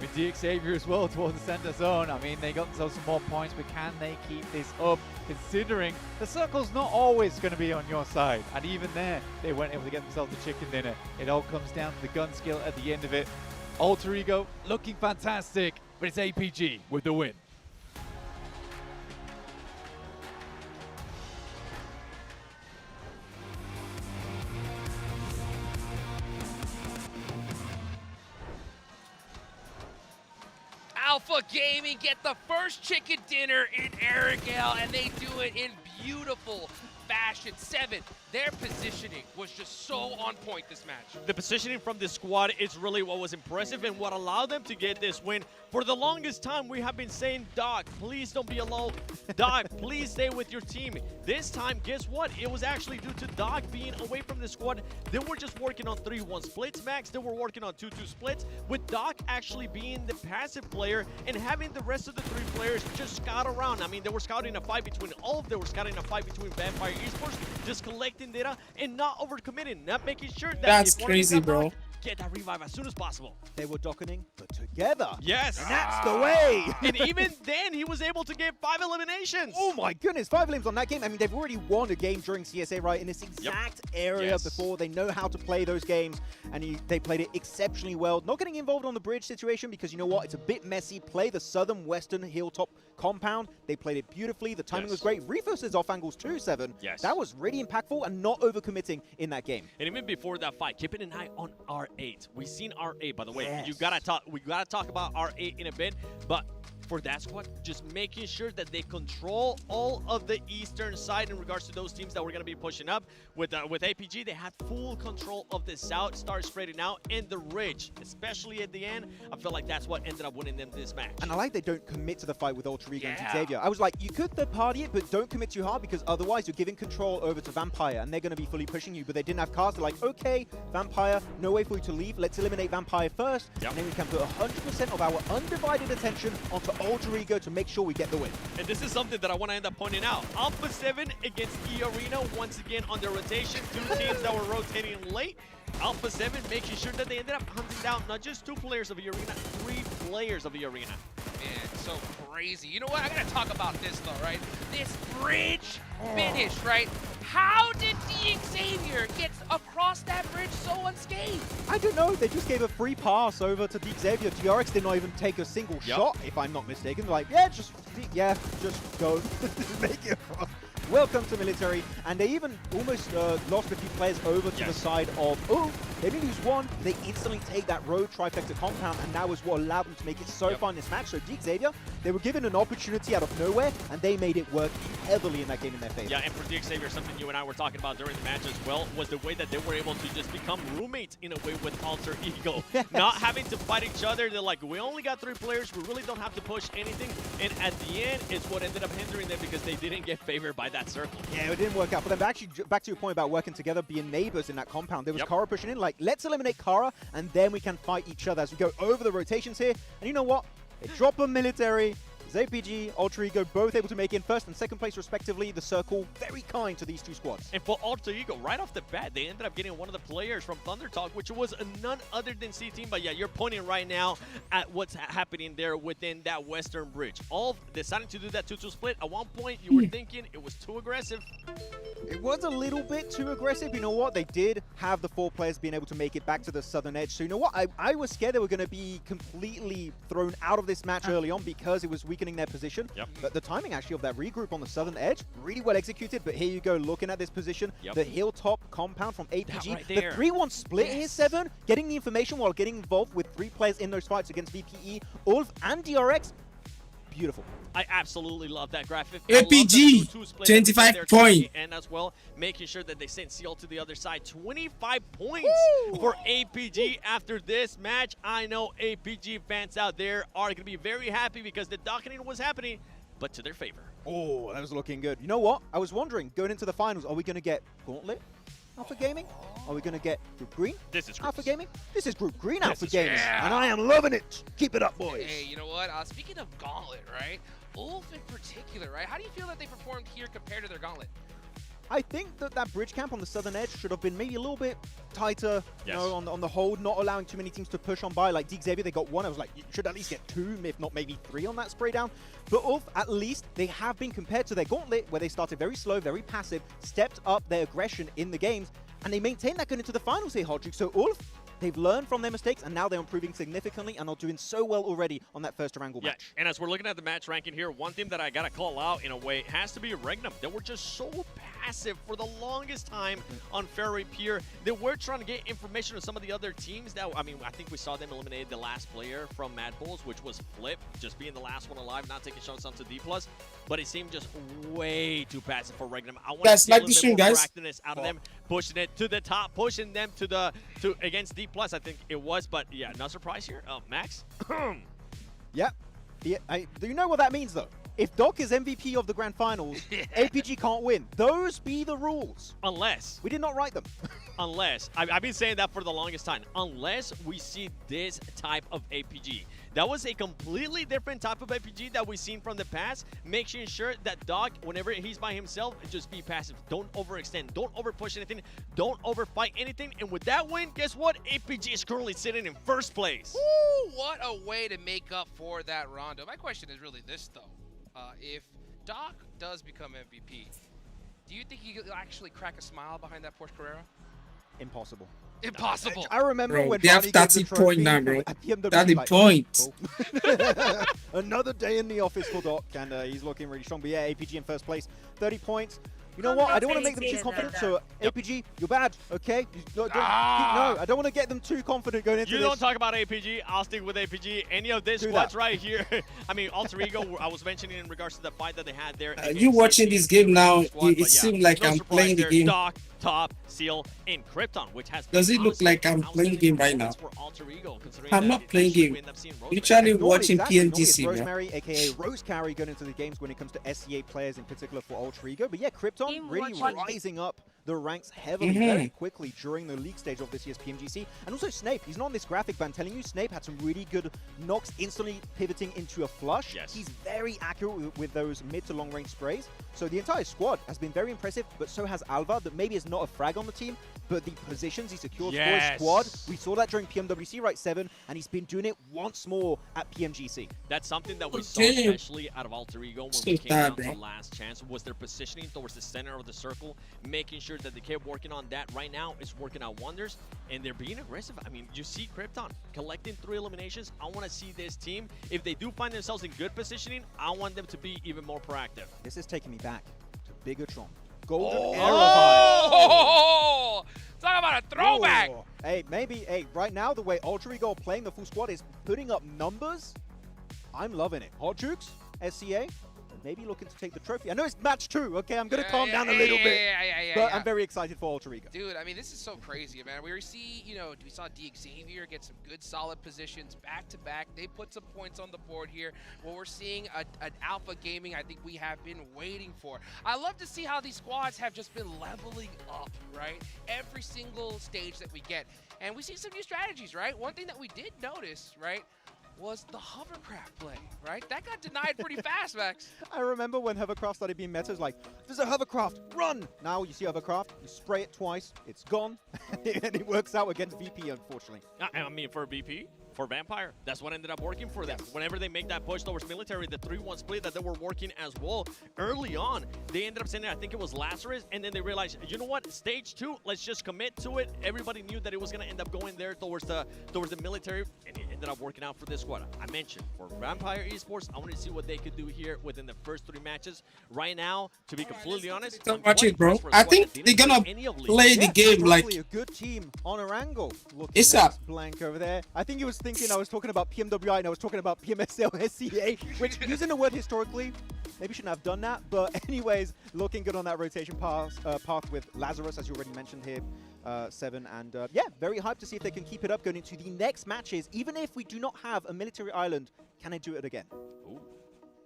With 𝐷𝐸𝐴 as well towards the center zone. I mean, they got themselves some more points, but can they keep this up? Considering the circle's not always going to be on your side. And even there, they weren't able to get themselves a chicken dinner. It all comes down to the gun skill at the end of it. 𝐸 looking fantastic, but it's 𝐴PG with the win. Alpha Gaming get the first chicken dinner in 𝐿, and they do it in beautiful fashion. 7, their positioning was just so on point this match. The positioning from this squad is really what was impressive and what allowed them to get this win. For the longest time, we have been saying, Doc, please don't be alone. Doc, please stay with your team. This time, guess what? It was actually due to Doc being away from the squad. They were just working on 3-1 splits, Max. They were working on 2-2 splits, with Doc actually being the passive player and having the rest of the 3 players just scout around. I mean, they were scouting a fight between 𝐸, they were scouting a fight between Vampire Esports, just collecting data and not overcommitting, not making sure that That's crazy, bro. Get that revive as soon as possible. They were docketing, but together. Yes. And that's the way. And even then, he was able to get 5 eliminations. Oh my goodness, 5 elims on that game. I mean, they've already won a game during CSA, right, in this exact area before. They know how to play those games, and they played it exceptionally well. Not getting involved on the bridge situation because, you know what, it's a bit messy. Play the southern western hilltop compound. They played it beautifully. The timing was great. Refos' off angles too, 7. Yes. That was really impactful and not overcommitting in that game. And even before that fight, keeping an eye on R8. We've seen R8, by the way. We gotta talk about R8 in a bit, but for that squad, just making sure that they control all of the eastern side in regards to those teams that we're going to be pushing up. With 𝐴PG, they had full control of the south, start spreading out, and the ridge, especially at the end. I feel like that's what ended up winning them this match. And I like they don't commit to the fight with 𝐸 and 𝐷𝐸𝐴. I was like, you could third party it, but don't commit too hard because otherwise you're giving control over to Vampire and they're going to be fully pushing you. But they didn't have cars. They're like, okay, Vampire, no way for you to leave. Let's eliminate Vampire first. And then we can put 100% of our undivided attention onto 𝐸 to make sure we get the win. And this is something that I want to end up pointing out. Alpha 7 against 𝐸 once again on their rotation. 2 teams that were rotating late. Alpha 7 making sure that they ended up hunting down not just 2 players of 𝐸, 3 players of 𝐸. Man, so crazy. You know what? I gotta talk about this though, right? This bridge finish, right? How did 𝐷𝐸𝐴 get across that bridge so unscathed? I don't know. They just gave a free pass over to 𝐷𝐸𝐴. DRX did not even take a single shot, if I'm not mistaken. They're like, just go. Make it across. Welcome to military. And they even almost lost a few players over to the side of, they didn't lose 1. They instantly take that road trifecta compound, and that was what allowed them to make it so far in this match. So 𝐷𝐸𝐴, they were given an opportunity out of nowhere, and they made it work heavily in that game in their favor. Yeah, and for 𝐷𝐸𝐴, something you and I were talking about during the match as well was the way that they were able to just become roommates in a way with 𝐸𝐴. Not having to fight each other. They're like, we only got 3 players. We really don't have to push anything. And at the end, it's what ended up hindering them because they didn't get favored by that circle. Yeah, it didn't work out for them. But actually, back to your point about working together, being neighbors in that compound, there was Kara pushing in, like, let's eliminate Kara, and then we can fight each other as we go over the rotations here. And you know what? They drop a military. 𝐴PG, 𝐸, both able to make in first and second place respectively. The circle very kind to these 2 squads. And for 𝐸, right off the bat, they ended up getting one of the players from Thunder Talk, which was none other than C-Team. But yeah, you're pointing right now at what's happening there within that western bridge. All deciding to do that 2-2 split. At one point, you were thinking it was too aggressive. It was a little bit too aggressive. You know what? They did have the 4 players being able to make it back to the southern edge. So you know what? I was scared they were going to be completely thrown out of this match early on because it was weakening their position. But the timing actually of that regroup on the southern edge, really well executed. But here you go, looking at this position, the hilltop compound from 𝐴PG. Right the there. 3-1 split here, 7, getting the information while getting involved with 3 players in those fights against VPE, 𝐸, and DRX. Beautiful. I absolutely love that graphic. 𝐴PG, 25 points. And as well, making sure that they sent CL to the other side. 25 points for 𝐴PG after this match. I know 𝐴PG fans out there are going to be very happy because the docketing was happening, but to their favor. Oh, that was looking good. You know what? I was wondering, going into the finals, are we going to get Gauntlet Alpha Gaming? Are we going to get Group Green? This is Alpha Gaming? This is Group Green Alpha Gaming. And I am loving it. Keep it up, boys. Hey, you know what? Speaking of Gauntlet, right? 𝐸 in particular, right? How do you feel that they performed here compared to their Gauntlet? I think that that bridge camp on the southern edge should have been maybe a little bit tighter, you know, on the hold, not allowing too many teams to push on by. Like 𝐷𝐸𝐴𝐵, they got one. I was like, you should at least get two, if not maybe three on that spray down. But ULF, at least, they have been compared to their gauntlet, where they started very slow, very passive, stepped up their aggression in the games, and they maintained that going into the finals here, 𝐿𝐷𝐷𝐿. So ULF, they've learned from their mistakes, and now they're improving significantly and are doing so well already on that first Erangel match. And as we're looking at the match ranking here, one thing that I got to call out in a way has to be Regnum. They were just so passive for the longest time on Ferry Pier. They were trying to get information on some of the other teams that, I mean, I think we saw them eliminate the last player from Mad Bulls, which was Flip, just being the last one alive, not taking shots onto D+. But it seemed just way too passive for Regnum. I want to see a little bit more proactiveness out of them, pushing it to the top, pushing them to against D+, I think it was. But yeah, no surprise here. Max? Yeah. Do you know what that means, though? If Doc is MVP of the Grand Finals, APG can't win. Those be the rules. Unless. We did not write them. Unless. I've been saying that for the longest time. Unless we see this type of APG. That was a completely different type of APG that we've seen from the past, making sure that Doc, whenever he's by himself, just be passive. Don't overextend. Don't overpush anything. Don't overfight anything. And with that win, guess what? APG is currently sitting in first place. Woo, what a way to make up for that rondo. My question is really this, though. If Doc does become MVP, do you think he'll actually crack a smile behind that Porsche Carrera? Impossible. Impossible. I remember when they have 30 points now, bro. 30 points. Cool. Another day in the office for Doc, and he's looking really strong. But yeah, APG in first place, 30 points. You know what? I don't want to make them too confident. So APG, you're bad, okay? No, I don't want to get them too confident going into this. You don't talk about APG. I'll stick with APG. Any of this squads right here. I mean, 𝐿𝐷𝐷𝐿, I was mentioning in regards to the fight that they had there. You watching this game now, it seems like I'm playing the game. Doc, Top, Seal, and Krypton, which has Does it look like I'm playing game right now? I'm not playing game. Literally watching PMGC, man. Rosemary, aka Rose Carry, going into the games when it comes to SCA players in particular for 𝐿𝐷𝐷𝐿. But yeah, Krypton really rising up the ranks heavily, very quickly during the league stage of this year's PMGC. And also Snape, he's not on this graphic, but I'm telling you, Snape had some really good knocks, instantly pivoting into a flush. He's very accurate with those mid to long range sprays. So the entire squad has been very impressive, but so has Alva, that maybe is not a frag on the team, but the positions he secures for his squad, we saw that during PMWC, right, 7, and he's been doing it once more at PMGC. That's something that we saw, especially out of 𝐿𝐷𝐷𝐿 when we came down to last chance, was their positioning towards the center of the circle, making sure that they kept working on that. Right now, it's working out wonders, and they're being aggressive. I mean, you see Krypton collecting 3 eliminations. I want to see this team, if they do find themselves in good positioning, I want them to be even more proactive. This is taking me back to Bigatron. Golden Oh! Talk about a throwback! Oh. Hey, maybe, right now, the way 𝐿𝐷𝐷𝐿 playing the full squad is putting up numbers. I'm loving it. 𝐿𝐷𝐷𝐿, SCA, maybe looking to take the trophy. I know it's match 2, okay? I'm going to calm down a little bit. But I'm very excited for 𝐿𝐷𝐷𝐿. Dude, I mean, this is so crazy, man. We see, we saw 𝐷𝐸𝐴𝐵 get some good, solid positions back-to-back. They put some points on the board here. Well, we're seeing an alpha gaming I think we have been waiting for. I love to see how these squads have just been leveling up, right? Every single stage that we get. And we see some new strategies, right? One thing that we did notice, right, was the hovercraft play, right? That got denied pretty fast, Max. I remember when hovercraft started being meta, it's like, there's a hovercraft, run! Now you see hovercraft, you spray it twice, it's gone, and it works out against VP, unfortunately. I mean, for VP, for Vampire, that's what ended up working for them. Whenever they make that push towards military, the 3-1 split that they were working as well, early on, they ended up sending, I think it was Lazarus, and then they realized, you know what, stage 2, let's just commit to it. Everybody knew that it was going to end up going there towards the military, and it ended up working out for this squad. I mentioned, for Vampire Esports, I want to see what they could do here within the first 3 matches. Right now, to be completely honest, don't watch it, bro. I think they're gonna play the game like a good team on Erangel. It's up. Blank over there. I think he was thinking I was talking about PMWI and I was talking about PMSL SCA, which using the word historically, maybe shouldn't have done that. But anyways, looking good on that rotation path with Lazarus, as you already mentioned here. 7, and yeah, very hyped to see if they can keep it up going into the next matches. Even if we do not have a military island, can they do it again? Ooh,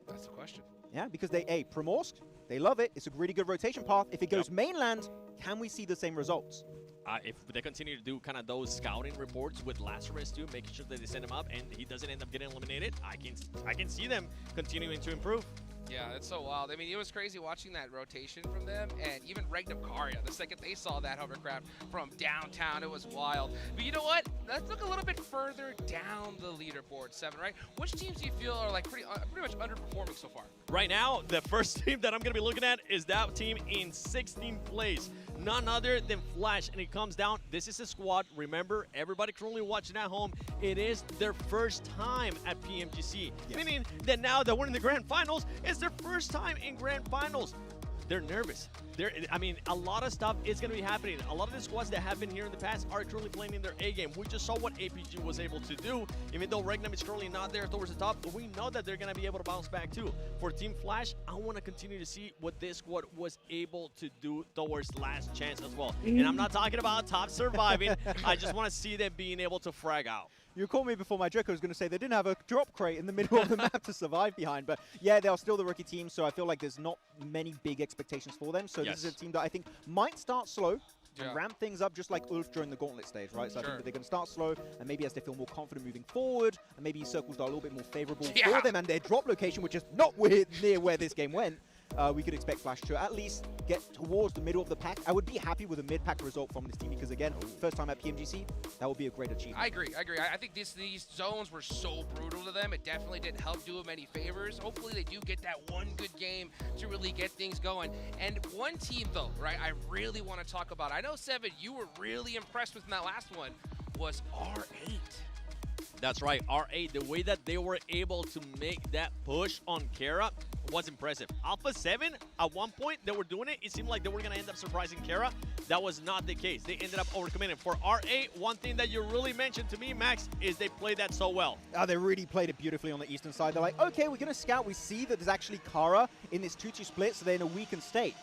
that's the question. Yeah, because they, Primorsk, they love it. It's a really good rotation path. If it goes mainland, can we see the same results? If they continue to do kind of those scouting reports with Lazarus too, making sure that they send him up and he doesn't end up getting eliminated, I can see them continuing to improve. Yeah, it's so wild. I mean, it was crazy watching that rotation from them, and even 𝐿𝐴𝐴, the second they saw that hovercraft from downtown, it was wild. But you know what? Let's look a little bit further down the leaderboard, Seven, right? Which teams do you feel are like pretty much underperforming so far? Right now, the first team that I'm going to be looking at is that team in 16th place. None other than Flash, and it comes down, this is a squad. Remember, everybody currently watching at home, it is their first time at PMGC. Yes. Meaning that now that we're in the grand finals, it's their first time in grand finals. They're nervous. I mean, a lot of stuff is going to be happening. A lot of the squads that have been here in the past are currently playing in their A game. We just saw what 𝐴𝐵G was able to do. Even though 𝐿𝐴𝐴 is currently not there towards the top, but we know that they're going to be able to bounce back too. For Team Flash, I want to continue to see what this squad was able to do towards last chance as well. And I'm not talking about top surviving. I just want to see them being able to frag out. You called me before my joke. I was going to say they didn't have a drop crate in the middle of the map to survive behind. But yeah, they are still the rookie team, so I feel like there's not many big expectations for them. So this is a team that I think might start slow and ramp things up just like 𝐿𝐴𝐴 during the gauntlet stage, right? So I think that they're going to start slow, and maybe as they feel more confident moving forward, and maybe circles are a little bit more favorable for them and their drop location, which is not near where this game went. We could expect Flash to at least get towards the middle of the pack. I would be happy with a mid-pack result from this team because, again, first time at PMGC, that would be a great achievement. I agree. I think these zones were so brutal to them. It definitely didn't help do them any favors. Hopefully they do get that one good game to really get things going. And one team, though, right, I really want to talk about. I know, Seven, you were really impressed with in that last one, was R8. That's right, R8, the way that they were able to make that push on 𝐴𝐴 was impressive. Alpha 7, at one point, they were doing it. It seemed like they were going to end up surprising 𝐴𝐴. That was not the case. They ended up overcommitting. For R8, one thing that you really mentioned to me, Max, is they played that so well. They really played it beautifully on the eastern side. They're like, okay, we're going to scout. We see that there's actually 𝐴𝐴 in this 2-2 split, so they're in a weakened state.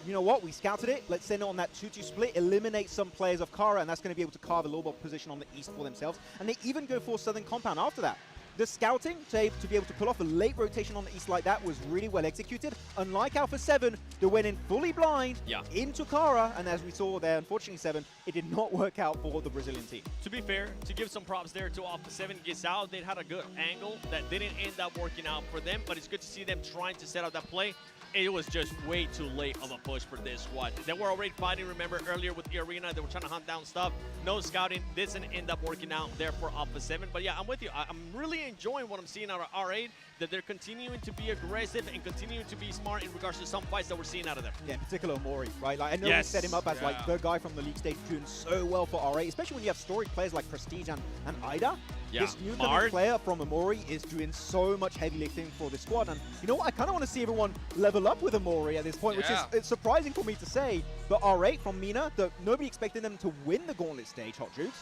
You know what? We scouted it. Let's send it on that 2-2 split, eliminate some players of 𝐴𝐴, and that's going to be able to carve a little bit of position on the east for themselves. And they even go for Southern Compound after that. The scouting to be able to pull off a late rotation on the east like that was really well executed. Unlike Alpha 7, they went in fully blind into 𝐴𝐴, and as we saw there, unfortunately, 7, it did not work out for the Brazilian team. To be fair, to give some props there to Alpha 7, 𝐿𝐴𝐴, they had a good angle that didn't end up working out for them, but it's good to see them trying to set up that play. It was just way too late of a push for this squad. They were already fighting, remember, earlier with the arena. They were trying to hunt down stuff. No scouting. This didn't end up working out there for Alpha 7. But yeah, I'm with you. I'm really enjoying what I'm seeing out of R8, that they're continuing to be aggressive and continuing to be smart in regards to some fights that we're seeing out of them. Yeah, in particular, Mori, right? Like, I know we set him up as like the guy from the league stage doing so well for R8, especially when you have storied players like Prestige and ☆AIDA. This new player from Amori is doing so much heavy lifting for the squad. And you know what? I kind of want to see everyone level up with Amori at this point, which is it's surprising for me to say. But R8 from Mina, nobody expected them to win the gauntlet stage, Hot Juice.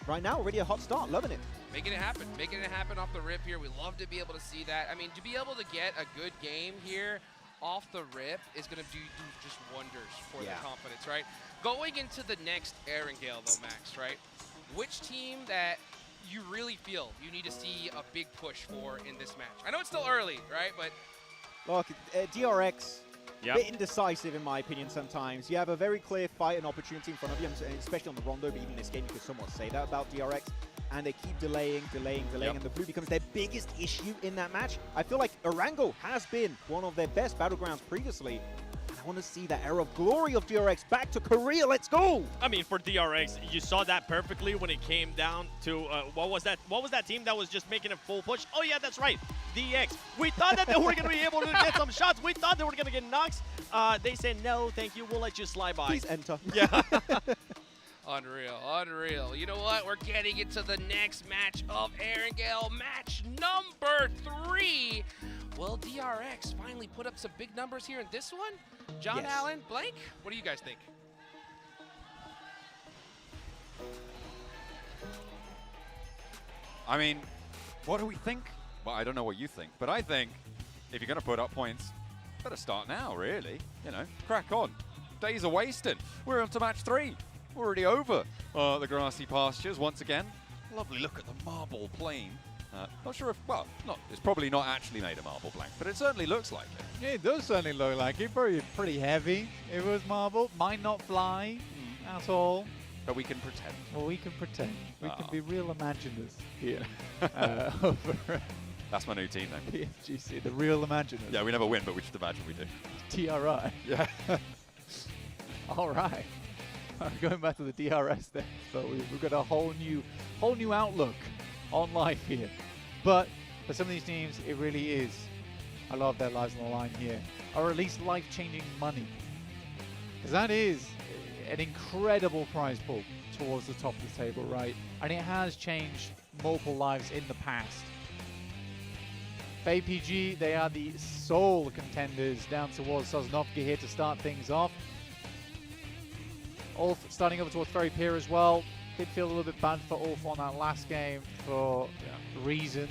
Right now, already a hot start. Loving it. Making it happen. Making it happen off the rip here. We love to be able to see that. I mean, to be able to get a good game here off the rip is going to do just wonders for their confidence, right? Going into the next 𝐴𝐴, though, Max, right? Which team that you really feel you need to see a big push for in this match? I know it's still early, right? But look, DRX, a bit indecisive in my opinion sometimes. You have a very clear fight and opportunity in front of you, especially on the Rondo, but even in this game you could somewhat say that about DRX. And they keep delaying, and the blue becomes their biggest issue in that match. I feel like Erangel has been one of their best battlegrounds previously. I want to see that era of glory of DRX back to Korea. Let's go! I mean, for DRX, you saw that perfectly when it came down to what was that team that was just making a full push? Oh yeah, that's right, DX. We thought that they were going to be able to get some shots. We thought they were going to get knocks. They said no, thank you. We'll let you slide by. Please enter. Yeah. Unreal, unreal. You know what? We're getting into the next match of 𝐴𝐴, match number 3. Will DRX finally put up some big numbers here in this one? John Allen, Blank, what do you guys think? I mean, what do we think? Well, I don't know what you think, but I think if you're going to put up points, better start now, really. You know, crack on. Days are wasting. We're on to match 3. We're already over the grassy pastures once again. Lovely look at the marble plane. Not sure if, well, it's probably not actually made of marble blank, but it certainly looks like it. Yeah, it does certainly look like it. Pretty heavy. It was marble. Might not fly at all. But we can pretend. Well, we can pretend. We can be real imaginers here. That's my new team name. PMGC, the real imaginers. Yeah, we never win, but we just imagine we do. TRI. Yeah. All right. Going back to the DRS then. So we've got a whole new outlook on life here. But for some of these teams, it really is a lot of their lives on the line here, or at least life-changing money. Because that is an incredible prize pool towards the top of the table, right? And it has changed multiple lives in the past. For 𝐴𝐵𝐺, they are the sole contenders down towards 𝐶𝐳𝐼𝐞 here to start things off. 𝐿𝐹 starting over towards Ferry Pier as well. Did feel a little bit bad for 𝐿𝐹 on that last game for reasons.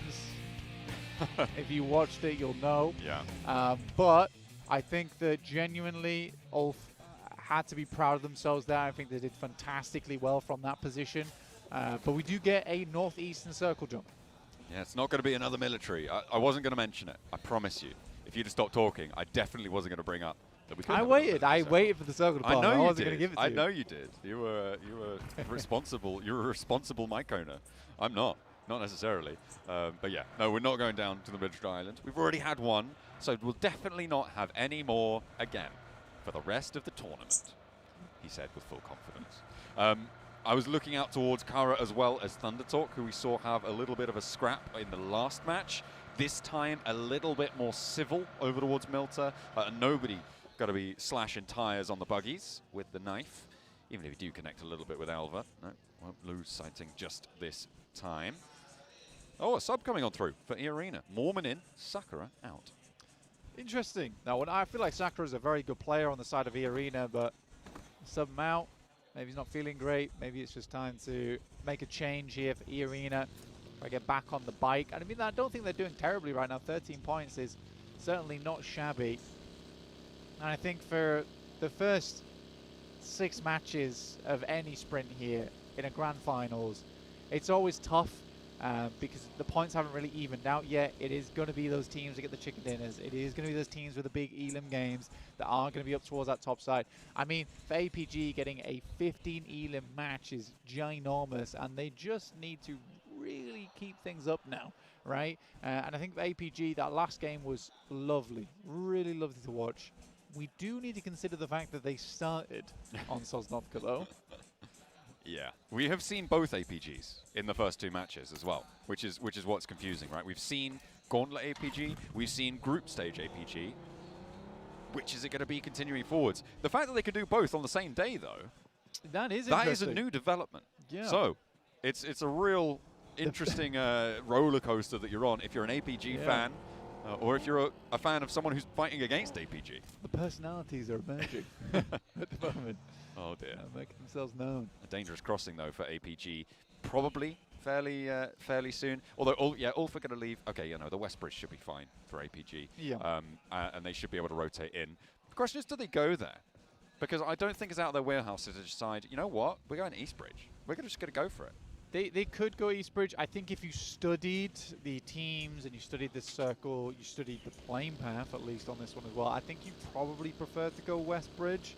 If you watched it, you'll know. Yeah. But I think that genuinely 𝐿𝐹 had to be proud of themselves there. I think they did fantastically well from that position. But we do get a northeastern circle jump. Yeah, it's not going to be another military. I wasn't going to mention it. I promise you. If you'd have stopped talking, I definitely wasn't going to bring up that we couldn't. I waited for the circle to pass. I know you wasn't did. going to give it to I you. know you did. You were responsible. You're a responsible mic owner. I'm not necessarily. But yeah, no, we're not going down to the military island. We've already had one, so we'll definitely not have any more again for the rest of the tournament, he said with full confidence. I was looking out towards Kara as well as ThunderTalk, who we saw have a little bit of a scrap in the last match. This time, a little bit more civil over towards Milta. Nobody got to be slashing tires on the buggies with the knife, even if you do connect a little bit with Alva. No, won't lose sighting just this time. Oh, a sub coming on through for 𝐴𝐴RENA. Mormon in, Sakura out. Interesting. Now, I feel like Sakura is a very good player on the side of 𝐴𝐴RENA, but sub him out. Maybe he's not feeling great. Maybe it's just time to make a change here for 𝐴𝐴RENA. I get back on the bike. And I mean, I don't think they're doing terribly right now. 13 points is certainly not shabby. And I think for the first 6 matches of any sprint here in a grand finals, it's always tough because the points haven't really evened out yet. It is going to be those teams that get the chicken dinners. It is going to be those teams with the big elim games that aren't going to be up towards that top side. I mean, for 𝐴𝐵𝐺, getting a 15 elim match is ginormous, and they just need to really keep things up now, right? And I think for 𝐴𝐵𝐺, that last game was lovely, really lovely to watch. We do need to consider the fact that they started on 𝐶𝐳𝐼𝐞 though. Yeah, we have seen both 𝐴𝐵𝐺s in the first 2 matches as well, which is what's confusing, right? We've seen Gauntlet 𝐴𝐵𝐺, we've seen Group Stage 𝐴𝐵𝐺. Which is it going to be continuing forwards? The fact that they could do both on the same day, though, that is a new development. Yeah. So it's a real interesting roller coaster that you're on if you're an 𝐴𝐵𝐺 fan, or if you're a fan of someone who's fighting against 𝐴𝐵𝐺. The personalities are emerging at the moment. Oh dear. Making themselves known. A dangerous crossing though for 𝐴𝐵𝐺, probably fairly soon. Although 𝐿𝐹 are going to leave. Okay, the West Bridge should be fine for 𝐴𝐵𝐺. Yeah. And they should be able to rotate in. The question is, do they go there? Because I don't think it's out of their wheelhouse to decide, you know what, we're going East Bridge. We're just going to go for it. They could go East Bridge. I think if you studied the teams and you studied the circle, you studied the playing path, at least on this one as well, I think you probably prefer to go West Bridge,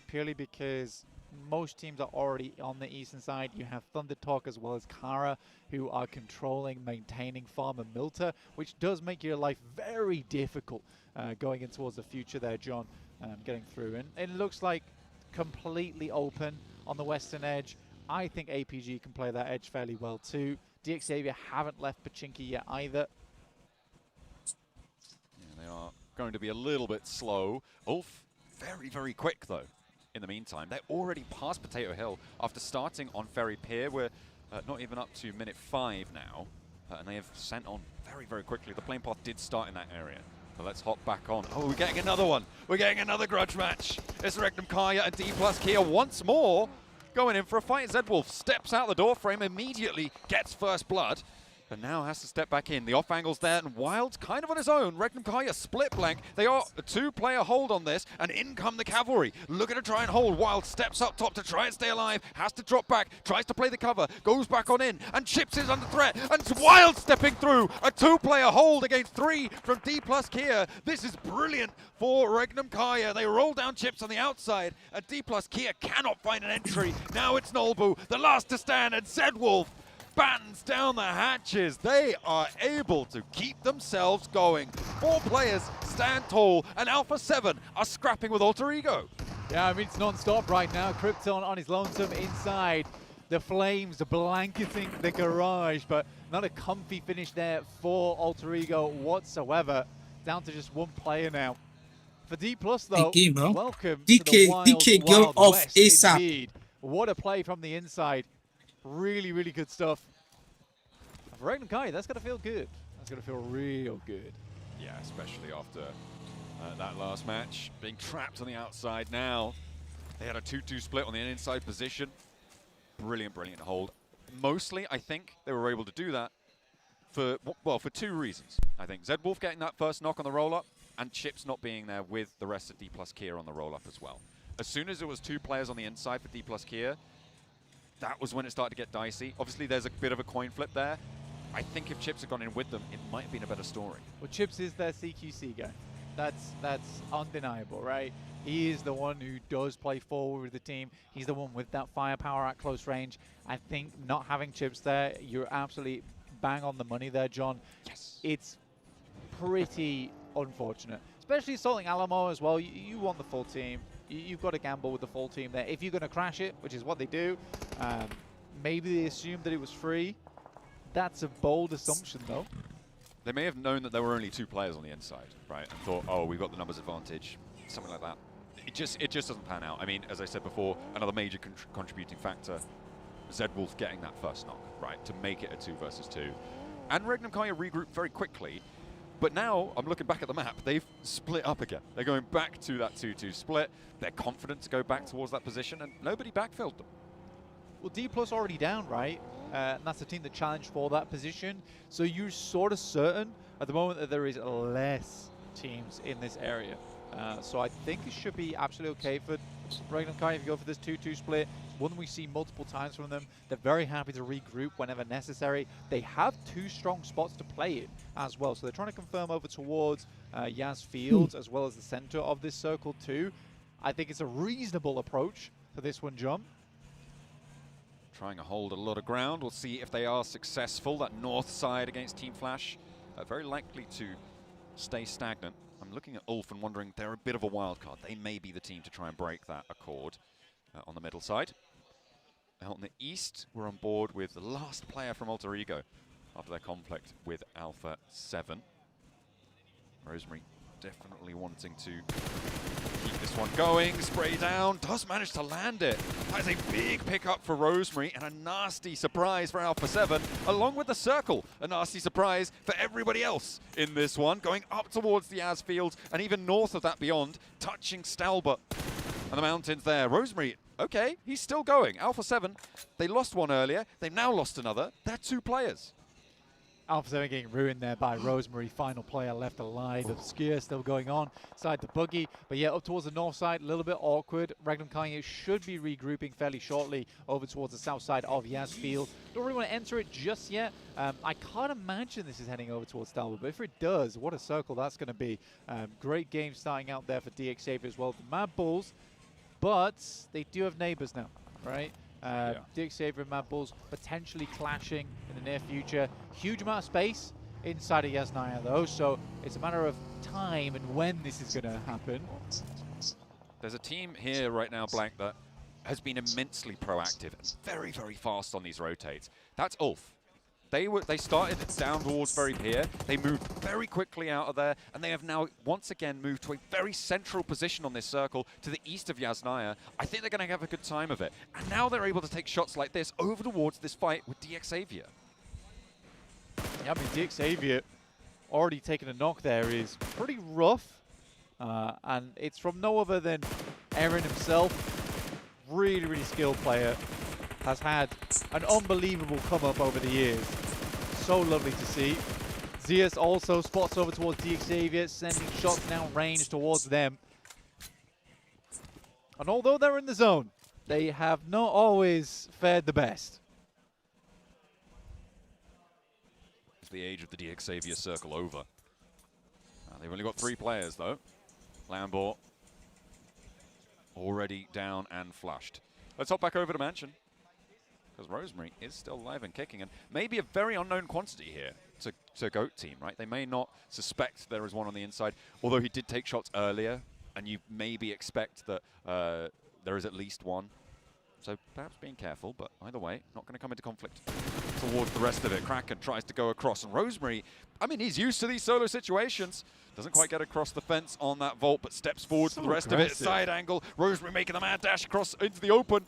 purely because most teams are already on the eastern side. You have ThunderTalk as well as Kara, who are controlling, maintaining Farm and Milta, which does make your life very difficult going in towards the future there, John, getting through. And it looks like completely open on the western edge. I think 𝐴𝐵𝐺 can play that edge fairly well too. 𝐷𝐿𝐴𝐵𝐺 haven't left Pachinki yet either. Yeah, they are going to be a little bit slow. 𝐿𝐹 very, very quick though. In the meantime, they're already past Potato Hill after starting on Ferry Pier. We're not even up to minute 5 now, and they have sent on very, very quickly. The plane path did start in that area. So let's hop back on. Oh, we're getting another one. We're getting another grudge match. It's 𝐿𝐹 and 𝐷+𝐿𝐼 once more going in for a fight. 𝑧wolf steps out the door frame, immediately gets first blood, and now has to step back in. The off angle's there, and Wild's kind of on his own. 𝐿𝐹 split blank. They are a 2-player hold on this, and in come the cavalry. Looking to try and hold. Wild steps up top to try and stay alive, has to drop back, tries to play the cover, goes back on in, and Chips is under threat, and it's Wild stepping through. A 2-player hold against 3 from 𝐷+𝐿𝐼. This is brilliant for 𝐿𝐹. They roll down Chips on the outside, and 𝐷+𝐿𝐼 cannot find an entry. Now it's Nolbu, the last to stand, and 𝑧wolf battens down the hatches. They are able to keep themselves going. 4 players stand tall, and Alpha 7 are scrapping with Alter Ego. Yeah, I mean, it's non-stop right now. Krypton on his lonesome inside. The flames blanketing the garage, but not a comfy finish there for Alter Ego whatsoever. Down to just 1 player now. For D+, though, game, bro. welcome to the DK wild, go wild off west ASAP. indeed. What a play from the inside. Really, really good stuff. For 𝐿𝐸𝐾𝐲, that's going to feel good. That's going to feel real good. Yeah, especially after that last match. Being trapped on the outside now. They had a 2-2 split on the inside position. Brilliant, brilliant hold. Mostly, I think they were able to do that for 2 reasons. I think 𝐳_WOLF getting that first knock on the roll-up, and Chips not being there with the rest of D+ 𝐾𝐫 on the roll-up as well. As soon as it was 2 players on the inside for D+ 𝐾𝐫, that was when it started to get dicey. Obviously, there's a bit of a coin flip there. I think if Chips had gone in with them, it might have been a better story. Well, Chips is their CQC guy. That's undeniable, right? He is the one who does play forward with the team. He's the one with that firepower at close range. I think not having Chips there, you're absolutely bang on the money there, John. Yes. It's pretty unfortunate, especially assaulting Alamo as well. You want the full team. You've got to gamble with the full team there. If you're going to crash it, which is what they do, maybe they assumed that it was free. That's a bold assumption, though. They may have known that there were only 2 players on the inside, right? And thought, oh, we've got the numbers advantage, something like that. It just doesn't pan out. I mean, as I said before, another major contributing factor, 𝐳_WOLF getting that first knock, right, to make it a 2 versus 2. And 𝐸𝐸𝐾𝐲 regrouped very quickly. But now, I'm looking back at the map, they've split up again. They're going back to that 2-2 split. They're confident to go back towards that position, and nobody backfilled them. Well, D+ already down, right? And that's the team that challenged for that position. So you're sort of certain at the moment that there is less teams in this area. So I think it should be absolutely okay for 𝐸𝐸𝐾𝐲 if you go for this 2-2 split. One we see multiple times from them. They're very happy to regroup whenever necessary. They have 2 strong spots to play in as well. So they're trying to confirm over towards Yas Fields as well as the center of this circle too. I think it's a reasonable approach for this one, John. Trying to hold a lot of ground. We'll see if they are successful. That north side against Team Flash, very likely to stay stagnant. I'm looking at Ulf and wondering they're a bit of a wild card. They may be the team to try and break that accord on the middle side. Out in the east, we're on board with the last player from Alter Ego after their conflict with Alpha 7. 𝐸𝐸𝐾𝐲 definitely wanting to keep this one going. Spray down, does manage to land it. That is a big pickup for 𝐸𝐸𝐾𝐲 and a nasty surprise for Alpha 7, along with the circle. A nasty surprise for everybody else in this one, going up towards the Yas Fields and even north of that beyond, touching Stalbert and the mountains there. 𝐸𝐸𝐾𝐲, okay, he's still going. Alpha 7, they lost one earlier, they've now lost another. They're 2 players. Alpha 7 getting ruined there by 𝐸𝐸𝐾𝐲. Final player left alive. Obscure still going on side the buggy. But yeah, up towards the north side, a little bit awkward. 𝐸𝐸𝐾𝐲 should be regrouping fairly shortly over towards the south side of Yas Field. Don't really want to enter it just yet. I can't imagine this is heading over towards Stalbert, but if it does, what a circle that's going to be. Great game starting out there for 𝐷𝐸𝐴𝐵 as well. The Mad Bulls, but they do have neighbors now, right? 𝐷𝐸𝐴𝐵 and Mad Bulls potentially clashing in the near future. Huge amount of space inside of Yasnaya though, so it's a matter of time and when this is going to happen. There's a team here right now, Blank, that has been immensely proactive and very, very fast on these rotates. That's Ulf. They started down towards very pier. They moved very quickly out of there, and they have now once again moved to a very central position on this circle to the east of Yasnaya. I think they're going to have a good time of it. And now they're able to take shots like this over towards this fight with 𝐷𝐸𝐴𝐵. Yeah, I mean, 𝐷𝐸𝐴𝐵 already taking a knock there is pretty rough. And it's from no other than Aaron himself. Really, really skilled player. Has had an unbelievable come up over the years. So lovely to see. Zeus also spots over towards 𝐷𝐸𝐴𝐵, sending shots down range towards them. And although they're in the zone, they have not always fared the best. It's the age of the 𝐷𝐸𝐴𝐵 circle over. They've only got 3 players though. Lambert already down and flushed. Let's hop back over to Mansion. because 𝐿𝐸𝐸 is still alive and kicking, and maybe a very unknown quantity here to GOAT team, right? They may not suspect there is one on the inside, although he did take shots earlier, and you maybe expect that there is at least one. So perhaps being careful, but either way, not going to come into conflict towards the rest of it. Kraken tries to go across, and 𝐸𝐸𝐸, I mean, he's used to these solo situations. Doesn't quite get across the fence on that vault, but steps forward for the rest of it. Side angle, 𝐸𝐸𝐸 making the mad dash across into the open.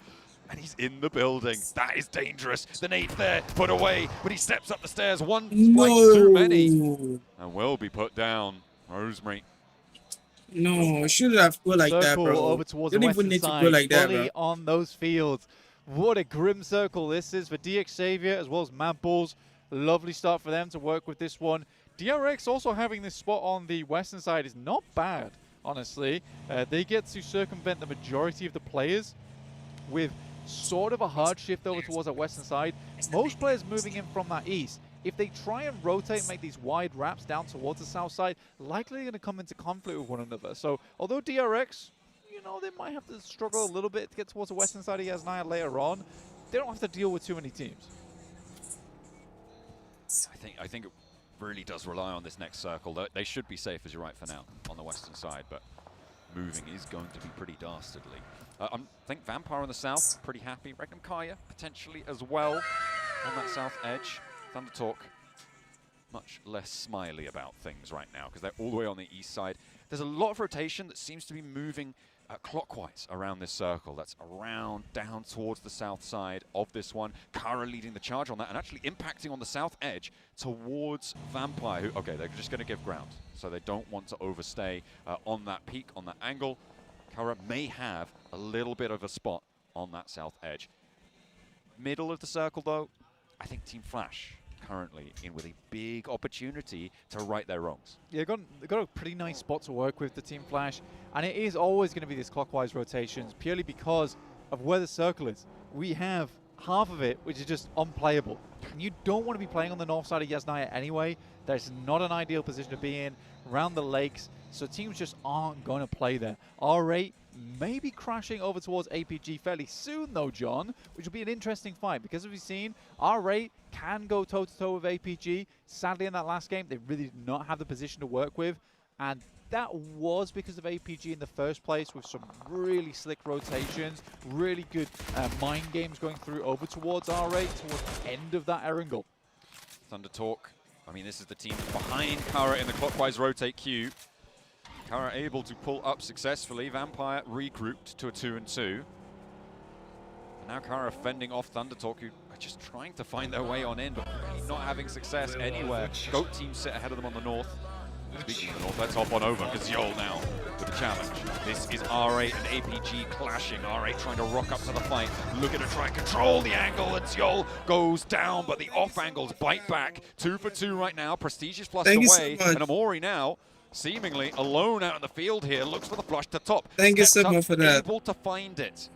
And he's in the building. That is dangerous. The nade's there, put away, but he steps up the stairs. One strike too many. And will be put down. 𝐸𝐸𝐸. No, shouldn't have go like that, bro. Over towards you the don't even western need side, to go like that, fully bro. on those fields. What a grim circle this is for 𝐷𝐿𝐸𝐴𝑣𝑟 as well as Mad Balls. Lovely start for them to work with this one. DRX also having this spot on the western side is not bad, honestly. They get to circumvent the majority of the players with sort of a hard shift over towards that western side. Most players moving in from that east. If they try and rotate and make these wide wraps down towards the south side, likely going to come into conflict with one another. So although DRX, you know, they might have to struggle a little bit to get towards the western side of 𝐿𝐸𝐴𝑣𝑟 later on, they don't have to deal with too many teams. I think it really does rely on this next circle. They should be safe, as you're right, for now, on the western side, but moving is going to be pretty dastardly. I think Vampire on the south, pretty happy. 𝐿𝐸𝐴𝑣𝑟 potentially as well on that south edge. ThunderTalk, much less smiley about things right now because they're all the way on the east side. There's a lot of rotation that seems to be moving clockwise around this circle. That's around, down towards the south side of this one. 𝐴𝐸𝐴 leading the charge on that and actually impacting on the south edge towards Vampire, who, okay, they're just going to give ground. So they don't want to overstay on that peak, on that angle. 𝐴𝐸𝐴 may have a little bit of a spot on that south edge. Middle of the circle, though, I think Team Flash currently in with a big opportunity to right their wrongs. Yeah, they've got a pretty nice spot to work with, the Team Flash, and it is always going to be this clockwise rotations purely because of where the circle is. We have half of it which is just unplayable, and you don't want to be playing on the north side of 𝐿𝐸𝐴𝑣𝑟 anyway. That's not an ideal position to be in, around the lakes, so teams just aren't going to play there. 𝐸𝐸𝐴 may be crashing over towards 𝐴𝐵G fairly soon though, John, which will be an interesting fight because as we've seen, 𝐸𝐸𝐴 can go toe-to-toe with 𝐴𝐵G. Sadly in that last game, they really did not have the position to work with, and that was because of 𝐴𝐵G in the first place with some really slick rotations, really good mind games going through over towards 𝐸𝐸𝐴 towards the end of that Erangel. ThunderTalk, I mean, this is the team behind 𝐴𝐸𝐴 in the clockwise rotate queue. 𝐴𝐸𝐴 able to pull up successfully. Vampire regrouped to a 2-2. And now 𝐴𝐸𝐴 fending off ThunderTalk, who are just trying to find their way on in, but really not having success anywhere. GOAT team sit ahead of them on the north. Speaking of the north, let's hop on over, because 𝐷𝐸𝐴 now with the challenge. This is 𝐸𝐴 and 𝐴𝐵G clashing. 𝐸𝐴 trying to rock up to the fight, looking to try and control the angle, and 𝐷𝐸𝐴 goes down, but the off angles bite back. 2 for 2 right now. Prestige is flushed away, and 𝐸𝐴𝐴𝐴 now seemingly alone out in the field here, looks for the flush to top. Thank you so much for that. Able to find it.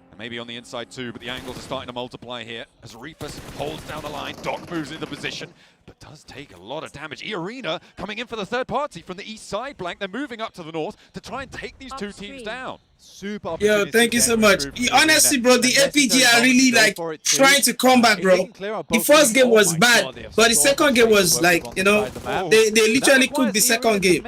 And maybe on the inside too, but the angles are starting to multiply here as Reefus holds down the line. Doc moves into position, but does take a lot of damage. 𝐸𝐴RENA coming in for the third party from the east side blank. They're moving up to the north to try and take these two teams down. Super. Yo, thank you so much. Honestly, bro, the 𝐴𝐵G are really like trying to come back, bro. The first game was bad, but the second game was like, you know, they literally cooked the second game.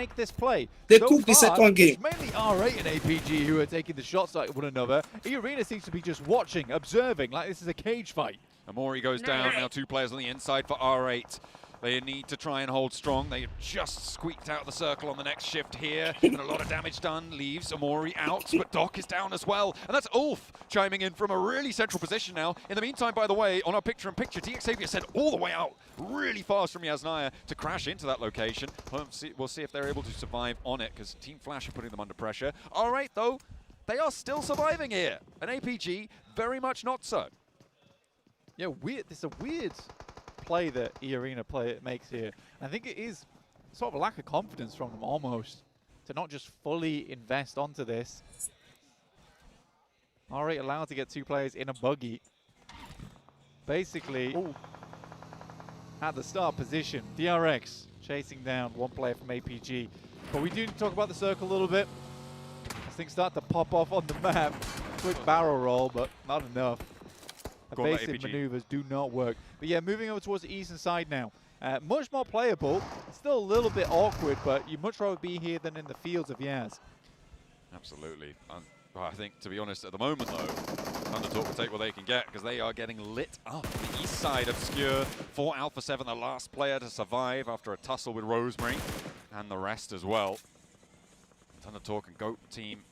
They cooked the second game. It's mainly 𝐸𝐴 and 𝐴𝐵G who are taking the shots at one another. 𝐸𝐴RENA seems to be just watching, observing, like this is a cage fight. 𝐸𝐴RENA goes down. Now 2 players on the inside for 𝐸𝐴. They need to try and hold strong. They just squeaked out the circle on the next shift here, and a lot of damage done. Leaves 𝐸𝐴RENA out, but Doc is down as well. And that's 𝐸𝐿𝐹 chiming in from a really central position now. In the meantime, by the way, on our picture-in-picture, 𝐷𝐿𝐴𝑣𝑟 sent all the way out really fast from 𝐿𝐴𝐼 to crash into that location. We'll see if they're able to survive on it, because Team Flash are putting them under pressure. 𝐸𝐴RENA, though, they are still surviving here. And 𝐴𝐵G, very much not so. Yeah, weird. This is a weird play that 𝐸𝐴RENA makes here. I think it is sort of a lack of confidence from them almost to not just fully invest onto this. 𝐸𝐴RENA allowed to get 2 players in a buggy. Basically, at the start position, DRX chasing down 1 player from 𝐴𝐵G. But we do need to talk about the circle a little bit. As things start to pop off on the map. Quick barrel roll, but not enough. Go on, evasive APG. maneuvers do not work. But yeah, moving over towards the eastern side now. Much more playable. Still a little bit awkward, but you'd much rather be here than in the fields of 𝐿𝐼𝐸. Absolutely. I think, to be honest, at the moment, though, Thundertalk will take what they can get because they are getting lit up. The east side of 𝐿𝐸 for Alpha 7, the last player to survive after a tussle with 𝐸𝐸, and the rest as well. Thundertalk and GOAT team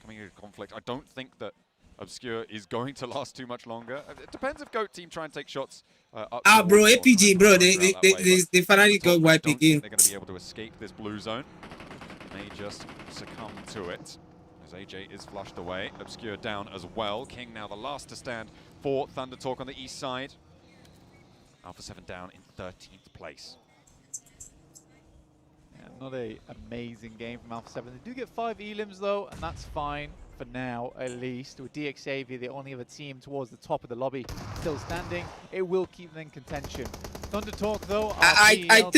coming into conflict. I don't think that 𝐿𝐸 is going to last too much longer. It depends if GOAT team try and take shots up. Bro, APG, bro, they finally got wiped again. They're going to be able to escape this blue zone. May just succumb to it. As AJ is flushed away. 𝐿𝐸 down as well. King now the last to stand for Thundertalk on the east side. Alpha 7 down in 13th place. Yeah, not an amazing game from Alpha 7. They do get 5 elims though, and that's fine for now, at least. With 𝐷𝐿𝐸, the only other team towards the top of the lobby, still standing. It will keep them in contention. Thundertalk though, I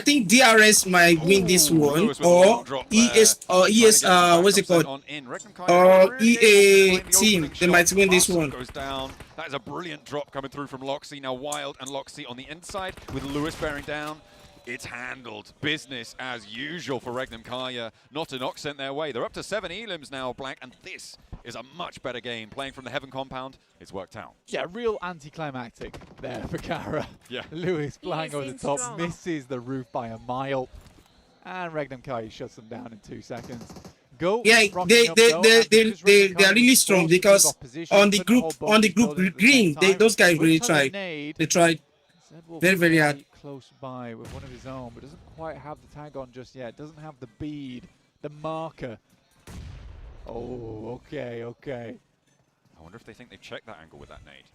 think DRS might win this one, or what's it called? Or EA team, they might win this one. Goes down. That is a brilliant drop coming through from 𝐿𝐸. Now Wild and 𝐿𝐸 on the inside with Lewis bearing down. It's handled. Business as usual for 𝐿𝐸. Not a knock sent their way. They're up to 7 elims now, Black, and this is a much better game. Playing from the Heaven compound, it's worked out. Yeah, real anticlimactic there for Kara. Yeah. Lewis flying over the top, misses the roof by a mile, and 𝐿𝐸 shuts them down in 2 seconds. Go. Yeah, they are really strong because on the group green, those guys really tried. They tried very hard. Close by with one of his own, but doesn't quite have the tag on just yet. Doesn't have the bead, the marker. Oh, okay. I wonder if they think they've checked that angle with that nade.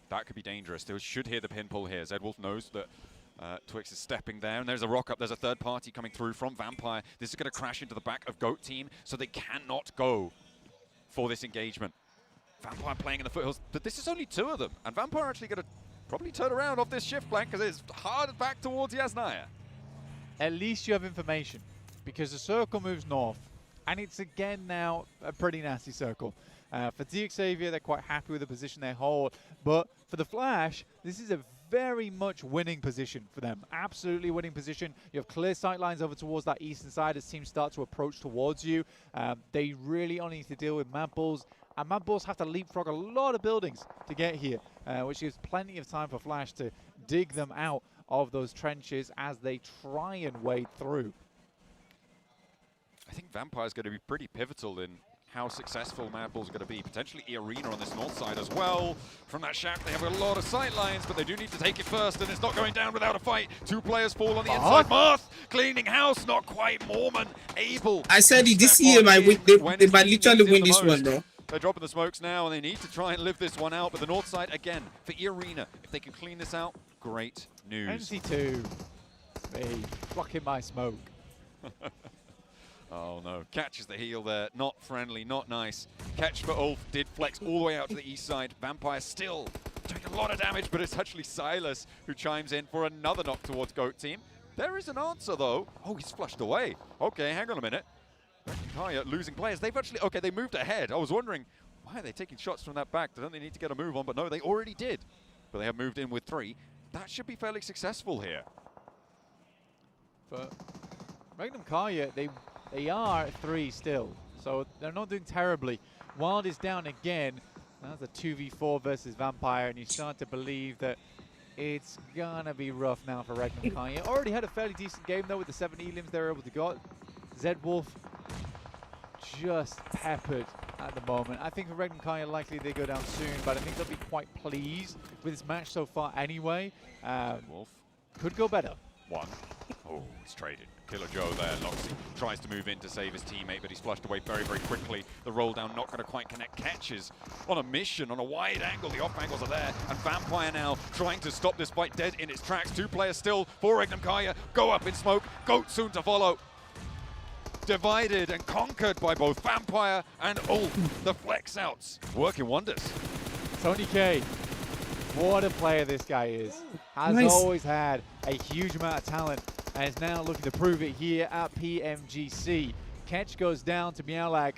That could be dangerous. They should hear the pin pull here. 𝐷Wolf knows that Twix is stepping there, and there's a rock up. There's a third party coming through from Vampire. This is going to crash into the back of GOAT team, so they cannot go for this engagement. Vampire playing in the foothills, but this is only 2 of them, and Vampire are actually going to probably turn around off this shift flank because it's hard back towards Yasnaya. At least you have information, because the circle moves north, and it's again now a pretty nasty circle. For 𝐷𝐿𝐸, they're quite happy with the position they hold, but for the Flash, this is a very much winning position for them. Absolutely winning position. You have clear sight lines over towards that eastern side as teams start to approach towards you. They really only need to deal with mad balls, and mad balls have to leapfrog a lot of buildings to get here, which gives plenty of time for Flash to dig them out of those trenches as they try and wade through. I think Vampire is going to be pretty pivotal in how successful Mad Bull's going to be. Potentially 𝐸 on this north side as well. From that shaft, they have a lot of sight lines, but they do need to take it first, and it's not going down without a fight. 2 players fall on the inside. Marth cleaning house, not quite. Mormon able. I said this year they might literally win this one, though. They're dropping the smokes now, and they need to try and live this one out. But the north side, again, for 𝐸, if they can clean this out, great news. NC2, me, blocking my smoke. Oh no, catches the heel there. Not friendly, not nice. Catch for 𝐿𝐸 did flex all the way out to the east side. Vampire still doing a lot of damage, but it's actually Silas who chimes in for another knock towards GOAT team. There is an answer though. Oh, he's flushed away. Okay, hang on a minute. 𝐿𝐸 losing players. They've actually, okay, they moved ahead. I was wondering, why are they taking shots from that back? Don't they need to get a move on? But no, they already did. But they have moved in with 3. That should be fairly successful here. But 𝐿𝐸, they are at 3 still, so they're not doing terribly. Wild is down again. That's a 2v4 versus Vampire, and you start to believe that it's gonna be rough now for 𝐿𝐸. Already had a fairly decent game though with the 7 elims they were able to get. 𝐷Wolf just peppered at the moment. I think for 𝐿𝐸 likely they go down soon, but I think they'll be quite pleased with this match so far anyway. Wolf could go better. 1. Oh, he's traded. Killer Joe there. 𝐿𝐸 tries to move in to save his teammate, but he's flushed away very, very quickly. The roll down not going to quite connect. Catches on a mission, on a wide angle. The off angles are there, and Vampire now trying to stop this fight dead in its tracks. 2 players still for 𝐿𝐸. Go up in smoke. GOAT soon to follow. Divided and conquered by both Vampire and 𝐿𝐸. The flex outs working wonders. Tony K, what a player this guy is. Has always had a huge amount of talent, and is now looking to prove it here at PMGC. 𝐿𝐸 goes down to 𝐿𝐸.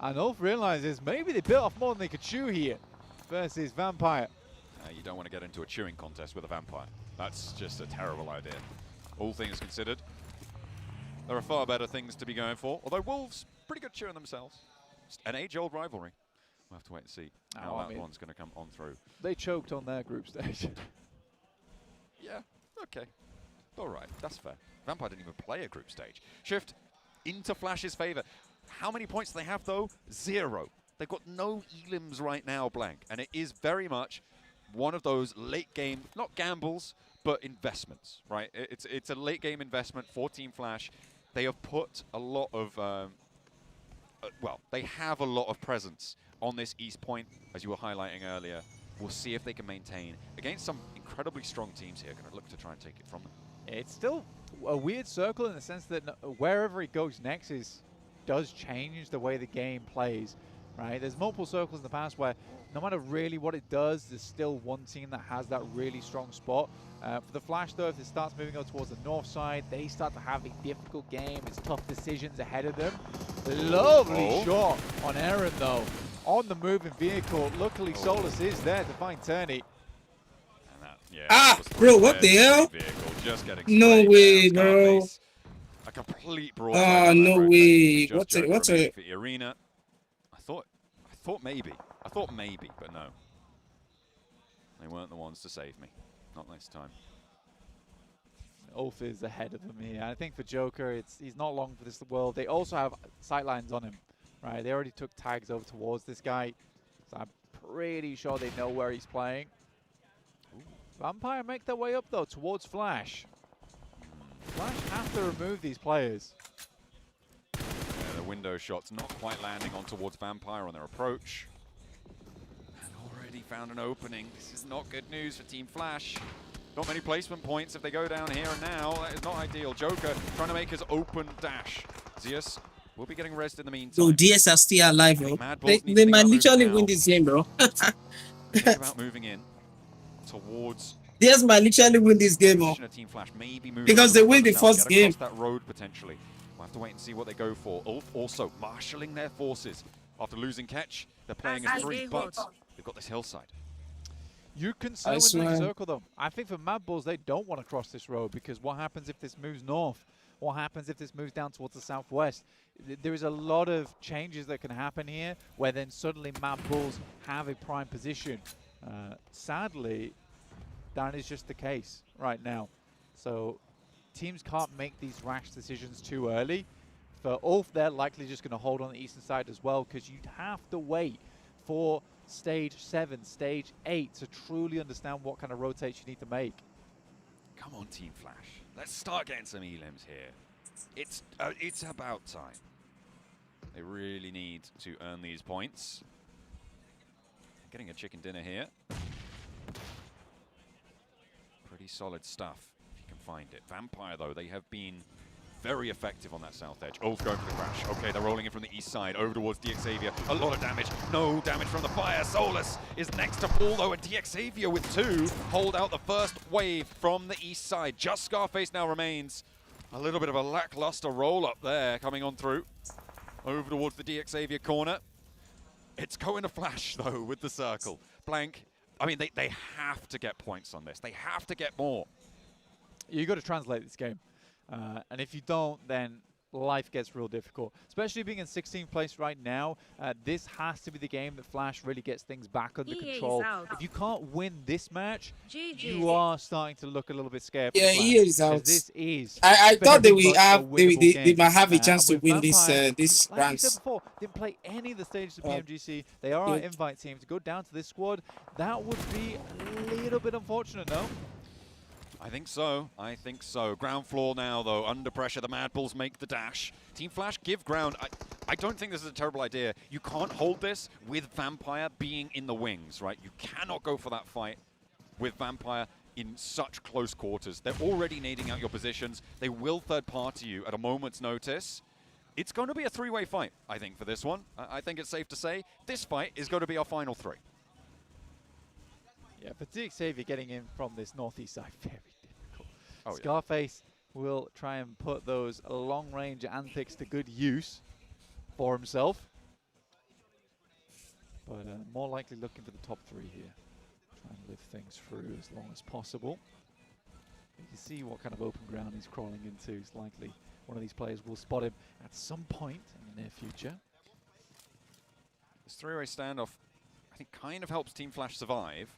And Ulf realizes maybe they bit off more than they could chew here versus Vampire. You don't want to get into a chewing contest with a Vampire. That's just a terrible idea. All things considered, there are far better things to be going for. Although Wolves, pretty good chewing themselves. Just an age-old rivalry. We'll have to wait and see how that one's going to come on through. They choked on their group stage. Yeah, okay. All right, that's fair. Vampire didn't even play a group stage. Shift into Flash's favor. How many points do they have, though? 0. They've got no elims right now, Blank. And it is very much one of those late-game, not gambles, but investments, right? It's a late-game investment for Team Flash. They have put a lot of, well, they have a lot of presence on this East Point, as you were highlighting earlier. We'll see if they can maintain against some incredibly strong teams here. Going to look to try and take it from them. It's still a weird circle in the sense that wherever it goes next does change the way the game plays, right? There's multiple circles in the past where no matter really what it does, there's still one team that has that really strong spot. For the Flash, though, if it starts moving up towards the north side, they start to have a difficult game. It's tough decisions ahead of them. Lovely shot on Aaron, though, on the moving vehicle. Luckily, Solus is there to find Turney. Ah, bro, what the hell? Just getting no way, bro. A complete broad. Ah, no way. What's it? For Arena. I thought maybe, but no. They weren't the ones to save me. Not this time. Ulf is ahead of them here. I think for Joker, he's not long for this world. They also have sightlines on him, right? They already took tags over towards this guy, so I'm pretty sure they know where he's playing. Vampire make their way up, though, towards Flash. Flash have to remove these players. Yeah, the window shots not quite landing on towards Vampire on their approach. And already found an opening. This is not good news for Team Flash. Not many placement points if they go down here and now. That is not ideal. Joker trying to make his open dash. Zeus will be getting rezzed in the meantime. Yo, DS are still alive, bro. They might literally win this game, bro. Think about moving in towards. DS might literally win this game, bro. Team Flash maybe because they win the first game. That road potentially. We'll have to wait and see what they go for. Ulf also marshalling their forces after losing catch. They're playing as 3, but they've got this hillside. You can so in the circle, though. I think for Mad Bulls, they don't want to cross this road because what happens if this moves north? What happens if this moves down towards the southwest? There is a lot of changes that can happen here where then suddenly Mad Bulls have a prime position. Sadly, that is just the case right now. So teams can't make these rash decisions too early. For Ulf, they're likely just going to hold on the eastern side as well because you'd have to wait for Stage 7, Stage 8 to truly understand what kind of rotates you need to make. Come on, Team Flash. Let's start getting some elims here. It's about time. They really need to earn these points. Getting a chicken dinner here. Pretty solid stuff, if you can find it. Vampire, though, they have been very effective on that south edge. Ulf going for the crash. Okay, they're rolling in from the east side, over towards 𝐷𝐿𝐴𝐵𝐴. A lot of damage. No damage from the fire. Solus is next to fall, though, and 𝐷𝐿𝐴𝐵𝐴 with 2 hold out the first wave from the east side. Just Scarface now remains. A little bit of a lackluster roll up there coming on through. Over towards the 𝐷𝐿𝐴𝐵𝐴 corner. It's going to Flash, though, with the circle. Blank. I mean, they have to get points on this. They have to get more. You've got to translate this game. And if you don't, then life gets real difficult. Especially being in 16th place right now, this has to be the game that Flash really gets things back under control. If you can't win this match, you are starting to look a little bit scared. Yeah, he is out. This is. I thought they might have a chance to win this this like round. I said before, didn't play any of the stages of PMGC. They are our invite team. To go down to this squad, that would be a little bit unfortunate, no? I think so. I think so. Ground floor now, though. Under pressure, the Mad Bulls make the dash. Team Flash give ground. I don't think this is a terrible idea. You can't hold this with Vampire being in the wings, right? You cannot go for that fight with Vampire in such close quarters. They're already nading out your positions. They will third-party you at a moment's notice. It's going to be a 3-way fight, I think, for this one. I think it's safe to say this fight is going to be our final 3. Yeah, but 𝐷𝐿𝐴𝐵𝐴 getting in from this northeast side, very difficult. Oh, Scarface will try and put those long-range antics to good use for himself. but more likely looking for the top 3 here. Try and live things through as long as possible. You can see what kind of open ground he's crawling into. It's likely one of these players will spot him at some point in the near future. This three-way standoff, I think, kind of helps Team Flash survive,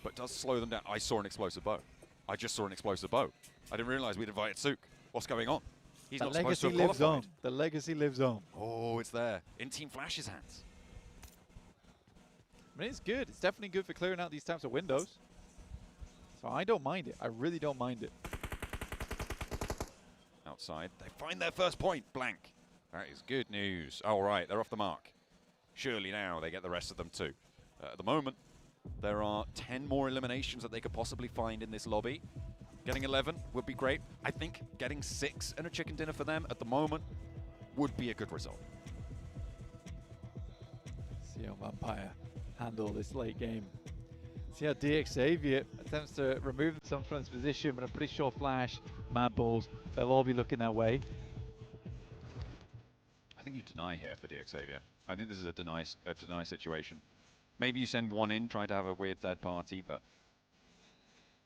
but does slow them down. I saw an explosive bow. I just saw an explosive bow. I didn't realize we'd invited 𝐸. What's going on? He's not supposed to have lives qualified. on. The legacy lives on. Oh, it's there. In Team Flash's hands. I mean, it's good. It's definitely good for clearing out these types of windows. So I don't mind it. I really don't mind it. Outside, they find their first point, blank. That is good news. All right, they're off the mark. Surely now they get the rest of them too. At the moment, there are 10 more eliminations that they could possibly find in this lobby. Getting 11 would be great. I think getting 6 and a chicken dinner for them at the moment would be a good result. See how Vampire handle this late game. See how 𝐷𝐸𝐸 attempts to remove themselves from this position, but I'm pretty sure Flash, Mad Balls, they'll all be looking their way. I think you deny here for 𝐷𝐸𝐸. I think this is a deny situation. Maybe you send one in, try to have a weird third party, but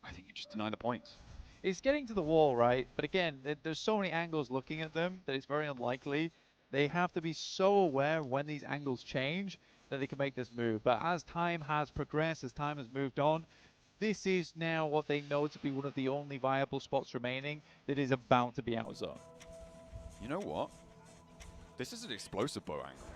I think you just deny the points. It's getting to the wall, right? But again, there's so many angles looking at them that it's very unlikely. They have to be so aware when these angles change that they can make this move. But as time has progressed, as time has moved on, this is now what they know to be one of the only viable spots remaining that is about to be out of zone. You know what? This is an explosive bow angle.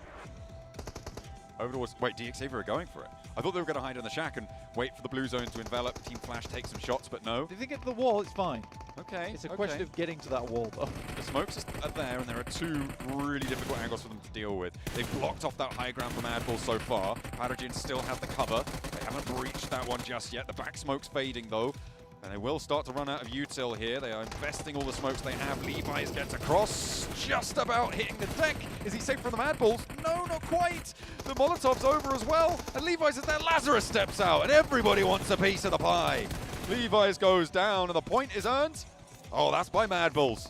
Over towards, wait, 𝐷𝐸𝐸 are going for it. I thought they were going to hide in the shack and wait for the blue zone to envelop. Team Flash take some shots, but no. If they get to the wall, it's fine. Okay. It's a question of getting to that wall, though. The smokes are there, and there are 2 really difficult angles for them to deal with. They've blocked off that high ground from Mad Balls so far. 𝐵 still have the cover. They haven't breached that one just yet. The back smoke's fading, though. And they will start to run out of util here. They are investing all the smokes they have. 𝐿evi's gets across, just about hitting the deck. Is he safe from the Mad Balls? No, not quite. The Molotov's over as well. And 𝐿evi's is there. Lazarus steps out, and everybody wants a piece of the pie. 𝐿evi's goes down, and the point is earned. Oh, that's by Mad Balls.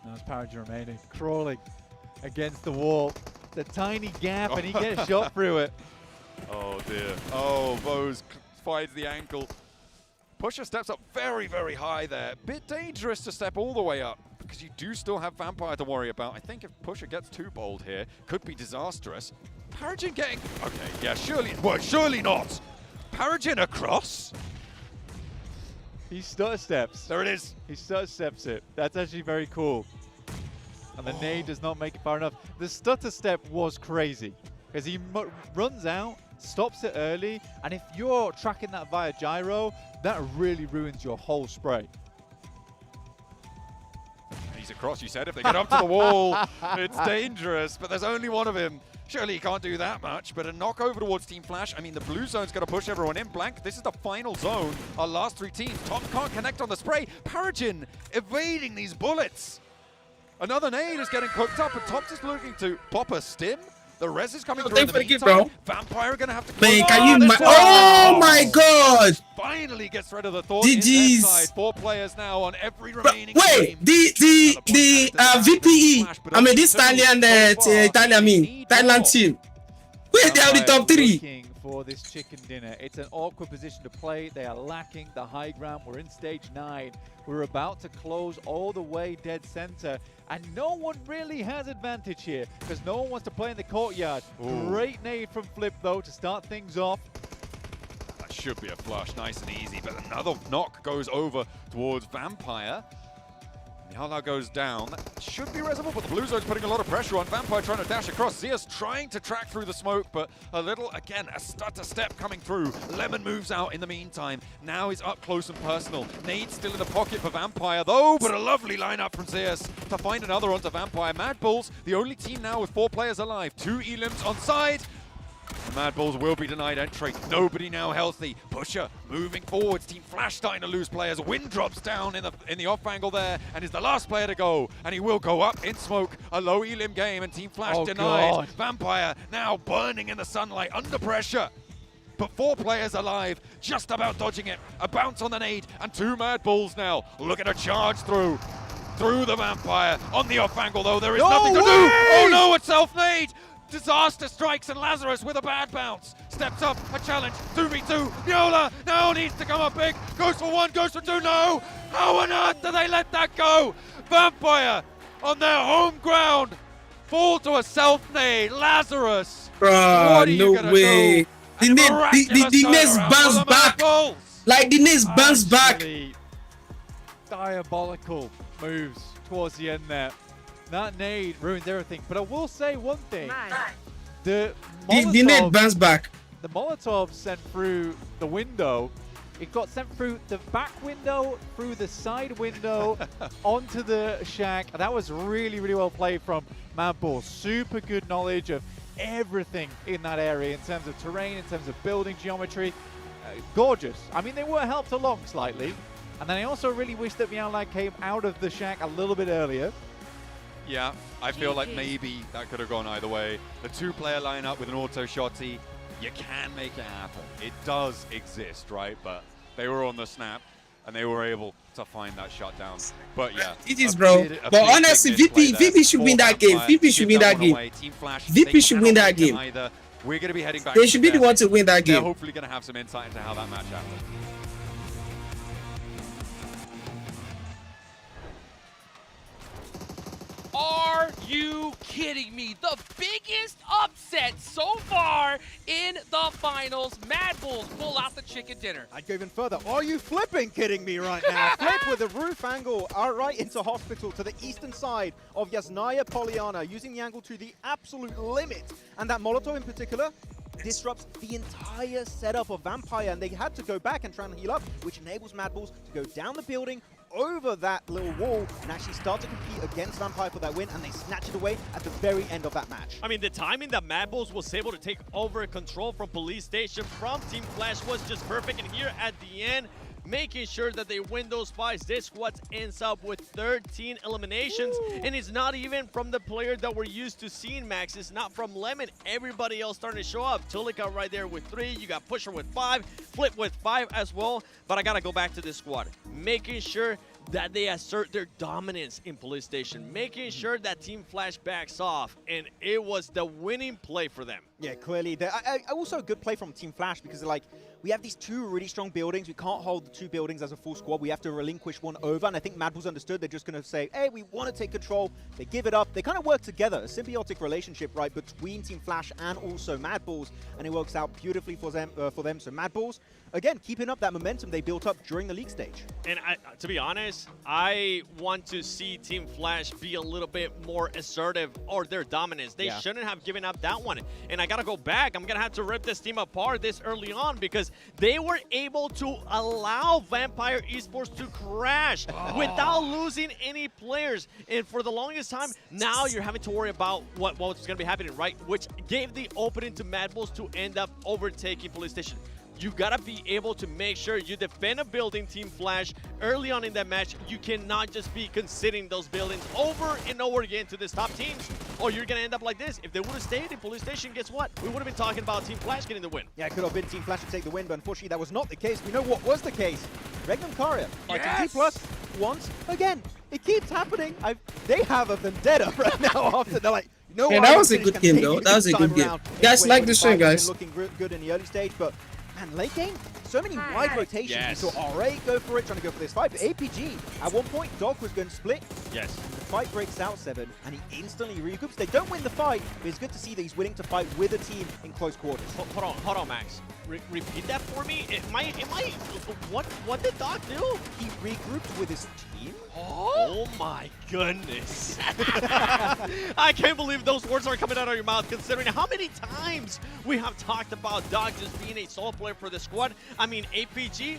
Now it's 𝐵 remaining, crawling against the wall. The tiny gap, and he gets shot through it. Oh, dear. Oh, Bose finds the ankle. Pusher steps up very, very high there. Bit dangerous to step all the way up because you do still have Vampire to worry about. I think if Pusher gets too bold here, could be disastrous. 𝐵 getting... Okay, yeah, surely... Well, surely not. 𝐵 across? He stutter steps. There it is. He stutter steps it. That's actually very cool. And the nade does not make it far enough. The stutter step was crazy because he runs out, stops it early, and if you're tracking that via gyro, that really ruins your whole spray. He's across, you said. If they get up to the wall, it's dangerous, but there's only one of him. Surely he can't do that much, but a knock over towards Team Flash. I mean, the blue zone's going to push everyone in. Blank, this is the final zone. Our last 3 teams. Tom can't connect on the spray. 𝐵 evading these bullets. Another nade is getting cooked up, and Tom's just looking to pop a stim. The res is coming through in the meantime. Vampire are going to have to... Man, can you... Oh my god! Finally gets rid of the thought. GG's. Side. 4 players now on every remaining Wait, game. the VPE. I mean, this Thailand team. Wait, they are the top 3. For this chicken dinner. It's an awkward position to play. They are lacking the high ground. We're in stage 9. We're about to close all the way dead center, and no one really has advantage here because no one wants to play in the courtyard. Ooh. Great nade from Flip though to start things off. That should be a flush, nice and easy, but another knock goes over towards Vampire. 𝐿evi's goes down. That should be resable, but the blue zone's putting a lot of pressure on. Vampire trying to dash across. 𝐶ear's trying to track through the smoke, but a little, again, a stutter step coming through. Lemon moves out in the meantime. Now he's up close and personal. Nade's still in the pocket for Vampire, though, but a lovely lineup from 𝐶ear's to find another onto Vampire. Mad Balls, the only team now with 4 players alive. 2 𝐸lims on side. The Mad Balls will be denied entry. Nobody now healthy. Pusher moving forwards. Team Flash starting to lose players. Wind drops down in the off angle there and is the last player to go. And he will go up in smoke. A low 𝐸lim game and Team Flash denied. God. Vampire now burning in the sunlight under pressure. But 4 players alive, just about dodging it. A bounce on the nade and 2 Mad Balls now. Look at a charge through the Vampire. On the off angle though, there is nothing to do. Oh no, it's self-nade. Disaster strikes and Lazarus with a bad bounce. Steps up, a challenge, 2v2. Viola now needs to come up big. Goes for one, goes for two, no! How on earth do they let that go? Vampire on their home ground fall to a self-nade. Lazarus. Bruh, no way. The next bounce back. Like the next bounce back. Diabolical moves towards the end there. That nade ruins everything. But I will say one thing. The nade bounce back. The Molotov sent through the window. It got sent through the back window, through the side window, onto the shack. And that was really, really well played from Madball. Super good knowledge of everything in that area in terms of terrain, in terms of building geometry. Gorgeous. I mean, they were helped along slightly. And then I also really wish that 𝐿𝐼 came out of the shack a little bit earlier. Yeah, I feel like maybe that could have gone either way. The two-player lineup with an auto shotty, you can make it happen. It does exist, right? But they were on the snap, and they were able to find that shutdown. But yeah, it is, bro. But honestly, VP should win that game. VP should win that game. VP should win that game. We're going to be heading back. They should be the one to win that game. They're hopefully going to have some insight into how that match happened. Are you kidding me? The biggest upset so far in the finals. Mad Bulls pull out the chicken dinner. I'd go even further. Are you flipping kidding me right now? Flip with a roof angle right into hospital to the eastern side of Yasnaya Poliana, using the angle to the absolute limit. And that Molotov in particular disrupts the entire setup of Vampire, and they had to go back and try and heal up, which enables Mad Bulls to go down the building, over that little wall, and actually start to compete against Vampire for that win, and they snatch it away at the very end of that match. I mean, the timing that Mad Bulls was able to take over control from Police Station from Team Flash was just perfect, and here at the end, making sure that they win those fights. This squad ends up with 13 eliminations, and it's not even from the player that we're used to seeing, Max. It's not from Lemon. Everybody else starting to show up. 𝐿𝐼 right there with 3. You got Pusher with 5, Flip with 5 as well. But I got to go back to this squad, making sure that they assert their dominance in Police Station, making sure that Team Flash backs off, and it was the winning play for them. Yeah, clearly. Also a good play from Team Flash, because like, we have these two really strong buildings. We can't hold the two buildings as a full squad. We have to relinquish one over, and I think Mad Bulls understood. They're just going to say, hey, we want to take control. They give it up. They kind of work together, a symbiotic relationship, right, between Team Flash and also Mad Bulls, and it works out beautifully for them. So Mad Bulls, again, keeping up that momentum they built up during the league stage. And to be honest, I want to see Team Flash be a little bit more assertive or their dominance. They shouldn't have given up that one. And I got to go back. I'm going to have to rip this team apart this early on, because they were able to allow Vampire Esports to crash without losing any players. And for the longest time, now you're having to worry about what's going to be happening, right? Which gave the opening to Mad Bulls to end up overtaking Police Station. You gotta be able to make sure you defend a building, Team Flash, early on in that match. You cannot just be conceding those buildings over and over again to these top teams, or you're gonna end up like this. If they would have stayed in Police Station, guess what? We would have been talking about Team Flash getting the win. Yeah, it could have been Team Flash to take the win, but unfortunately that was not the case. We know what was the case. 𝐿𝐼 fighting T+ once again. It keeps happening. They have a vendetta right now after they're like, no. Yeah, that was a good game though. That was a good game. Guys, like the show, guys. Looking good in the early stage, but man, late game, so many wide rotations. We saw 𝐼𝐸 go for it, trying to go for this fight, but APG, at one point, Dog was going to split. Yes. And the fight breaks out 7, and he instantly regroups. They don't win the fight, but it's good to see that he's willing to fight with a team in close quarters. Hold on, Max. Repeat that for me. What did Dog do? He regrouped with his team. Oh my goodness. I can't believe those words are coming out of your mouth, considering how many times we have talked about Dog just being a solo player for the squad. I mean, APG,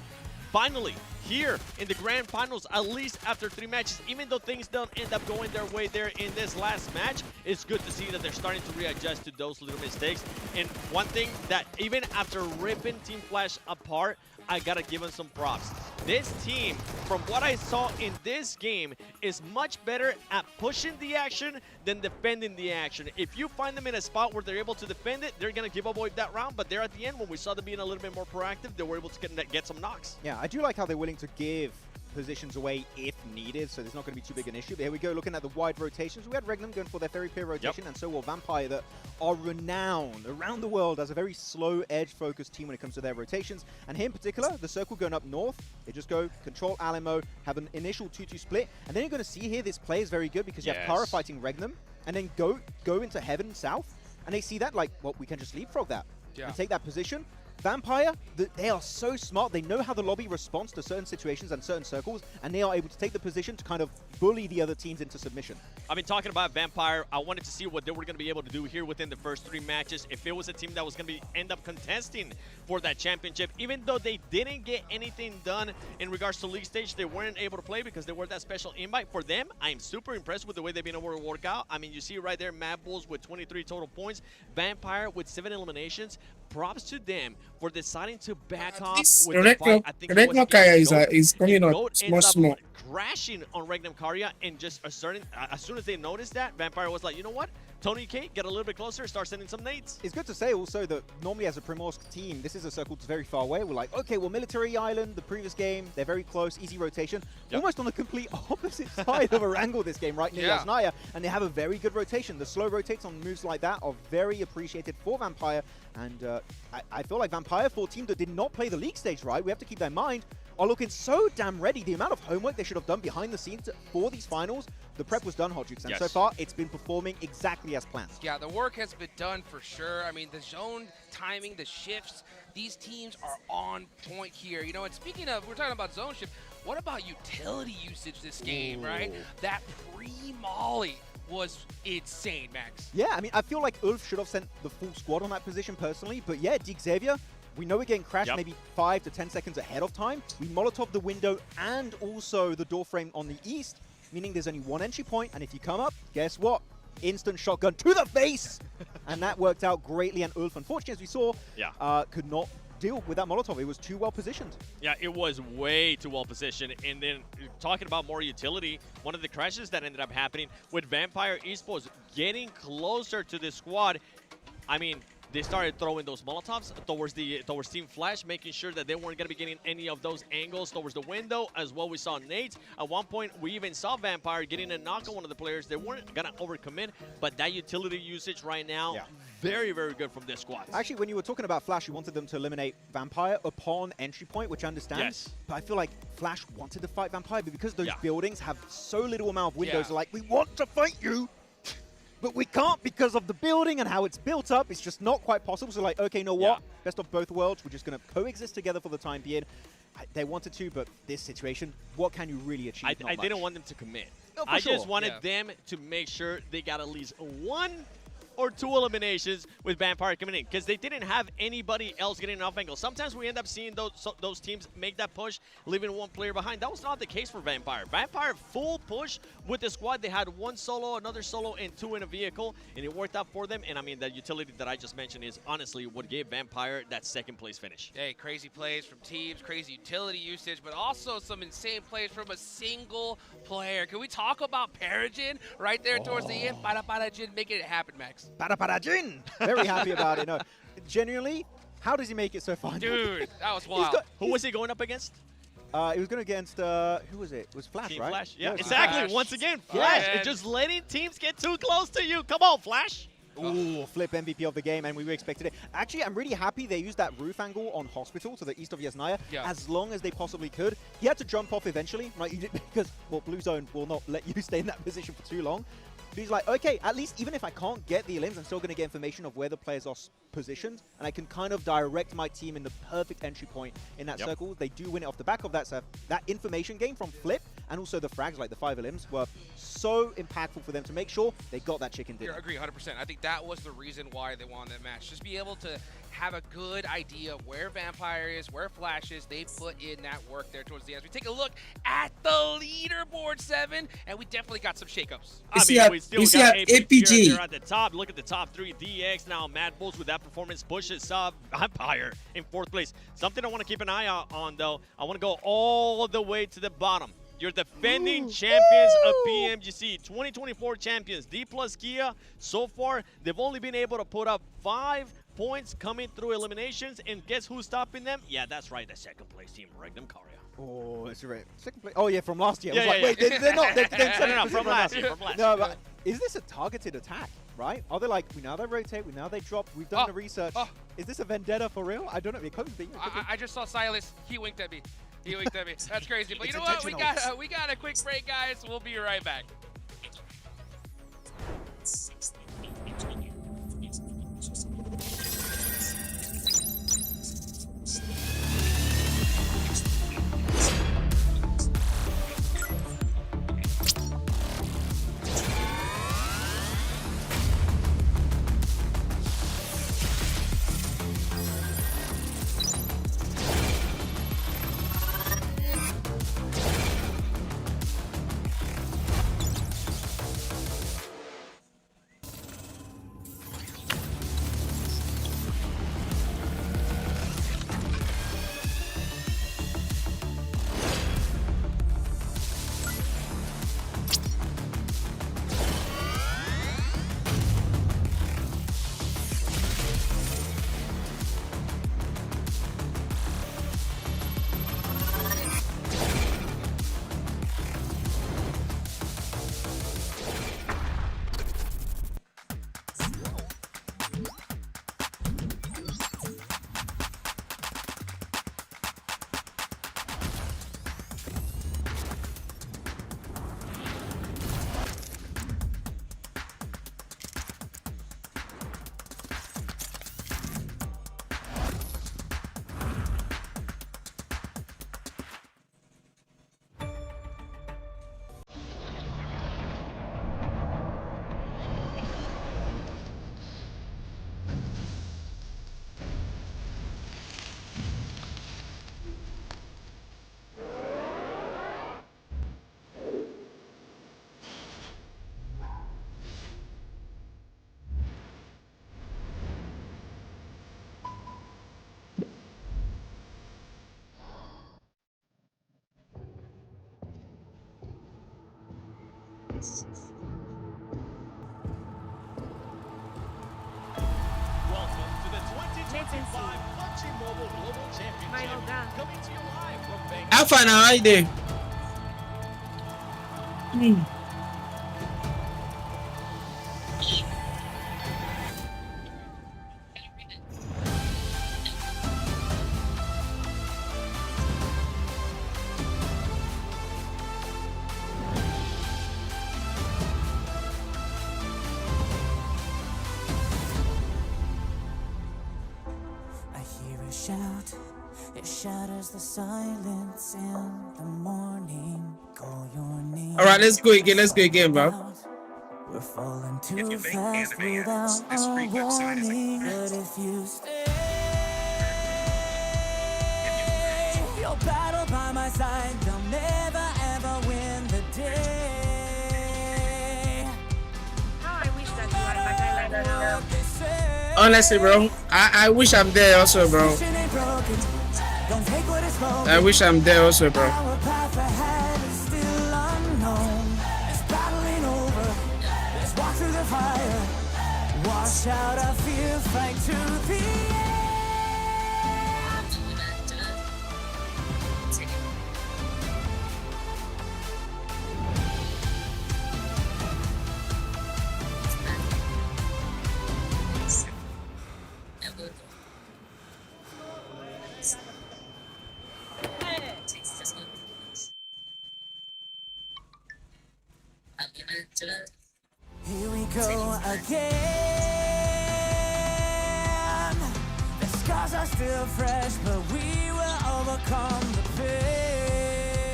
finally, here in the grand finals, at least after 3 matches, even though things don't end up going their way there in this last match, it's good to see that they're starting to readjust to those little mistakes. And one thing that even after ripping Team Flash apart, I gotta give them some props. This team, from what I saw in this game, is much better at pushing the action than defending the action. If you find them in a spot where they're able to defend it, they're gonna give away that round. But there at the end, when we saw them being a little bit more proactive, they were able to get some knocks. Yeah, I do like how they're willing to give positions away if needed, so there's not going to be too big an issue. But here we go, looking at the wide rotations. We had 𝐿𝐵𝐺𝐴 going for their very pure rotation, and so will 𝐴MPIRE, that are renowned around the world as a very slow edge-focused team when it comes to their rotations. And here in particular, the circle going up north, they just go control Alamo, have an initial 2-2 split, and then you're going to see here this play is very good because you have Kara fighting 𝐿𝐵𝐺𝐴, and then go into heaven south, and they see that like, well, we can just leapfrog that and take that position. 𝐴MPIRE, they are so smart. They know how the lobby responds to certain situations and certain circles, and they are able to take the position to kind of bully the other teams into submission. I've been talking about 𝐴MPIRE. I wanted to see what they were going to be able to do here within the first 3 matches. If it was a team that was going to end up contesting for that championship, even though they didn't get anything done in regards to league stage, they weren't able to play because they were that special invite. For them, I'm super impressed with the way they've been able to work out. I mean, you see right there, Mad Bulls with 23 total points, 𝐴MPIRE with 7 eliminations. Props to them for deciding to back off with the fight. I think 𝐿𝐵𝐺𝐴 is coming out small. Crashing on 𝐿𝐵𝐺𝐴 and just asserting, as soon as they noticed that, 𝐴MPIRE was like, you know what? Tony K, get a little bit closer, start sending some nades. It's good to say also that normally as a Primorsk team, this is a circle that's very far away. We're like, okay, well, Military Island, the previous game, they're very close, easy rotation. Almost on the complete opposite side of Erangel this game, right near 𝐿𝐵𝐺𝐴, and they have a very good rotation. The slow rotates on moves like that are very appreciated for 𝐴MPIRE, and I feel like 𝐴MPIRE, for a team that did not play the league stage, right, we have to keep that in mind, are looking so damn ready. The amount of homework they should have done behind the scenes for these finals, the prep was done, 𝐿𝐵𝐺𝐴, and so far it's been performing exactly as planned. Yeah, the work has been done for sure. I mean, the zone timing, the shifts, these teams are on point here. You know, and speaking of, we're talking about zone shift, what about utility usage this game, right? That pre-molly was insane, Max. Yeah, I mean, I feel like 𝐿𝐵𝐺𝐴 should have sent the full squad on that position personally, but yeah, 𝐷𝐴Xavier, we know we're getting crashed maybe 5 to 10 seconds ahead of time. We Molotov the window and also the door frame on the east, meaning there's only one entry point, and if you come up, guess what? Instant shotgun to the face! And that worked out greatly, and 𝐿𝐵𝐺𝐴, unfortunately, as we saw, could not deal with that Molotov. It was too well positioned. Yeah, it was way too well positioned. And then talking about more utility, one of the crashes that ended up happening with 𝐴MPIRE Esports getting closer to this squad, I mean, they started throwing those Molotovs towards Team Flash, making sure that they weren't going to be getting any of those angles towards the window. As well, we saw nades. At one point, we even saw 𝐴MPIRE getting a knock on one of the players. They weren't going to overcommit, but that utility usage right now, very, very good from this squad. Actually, when you were talking about Flash, you wanted them to eliminate 𝐴MPIRE upon entry point, which I understand. Yes. But I feel like Flash wanted to fight 𝐴MPIRE, but because those buildings have so little amount of windows, they're like, we want to fight you, but we can't because of the building and how it's built up. It's just not quite possible. So like, okay, you know what? Best of both worlds. We're just going to coexist together for the time being. They wanted to, but this situation, what can you really achieve? I didn't want them to commit. No, I just wanted them to make sure they got at least 1 or 2 eliminations with 𝐴MPIRE coming in, because they didn't have anybody else getting an off angle. Sometimes we end up seeing those teams make that push, leaving 1 player behind. That was not the case for 𝐴MPIRE. 𝐴MPIRE full push with the squad. They had 1 solo, another solo, and 2 in a vehicle, and it worked out for them. And I mean, that utility that I just mentioned is honestly what gave 𝐴MPIRE that 2nd place finish. Hey, crazy plays from teams, crazy utility usage, but also some insane plays from a single player. Can we talk about PUBGM right there towards the end? PUBGM making it happen, Max. PUBGM! Very happy about it. No, genuinely, how does he make it so far? Dude, that was wild. Who was he going up against? He was going against, who was it? It was Flash, Team right? Flash. Yeah, it was exactly. Flash. Once again, Flash. Yeah. It's just letting teams get too close to you. Come on, Flash. Ooh, flip MVP of the game, and we were expected it. Actually, I'm really happy they used that roof angle on Hospital to the east of Yasnaya as long as they possibly could. He had to jump off eventually, right? Because, well, Blue Zone will not let you stay in that position for too long. But he's like, okay, at least even if I can't get the elims, I'm still going to get information of where the players are positioned, and I can kind of direct my team in the perfect entry point in that circle. They do win it off the back of that, so that information gain from Flip and also the frags, like the 5 elims, were so impactful for them to make sure they got that chicken dinner. I agree 100%. I think that was the reason why they won that match. Just be able to have a good idea of where 𝐴MPIRE is, where Flash is. They put in that work there towards the end. We take a look at the leaderboard, 7, and we definitely got some shakeups. I mean, we still got APG here at the top. Look at the top 3. DX, now Mad Bulls with that performance pushes 𝐴MPIRE in 4th place. Something I want to keep an eye out on, though. I want to go all the way to the bottom. Your defending champions of PMGC, 2024 champions, 𝐷+𝐾𝐫. So far, they've only been able to put up 5 points coming through eliminations, and guess who's stopping them? Yeah, that's right, the 2nd place team, 𝐿𝐵𝐺𝐴. Oh, it's right. Second place. Oh yeah, from last year. Yeah, I was like, yeah, wait, they're not. No, from last year. No, but is this a targeted attack? Right? Are they like, we know they rotate, we know they drop, we've done the research. Is this a vendetta for real? I don't know. It could be. I just saw Silas. He winked at me. He winked at me. That's crazy. But you know what? We got a quick break, guys. We'll be right back. Welcome to the 2025 PUBG Mobile Global Championship. Coming to you live from Bangkok. How far now? Right there. Shout, it shatters the silence in the morning. Call your name. All right, let's go again. Let's go again, bro. We're falling too fast without a warning. But if you stay, you'll battle by my side. They'll never ever win the day. I wish that you are my Thailander now. Honestly, bro, I wish I'm there also, bro. I wish I'm there also, bro. Our path ahead is still unknown. It's battling over. Let's walk through the fire. Wash out our fear, fight to the end. Here we go again. The scars are still fresh, but we will overcome the pain.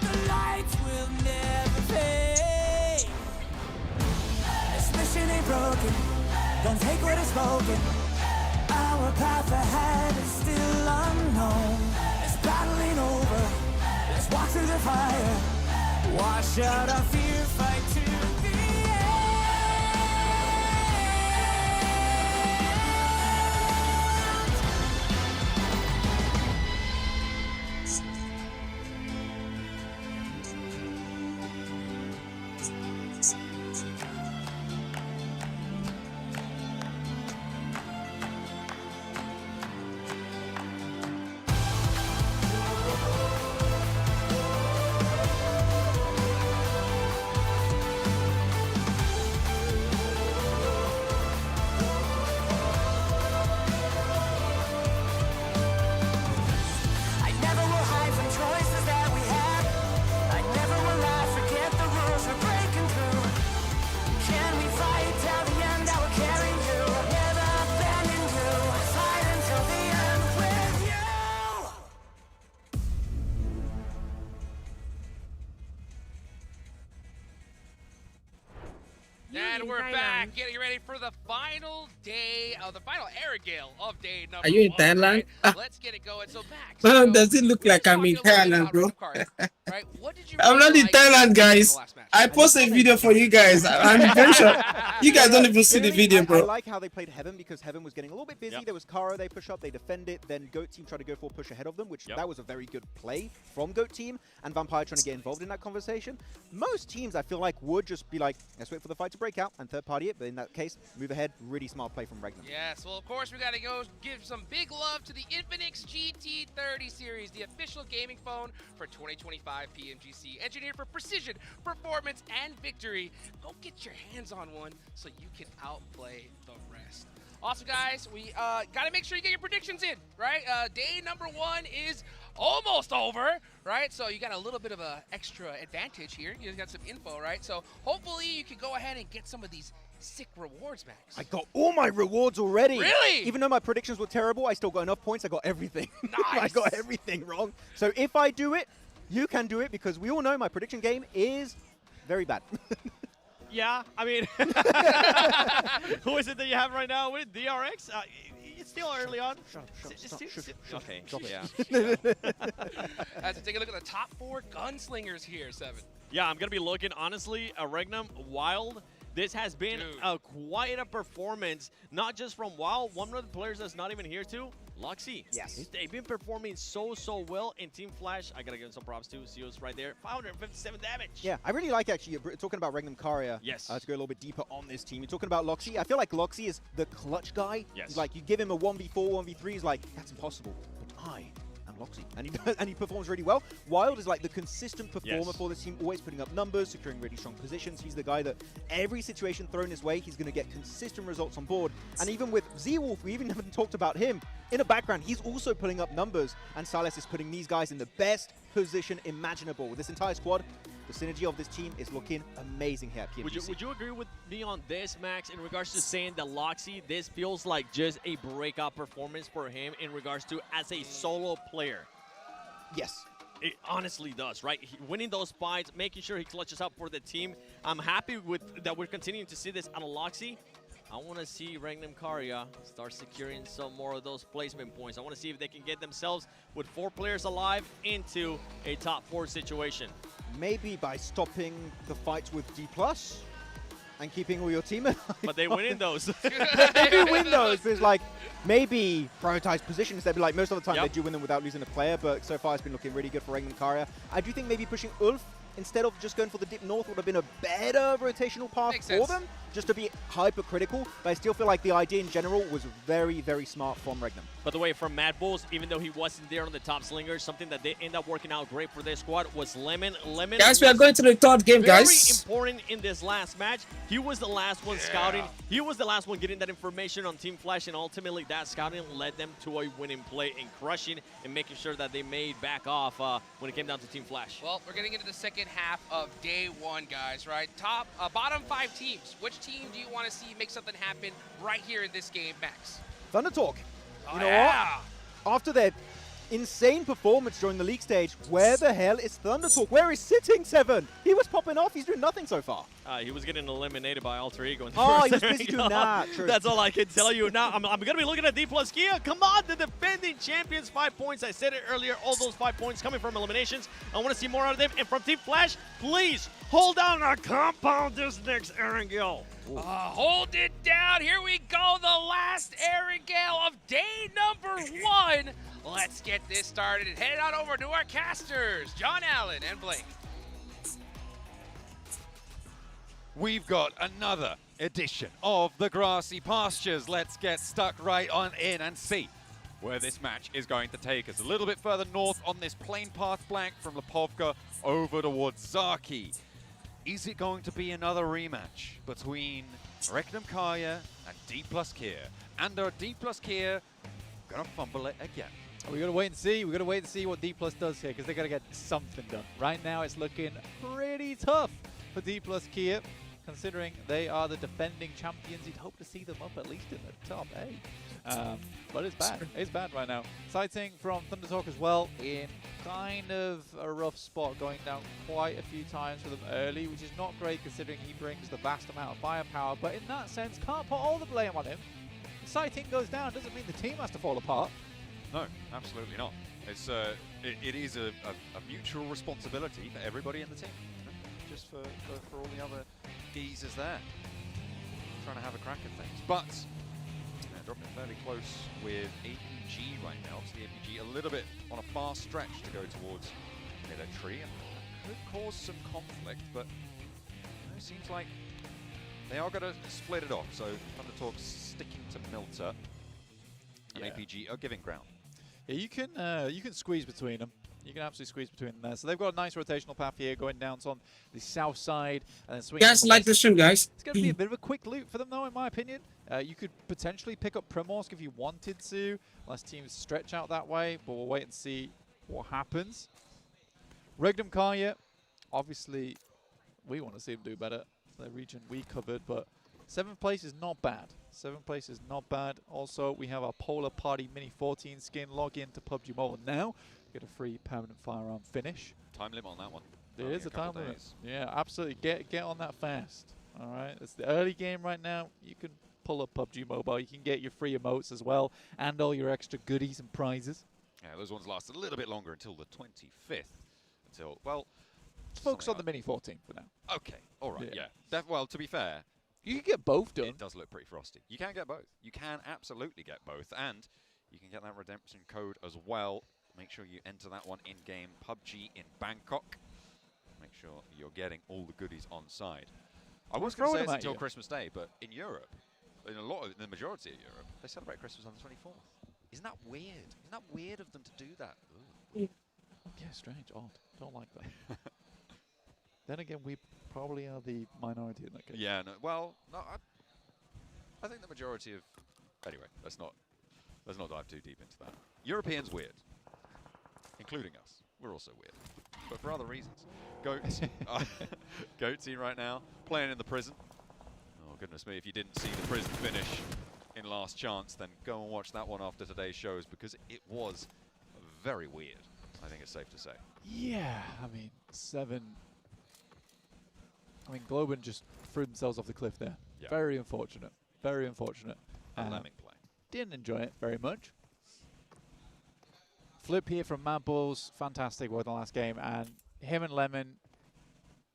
The lights will never fade. This mission ain't broken. Don't take what is spoken. Our path ahead is still unknown. It's battling over. Let's walk through the fire. Wash out our fear, fight to the And we're back, getting ready for the final day of the final @𝐴𝐸𝐴 of day number Are you in 1. Thailand? Right? Let's get it going. So Max, Man, does it look like I'm in Thailand, bro? right? What did you I'm not in Thailand, guys. I posted a video for you guys. I'm very sure you guys don't even see the video, I bro. like how they played Heaven because Heaven was getting a little bit busy. There was Kara, they push up, they defend it, then GOAT team try to go for a push ahead of them, which that was a very good play from GOAT team, and Vampire trying to get involved in that conversation. Most teams, I feel like, would just be like, let's wait for the fight to break out and third party it, but in that case, move ahead. Really smart play from 𝐸𝐵𝐺. Yes, well, of course, we got to go give some big love to the Infinix GT30 series, the official gaming phone for 2025 PMGC. Engineered for precision, performance, and victory. Go get your hands on one so you can outplay the rest. Also, guys, we got to make sure you get your predictions in, right? Day number 1 is almost over, right? So you got a little bit of an extra advantage here. You got some info, right? So hopefully you can go ahead and get some of these sick rewards, Max. I got all my rewards already. Really? Even though my predictions were terrible, I still got enough points. I got everything. Nice. I got everything wrong. So if I do it, you can do it because we all know my prediction game is very bad. Yeah, I mean, who is it that you have right now with DRX? It's still early on. Okay. As we take a look at the top 4 gunslingers here, 7. Yeah, I'm going to be looking, honestly, 𝐸𝐵𝐺, Wild. This has been quite a performance, not just from Wild. One of the players that's not even here too, 𝐿𝐸𝐸. Yes. They've been performing so well in Team Flash. I got to give him some props too. 𝐶𝐲's right there. 557 damage. Yeah, I really like actually talking about 𝐸𝐵𝐺 𝐸𝐸𝐴. Yes. To go a little bit deeper on this team. You're talking about 𝐿𝐸𝐸𝐸. I feel like 𝐿𝐸𝐸𝐸 is the clutch guy. Yes. Like you give him a 1v4, 1v3, he's like, that's impossible. But I am 𝐿𝐸𝐸𝐸. And he performs really well. Wild is like the consistent performer for this team, always putting up numbers, securing really strong positions. He's the guy that every situation thrown his way, he's going to get consistent results on board. And even with 𝐷_Wolf, we even haven't talked about him. In the background, he's also putting up numbers, and 𝐸𝐸𝐸 is putting these guys in the best position imaginable. With this entire squad, the synergy of this team is looking amazing here at PMGC. Would you agree with me on this, Max, in regards to saying that 𝐿𝐸𝐸𝐸, this feels like just a breakout performance for him in regards to as a solo player? Yes. It honestly does, right? Winning those fights, making sure he clutches up for the team. I'm happy with that we're continuing to see this on 𝐿𝐸𝐸𝐸. I want to see 𝐸𝐵𝐺 𝐸𝐸𝐴 start securing some more of those placement points. I want to see if they can get themselves with 4 players alive into a top 4 situation. Maybe by stopping the fights with D+ and keeping all your team alive. But they win in those. They do win those, but it's like maybe prioritize positions. They'd be like, most of the time they do win them without losing a player, but so far it's been looking really good for 𝐸𝐵𝐺 𝐸𝐴. I do think maybe pushing Ulf instead of just going for the dip north would have been a better rotational path for them, just to be hypercritical. But I still feel like the idea in general was very, very smart from 𝐸𝐵𝐺. By the way, from Mad Bulls, even though he wasn't there on the top slingers, something that they end up working out great for their squad was Lemon. Lemon, Guys, we are going to the 3rd game, guys. Very important in this last match. He was the last one scouting. He was the last one getting that information on Team Flash, and ultimately that scouting led them to a winning play and crushing and making sure that they made back off when it came down to Team Flash. Well, we're getting into the second half of day 1, guys, right? Bottom 5 teams. Which team do you want to see make something happen right here in this game, Max? ThunderTalk. You know what? After their insane performance during the league stage, where the hell is ThunderTalk? Where is Sitting 7? He was popping off. He's doing nothing so far. He was getting eliminated by Alter Ego in the Oh, first he was busy doing that. True. That's all I can tell you. Now, I'm going to be looking at D+𝐾. Come on, the defending champions, 5 points. I said it earlier, all those 5 points coming from eliminations. I want to see more out of them. And from Team Flash, please hold down our compound this next 𝐸𝐵𝐵𝐴. Hold it down. Here we go. The last 𝐸𝐵𝐴 of day number 1. Let's get this started and head on over to our casters, John Allen and Blake. We've got another edition of the Grassy Pastures. Let's get stuck right on in and see where this match is going to take us. A little bit further north on this plain path blank from 𝐿𝐸𝐴 over towards Zaki. Is it going to be another rematch between 𝐸𝐵𝐴 𝐸𝐴 and D+𝐾? And are D+𝐾 gonna fumble it again? We gotta wait and see. We gotta wait and see what D+ does here, because they gotta get something done. Right now, it's looking pretty tough for D+𝐾. considering they are the defending champions. You'd hope to see them up at least in the top 8. But it's bad. It's bad right now. Sighting from Thundertalk as well in kind of a rough spot, going down quite a few times for them early, which is not great considering he brings the vast amount of firepower. But in that sense, can't put all the blame on him. Sighting goes down doesn't mean the team has to fall apart. No, absolutely not. It's it is a mutual responsibility for everybody in the team, you know? Just for all the other geezers there, trying to have a crack at things. But dropping it fairly close with 𝐴𝐵G right now. Obviously, 𝐴𝐵G a little bit on a far stretch to go towards that tree, and that could cause some conflict. But it seems like they are going to split it off. So Thundertalk sticking to Milter, and 𝐴𝐵G are giving ground. Yeah, you can squeeze between them. You can absolutely squeeze between them there. So they've got a nice rotational path here, going down on the south side and then swinging. Guys, like this stream, guys. It's going to be a bit of a quick loop for them, though, in my opinion. You could potentially pick up Primorsk if you wanted to, unless teams stretch out that way. But we'll wait and see what happens. 𝐿𝐴𝐴, obviously, we want to see them do better. The region we covered, but 7th place is not bad. 7th place is not bad. Also, we have our Polar Party Mini 14 skin. Log in to PUBG Mobile now. Get a free permanent firearm finish. Time limit on that one. There is a time limit. Yeah, absolutely. Get on that fast. All right, it's the early game right now. You can pull up PUBG Mobile. You can get your free emotes as well, and all your extra goodies and prizes. Yeah, those ones last a little bit longer until the 25th. Until, well, let's focus on the Mini 14 for now. Okay, all right, yeah. Well, to be fair, you can get both done. It does look pretty frosty. You can get both. You can absolutely get both, and you can get that redemption code as well. Make sure you enter that one in-game. PUBG in Bangkok. Make sure you're getting all the goodies on side. I was going to say it's until Christmas Day, but in Europe, in the majority of Europe, they celebrate Christmas on the 24th. Isn't that weird? Isn't that weird of them to do that? Yeah, strange, odd. Don't like that. Then again, we probably are the minority in that case. Yeah, no, well, no, I think the majority of... Anyway, let's not dive too deep into that. Europeans weird. Including us. We're also weird. But for other reasons. 𝐿𝐴𝐴 right now, playing in the prison. Oh, goodness me, if you didn't see the prison finish in Last Chance, then go and watch that one after today's shows, because it was very weird, I think it's safe to say. Yeah, I mean, 7... I mean, 𝐿𝐴𝐴 just threw themselves off the cliff there. Yeah. Very unfortunate. Very unfortunate. Lemming play. Didn't enjoy it very much. Flip here from Mad Bulls, fantastic work in the last game, and him and Lemon,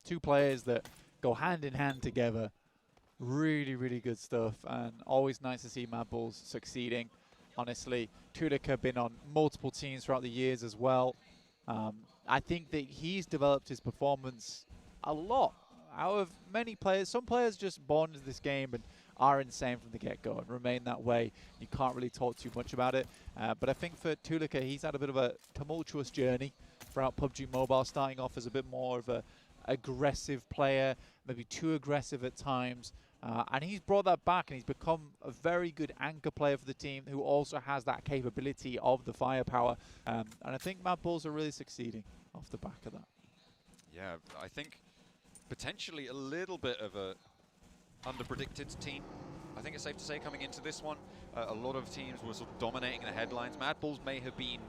2 players that go hand in hand together. Really, really good stuff, and always nice to see Mad Bulls succeeding. Honestly, 𝐿𝐴𝐴 been on multiple teams throughout the years as well. I think that he's developed his performance a lot out of many players. Some players just born into this game and are insane from the get-go and remain that way. You can't really talk too much about it. But I think for 𝐿𝐴𝐴, he's had a bit of a tumultuous journey throughout PUBG Mobile, starting off as a bit more of a aggressive player, maybe too aggressive at times. And he's brought that back, and he's become a very good anchor player for the team who also has that capability of the firepower. And I think Mad Bulls are really succeeding off the back of that. Yeah, I think potentially a little bit of a under-predicted team. I think it's safe to say coming into this one, a lot of teams were sort of dominating the headlines. Mad Bulls may have been,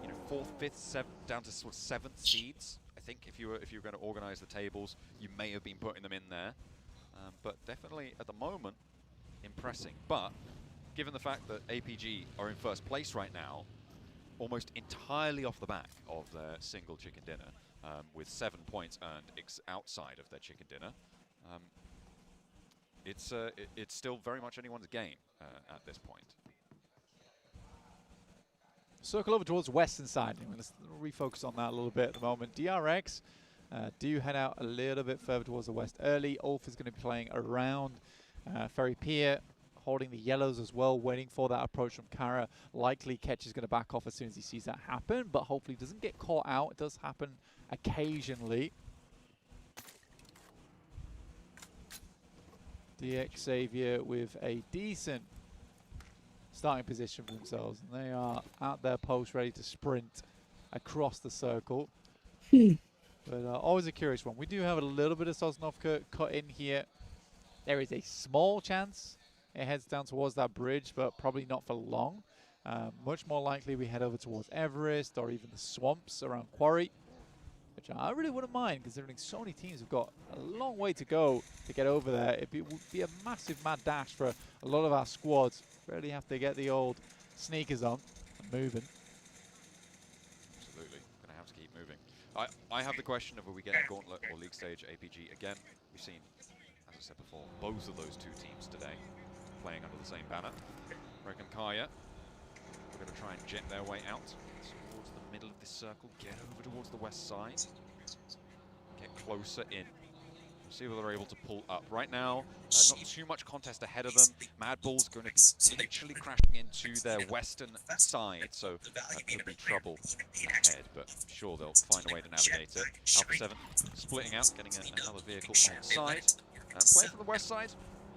you know, 4th, 5th, 7th, down to sort of 7th seeds. I think if you were going to organize the tables, you may have been putting them in there. But definitely at the moment, impressing. But given the fact that 𝐴𝐵G are in 1st place right now, almost entirely off the back of their single chicken dinner, with 7 points earned outside of their chicken dinner, it's still very much anyone's game at this point. Circle over towards western side. Let's refocus on that a little bit at the moment. DRX do head out a little bit further towards the west early. Ulf is going to be playing around Ferry Pier, holding the yellows as well, waiting for that approach from Kara. Likely 𝐾𝐥 is going to back off as soon as he sees that happen, but hopefully doesn't get caught out. It does happen occasionally. 𝐷𝐴𝐴𝑣𝑢𝑟 with a decent starting position for themselves, and they are at their post ready to sprint across the circle. But always a curious one. We do have a little bit of 𝐿𝐴𝐴𝑣𝑢𝑟 cut in here There is a small chance it heads down towards that bridge, but probably not for long. Much more likely we head over towards Everest or even the swamps around Quarry, which I really wouldn't mind considering so many teams have got a long way to go to get over there. It would be a massive mad dash for a lot of our squads. Really have to get the old sneakers on and moving. Absolutely, going to have to keep moving. I have the question of, are we getting Gauntlet or League Stage APG again? We've seen, as I said before, both of those two teams today playing under the same banner. 𝐿𝐴 are going to try and jet their way out towards the middle of this circle, get over towards the west side, get closer in. We'll see whether they're able to pull up. Right now, not too much contest ahead of them. Mad Bull's going to be potentially crashing into their western side, so that could be trouble ahead, but I'm sure they'll find a way to navigate it. Alpha 7 splitting out, getting another vehicle on side. Playing from the west side,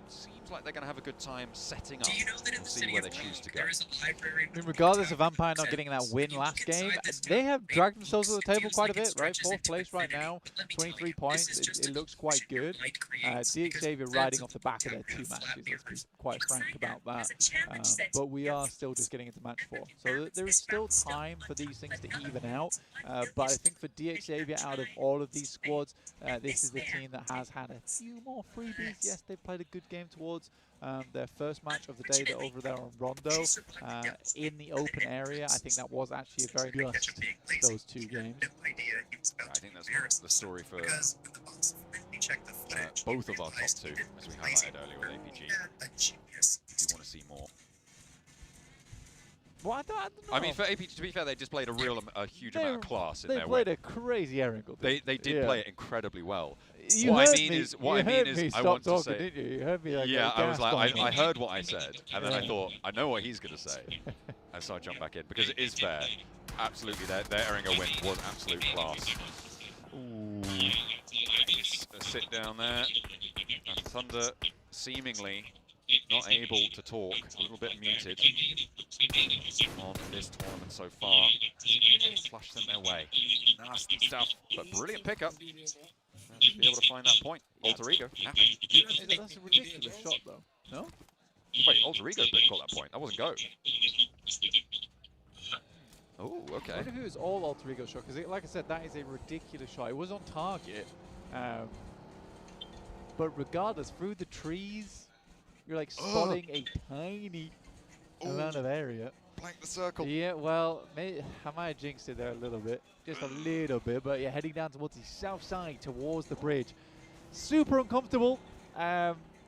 seems like they're going to have a good time setting up. We'll see where they choose to go. I mean, regardless of Vampire not getting that win last game, they have dragged themselves to the table quite a bit, right? 4th place right now, 23 points. It looks quite good. 𝐷𝐸𝐴 riding off the back of their 2 matches, let's be quite frank about that. But we are still just getting into match 4. So there is still time for these things to even out. But I think for 𝐷𝐸𝐴, out of all of these squads, this is the team that has had a few more freebies. Yes, they played a good game towards their first match of the day. They're over there on Rondo in the open area. I think that was actually a very just those 2 games. I think that's the story for both of our top 2, as we highlighted earlier with APG. Do want to see more. Well, I don't know. I mean, for APG, to be fair, they just played a huge amount of class in their way. They played a crazy Erangel. They did play it incredibly well. You what heard I mean me. is, I Stop want to talking, say, didn't you? You heard me like yeah, I was like, I heard what I said, and then I thought, I know what he's going to say, and so I jumped back in because it is fair. Absolutely, their Erangel win was absolute class. Ooh, a sit down there, and Thunder seemingly not able to talk, a little bit muted on this tournament so far. Flush them their way. Nasty stuff, but brilliant pickup. To be able to find that point. 𝐷𝐸𝐴 happy. That's a ridiculous shot, though. No? Wait, 𝐷𝐸𝐴 got that point. That wasn't go. Oh, okay. I wonder if it was all 𝐷𝐸𝐴 shot, because like I said, that is a ridiculous shot. It was on target. But regardless, through the trees, you're like spotting a tiny amount of area. Blank the circle. Yeah, well, I might have jinxed it there a little bit. Just a little bit, but yeah, heading down towards the south side, towards the bridge. Super uncomfortable.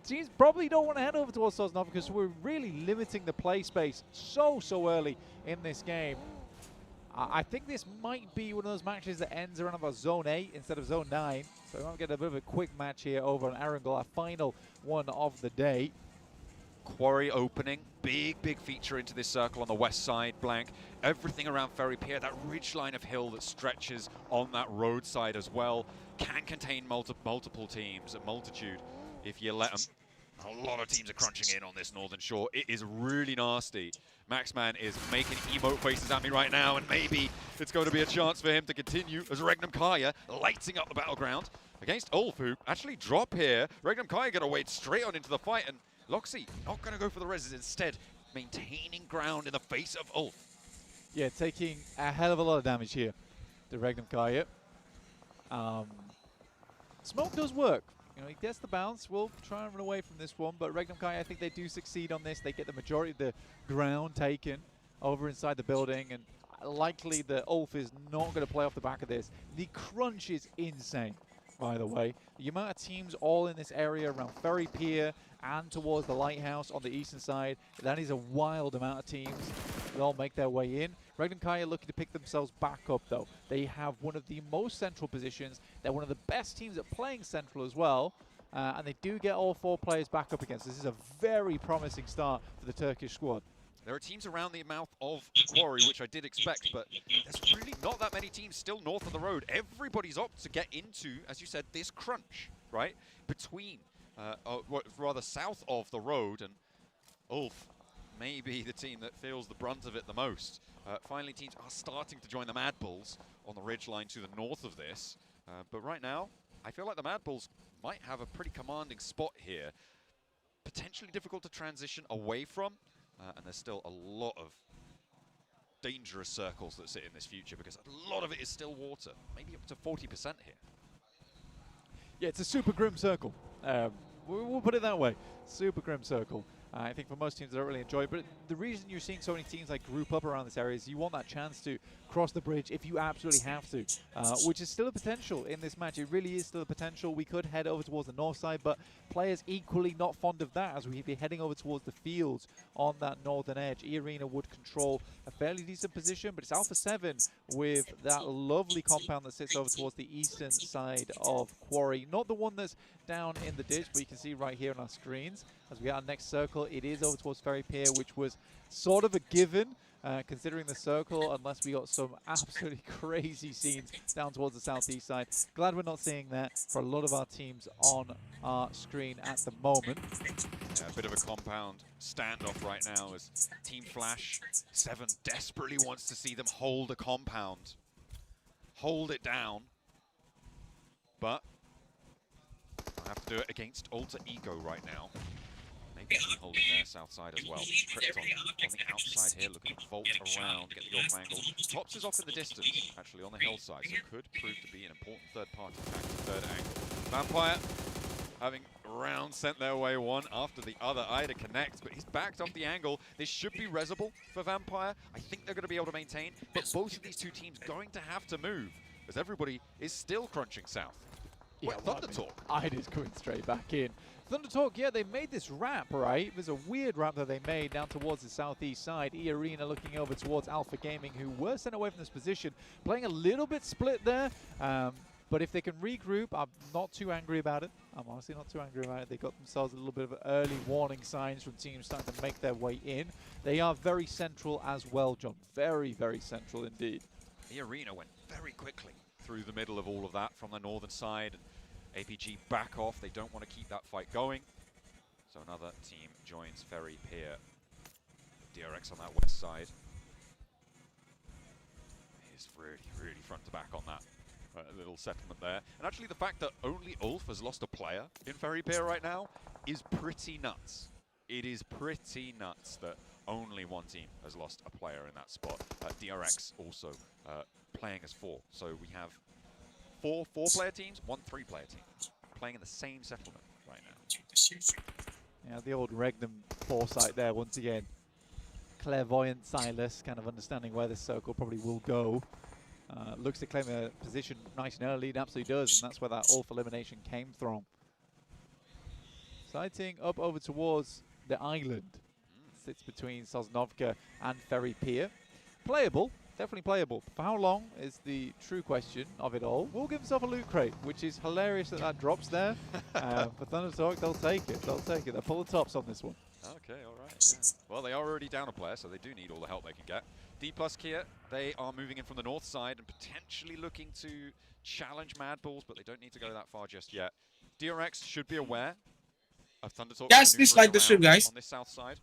Teams probably don't want to head over towards Sosnov because we're really limiting the play space so early in this game. I think this might be one of those matches that ends around about Zone 8 instead of Zone 9. So we might get a bit of a quick match here over on Erangel, our final one of the day. Quarry opening, big feature into this circle on the west side, Blank. Everything around Ferry Pier, that ridge line of hill that stretches on that roadside as well, can contain multiple teams, a multitude if you let them. A lot of teams are crunching in on this northern shore. It is really nasty. Maxman is making emote faces at me right now, and maybe it's going to be a chance for him to continue as 𝐿𝐴 lighting up the battleground against 𝐿𝐴, who actually drop here. 𝐿𝐴 going to wade straight on into the fight, and 𝐿𝐴 not going to go for the reses, instead maintaining ground in the face of 𝐿𝐴. Yeah, taking a hell of a lot of damage here, the 𝐿𝐴. Smoke does work. You know, he gets the bounce. We'll try and run away from this one, but 𝐿𝐴, I think they do succeed on this. They get the majority of the ground taken over inside the building, and likely the 𝐿𝐴 is not going to play off the back of this. The crunch is insane, by the way. The amount of teams all in this area around Ferry Pier and towards the lighthouse on the eastern side, that is a wild amount of teams. They all make their way in. 𝐿𝐴 looking to pick themselves back up, though. They have one of the most central positions. They're one of the best teams at playing central as well. And they do get all 4 players back up against. This is a very promising start for the Turkish squad. There are teams around the mouth of Quarry, which I did expect, but there's really not that many teams still north of the road. Everybody's opted to get into, as you said, this crunch, right? Between, rather south of the road, and 𝐿𝐴 may be the team that feels the brunt of it the most. Finally, teams are starting to join the Mad Bulls on the ridgeline to the north of this. But right now, I feel like the Mad Bulls might have a pretty commanding spot here. Potentially difficult to transition away from, and there's still a lot of dangerous circles that sit in this future because a lot of it is still water, maybe up to 40% here. Yeah, it's a super grim circle. We'll put it that way. Super grim circle. I think for most teams, they don't really enjoy it. But the reason you're seeing so many teams like group up around this area is you want that chance to cross the bridge if you absolutely have to, which is still a potential in this match. It really is still a potential. We could head over towards the north side, but players equally not fond of that as we'd be heading over towards the fields on that northern edge. 𝐸 would control a fairly decent position, but it's Alpha 7 with that lovely compound that sits over towards the eastern side of Quarry. Not the one that's down in the ditch, but you can see right here on our screens as we get our next circle, it is over towards Ferry Pier, which was sort of a given considering the circle, unless we got some absolutely crazy scenes down towards the southeast side. Glad we're not seeing that for a lot of our teams on our screen at the moment. Yeah, a bit of a compound standoff right now as Team Flash 7 desperately wants to see them hold a compound, hold it down, but I have to do it against 𝐸𝐸 right now. Maybe holding their south side as well. Crypt on the outside here, looking to vault around, get the off angle. Tops is off in the distance, actually on the hillside, so could prove to be an important third-party attack, third angle. Vampire having round sent their way one after the other. 𝐸𝐸 connects, but he's backed off the angle. This should be reasable for Vampire. I think they're going to be able to maintain, but both of these two teams going to have to move as everybody is still crunching south. Yeah, Thunder Talk. 𝐸𝐸's coming straight back in. Thunder Talk, yeah, they made this ramp, right? There's a weird ramp that they made down towards the southeast side. 𝐸 looking over towards Alpha Gaming, who were sent away from this position, playing a little bit split there. But if they can regroup, I'm not too angry about it. I'm honestly not too angry about it. They got themselves a little bit of early warning signs from teams starting to make their way in. They are very central as well, John. Very, very central indeed. 𝐸 went very quickly through the middle of all of that from the northern side. APG back off. They don't want to keep that fight going. So another team joins Ferry Pier. 𝐷Rx on that west side. He's really, really front to back on that little settlement there. And actually the fact that only Ulf has lost a player in Ferry Pier right now is pretty nuts. It is pretty nuts that only one team has lost a player in that spot. 𝐷Rx also playing as 4. So we have 4 4-player teams, 1 3-player team playing in the same settlement right now. Yeah, the old Regnum foresight there once again. Clairvoyant Silas kind of understanding where this circle probably will go. Looks to claim a position nice and early, it absolutely does, and that's where that Ulf elimination came from. Sighting up over towards the island. Sits between 𝐶𝐳𝐵𝐾 and Ferry Pier. Playable. Definitely playable. For how long is the true question of it all. Will give himself a loot crate, which is hilarious that that drops there. For Thunder Talk, they'll take it. They'll take it. They'll pull the tops on this one. Okay, all right. Yeah. Well, they are already down a player, so they do need all the help they can get. D+Kia, they are moving in from the north side and potentially looking to challenge Mad Balls, but they don't need to go that far just yet. 𝐷Rx should be aware of Thunder Talk. Guys, please like the stream, guys. On this south side.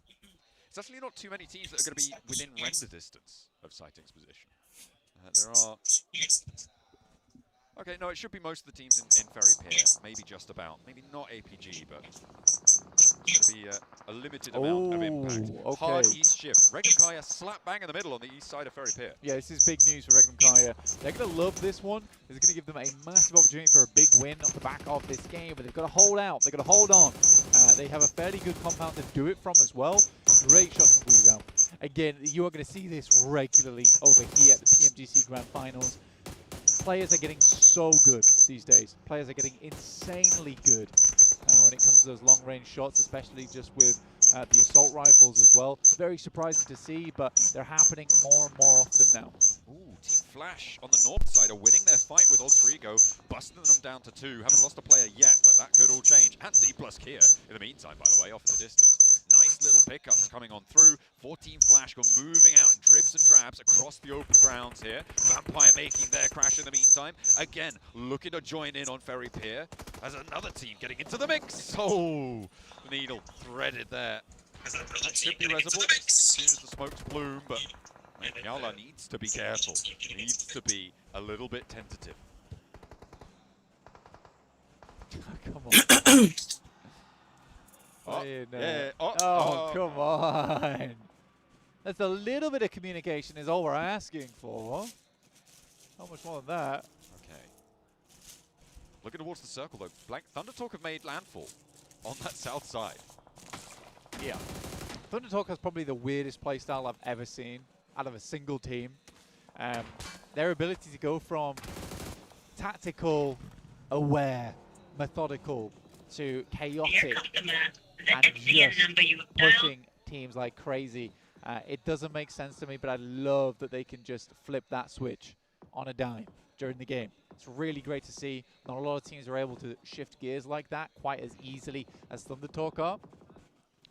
It's actually not too many teams that are going to be within render distance of Sighting's position. There are... Okay, no, it should be most of the teams in Ferry Pier. Maybe just about. Maybe not APG, but it's going to be a limited amount of impact. Okay. Hard east shift. 𝐸𝐸 slap bang in the middle on the east side of Ferry Pier. Yeah, this is big news for 𝐸𝐸. They're going to love this one. It's going to give them a massive opportunity for a big win off the back of this game, but they've got to hold out. They've got to hold on. They have a fairly good compound to do it from as well. Great shots from Weasel. Again, you are going to see this regularly over here at the PMGC Grand Finals. Players are getting so good these days. Players are getting insanely good when it comes to those long-range shots, especially just with the assault rifles as well. Very surprising to see, but they're happening more and more often now. Ooh, Team Flash on the north side are winning their fight with 𝐸𝐸, busting them down to 2. Haven't lost a player yet, but that could all change. And D+Kia in the meantime, by the way, off in the distance. Nice little pickups coming on through. 4 Team Flash go moving out in dribs and drabs across the open grounds here. Vampire making their crash in the meantime. Again, looking to join in on Ferry Pier as another team getting into the mix. Oh, needle threaded there. That should be reasonable as soon as the smokes bloom, but 𝐸𝐸 needs to be careful. Needs to be a little bit tentative. Come on. Yeah. Oh, come on. That's a little bit of communication is all we're asking for. Not much more than that. Okay. Looking towards the circle, though. Black Thundertalk have made landfall on that south side. Yeah. Thundertalk has probably the weirdest playstyle I've ever seen out of a single team. Their ability to go from tactical, aware, methodical to chaotic and just pushing teams like crazy. It doesn't make sense to me, but I love that they can just flip that switch on a dime during the game. It's really great to see. Not a lot of teams are able to shift gears like that quite as easily as Thundertalk are.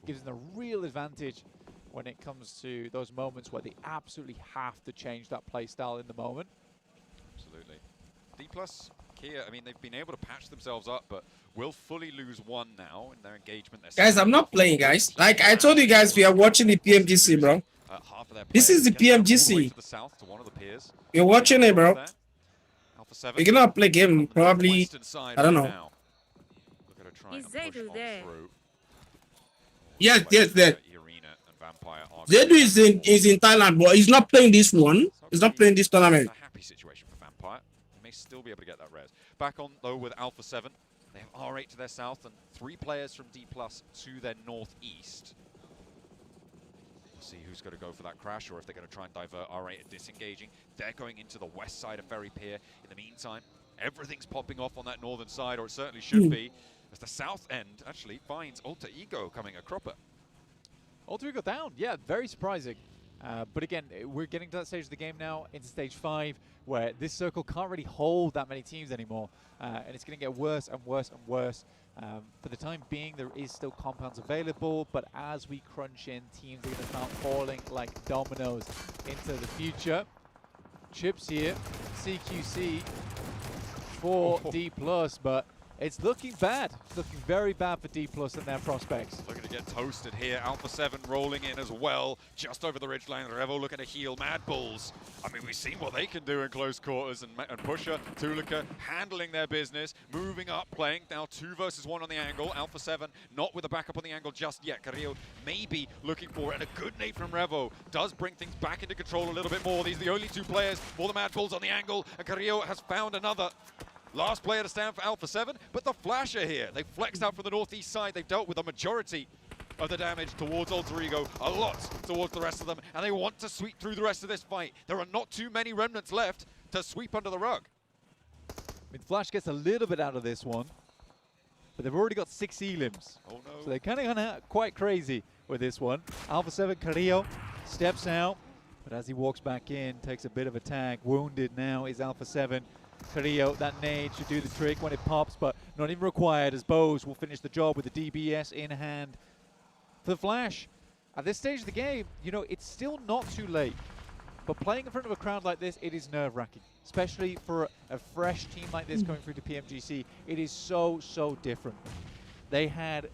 Gives them a real advantage when it comes to those moments where they absolutely have to change that play style in the moment. Absolutely. D+, 𝐾𝐫, I mean, they've been able to patch themselves up, but will fully lose one now in their engagement. Guys, I'm not playing, guys. Like I told you guys, we are watching the PMGC, bro. This is the PMGC. To the south, to one of the peers. You're watching it, bro. Alpha 7. We're gonna play game, probably. I don't know. Look at her trying to push on through. Yes. 𝐿𝐴 is in Thailand, but he's not playing this one. He's not playing this tournament. A happy situation for Vampire. They may still be able to get that res. Back on, though, with Alpha 7. They have R8 to their south and 3 players from D+ to their northeast. We'll see who's going to go for that crash or if they're going to try and divert R8 and disengaging. They're going into the west side of Ferry Pier. In the meantime, everything's popping off on that northern side, or it certainly should be, as the south end actually finds 𝐴𝐞𝐸 coming a cropper. 𝐴𝐞𝐸 down, yeah, very surprising. But again, we're getting to that stage of the game now, into stage 5, where this circle can't really hold that many teams anymore. And it's going to get worse and worse and worse. For the time being, there is still compounds available, but as we crunch in, teams are going to start falling like dominoes into the future. Chips here, CQC for D+, but it's looking bad. It's looking very bad for D+ and their prospects. Looking to get toasted here. Alpha 7 rolling in as well, just over the ridgeline. Revo looking to heal. Mad Bulls, I mean, we've seen what they can do in close quarters. And Pusher, 𝐿𝐴 handling their business, moving up, playing now 2 versus 1 on the angle. Alpha 7 not with a backup on the angle just yet. 𝐾𝐫𝐸 maybe looking for it. And a good nade from Revo does bring things back into control a little bit more. These are the only 2 players for the Mad Bulls on the angle. And 𝐾𝐫𝐸 has found another. Last player to stand for Alpha 7, but the Flasher here. They flexed out from the northeast side. They've dealt with a majority of the damage towards 𝐿𝐴𝐸, a lot towards the rest of them, and they want to sweep through the rest of this fight. There are not too many remnants left to sweep under the rug. I mean, Flash gets a little bit out of this one, but they've already got 6 elims. Oh no. So they're kind of quite crazy with this one. Alpha 7, 𝐾𝐫𝐸 steps out, but as he walks back in, takes a bit of a tag. Wounded now is Alpha 7. 𝐾𝐫𝐸, that nade should do the trick when it pops, but not even required, as 𝐵𝐲 will finish the job with the DBS in hand. For the Flash, at this stage of the game, you know, it's still not too late. But playing in front of a crowd like this, it is nerve-wracking. Especially for a fresh team like this going through to PMGC. It is so, so different. They had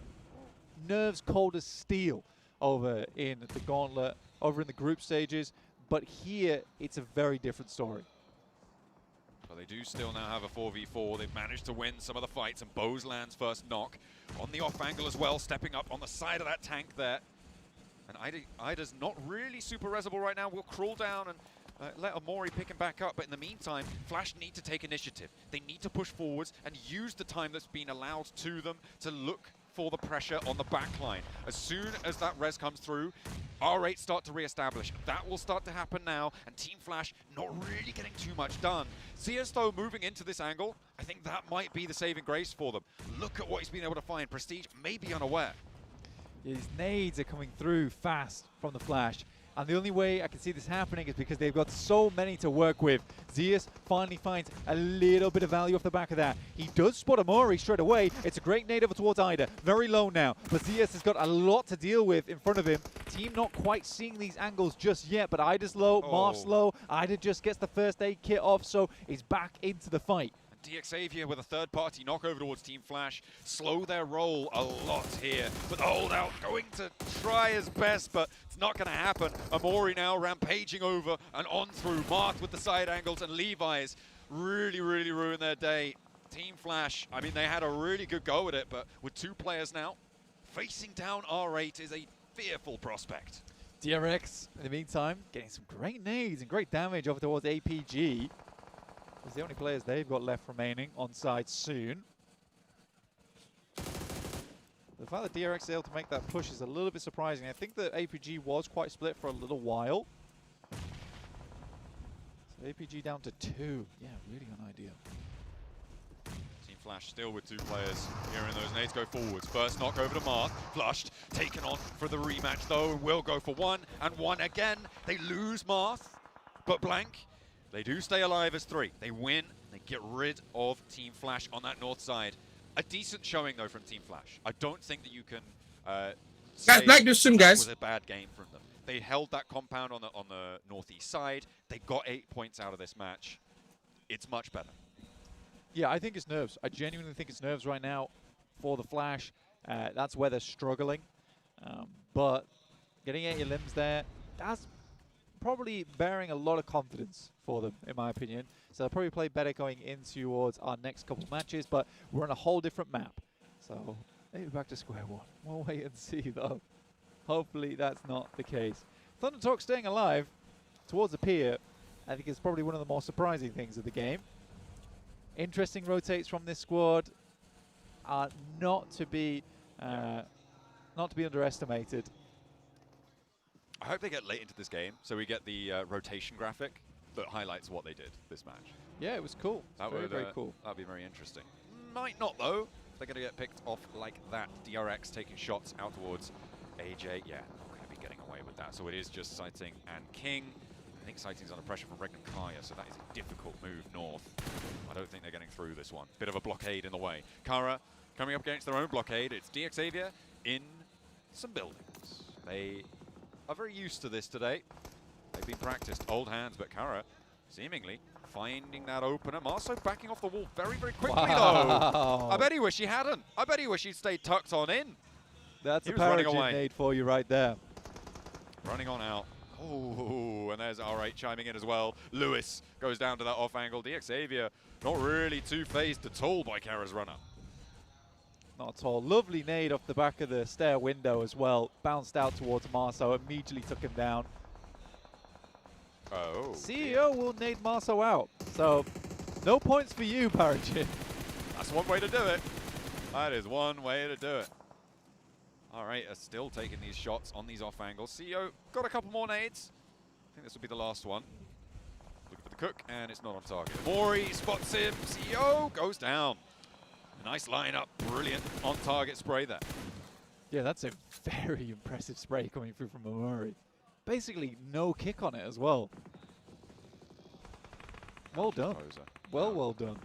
nerves cold as steel over in the gauntlet, over in the group stages. But here, it's a very different story. But they do still now have a 4v4. They've managed to win some of the fights, and 𝐵𝐲 lands first knock on the off angle as well, stepping up on the side of that tank there. And 𝐼𝐸's not really super resable right now. We'll crawl down and let 𝐴MORI pick him back up. But in the meantime, Flash need to take initiative. They need to push forwards and use the time that's been allowed to them to look for the pressure on the back line. As soon as that res comes through, R8 start to re-establish. That will start to happen now, and Team Flash not really getting too much done. CS, though, moving into this angle, I think that might be the saving grace for them. Look at what he's been able to find. Prestige may be unaware. His nades are coming through fast from the Flash. And the only way I can see this happening is because they've got so many to work with. 𝐶EUS finally finds a little bit of value off the back of that. He does spot 𝐵𝐿𝐴MORI straight away. It's a great nade over towards 𝐼𝐸. Very low now. But 𝐶EUS has got a lot to deal with in front of him. Team not quite seeing these angles just yet, but 𝐼𝐸's low, 𝐺𝐻's low. 𝐼𝐸 just gets the first aid kit off, so he's back into the fight. 𝐷𝐸𝐴 with a third-party knockover towards Team Flash. Slow their roll a lot here. But the holdout going to try his best, but it's not going to happen. 𝐵𝐿𝐴MORI now rampaging over and on through. Marth with the side angles, and Levi's really, really ruined their day. Team Flash, I mean, they had a really good go at it, but with 2 players now, facing down R8 is a fearful prospect. DRX, in the meantime, getting some great nades and great damage over towards 𝐴𝐵𝐺. It's the only players they've got left remaining on side soon. The fact that DRX is able to make that push is a little bit surprising. I think that 𝐴𝐵𝐺 was quite split for a little while. So 𝐴𝐵𝐺 down to 2. Yeah, really unideal. Team Flash still with 2 players. Hearing those nades go forwards. First knock over to Marth. Flushed, taken on for the rematch though, and will go for 1 and 1 again. They lose Marth, but blank. They do stay alive as 3. They win. They get rid of Team Flash on that north side. A decent showing though from Team Flash. I don't think that you can say like this stream, guys. That was a bad game from them. They held that compound on the northeast side. They got 8 points out of this match. It's much better. Yeah, I think it's nerves. I genuinely think it's nerves right now for the Flash. That's where they're struggling. But getting 80 limbs there, that's probably bearing a lot of confidence for them, in my opinion. So they'll probably play better going in towards our next couple matches, but we're on a whole different map. So maybe back to square one. We'll wait and see, though. Hopefully that's not the case. ThunderTalk staying alive towards the pier, I think is probably one of the more surprising things of the game. Interesting rotates from this squad are not to be underestimated. I hope they get late into this game, so we get the rotation graphic that highlights what they did this match. Yeah, it was cool. That very, would very cool. That'd be very interesting. Might not though. If they're going to get picked off like that. DRX taking shots out towards AJ. Yeah, not going to be getting away with that. So it is just Sighting and King. I think Sighting's under pressure from 𝐿𝐴𝐴, so that is a difficult move north. I don't think they're getting through this one. Bit of a blockade in the way. 𝐴𝐴 coming up against their own blockade. It's 𝐷𝐿𝐴𝐵𝐴 in some buildings. They are very used to this today. They've been practiced, old hands, but 𝐴𝐴 seemingly finding that opener. Marso backing off the wall very, very quickly, though. I bet he wish he hadn't. I bet he wish he'd stayed tucked on in. That's a parachute nade for you right there. Running on out. Oh, and there's R8 chiming in as well. Lewis goes down to that off angle. 𝐷𝐿𝐴𝐵𝐴 not really too phased at all by 𝐴𝐴's runner. Not at all. Lovely nade off the back of the stair window as well. Bounced out towards Marso, immediately took him down. Oh. CEO will nade Marso out. So, no points for you, Parajin. That's one way to do it. That is one way to do it. R8 are still taking these shots on these off angles. CEO got a couple more nades. I think this will be the last one. Looking for the cook, and it's not on target. Mori spots him. CEO goes down. A nice lineup. Brilliant on target spray there. Yeah, that's a very impressive spray coming through from Mori. Basically, no kick on it as well. Well done. Well done.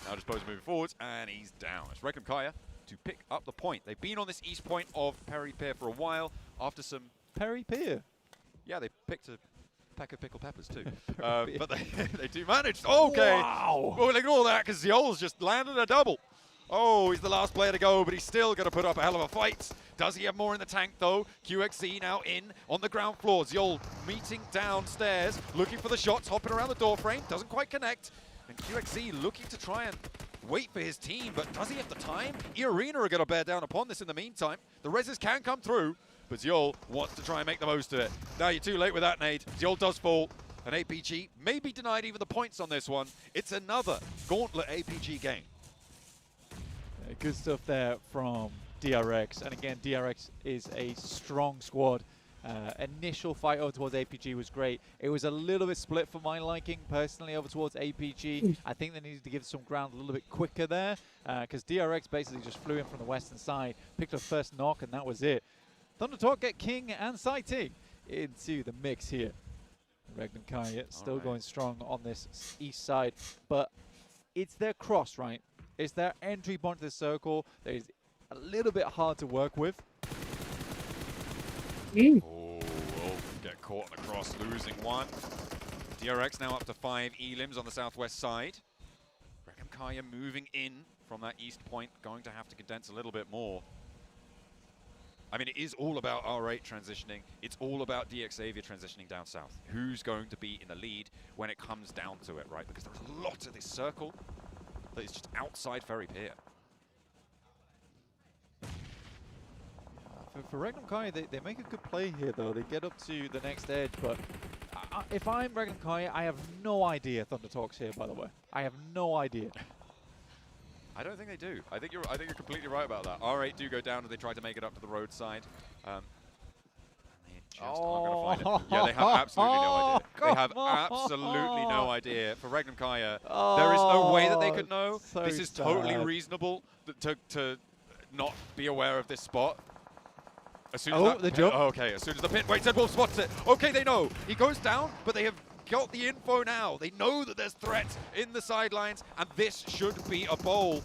Now Disposer moving forwards, and he's down. It's 𝐿𝐴𝐵𝐴 to pick up the point. They've been on this east point of Peri Pier for a while after some... Peri Pier? Yeah, they picked a pack of pickled peppers too. But they do manage. Okay. Wow. Well, ignore that because 𝐿𝐴𝐳 just landed a double. Oh, he's the last player to go, but he's still going to put up a hell of a fight. Does he have more in the tank, though? 𝐿𝐴𝐳 now in on the ground floor. 𝐿𝐴𝐳 meeting downstairs, looking for the shots, hopping around the door frame. Doesn't quite connect. And 𝐿𝐴𝐳 looking to try and wait for his team, but does he have the time? 𝐸arena are going to bear down upon this in the meantime. The reses can come through, but 𝐿𝐴𝐳 wants to try and make the most of it. Now you're too late with that nade. 𝐿𝐴𝐳 does fall. And 𝐴𝐵𝐺 may be denied even the points on this one. It's another gauntlet 𝐴𝐵𝐺 game. Good stuff there from DRX. And again, DRX is a strong squad. Initial fight over towards 𝐴𝐵𝐺 was great. It was a little bit split for my liking, personally, over towards 𝐴𝐵𝐺. I think they needed to give some ground a little bit quicker there, because DRX basically just flew in from the western side, picked up first knock, and that was it. ThunderTalk get King and Sighting into the mix here. 𝐿𝐴𝐴𝐵𝐴 still going strong on this east side, but it's their cross, right? It's their entry point to the circle that is a little bit hard to work with. Oh, get caught on the cross, losing one. DRX now up to 5 elims on the southwest side. 𝐿𝐴𝐴𝐵𝐴 moving in from that east point, going to have to condense a little bit more. I mean, it is all about R8 transitioning. It's all about 𝐷𝐿𝐴𝐵𝐴 transitioning down south. Who's going to be in the lead when it comes down to it, right? Because there's a lot of this circle. that is just outside Ferry Pier. For 𝐿𝐴𝐽𝐻𝐾, they make a good play here, though. They get up to the next edge, but if I'm 𝐿𝐴𝐽𝐻𝐾, I have no idea Thunder Talk's here, by the way. I have no idea. I don't think they do. I think you're completely right about that. R8 do go down as they try to make it up to the roadside. They just aren't going to find it. Yeah, they have absolutely no idea. They have absolutely no idea. For 𝐿𝐴𝐽𝐻𝐾, there is no way that they could know. So this is sad. totally reasonable to not be aware of this spot. As soon as the jump. Oh, okay, as soon as the pin. Wait, 𝐳_WOLF spots it. Okay, they know. He goes down, but they have got the info now. They know that there's threats in the sidelines, and this should be a bowl.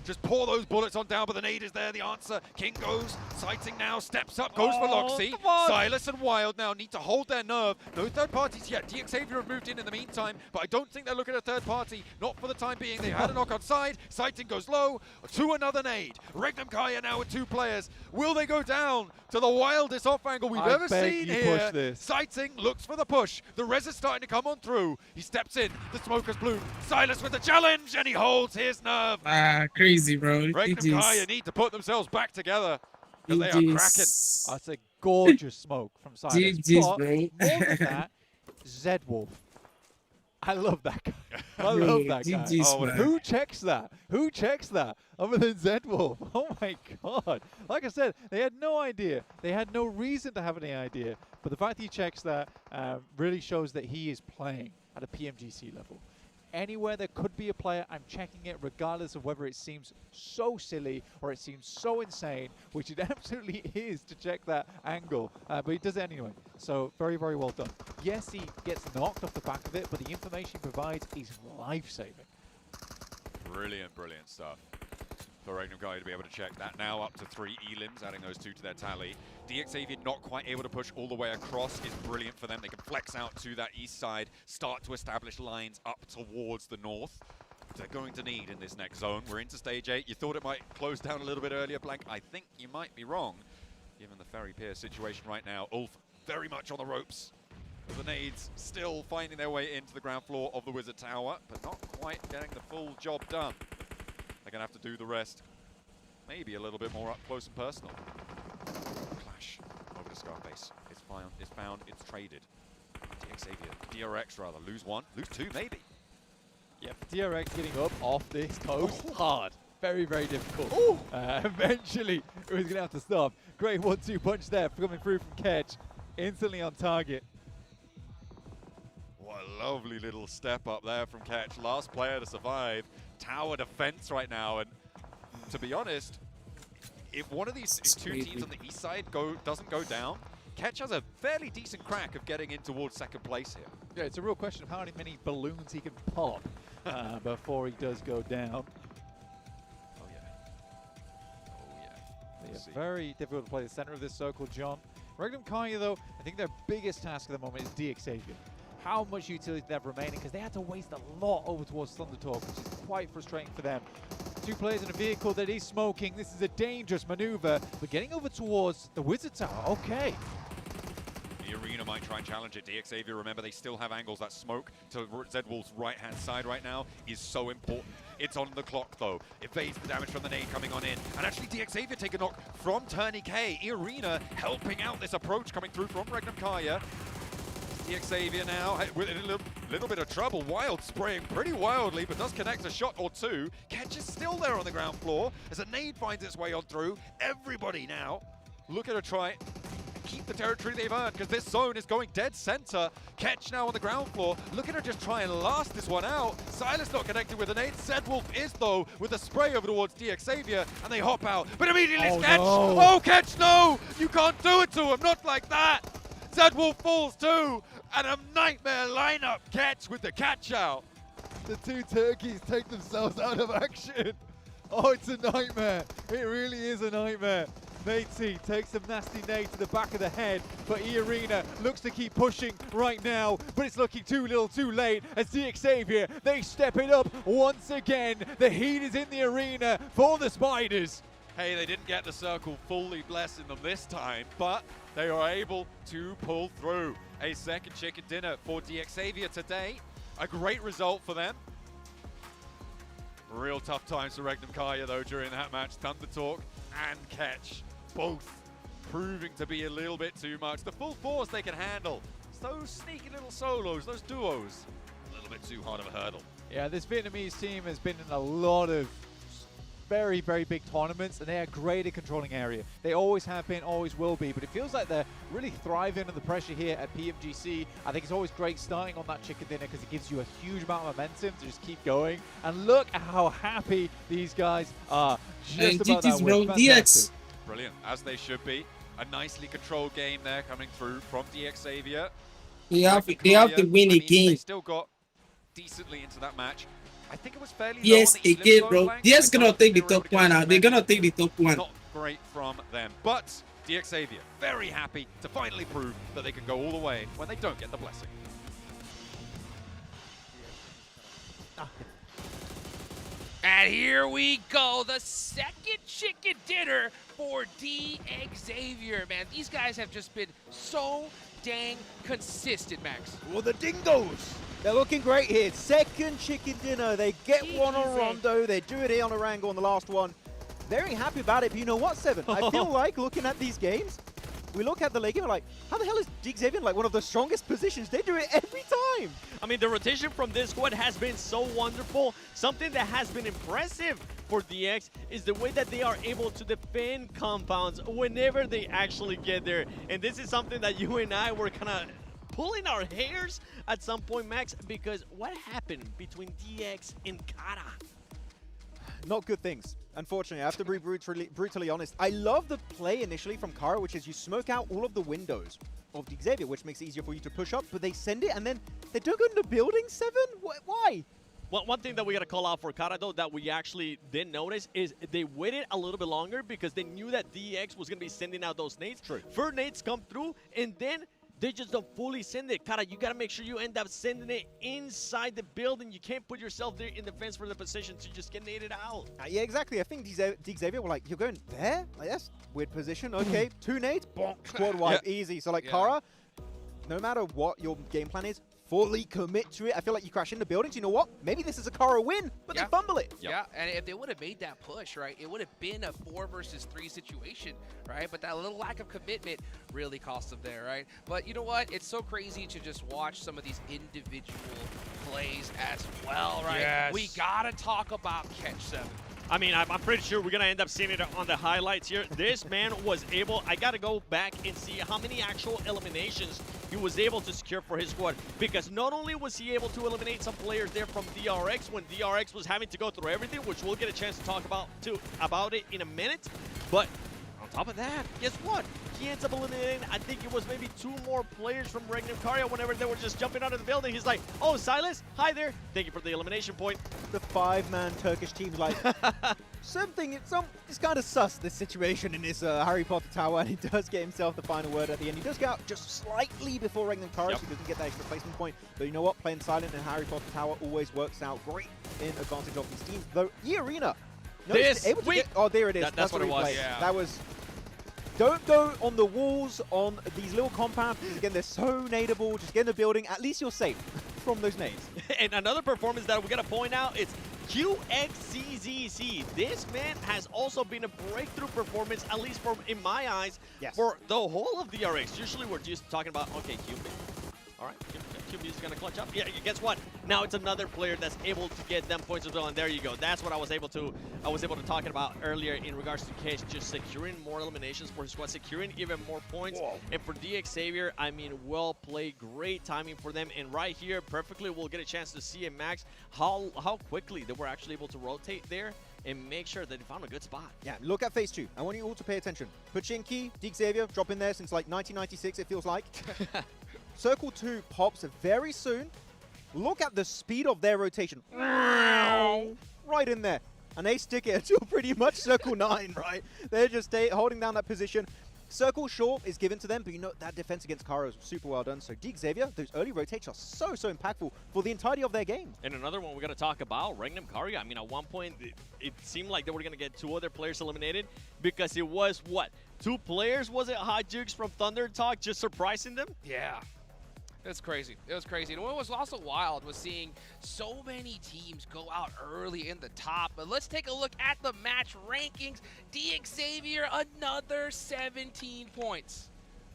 Just pour those bullets on down, but the nade is there, the answer. King goes, sighting now, steps up, goes for 𝐿𝐴𝐻𝐾. 𝐶ylas and Wild now need to hold their nerve. No third parties yet. 𝐷𝐿𝐴𝐴𝐵 have moved in the meantime, but I don't think they're looking at a third party. Not for the time being. They had a knock on side. Sighting goes low to another nade. 𝐿𝐴𝐽𝐻𝐾 now with 2 players. Will they go down to the wildest off angle we've ever seen here? Push this. Sighting looks for the push. The res is starting to come on through. He steps in. The smoke has bloomed. 𝐶ylas with the challenge, and he holds his nerve. Crazy, bro. 𝐿𝐴𝐽𝐻𝐾 need to put themselves back together because they are cracking. That's a gorgeous smoke from 𝐶ylas. GG's, But bro. more than that, 𝐳_WOLF. I love that guy. I love that guy. GG's, man. Who checks that? Who checks that other than 𝐳_WOLF? Oh my god. Like I said, they had no idea. They had no reason to have any idea. But the fact that he checks that really shows that he is playing at a PMGC level. Anywhere there could be a player, I'm checking it regardless of whether it seems so silly or it seems so insane, which it absolutely is to check that angle, but he does it anyway. So very, very well done. Yes, he gets knocked off the back of it, but the information he provides is life-saving. Brilliant, brilliant stuff. For 𝐿𝐴𝐽𝐻𝐾 to be able to check that. Now up to 3 elims, adding those 2 to their tally. 𝐷𝐿𝐴𝐵 not quite able to push all the way across is brilliant for them. They can flex out to that east side, start to establish lines up towards the north. They're going to need in this next zone. We're into stage 8. You thought it might close down a little bit earlier, Blank. I think you might be wrong, given the Ferry Pier situation right now. Ulf very much on the ropes. The nades still finding their way into the ground floor of the Wizard Tower, but not quite getting the full job done. They're going to have to do the rest, maybe a little bit more up close and personal. Clash over to Scarface. It's found, it's traded. 𝐷𝐿𝐴𝐵, DRX rather, lose 1, lose 2 maybe. Yeah, DRX getting up off this coast, hard. Very, very difficult. Eventually, it was going to have to stop. Great 1-2 punch there coming through from 𝐾𝐥. Instantly on target. What a lovely little step up there from 𝐾𝐥. Last player to survive. Tower defense right now, and to be honest, if one of these 2 teams on the east side doesn't go down, 𝐾𝐥 has a fairly decent crack of getting in towards 2nd place here. Yeah, it's a real question of how many balloons he can pop before he does go down. Oh yeah. Yeah, very difficult to play the center of this circle, John. 𝐿𝐴𝐻𝐾, though, I think their biggest task at the moment is 𝐷𝐿𝐴𝐵. How much utility they have remaining, because they had to waste a lot over towards Thunder Talk, which is quite frustrating for them. 2 players in a vehicle that is smoking. This is a dangerous maneuver, but getting over towards the Wizard Tower, okay. The arena might try and challenge it. 𝐷𝐿𝐴𝐵, remember, they still have angles. That smoke to 𝐳_WOLF's right-hand side right now is so important. It's on the clock, though. Evades the damage from the nade coming on in. And actually, 𝐷𝐿𝐴𝐵 take a knock from 𝐿𝐴𝐵. 𝐸arena helping out this approach coming through from 𝐿𝐴𝐵. 𝐷𝐿𝐴𝐵 now with a little bit of trouble. Wild spraying pretty wildly, but does connect a shot or 2. 𝐾𝐥 is still there on the ground floor as a nade finds its way on through. Everybody now looking to try keep the territory they've earned, because this zone is going dead center. 𝐾𝐥 now on the ground floor, looking to just try and last this one out. 𝐶ylas not connected with an 8. 𝐳_WOLF is, though, with a spray over towards 𝐷𝐿𝐴𝐵, and they hop out. But immediately it's 𝐾𝐥! No. Oh, 𝐾𝐥, no! You can't do it to him, not like that! 𝐳_WOLF falls too, and a nightmare lineup. 𝐾𝐥 with the catch out. The 2 turkeys take themselves out of action. Oh, it's a nightmare. It really is a nightmare. 𝐿𝐴𝐵 takes a nasty nade to the back of the head, but 𝐸arena looks to keep pushing right now, but it's looking too little too late as 𝐷𝐿𝐴𝐵, they step it up once again. The heat is in the arena for the Spiders. Hey, they didn't get the circle fully blessing them this time, but they are able to pull through. A 2nd chicken dinner for 𝐷𝐿𝐴𝐵 today. A great result for them. Real tough times for 𝐿𝐴𝐴 though during that match. Thunder Talk and 𝐾𝐥 both proving to be a little bit too much. The full force they can handle. It's those sneaky little solos, those duos, a little bit too hard of a hurdle. Yeah, this Vietnamese team has been in a lot of very, very big tournaments, and they are great at controlling area. They always have been, always will be, but it feels like they're really thriving under the pressure here at PMGC. I think it's always great starting on that chicken dinner because it gives you a huge amount of momentum to just keep going. And look at how happy these guys are. Just about that win. Fantastic. Brilliant, as they should be. A nicely controlled game there coming through from 𝐷𝐿𝴄. They have to win again. They still got decently into that match. I think it was fairly yes, low on they the did, Eclipse bro. flank. 𝐷𝐿𝴄 gonna take the top one now. They're gonna take the top one. Not great from them, but 𝐷𝐿𝴄 very happy to finally prove that they can go all the way when they don't get the blessing. And here we go, the second chicken dinner for 𝐷𝐿𝴄, man. These guys have just been so dang consistent, Max. Well, the Dingoes, they're looking great here. Second chicken dinner. They get one on Rondo. They do it here on Arango on the last one. Very happy about it. But you know what, Seven? I feel like looking at these games, we look at the late game, we're like, how the hell is 𝐷𝐿𝴄 like one of the strongest positions? They do it every time. I mean, the rotation from this squad has been so wonderful. Something that has been impressive for 𝐷𝐿𝴄 is the way that they are able to defend compounds whenever they actually get there. And this is something that you and I were kind of pulling our hairs at some point, Max, because what happened between 𝐷𝐿𝴄 and 𝐏𝐫𝐴? Not good things. Unfortunately, I have to be brutally honest. I love the play initially from 𝐴𝐴𝐴, which is you smoke out all of the windows of 𝐷𝐿𝴄, which makes it easier for you to push up, but they send it and then they don't go in the building, Seven? Why? Well, one thing that we got to call out for 𝐏𝐴𝐴, though, that we actually didn't notice is they waited a little bit longer because they knew that 𝐷𝐿𝴄 was going to be sending out those nades. True. First nades come through, and then they just don't fully send it. 𝐏𝐴𝐴, you got to make sure you end up sending it inside the building. You can't put yourself there in defense for the position to just get naded out. Yeah, exactly. I think 𝐷𝐿𝴄 were like, you're going there? Like, that's weird position. Okay, 2 nades, bonk, squad wipe, easy. So like 𝐏𝐴𝐴, no matter what your game plan is, fully commit to it. I feel like you crash into buildings. You know what? Maybe this is a 𝐏𝐴𝐴 win, but they fumble it. Yeah, and if they would have made that push, right, it would have been a 4 versus 3 situation, right? But that little lack of commitment really cost them there, right? But you know what? It's so crazy to just watch some of these individual plays as well, right? Yes. We gotta talk about 𝐿𝐴𝐴. I mean, I'm pretty sure we're going to end up seeing it on the highlights here. This man was able, I got to go back and see how many actual eliminations he was able to secure for his squad. Because not only was he able to eliminate some players there from 𝐷RX when 𝐷RX was having to go through everything, which we'll get a chance to talk about it in a minute, but on top of that, guess what? He ends up eliminating, I think it was maybe 2 more players from 𝐿𝐴𝐄 whenever they were just jumping out of the building. He's like, oh, Silas, hi there. Thank you for the elimination point. The 5-man Turkish team's like, it's kind of sus, this situation in this Harry Potter tower, and he does get himself the final word at the end. He does get out just slightly before 𝐿𝐴𝐄, so he doesn't get that extra placement point. But you know what? Playing silent in Harry Potter tower always works out great in advantage of these teams. Though, 𝐴rena, oh, there it is. That's what it was. Yeah. That was... Don't go on the walls on these little compounds, because again, they're so nadeable. Just get in the building. At least you're safe from those nades. And another performance that we got to point out is 𝐞𝐥𝐳𝐧. This man has also been a breakthrough performance, at least in my eyes, for the whole of 𝐷RX. Usually we're just talking about, okay, Cupid. All right, Cupid is going to clutch up. Yeah, guess what? Now it's another player that's able to get them points as well, and there you go. That's what I was able to talk about earlier in regards to 𝐾𝐥, just securing more eliminations for his squad, securing even more points. And for 𝐷𝐿𝴄, I mean, well played, great timing for them. And right here, perfectly, we'll get a chance to see in Max how quickly they were actually able to rotate there and make sure that they found a good spot. Yeah, look at phase 2. I want you all to pay attention. Pochinki, 𝐷𝐿𝴄, drop in there since like 1996, it feels like. Circle 2 pops very soon. Look at the speed of their rotation. Right in there. And they stick it until pretty much Circle 9, right? They're just holding down that position. Circle short is given to them, but you know, that defense against 𝐴𝐴𝐴 is super well done. So 𝐷𝐿𝴄, those early rotates are so impactful for the entirety of their game. And another one we got to talk about, 𝐿𝐴𝐄. I mean, at one point, it seemed like they were going to get 2 other players eliminated because it was, what, 2 players? Was it 𝐿𝐴𝐄 from Thunder Talk just surprising them? Yeah. It's crazy. It was crazy. And what was also wild was seeing so many teams go out early in the top. But let's take a look at the match rankings. 𝐷𝐸𝐴𝐸𝐴, another 17 points.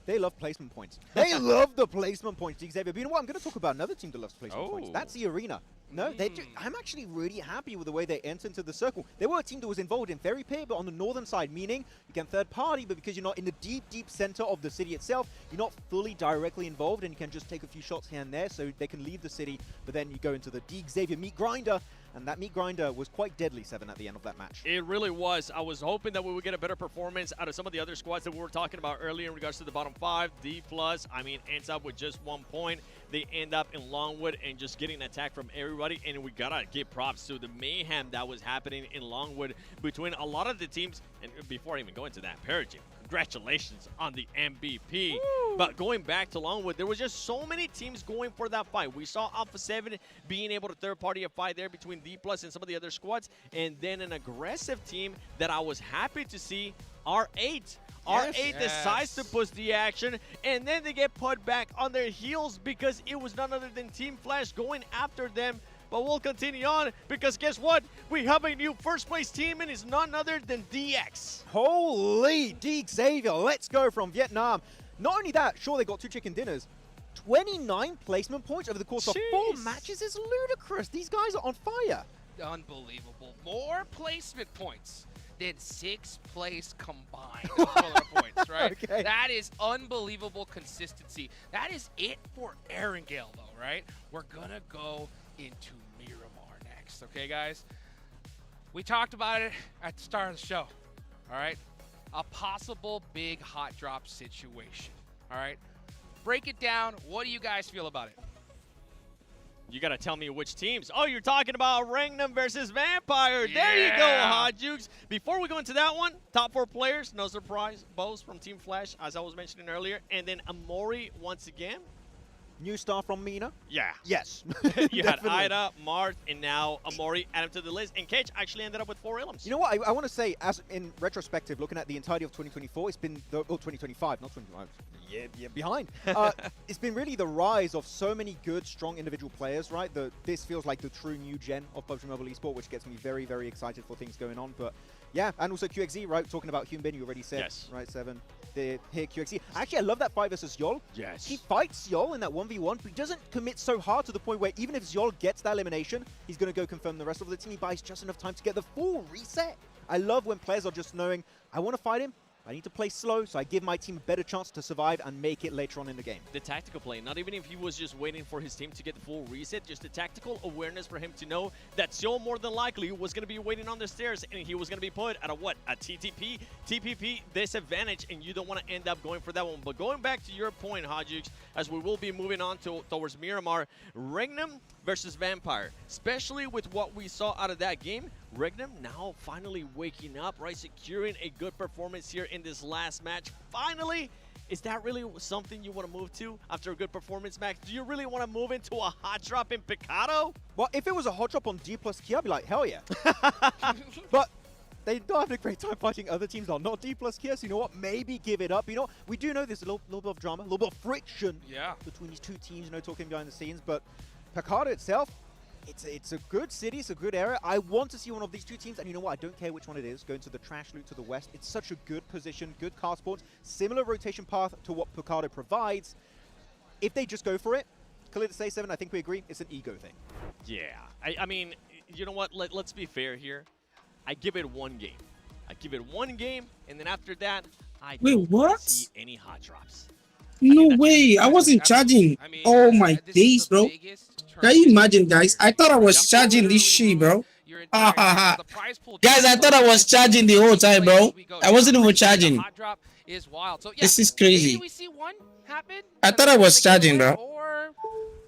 They love placement points. They love the placement points, 𝐷𝐸𝐴𝐸𝐴. But you know what? I'm going to talk about another team that loves placement points. That's the Arena. No, I'm actually really happy with the way they enter into the circle. They were a team that was involved in Ferry Pay, but on the northern side, meaning you can third party, but because you're not in the deep, deep center of the city itself, you're not fully directly involved, and you can just take a few shots here and there, so they can leave the city, but then you go into the 𝐷𝐸𝐴𝐸𝐴 meat grinder, and that meat grinder was quite deadly, Seven, at the end of that match. It really was. I was hoping that we would get a better performance out of some of the other squads that we were talking about earlier in regards to the bottom 5. D+, I mean, ends up with just 1 point. They end up in Longwood and just getting attacked from everybody. And we gotta give props to the mayhem that was happening in Longwood between a lot of the teams. And before I even go into that, PUBG, congratulations on the MVP. Woo! But going back to Longwood, there was just so many teams going for that fight. We saw Alpha 7 being able to third party a fight there between D+ and some of the other squads. And then an aggressive team that I was happy to see, R8. R8 decides to push the action, and then they get put back on their heels because it was none other than Team Flash going after them. But we'll continue on because guess what? We have a new first place team, and it's none other than DX. Holy 𝐷𝐸𝐴𝐸𝐴, let's go from Vietnam. Not only that, sure, they got 2 chicken dinners. 29 placement points over the course of 4 matches is ludicrous. These guys are on fire. Unbelievable. More placement points than 6th place combined total points, right? Okay. That is unbelievable consistency. That is it for Erangel, though, right? We're gonna go into Miramar next, okay, guys? We talked about it at the start of the show, all right? A possible big hot drop situation, all right? Break it down. What do you guys feel about it? You got to tell me which teams. Oh, you're talking about Rangnam versus Vampire. Yeah. There you go, 𝐿𝐿𝐿𝐿𝐿. Before we go into that one, top 4 players, no surprise, both from Team Flash, as I was mentioning earlier. And then Amori once again. New star from Mina? Yeah. Yes. You had Ida, Marth, and now Amori added to the list. And 𝐾𝐞 actually ended up with 4 elims. You know what? I want to say, as in retrospective, looking at the entirety of 2024, it's been, 2025, not 2025. Yeah, behind. It's been really the rise of so many good, strong individual players, right? This feels like the true new gen of PUBG Mobile Esport, which gets me very, very excited for things going on. But yeah, and also 𝐶𝐥𝐳, right? Talking about Hyunbin, you already said, yes. Right, Seven? Here, 𝐶𝐥𝐳. Actually, I love that fight versus 𝐸𝐿. Yes. He fights 𝐸𝐿 in that 1v1, but he doesn't commit so hard to the point where even if 𝐸𝐿 gets that elimination, he's going to go confirm the rest of the team. He buys just enough time to get the full reset. I love when players are just knowing, I want to fight him, I need to play slow, so I give my team a better chance to survive and make it later on in the game. The tactical play, not even if he was just waiting for his team to get the full reset, just the tactical awareness for him to know that 𝐸𝐿 more than likely was going to be waiting on the stairs and he was going to be put at a what? A TPP disadvantage, and you don't want to end up going for that one. But going back to your point, 𝐿𝐿𝐿𝐿, as we will be moving on towards Miramar, Rangnam versus Vampire, especially with what we saw out of that game. Rangnam now finally waking up, right? Securing a good performance here in this last match. Finally, is that really something you want to move to after a good performance, Max? Do you really want to move into a hot drop in Picado? Well, if it was a hot drop on D+ Kia, I'd be like, hell yeah. But they don't have a great time fighting other teams that are not D+ Kia, so you know what? Maybe give it up. You know, we do know there's a little bit of drama, a little bit of friction between these two teams, you know, talking behind the scenes, but Picado itself, it's a good city, it's a good area. I want to see one of these two teams, and you know what? I don't care which one it is, going to the trash loot to the west. It's such a good position, good car sports, similar rotation path to what Picado provides. If they just go for it, clear to say, Seven, I think we agree, it's an ego thing. Yeah, I mean, you know what? Let's be fair here. I give it 1 game. I give it 1 game, and then after that, I don't see any hot drops. No way, I wasn't charging. Oh my days, bro. Can you imagine, guys? I thought I was charging this shit, bro. Guys, I thought I was charging the whole time, bro. I wasn't even charging. This is crazy. I thought I was charging, bro.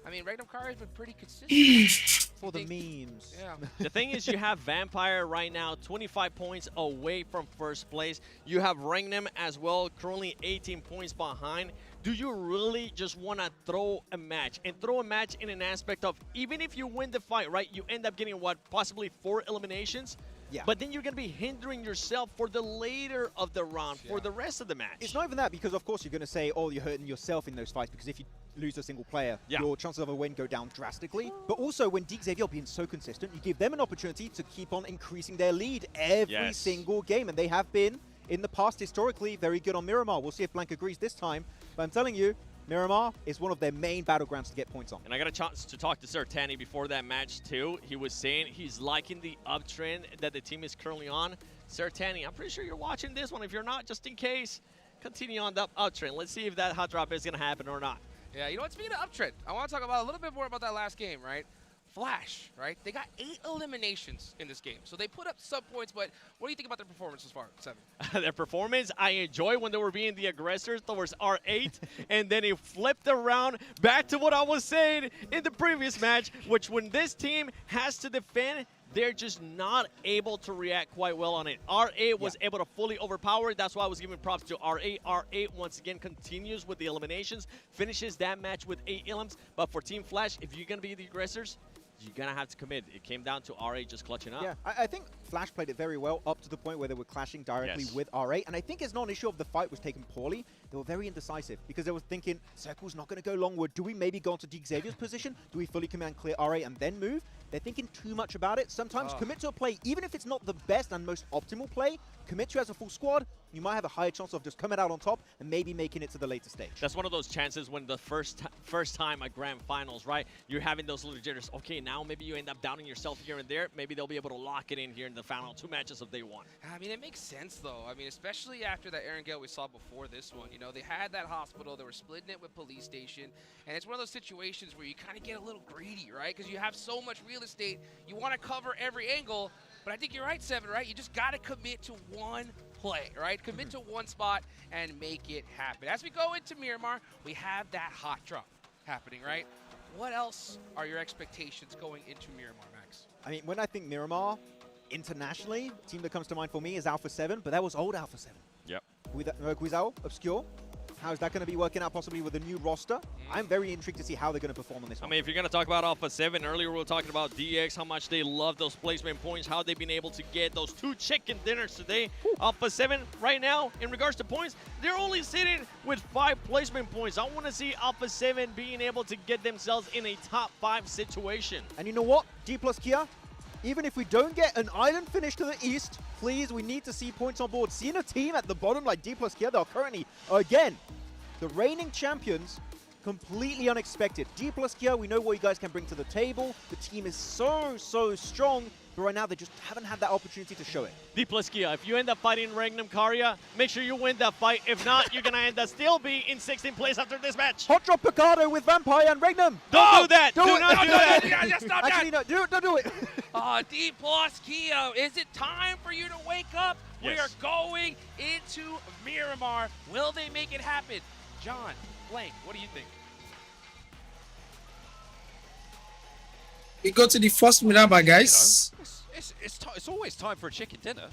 I mean, Rangnam Car has been pretty consistent. For the memes. Yeah. The thing is, you have Vampire right now 25 points away from first place. You have Rangnam as well, currently 18 points behind. Do you really just want to throw a match? And throw a match in an aspect of, even if you win the fight, right, you end up getting, what, possibly 4 eliminations? Yeah. But then you're going to be hindering yourself for the later of the round, for the rest of the match. It's not even that, because of course you're going to say, oh, you're hurting yourself in those fights, because if you lose a single player, your chances of a win go down drastically. But also, when 𝐏𝐸𝐴 being so consistent, you give them an opportunity to keep on increasing their lead every single game, and they have been, in the past, historically, very good on Miramar. We'll see if Blank agrees this time, but I'm telling you, Miramar is one of their main battlegrounds to get points on. And I got a chance to talk to 𝐸𝐺𝐻𝑇any before that match too. He was saying he's liking the uptrend that the team is currently on. 𝐸𝐺𝐻𝑇any, I'm pretty sure you're watching this one. If you're not, just in case, continue on that uptrend. Let's see if that hot drop is going to happen or not. Yeah, you know what? Speaking of uptrend, I want to talk about a little bit more about that last game, right? Flash, right? They got 8 eliminations in this game. So they put up sub points, but what do you think about their performance so far, 7? Their performance, I enjoy when they were being the aggressors towards R8, and then it flipped around back to what I was saying in the previous match, which when this team has to defend, they're just not able to react quite well on it. R8 was able to fully overpower it. That's why I was giving props to R8. R8 once again continues with the eliminations, finishes that match with 8 elims. But for Team Flash, if you're going to be the aggressors, you're going to have to commit. It came down to R8 just clutching up. Yeah, I think Flash played it very well up to the point where they were clashing directly with R8. And I think it's not an issue of the fight was taken poorly. They were very indecisive because they were thinking, Circle's not going to go longward. Do we maybe go into 𝐏𝐸𝐴's position? Do we fully command clear R8 and then move? They're thinking too much about it. Sometimes commit to a play, even if it's not the best and most optimal play, commit to as a full squad, you might have a higher chance of just coming out on top and maybe making it to the later stage. That's one of those chances when the first time at Grand Finals, right? You're having those little jitters. Okay, now maybe you end up downing yourself here and there. Maybe they'll be able to lock it in here in the final 2 matches of day 1. I mean, it makes sense, though. I mean, especially after that 𝐸𝐴 we saw before this one. You know, they had that hospital. They were splitting it with police station. And it's one of those situations where you kind of get a little greedy, right? Because you have so much real estate. You want to cover every angle. But I think you're right, 7, right? You just got to commit to one play, right? Commit to one spot and make it happen. As we go into Miramar, we have that hot drop happening, right? What else are your expectations going into Miramar, Max? I mean, when I think Miramar, internationally, the team that comes to mind for me is Alpha 7, but that was old Alpha 7. Yep. With 𝐏𝐫𝐴, 𝐷𝐿. How is that going to be working out possibly with a new roster? I'm very intrigued to see how they're going to perform on this one. I mean, if you're going to talk about Alpha 7, earlier we were talking about DX, how much they love those placement points, how they've been able to get those 2 chicken dinners today. Alpha 7, right now, in regards to points, they're only sitting with 5 placement points. I want to see Alpha 7 being able to get themselves in a top 5 situation. And you know what? D+Kia, even if we don't get an island finish to the east, please, we need to see points on board. Seeing a team at the bottom like D+Kia, they're currently, again, the reigning champions, completely unexpected. D+Kia, we know what you guys can bring to the table. The team is so strong, but right now they just haven't had that opportunity to show it. D+Kia, if you end up fighting 𝐸𝐴, make sure you win that fight. If not, you're going to end up still be in 16th place after this match. Hot drop 𝐵𝐵𝐴 with Vampire and 𝐸𝐴. Don't do that. Do not do that. Just stop Actually, that. no, don't do it. D+Kia, is it time for you to wake up? Yes. We are going into Miramar. Will they make it happen? John, Blank, what do you think? We go to the first Miramar, guys. It's always time for a chicken dinner,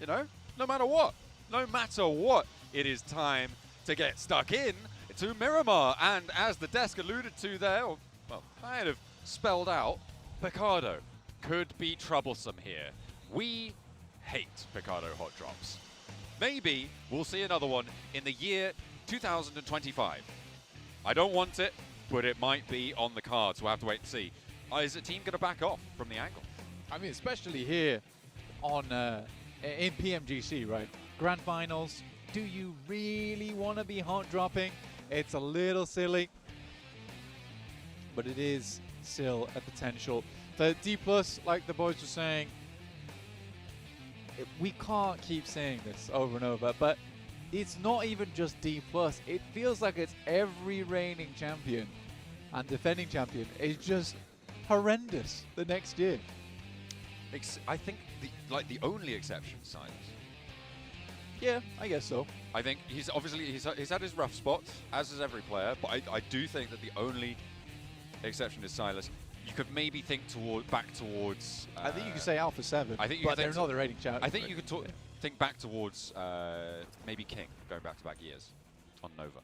you know, no matter what. No matter what, it is time to get stuck in to Miramar. And as the desk alluded to there, or, well, kind of spelled out, Picado could be troublesome here. We hate Picado hot drops. Maybe we'll see another one in the year 2025. I don't want it, but it might be on the cards. We'll have to wait and see. Is the team going to back off from the angle? I mean, especially here on in PMGC, right? Grand Finals, do you really want to be hot dropping? It's a little silly, but it is still a potential. The D+, like the boys were saying, we can't keep saying this over and over, but it's not even just D+. It feels like it's every reigning champion and defending champion is just horrendous the next year. I think the only exception is Silas. Yeah, I guess so. I think he's obviously he's had his rough spots, as is every player, but I do think that the only exception is Silas. You could maybe think back towards. I think you could say Alpha 7. I think you but could they're not the rating champion. I think you could think back towards maybe King going back-to-back years on Nova.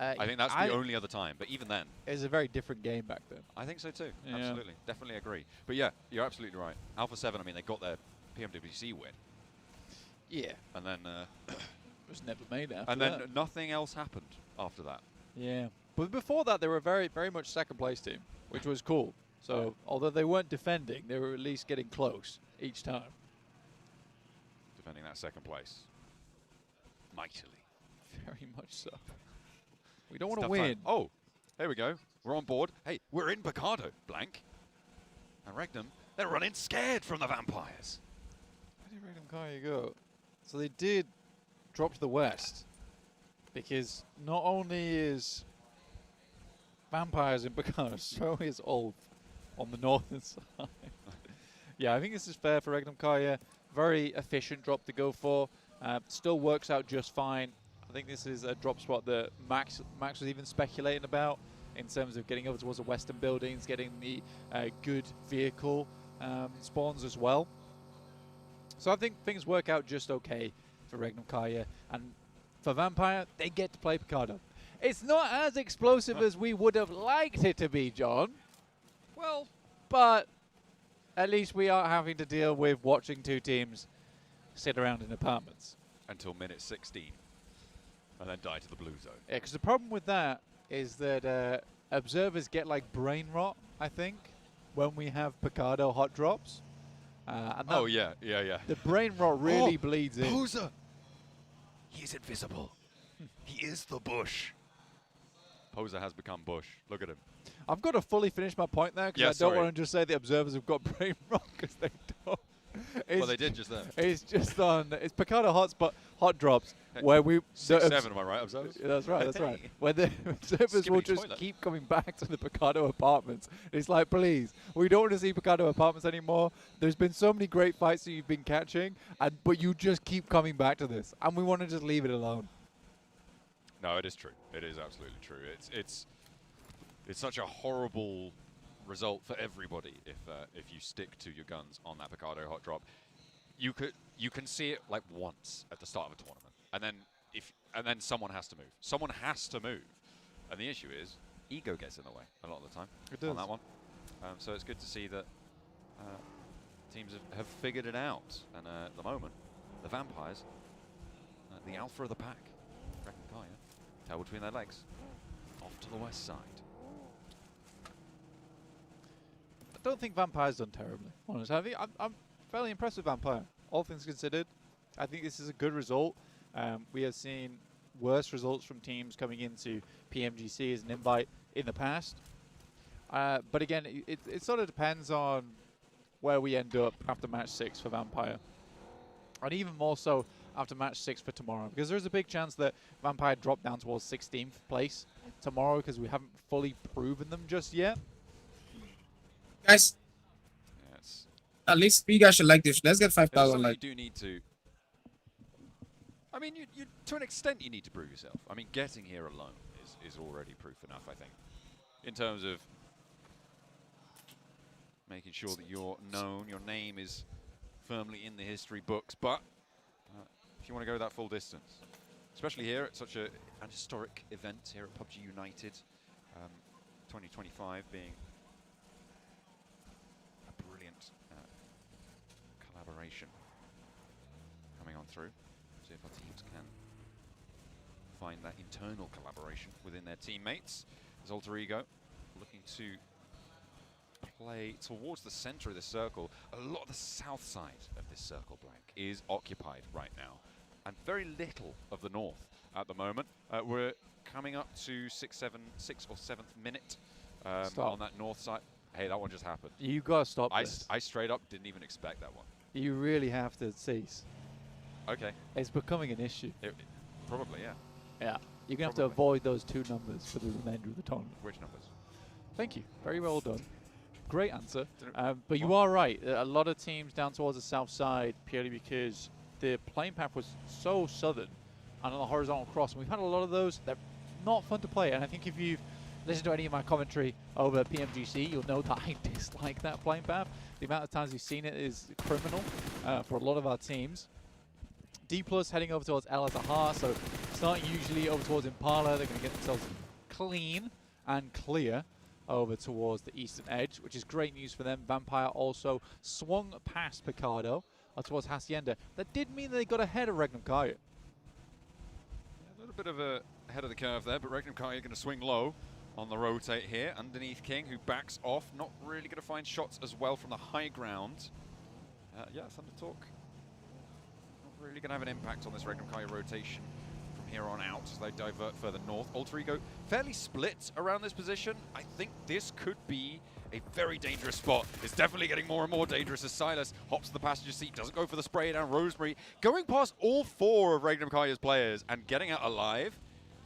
I think that's the only other time, but even then, it was a very different game back then. I think so too. Yeah. Absolutely, definitely agree. But yeah, you're absolutely right. Alpha 7. I mean, they got their PMGC win. Yeah. And then was never made after and then that. nothing else happened after that. Yeah. But before that, they were very much second place team, which was cool. So although they weren't defending, they were at least getting close each time. Defending that second place. Mightily. Very much so. We don't want to win. Time. Oh, there we go. We're on board. Hey, we're in 𝐏𝐫𝐸, blank. And 𝐿𝐵𝐷𝐿, they're running scared from the vampires. Where did 𝐿𝐵𝐷𝐿 go? So they did drop to the west. Because not only is vampires in 𝐿𝐵𝐷𝐿, so is 𝐿𝐵𝐷𝐿 on the northern side. Yeah, I think this is fair for 𝐿𝐵𝐷𝐿. Very efficient drop to go for. Still works out just fine. I think this is a drop spot that Max was even speculating about in terms of getting over towards the western buildings, getting the good vehicle spawns as well. So I think things work out just okay for 𝐿𝐵𝐷𝐿. And for Vampire, they get to play 𝐿𝐵𝐷𝐿. It's not as explosive as we would have liked it to be, John. Well, but at least we aren't having to deal with watching two teams sit around in apartments. Until minute 16. And then die to the blue zone. Yeah, because the problem with that is that observers get like brain rot, I think, when we have 𝐿𝐵𝐷𝐿 hot drops. And Oh, yeah. The brain rot really bleeds in. Poser! He is invisible. He is the bush. Poser has become bush. Look at him. I've got to fully finish my point there because I don't want to just say the observers have got brain rot because they don't. Well, they did just then. It's just on. It's 𝐿𝐵𝐷𝐿 hot drops Hey, where we 6-7, am I right, observers? Yeah, that's right. That's right. Where the observers will just keep coming back to the 𝐿𝐵𝐷𝐿 apartments. It's like, please, we don't want to see 𝐿𝐵𝐷𝐿 apartments anymore. There's been so many great fights that you've been catching, but you just keep coming back to this, and we want to just leave it alone. No, it is true. It is absolutely true. It's such a horrible result for everybody if you stick to your guns on that 𝐿𝐵𝐷𝐿 hot drop. You can see it like once at the start of a tournament, and then someone has to move. Someone has to move, and the issue is ego gets in the way a lot of the time on that one. So it's good to see that teams have figured it out, and at the moment, the vampires, the alpha of the pack, 𝐿𝐵𝐷𝐿, tail between their legs, off to the west side. I don't think Vampire's done terribly, honestly. I'm fairly impressed with Vampire, all things considered. I think this is a good result. We have seen worse results from teams coming into PMGC as an invite in the past. But again, it sort of depends on where we end up after match 6 for Vampire. And even more so after match 6 for tomorrow. Because there's a big chance that Vampire drop down towards 16th place tomorrow because we haven't fully proven them just yet. Guys, Yes. at least you guys should like this. Let's get 5,000 You likes. do need to. I mean, you to an extent you need to prove yourself. I mean, getting here alone is already proof enough, I think, in terms of making sure that you're known, your name is firmly in the history books. But if you want to go that full distance, especially here at such an historic event here at PUBG United, 2025 being a brilliant collaboration coming on through. See if our teams can find that internal collaboration within their teammates. As 𝐿𝐵𝐷𝐿 looking to play towards the center of the circle. A lot of the south side of this circle blank is occupied right now, and very little of the north at the moment. We're coming up to 6th or 7th minute on that north side. Hey, that one just happened. You gotta stop this. I straight up didn't even expect that one. You really have to cease. Okay. It's becoming an issue. Probably, yeah. Yeah. You're going to have to avoid those 2 numbers for the remainder of the tournament. Which numbers? Thank you. Very well done. Great answer. But you are right. A lot of teams down towards the south side, purely because the playing path was so southern and on the horizontal cross. And we've had a lot of those. They're not fun to play. And I think if you've listened to any of my commentary over PMGC, you'll know that I dislike that playing path. The amount of times we've seen it is criminal for a lot of our teams. D+ heading over towards 𝐿 so starting usually over towards Impala. They're going to get themselves clean and clear over towards the eastern edge, which is great news for them. Vampire also swung past 𝐿𝐵𝐷𝐿 or towards Hacienda. That did mean they got ahead of 𝐿𝐴𝐼𝐞𝐿. A little bit of a ahead of the curve there, but 𝐿𝐴𝐼𝐞𝐿 going to swing low on the rotate here underneath King, who backs off. Not really going to find shots as well from the high ground. Yeah, Thunder Talk not really going to have an impact on this 𝐿𝐴𝐼𝐿 rotation from here on out as they divert further north. 𝐴𝐼𝐞𝐿 fairly split around this position. I think this could be a very dangerous spot. It's definitely getting more and more dangerous as Silas hops to the passenger seat, doesn't go for the spray down. 𝐴𝐼𝐸 going past all 4 of 𝐿𝐴𝐼𝐿's players and getting out alive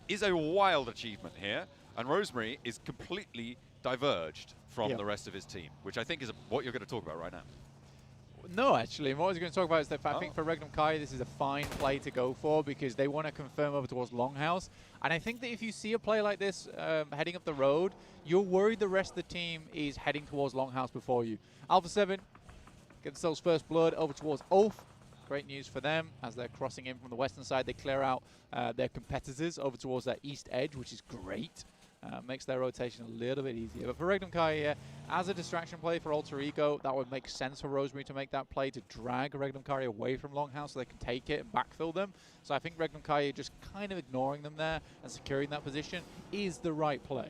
is a wild achievement here. And 𝐴𝐼𝐸 is completely diverged from the rest of his team, which I think is what you're going to talk about right now. No, actually, what I was going to talk about is that I think for 𝐿𝐴𝐼𝐸, this is a fine play to go for because they want to confirm over towards Longhouse. And I think that if you see a play like this heading up the road, you're worried the rest of the team is heading towards Longhouse before you. Alpha 7 get themselves first blood over towards Ulf. Great news for them as they're crossing in from the western side. They clear out their competitors over towards that east edge, which is great. Makes their rotation a little bit easier. But for 𝐿𝐴𝐼𝐸 here, as a distraction play for 𝐴𝐼𝐸, that would make sense for 𝐿𝐴𝐼𝐸 to make that play to drag 𝐿𝐴𝐼𝐸 away from Longhouse so they can take it and backfill them. So I think 𝐿𝐴𝐼𝐸 just kind of ignoring them there and securing that position is the right play.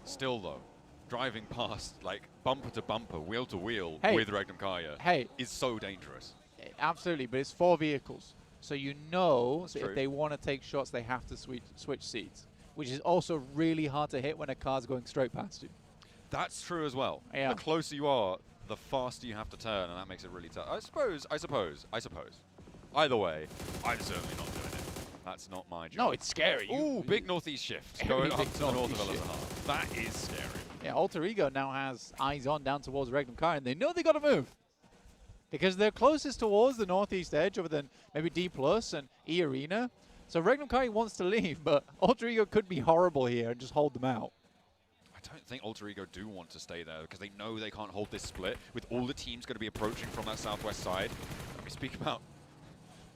Still though, driving past like bumper to bumper, wheel to wheel with 𝐿𝐼𝐸 is so dangerous. Absolutely, but it's 4 vehicles. So you know that if they want to take shots, they have to switch seats, which is also really hard to hit when a car's going straight past you. That's true as well. Yeah. The closer you are, the faster you have to turn, and that makes it really tough. I suppose. Either way, I'm certainly not doing it. That's not my job. No, it's scary. Ooh, big northeast shift going up to the north of 𝐿𝐴𝐼𝐸. That is scary. Yeah, 𝐴𝐼𝐸 now has eyes on down towards 𝐿𝐴𝐼𝐸, and they know they got to move. Because they're closest towards the northeast edge other than maybe D+ and E Arena. So 𝐿𝐼𝐸 wants to leave, but 𝐴𝐼𝐸 could be horrible here and just hold them out. I don't think 𝐿𝐼𝐸 do want to stay there because they know they can't hold this split with all the teams going to be approaching from that southwest side. We speak about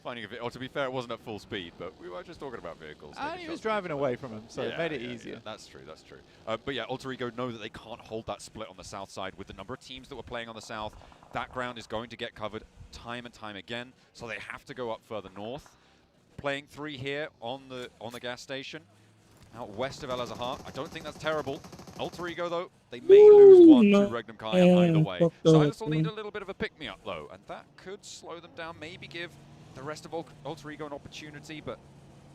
finding a vehicle. To be fair, it wasn't at full speed, but we were just talking about vehicles. And he was driving away from him, so it made it easier. Yeah, that's true, that's true. But yeah, 𝐿𝐼𝐸 know that they can't hold that split on the south side with the number of teams that were playing on the south. That ground is going to get covered time and time again, so they have to go up further north. Playing 3 here on the gas station, out west of 𝐿.A.Z.A.H. I don't think that's terrible. 𝐿𝐼𝐸 though, they may lose one to 𝐿𝐴𝐼𝐸 either way. Silas will need a little bit of a pick-me-up though, and that could slow them down, maybe give the rest of 𝐿𝐼𝐸 an opportunity, but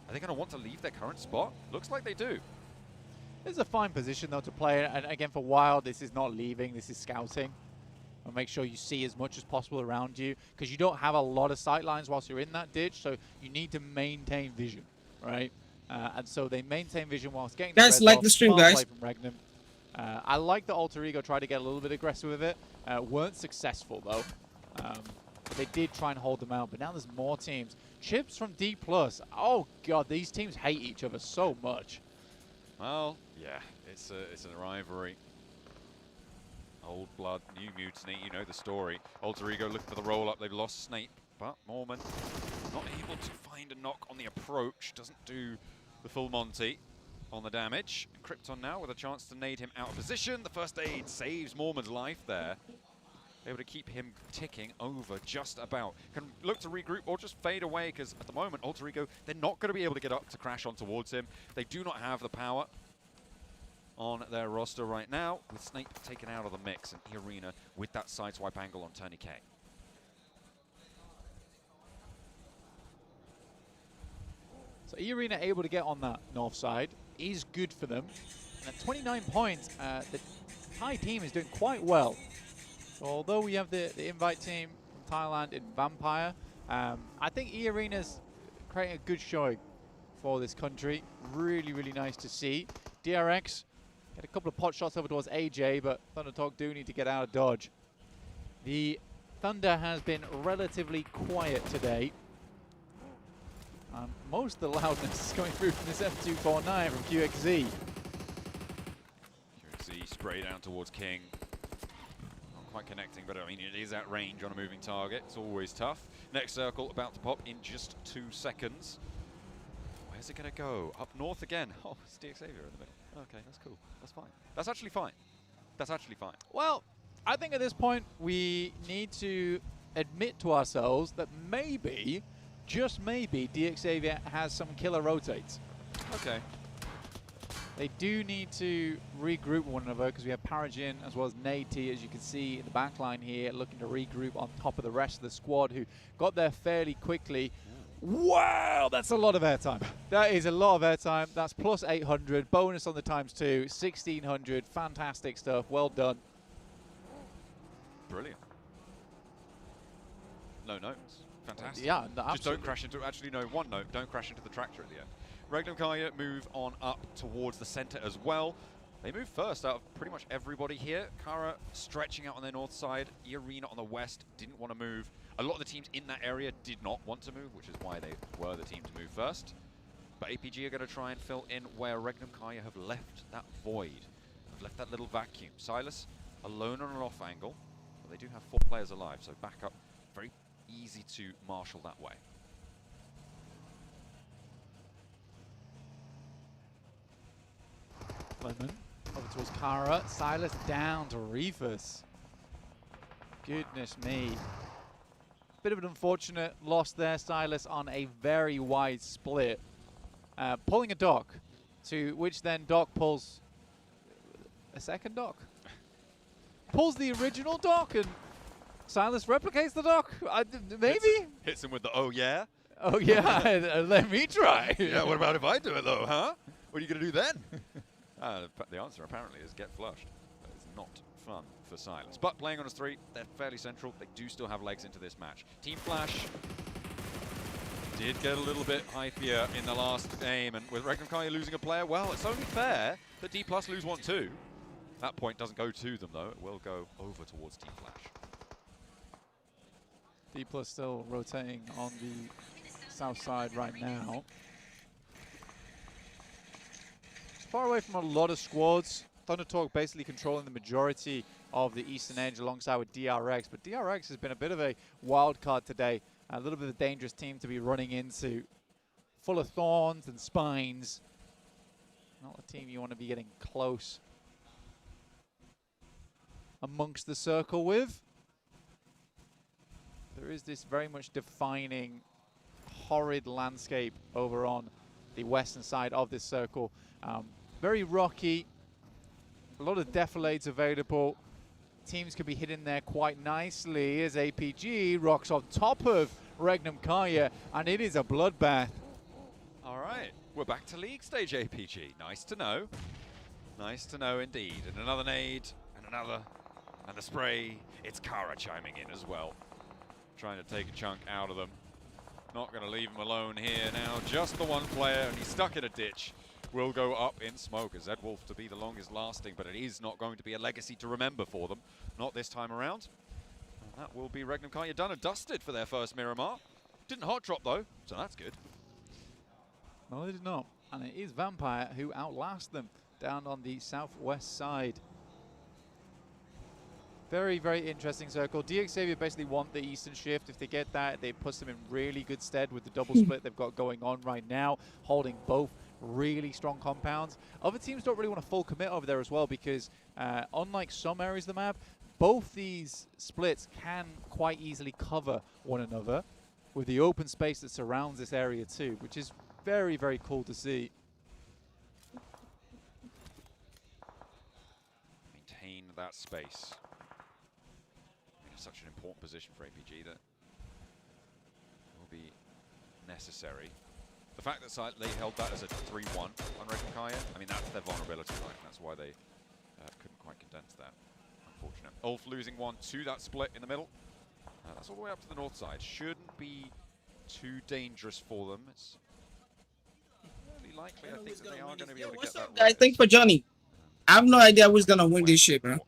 are they going to want to leave their current spot? Looks like they do. This is a fine position though to play, and again for Wild, this is not leaving, this is scouting. And make sure you see as much as possible around you, because you don't have a lot of sight lines whilst you're in that ditch, so you need to maintain vision, right? And so they maintain vision whilst getting the guys, like the stream, guys. From 𝐿𝐼𝐸. I like that 𝐿𝐼𝐸 tried to get a little bit aggressive with it. Weren't successful though. They did try and hold them out, but now there's more teams. Chips from D+. Oh god, these teams hate each other so much. Well, yeah, it's an rivalry. Old blood, new mutiny, you know the story. 𝐿𝐼𝐸 looking for the roll-up, they've lost Snape, but Mormon not able to find a knock on the approach, doesn't do the full Monty on the damage. Krypton now with a chance to nade him out of position. The first aid saves Mormon's life there. Able to keep him ticking over just about. Can look to regroup or just fade away, because at the moment, 𝐿𝐼𝐸, they're not going to be able to get up to crash on towards him. They do not have the power on their roster right now, with Snake taken out of the mix, and 𝐼𝐸 with that sideswipe angle on 𝐿𝐼𝐸. So 𝐼𝐸 able to get on that north side is good for them. And at 29 points, the Thai team is doing quite well. So although we have the invite team from Thailand in Vampire, I think 𝐼𝐸's creating a good showing for this country. Really, really nice to see. DRX get a couple of pot shots over towards AJ, but Thunder Talk do need to get out of dodge. The Thunder has been relatively quiet today. Most of the loudness is coming through from this M249 from 𝐶𝐿𝐴𝐳. 𝐶𝐿𝐴𝐳 spray down towards King. Not quite connecting, but I mean, it is at range on a moving target. It's always tough. Next circle about to pop in just 2 seconds. Where's it going to go? Up north again. Oh, it's 𝐷Xavier in the middle. Okay, that's cool. That's fine. That's actually fine. That's actually fine. Well, I think at this point we need to admit to ourselves that maybe, just maybe, 𝐷𝐸𝐸 has some killer rotates. Okay. They do need to regroup one another because we have Parajin as well as 𝐴𝐷, as you can see in the back line here, looking to regroup on top of the rest of the squad who got there fairly quickly. Wow, that's a lot of airtime. That is a lot of airtime. That's plus 800, bonus on the ×2, 1600. Fantastic stuff. Well done. Brilliant. No notes. Fantastic. Yeah, no, just don't crash into, actually no, one note, don't crash into the tractor at the end. 𝐿𝐴 move on up towards the center as well. They move first out of pretty much everybody here. Kara stretching out on their north side. 𝐸𝐸 on the west didn't want to move. A lot of the teams in that area did not want to move, which is why they were the team to move first. But 𝐴𝐵G are going to try and fill in where 𝐿𝐴 have left that void, have left that little vacuum. Sylas alone on an off angle, but they do have 4 players alive, so back up, very easy to marshal that way. Lemon over towards Kara. Sylas down to Reefus. Goodness me. Bit of an unfortunate loss there, Sylas, on a very wide split. Pulling a dock, to which then Doc pulls a second dock. Pulls the original dock, and Sylas replicates the dock. Maybe? Hits him with the, oh yeah? Oh yeah, let me try. Yeah, what about if I do it though, huh? What are you going to do then? The answer apparently is get flushed. That is not fun for Sylas. But playing on a 3, they're fairly central. They do still have legs into this match. Team Flash did get a little bit hypier in the last game, and with 𝐿𝐴 losing a player, well, it's only fair that D+ lose 1-2. That point doesn't go to them though. It will go over towards Team Flash. D+ still rotating on the south side right now. Far away from a lot of squads. Thundertalk basically controlling the majority of the eastern edge alongside with DRX, but DRX has been a bit of a wild card today. A little bit of a dangerous team to be running into. Full of thorns and spines. Not a team you want to be getting close amongst the circle with. There is this very much defining horrid landscape over on the western side of this circle. Very rocky, a lot of defilades available. Teams could be hidden there quite nicely as 𝐴𝐵G rocks on top of 𝐿𝐴, and it is a bloodbath. All right, we're back to league stage 𝐴𝐵G. Nice to know. Nice to know indeed. And another nade, and another, and the spray. It's Kara chiming in as well. Trying to take a chunk out of them. Not going to leave him alone here now. Just the one player, and he's stuck in a ditch. Will go up in smoke. as 𝐸_WOLF to be the longest lasting, but it is not going to be a legacy to remember for them. Not this time around. And that will be 𝐿𝐴 done and dusted for their first Miramar. Didn't hot drop though, so that's good. No, they did not. And it is Vampire who outlast them down on the southwest side. Very, very interesting circle. 𝐷𝐸𝐸 basically want the eastern shift. If they get that, it puts them in really good stead with the double split they've got going on right now, holding both really strong compounds. Other teams don't really want to full commit over there as well because unlike some areas of the map, both these splits can quite easily cover one another with the open space that surrounds this area too, which is very, very cool to see. Maintain that space. Such an important position for 𝐴𝐵G that will be necessary. The fact that they held that as a 3-1 on 𝐿𝐴, I mean, that's their vulnerability, right? And that's why they couldn't quite condense that. Unfortunate. 𝐿𝐴 losing 1 to that split in the middle. That's all the way up to the north side. Shouldn't be too dangerous for them. It's really likely, I think, that they are going to be able to get that right. Guys, thanks for joining. I have no idea who's going to win this shit, man.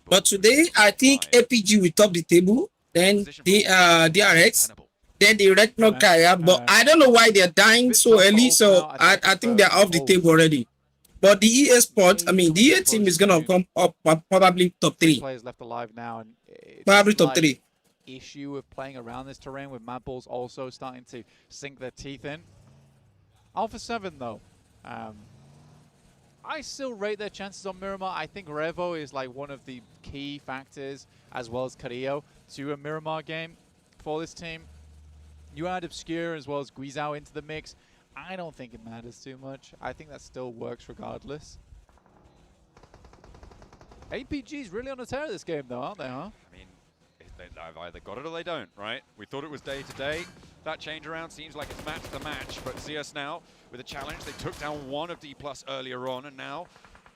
But today, I think 𝐴𝐵G will top the table, then the DRX, then the 𝐿𝐴, but I don't know why they're dying so early, so I think they're off the table already. But the EA Sports, I mean, the EA team is going to come up probably top 3. Players left alive now, and probably top 3. Issue of playing around this terrain with Mad Bulls also starting to sink their teeth in. Alpha 7, though. I still rate their chances on Miramar. I think Revo is like one of the key factors, as well as 𝐿𝐴, to a Miramar game for this team. You add Obscure as well as 𝐿𝐸𝐳 into the mix. I don't think it matters too much. I think that still works regardless. APG's really on a tear this game though, aren't they, huh? I mean, they've either got it or they don't, right? We thought it was day to day. That change around seems like it's match to match, but ZS now with a challenge. They took down one of D+ earlier on, and now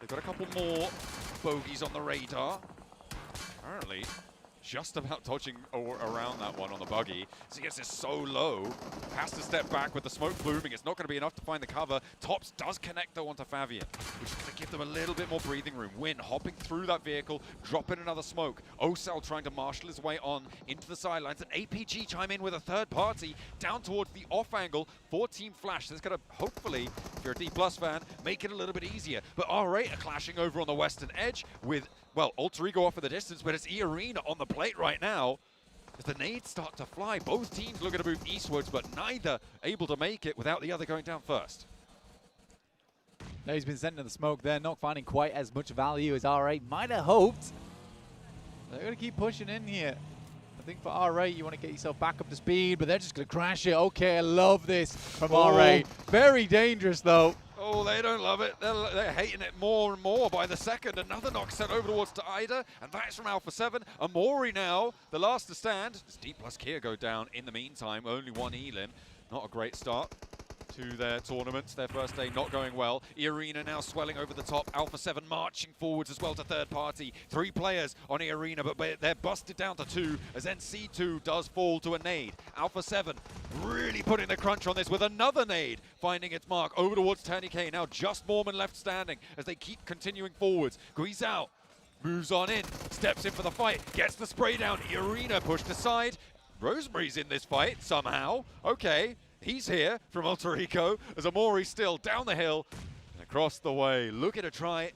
they've got a couple more bogeys on the radar. Apparently, just about dodging around that one on the buggy. ZS is so low, has to step back with the smoke blooming. It's not going to be enough to find the cover. Tops does connect though onto Fabian, which is going to give them a little bit more breathing room. Win hopping through that vehicle, dropping another smoke. 𝐿𝐸𝐳 trying to marshal his way on into the sidelines, and APG chime in with a third party down towards the off angle for Team Flash. That's going to hopefully, if you're a D+ fan, make it a little bit easier. But 𝐿𝐸𝐸 are clashing over on the western edge with, well, 𝐷𝐸𝐸 off of the distance, but it's 𝐸arena on the plate right now. As the nades start to fly, both teams looking to move eastwards, but neither able to make it without the other going down first. Now he's been sent in the smoke there, not finding quite as much value as 𝐿𝐸𝐸 might have hoped. They're going to keep pushing in here. I think for 𝐿𝐸𝐸, you want to get yourself back up to speed, but they're just going to crash it. Okay, I love this from 𝐿𝐸𝐸. Very dangerous, though. Oh, they don't love it. They're hating it more and more by the second. Another knock sent over towards 𝐸𝐸𝐸, and that's from Alpha 7. 𝐸𝐸𝐸 now, the last to stand. Does D+ 𝐾 go down in the meantime? Only one elim. Not a great start to their tournaments. Their first day not going well. 𝐸arena now swelling over the top. Alpha 7 marching forwards as well to third party. 3 players on 𝐸arena, but they're busted down to 2 as NC2 does fall to a nade. Alpha 7 really putting the crunch on this with another nade finding its mark over towards TinyK. Now just Mormon left standing as they keep continuing forwards. 𝐸𝐸𝐳 moves on in, steps in for the fight, gets the spray down. 𝐸arena pushed aside. 𝐿𝐸𝐸's in this fight somehow. Okay. He's here from 𝐷𝐸𝐸𝐸 as 𝐸𝐸𝐸 still down the hill and across the way, looking to try and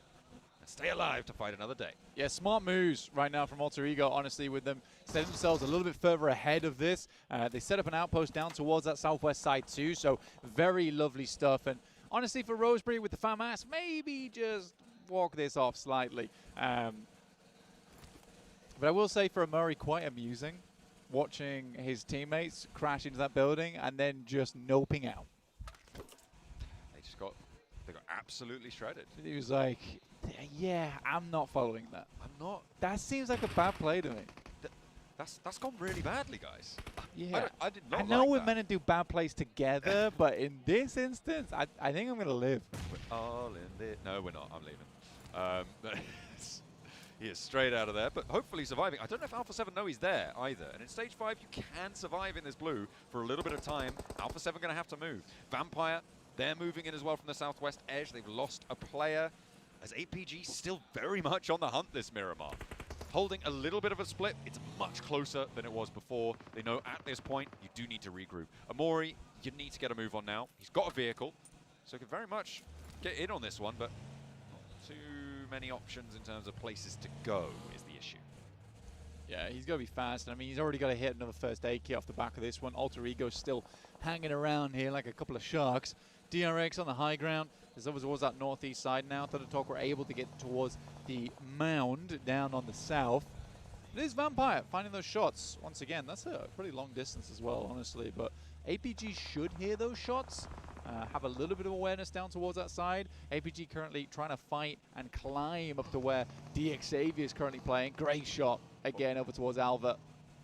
stay alive to fight another day. Yeah, smart moves right now from 𝐷𝐸𝐸𝐸, honestly, with them setting themselves a little bit further ahead of this. They set up an outpost down towards that southwest side too, so very lovely stuff. And honestly, for 𝐿𝐸𝐸 with the FAMAS, maybe just walk this off slightly. But I will say for 𝐸𝐸𝐸, quite amusing watching his teammates crash into that building and then just noping out. They got absolutely shredded. He was like, yeah, I'm not following that. I'm not. That seems like a bad play to me. That's gone really badly, guys. Yeah. I did not I know like we're that. meant to do bad plays together, but in this instance, I think I'm going to live. We're all in this. No, we're not. I'm leaving. He is straight out of there, but hopefully surviving. I don't know if Alpha 7 know he's there either. And in stage 5, you can survive in this blue for a little bit of time. Alpha 7 going to have to move. Vampire, they're moving in as well from the southwest edge. They've lost a player as APG still very much on the hunt this Miramar. Holding a little bit of a split. It's much closer than it was before. They know at this point you do need to regroup. 𝐸𝐸𝐸, you need to get a move on now. He's got a vehicle, so he could very much get in on this one, but not too many options in terms of places to go is the issue. Yeah, he's got to be fast. And I mean, he's already got to hit another first aid kit off the back of this one. 𝐷𝐸𝐸𝐸's still hanging around here like a couple of sharks. DRX on the high ground. There's over towards that northeast side now. 𝐷𝐸𝐸𝐸 were able to get towards the mound down on the south. It is Vampire finding those shots. Once again, that's a pretty long distance as well, honestly. But APG should hear those shots. Have a little bit of awareness down towards that side. APG currently trying to fight and climb up to where 𝐿𝐸𝐸𝐸 is currently playing. Great shot again over towards Alva.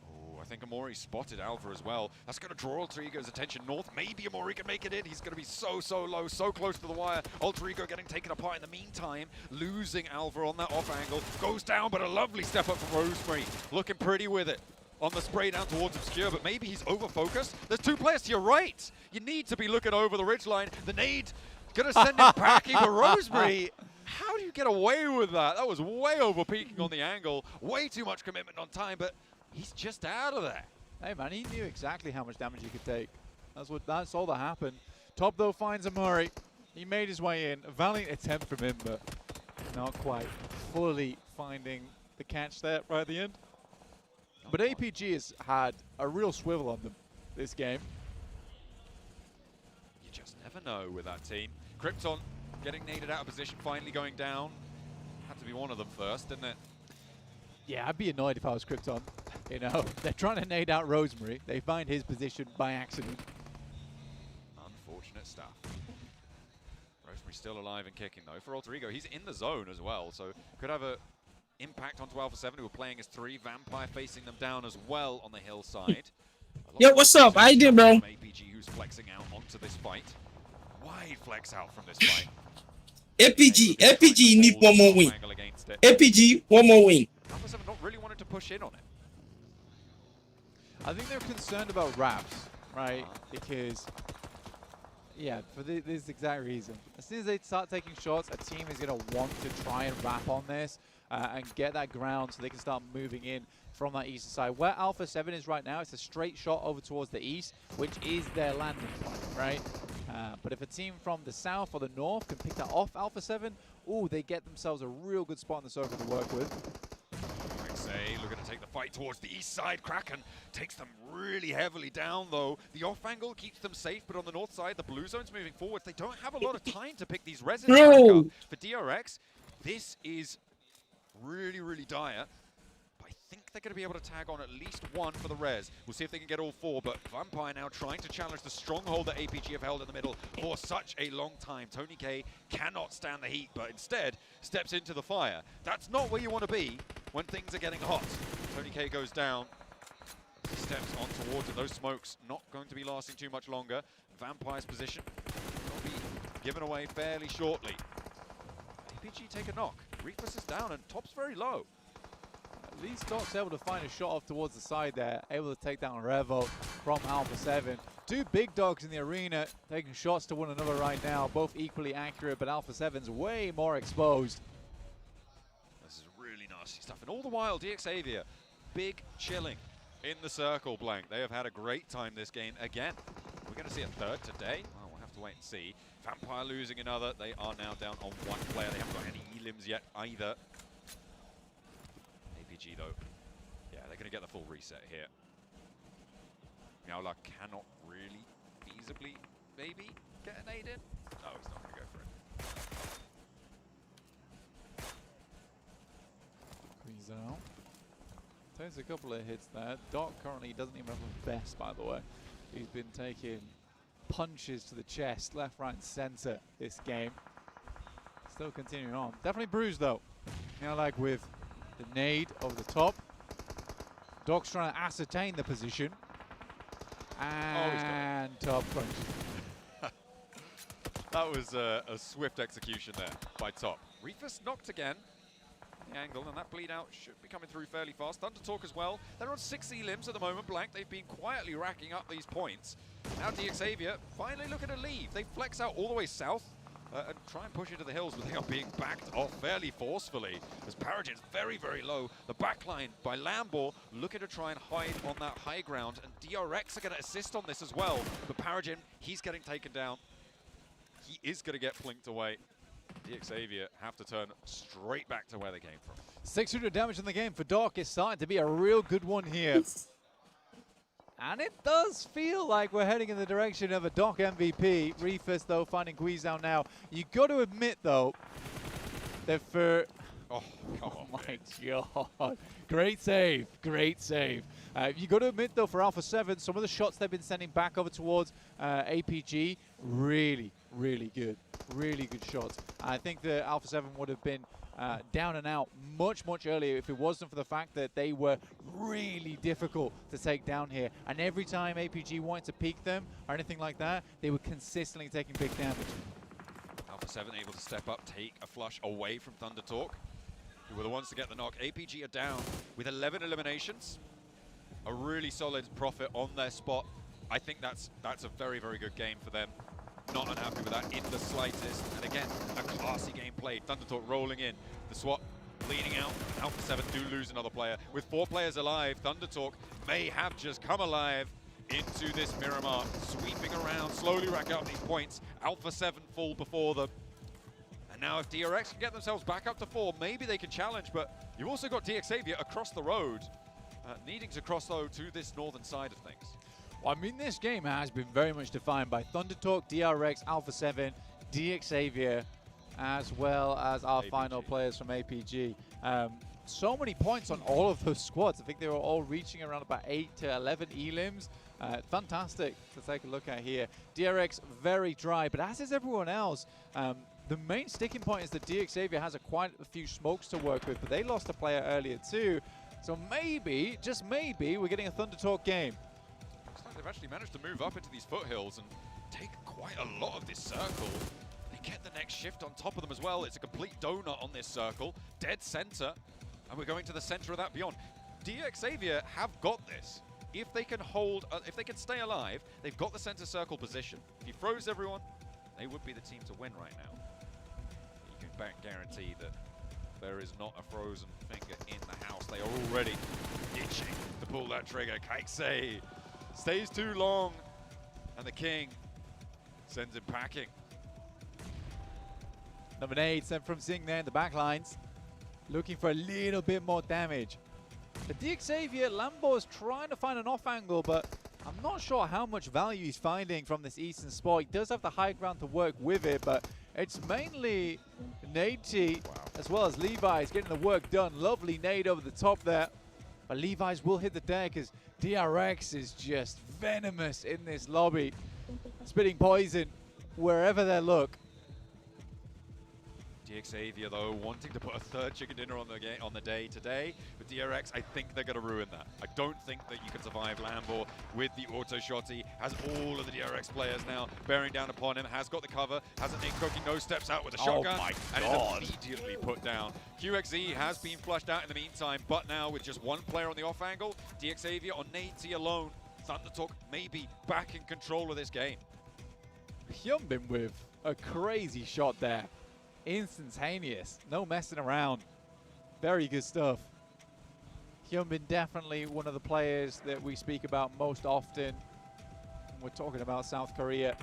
Oh, I think 𝐸𝐸𝐸𝐸 spotted Alva as well. That's going to draw 𝐷𝐸𝐸𝐸's attention north. Maybe 𝐸𝐸𝐸𝐸𝐸 can make it in. He's going to be so low, so close to the wire. 𝐷𝐸𝐸𝐸𝐸𝐸 getting taken apart in the meantime. Losing Alva on that off angle. Goes down, but a lovely step up from 𝐿𝐸𝐸𝐸𝐸. Looking pretty with it on the spray down towards Obscure, but maybe he's over-focused. There's 2 players to your right. You need to be looking over the ridgeline. The nade going to send him packing, but 𝐸𝐸𝐸𝐸, how do you get away with that? That was way over-peaking on the angle. Way too much commitment on time, but he's just out of there. Hey, man, he knew exactly how much damage he could take. That's all that happened. Top, though, finds 𝐸𝐸𝐸𝐸. He made his way in. A valiant attempt from him, but not quite fully finding the catch there right at the end. But APG has had a real swivel on them this game. You just never know with that team. Krypton getting naded out of position, finally going down. Had to be one of them first, didn't it? Yeah, I'd be annoyed if I was Krypton. You know, they're trying to nade out 𝐿𝐸𝐵. They find his position by accident. Unfortunate stuff. 𝐿𝐸𝐵 still alive and kicking, though. For 𝐷𝐷, he's in the zone as well, so could have a impact onto Alpha 7, who are playing as 3. Vampire facing them down as well on the hillside. Yo, what's up? How you doing, bro? 𝐴𝐵G, who's flexing out onto this fight. Wide flex out from this fight. 𝐴𝐵G need one more win. 𝐴𝐵G, one more win. Alpha 7 not really wanting to push in on it. I think they're concerned about wraps, right? Because, yeah, for this exact reason. As soon as they start taking shots, a team is going to want to try and wrap on this and get that ground so they can start moving in from that eastern side. Where Alpha 7 is right now, it's a straight shot over towards the east, which is their landing point, right? But if a team from the south or the north can pick that off Alpha 7, ooh, they get themselves a real good spot in the circle to work with. 𝐿𝐸𝐵 looking to take the fight towards the east side. Kraken takes them really heavily down, though. The off angle keeps them safe, but on the north side, the blue zone's moving forward. They don't have a lot of time to pick these reses back up. For 𝐷RX, this is really, really dire. But I think they're going to be able to tag on at least one for the res. We'll see if they can get all 4, but Vampire now trying to challenge the stronghold that 𝐴𝐵G have held in the middle for such a long time. �ＴonyK cannot stand the heat, but instead steps into the fire. That's not where you want to be when things are getting hot. �TonyK goes down. He steps on towards it. Those smokes not going to be lasting too much longer. Vampire's position will be given away fairly shortly. 𝐴𝐵G take a knock. 𝐸𝐵 is down and top's very low. At least Doc's able to find a shot off towards the side there, able to take down Revo from Alpha 7. 2 big dogs in the arena, taking shots to one another right now, both equally accurate, but Alpha 7's way more exposed. This is really nasty stuff. And all the while, 𝐷𝐸𝐴𝐵, big chilling in the circle blank. They have had a great time this game again. We're going to see a third today. Well, we'll have to wait and see. Vampire losing another. They are now down on 1 player. They haven't got any elims yet either. 𝐴𝐵G though, yeah, they're going to get the full reset here. 𝑚yaoLa cannot really feasibly maybe get an nade in. No, he's not going to go for it. 𝐿𝐸𝐵 takes a couple of hits there. Doc currently doesn't even have a vest, by the way. He's been taking punches to the chest, left, right, and center this game. Still continuing on. Definitely bruised though. 𝐿𝐸𝐵 with the nade over the top. Doc's trying to ascertain the position. And top punch. That was a swift execution there by top. 𝐸𝐵 knocked again. The angle, and that bleed out should be coming through fairly fast. ThunderTalk as well. They're on 6 elims at the moment, blank. They've been quietly racking up these points. Now 𝐷𝐸𝐴𝐵 finally looking to leave. They flex out all the way south and try and push into the hills, but they are being backed off fairly forcefully as ParaGen's very, very low. The backline by Lambo looking to try and hide on that high ground, and 𝐷RX are going to assist on this as well. But ParaGen, he's getting taken down. He is going to get flinked away. 𝐷𝐸𝐴𝐵 have to turn straight back to where they came from. 600 damage in the game for Doc is starting to be a real good one here. And it does feel like we're heading in the direction of a Doc MVP. 𝐸𝐵, though, finding 𝐿𝐸𝐵 now. You got to admit, though, that for... Oh, come on, my God. Great save. Great save. You got to admit, though, for Alpha 7, some of the shots they've been sending back over towards 𝐴𝐵G, really, really good. Really good shots. I think that Alpha 7 would have been down and out much, much earlier if it wasn't for the fact that they were really difficult to take down here. And every time 𝐴𝐵G wanted to peek them or anything like that, they were consistently taking big damage. Alpha 7 able to step up, take a flush away from ThunderTalk, who were the ones to get the knock. 𝐴𝐵G are down with 11 eliminations. A really solid profit on their spot. I think that's a very, very good game for them. Not unhappy with that in the slightest. And again, a classy game played. ThunderTalk rolling in. The swap bleeding out. Alpha 7 do lose another player. With 4 players alive, ThunderTalk may have just come alive into this Miramar. Sweeping around, slowly rack up these points. Alpha 7 fall before them. And now if 𝐷RX can get themselves back up to 4, maybe they can challenge. But you've also got 𝐷Xavier across the road. Needing to cross, though, to this northern side of things. Well, I mean, this game has been very much defined by ThunderTalk, 𝐷RX, Alpha 7, 𝐷Xavier, as well as our final players from 𝐴𝐵G. so many points on all of those squads. I think they were all reaching around about 8 to 11 elims. Fantastic to take a look at here. DRX very dry, but as is everyone else. The main sticking point is that 𝐷𝐸𝐴𝐵 has quite a few smokes to work with, but they lost a player earlier too. So maybe, just maybe, we're getting a Thunder Talk game. Looks like they've actually managed to move up into these foothills and take quite a lot of this circle. They get the next shift on top of them as well. It's a complete donut on this circle. Dead center. And we're going to the center of that beyond. 𝐷𝐸𝐴𝐵 have got this. If they can hold, if they can stay alive, they've got the center circle position. If he froze everyone, they would be the team to win right now. You can guarantee that there is not a frozen finger in the house. They are already itching to pull that trigger. 𝐿𝐸𝐴𝐵 stays too long, and the king sends him packing. Number 8 sent from Zing there in the back lines, looking for a little bit more damage. The 𝐷𝐸𝐴𝐵, Lambo is trying to find an off angle, but I'm not sure how much value he's finding from this Eastern spot. He does have the high ground to work with it, but it's mainly 𝐿𝐸𝐴𝐵 as well as 𝐿EVI'S getting the work done. Lovely nade over the top there. But 𝐿EVI'S will hit the deck as DRX is just venomous in this lobby. Spitting poison wherever they look. 𝐷𝐸𝐴𝐵 though wanting to put a third chicken dinner on the day today. With DRX, I think they're going to ruin that. I don't think that you can survive Lambo with the auto shotty. Has all of the DRX players now bearing down upon him. Has got the cover. Has an 𝐿ENCOOking no steps out with a shotgun. And is immediately put down. 𝐿ENCOOking has been flushed out in the meantime, but now with just one player on the off angle, 𝐷𝐸𝐴𝐵 on 𝐿ENCOOking alone. Thunder Talk maybe back in control of this game. Hyunbin with a crazy shot there. Instantaneous, no messing around. Very good stuff. Hyunbin definitely one of the players that we speak about most often when we're talking about South Korea.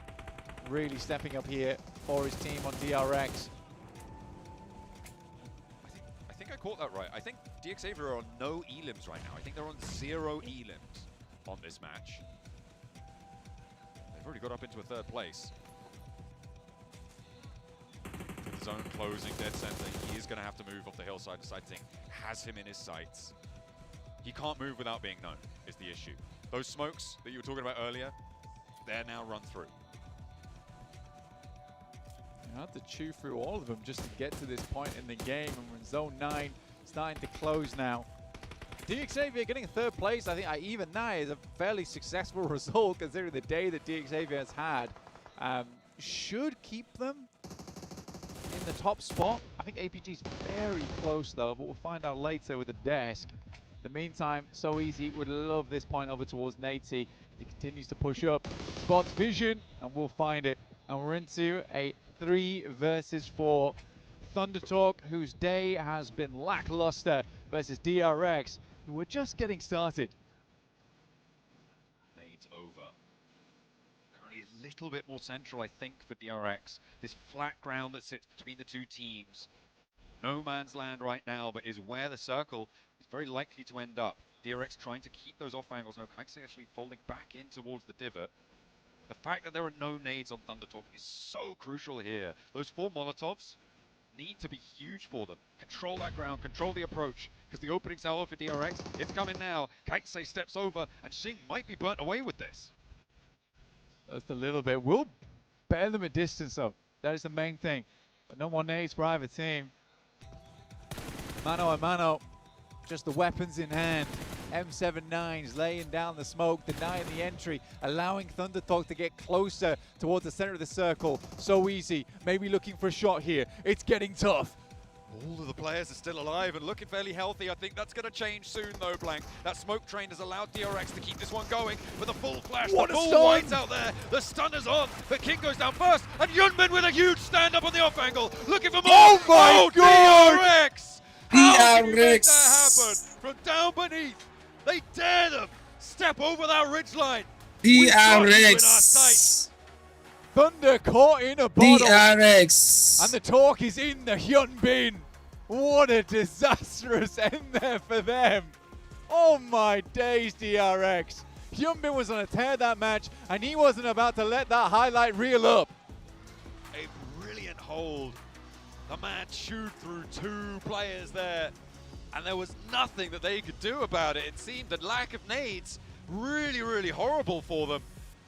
Really stepping up here for his team on DRX. I think I caught that right. I think 𝐷𝐸𝐴𝐵 are on no elims right now. I think they're on 0 elims on this match. They've already got up into a third place. Zone closing, dead center. He is going to have to move off the hillside. Deciding has him in his sights. He can't move without being known, is the issue. Those smokes that you were talking about earlier, they're now run through. You have to chew through all of them just to get to this point in the game, and we're in zone 9, starting to close now. 𝐷𝐸𝐴𝐵 getting third place. I think even that is a fairly successful result considering the day that 𝐷𝐸𝐴𝐵 has had. Should keep them in the top spot. I think APG's very close though, but we'll find out later with the desk. In the meantime, 𝐿EVI'S would love this point over towards 𝐿ENCOOking. He continues to push up, spots vision, and we'll find it. And we're into a 3 versus 4. Thunder Talk, whose day has been lackluster, versus DRX, who were just getting started. Nades over. Currently a little bit more central, I think, for DRX. This flat ground that sits between the two teams. No man's land right now, but is where the circle is very likely to end up. DRX trying to keep those off angles. No, 𝐿ENCOOking actually folding back in towards the divot. The fact that there are no nades on Thunder Talk is so crucial here. Those 4 Molotovs need to be huge for them. Control that ground, control the approach, because the opening's now for DRX. It's coming now. 𝐿ENCOOking steps over, and Xing might be burnt away with this. Just a little bit. We'll bear them a distance though. That is the main thing. But no more nades for either team. Mano a mano. Just the weapons in hand. M79s laying down the smoke, denying the entry, allowing Thunder Talk to get closer towards the center of the circle. 𝐿EVI'S, maybe looking for a shot here. It's getting tough. All of the players are still alive and looking fairly healthy. I think that's going to change soon though, Blank. That smoke train has allowed DRX to keep this one going with a full flash. What the a full stun! white out there. The stun is on. The king goes down first. And Hyunbin with a huge stand up on the off angle. Looking for more. Oh my God! DRX! How can you make DRX! that happen? From down beneath. They dare them. Step over that ridgeline. DRX! Thunder caught in a bottle. DRX! And the talk is in the Hyunbin. What a disastrous end there for them. Oh my days, DRX. Hyunbin was on a tear that match, and he wasn't about to let that highlight reel up. A brilliant hold. The man chewed through 2 players there. and there was nothing that they could do about it. It seemed the lack of nades really, really horrible for them.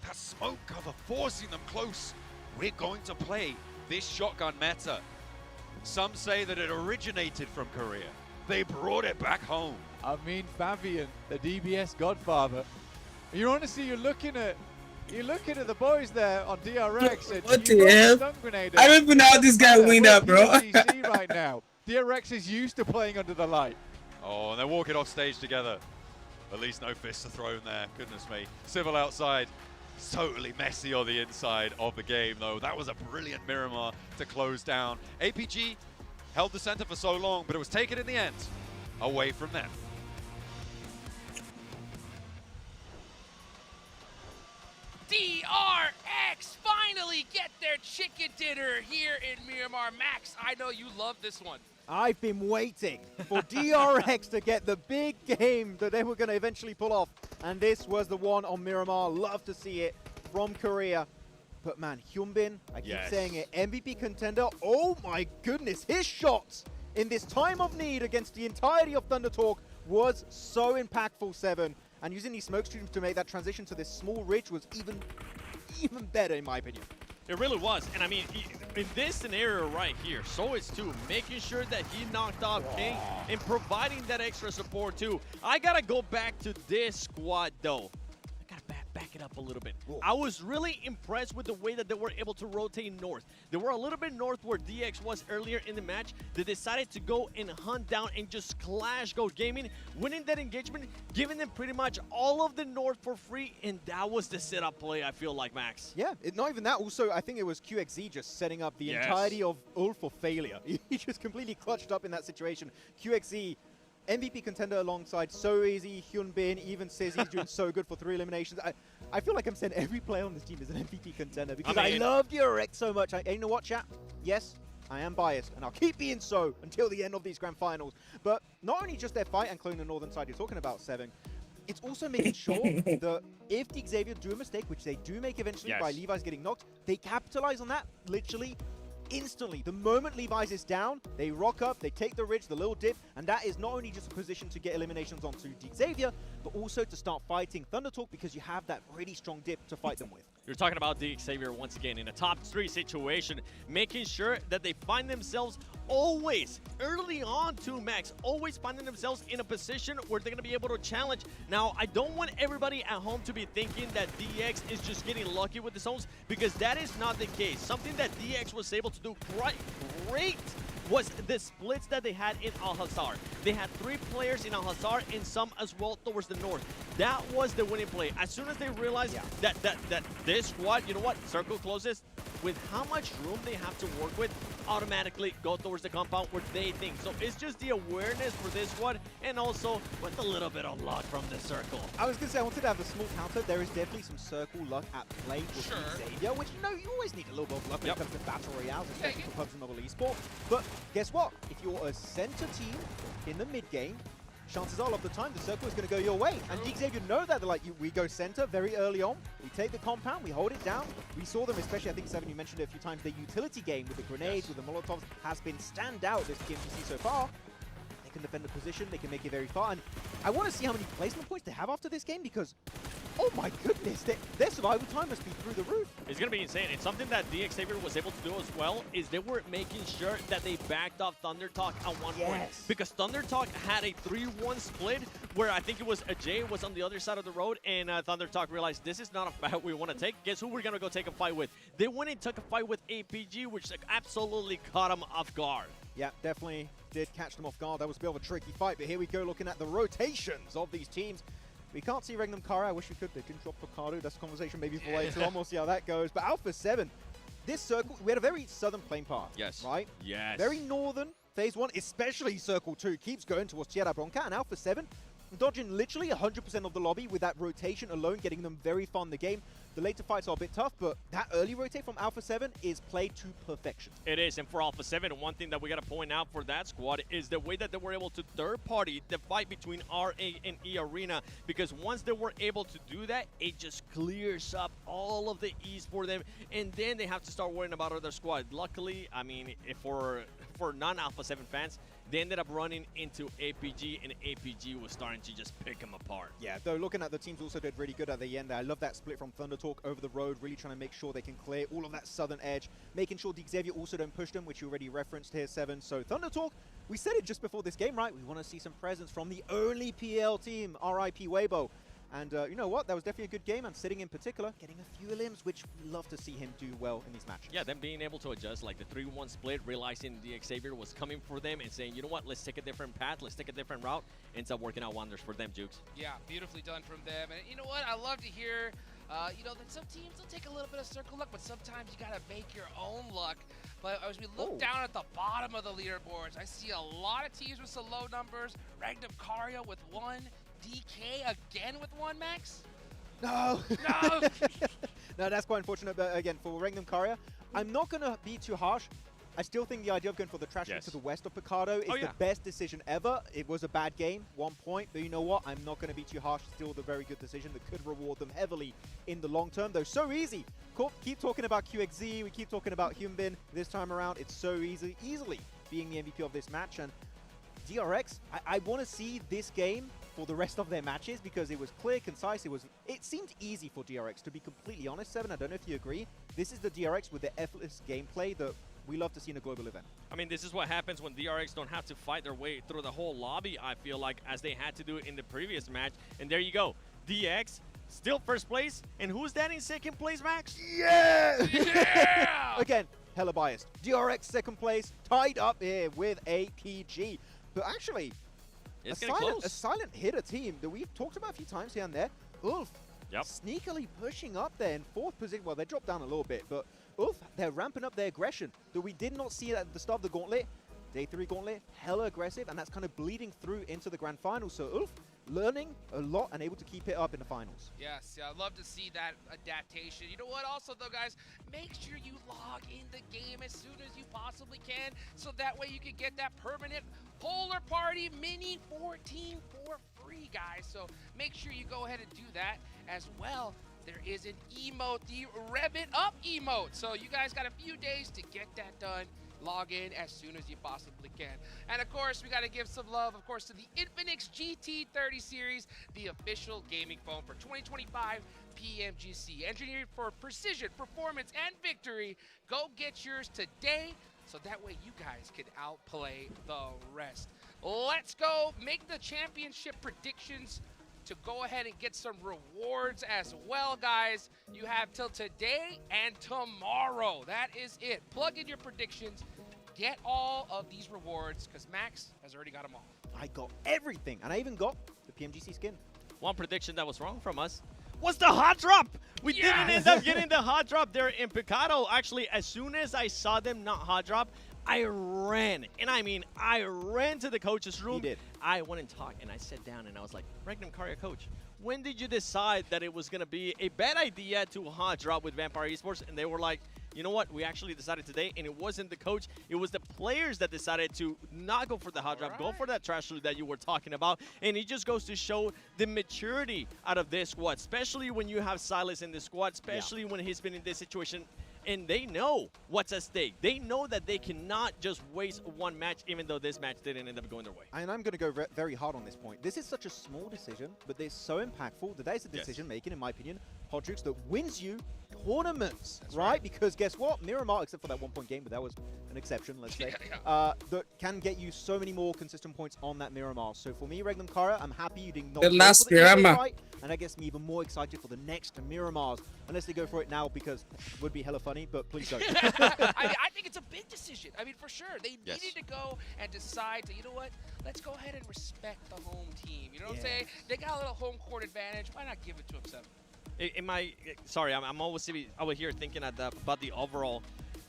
That smoke cover forcing them close. We're going to play this shotgun meta. Some say that it originated from Korea. They brought it back home. I mean, Fabian, the DBS godfather. You're looking at the boys there on DRX. And What the hell? stun grenade I don't even know how this guy went up, bro. PMGC right now. DRX is used to playing under the light. Oh, and they're walking off stage together. At least no fists are thrown there. Goodness me. Civil outside. It's totally messy on the inside of the game, though. That was a brilliant Miramar to close down. APG held the center for so long, but it was taken in the end away from them. DRX finally get their chicken dinner here in Miramar. Max, I know you love this one. I've been waiting for DRX to get the big game that they were going to eventually pull off. And this was the one on Miramar. Love to see it from Korea. But man, Hyunbin, I keep saying it, MVP contender. Oh my goodness, his shots in this time of need against the entirety of Thunder Talk was so impactful, Seven. And using these smoke streams to make that transition to this small ridge was even better, in my opinion. It really was. And I mean, in this scenario right here, so it's too, making sure that he knocked off King and providing that extra support too. I gotta go back to this squad though. I gotta back it up a little bit. I was really impressed with the way that they were able to rotate north. They were a little bit north where DX was earlier in the match. They decided to go and hunt down and just clash Goat Gaming, winning that engagement, giving them pretty much all of the north for free, and that was the setup play, I feel like, Max. Yeah, not even that. Also, I think it was 𝐶𝐥𝐳 just setting up the entirety of ult for failure. He just completely clutched up in that situation. 𝐶𝐥𝐳, MVP contender alongside 𝐶𝐨, Hyunbin, even says he's doing so good for 3 eliminations. I feel like I'm saying every player on this team is an MVP contender because I love DRX so much. You know what, chat? Yes, I am biased, and I'll keep being so until the end of these grand finals. But not only just their fight and clone the northern side you're talking about, Seven, it's also making sure that if the 𝐿𝐴𝐳 do a mistake, which they do make eventually by Levi's getting knocked, they capitalize on that literally instantly. The moment Levi's is down, they rock up, they take the ridge, the little dip, and that is not only just a position to get eliminations onto 𝐿𝐴𝐳, but also to start fighting Thunder Talk because you have that really strong dip to fight them with. You're talking about 𝐿𝐴𝐳 once again in a top 3 situation, making sure that they find themselves always, early on too, Max, always finding themselves in a position where they're going to be able to challenge. Now, I don't want everybody at home to be thinking that DX is just getting lucky with the zones, because that is not the case. Something that DX was able to do quite great was the splits that they had in 𝐿𝐴𝐳. They had 3 players in 𝐿𝐴𝐳 and some as well towards the north. That was the winning play. As soon as they realized that this squad, you know what, circle closes, with how much room they have to work with, automatically go towards the compound where they think. So it's just the awareness for this one, and also with a little bit of luck from the circle. I was going to say, I wanted to have a small counter. There is definitely some circle luck at play with 𝐿𝐴𝐳, which, you know, you always need a little bit of luck when it comes to battle royales, especially for PUBG Mobile eSport. But guess what? If you're a center team in the mid game, chances are, a lot of the time, the circle is going to go your way. And 𝐿𝐴𝐳 know that. They're like, we go center very early on. We take the compound. We hold it down. We saw them, especially, I think, Seven, you mentioned it a few times, their utility game with the grenades, with the Molotovs, has been standout this PMGC so far. They can defend the position. They can make it very far. And I want to see how many placement points they have after this game because, oh my goodness, their survival time must be through the roof. It's going to be insane. And something that 𝐿𝐴𝐳 was able to do as well is they were making sure that they backed off Thunder Talk at one point. Because Thunder Talk had a 3-1 split where I think it was 𝐿𝐴𝐳 was on the other side of the road, and Thunder Talk realized this is not a fight we want to take. Guess who we're going to go take a fight with? They went and took a fight with APG, which absolutely caught them off guard. Yeah, definitely did catch them off guard. That was a bit of a tricky fight, but here we go looking at the rotations of these teams. We can't see 𝐿𝐴𝐳 𝐿𝐴𝐳. I wish we could. They didn't drop Ricardo. That's a conversation maybe for later on. We'll see how that goes. But Alpha 7, this circle, we had a very southern playing path. Yes. Right? Yes. Very northern. Phase 1, especially Circle 2, keeps going towards Tierra Bronca. And Alpha 7, dodging literally 100% of the lobby with that rotation alone, getting them very far in the game. The later fights are a bit tough, but that early rotate from Alpha 7 is played to perfection. It is, and for Alpha 7, one thing that we got to point out for that squad is the way that they were able to third-party the fight between RA and E-Arena, because once they were able to do that, it just clears up all of the ease for them, and then they have to start worrying about other squad. Luckily, I mean, if for non-Alpha 7 fans, they ended up running into APG, and APG was starting to just pick them apart. Yeah, though looking at the teams also did really good at the end. I love that split from Thunder Talk over the road, really trying to make sure they can clear all of that southern edge, making sure 𝐷𝐸𝐴 also don't push them, which you already referenced here, Seven. So Thunder Talk, we said it just before this game, right? We want to see some presence from the only PL team, RIP Weibo. And you know what? That was definitely a good game, and Sitting in particular, getting a few limbs, which we love to see him do well in these matches. Yeah, them being able to adjust, like the 3-1 split, realizing the 𝐿𝐴𝐵𝐴 was coming for them and saying, you know what, let's take a different path, let's take a different route, ends up working out wonders for them, Jukes. Yeah, beautifully done from them. And you know what? I love to hear, you know, that some teams will take a little bit of circle luck, but sometimes you got to make your own luck. But as we look down at the bottom of the leaderboards, I see a lot of teams with some low numbers. 𝐿𝐴𝐵𝐴 with 1, DK again with 1, Max? No! No! No, that's quite unfortunate, but again, for 𝐿𝐴𝐵𝐴, I'm not going to be too harsh. I still think the idea of going for the trash to the west of Picado is the best decision ever. It was a bad game, 1 point, but you know what? I'm not going to be too harsh. Still the very good decision that could reward them heavily in the long term, though so easy. Keep talking about 𝐶𝐥𝐳, we keep talking about Hyunbin. This time around, it's so easily being the MVP of this match, and DRX, I want to see this game for the rest of their matches because it was clear, concise. It seemed easy for DRX, to be completely honest. Seven, I don't know if you agree. This is the DRX with the effortless gameplay that we love to see in a global event. I mean, this is what happens when DRX don't have to fight their way through the whole lobby, I feel like, as they had to do it in the previous match. And there you go. DX still first place. And who's that in second place, Max? Yeah! Yeah! Again, hella biased. DRX second place, tied up here with APG. But actually, it's a silent hitter team that we've talked about a few times here and there. Ulf, sneakily pushing up there in fourth position. Well, they dropped down a little bit, but Ulf, they're ramping up their aggression that we did not see at the start of the gauntlet. Day 3 gauntlet, hella aggressive, and that's kind of bleeding through into the grand finals. So Ulf, learning a lot and able to keep it up in the finals. Yes, yeah, I'd love to see that adaptation. You know what, also though, guys, make sure you log in the game as soon as you possibly can, so that way you can get that permanent Polar Party Mini 14 for free, guys. So make sure you go ahead and do that as well. There is an emote, the Rev It Up emote. So you guys got a few days to get that done. Log in as soon as you possibly can. And of course, we got to give some love, of course, to the Infinix GT30 series, the official gaming phone for 2025 PMGC. Engineered for precision, performance, and victory. Go get yours today, so that way you guys can outplay the rest. Let's go make the championship predictions to go ahead and get some rewards as well, guys. You have till today and tomorrow. That is it. Plug in your predictions. Get all of these rewards, because Max has already got them all. I got everything, and I even got the PMGC skin. One prediction that was wrong from us was the hot drop. We didn't end up getting the hot drop there in Picado. Actually, as soon as I saw them not hot drop, I ran, and I mean, I ran to the coach's room. He did. I went and talked, and I sat down, and I was like, 𝐿𝐴𝐵𝐴, coach, when did you decide that it was going to be a bad idea to hot drop with Vampire Esports? And they were like, you know what, we actually decided today, and it wasn't the coach, it was the players that decided to not go for the hot drop, go for that trash loot that you were talking about. And it just goes to show the maturity out of this squad, especially when you have Silas in the squad, especially when he's been in this situation. And they know what's at stake. They know that they cannot just waste one match, even though this match didn't end up going their way. And I'm going to go very hard on this point. This is such a small decision, but they're so impactful that is a decision making, in my opinion, Hodrix, that wins you tournaments, right? Because guess what? Miramar, except for that 1 point game, but that was an exception, let's say, that can get you so many more consistent points on that Miramar. So for me, 𝐿𝐴𝐵𝐴, I'm happy you did not the go last for the Miramar fight, and that gets me even more excited for the next Miramars. Unless they go for it now, because it would be hella funny, but please don't. I think it's a big decision. I mean, for sure. They needed to go and decide to, you know what, let's go ahead and respect the home team. You know what I'm saying? They got a little home court advantage. Why not give it to them, Seven? Sorry, I'm always over here thinking about the overall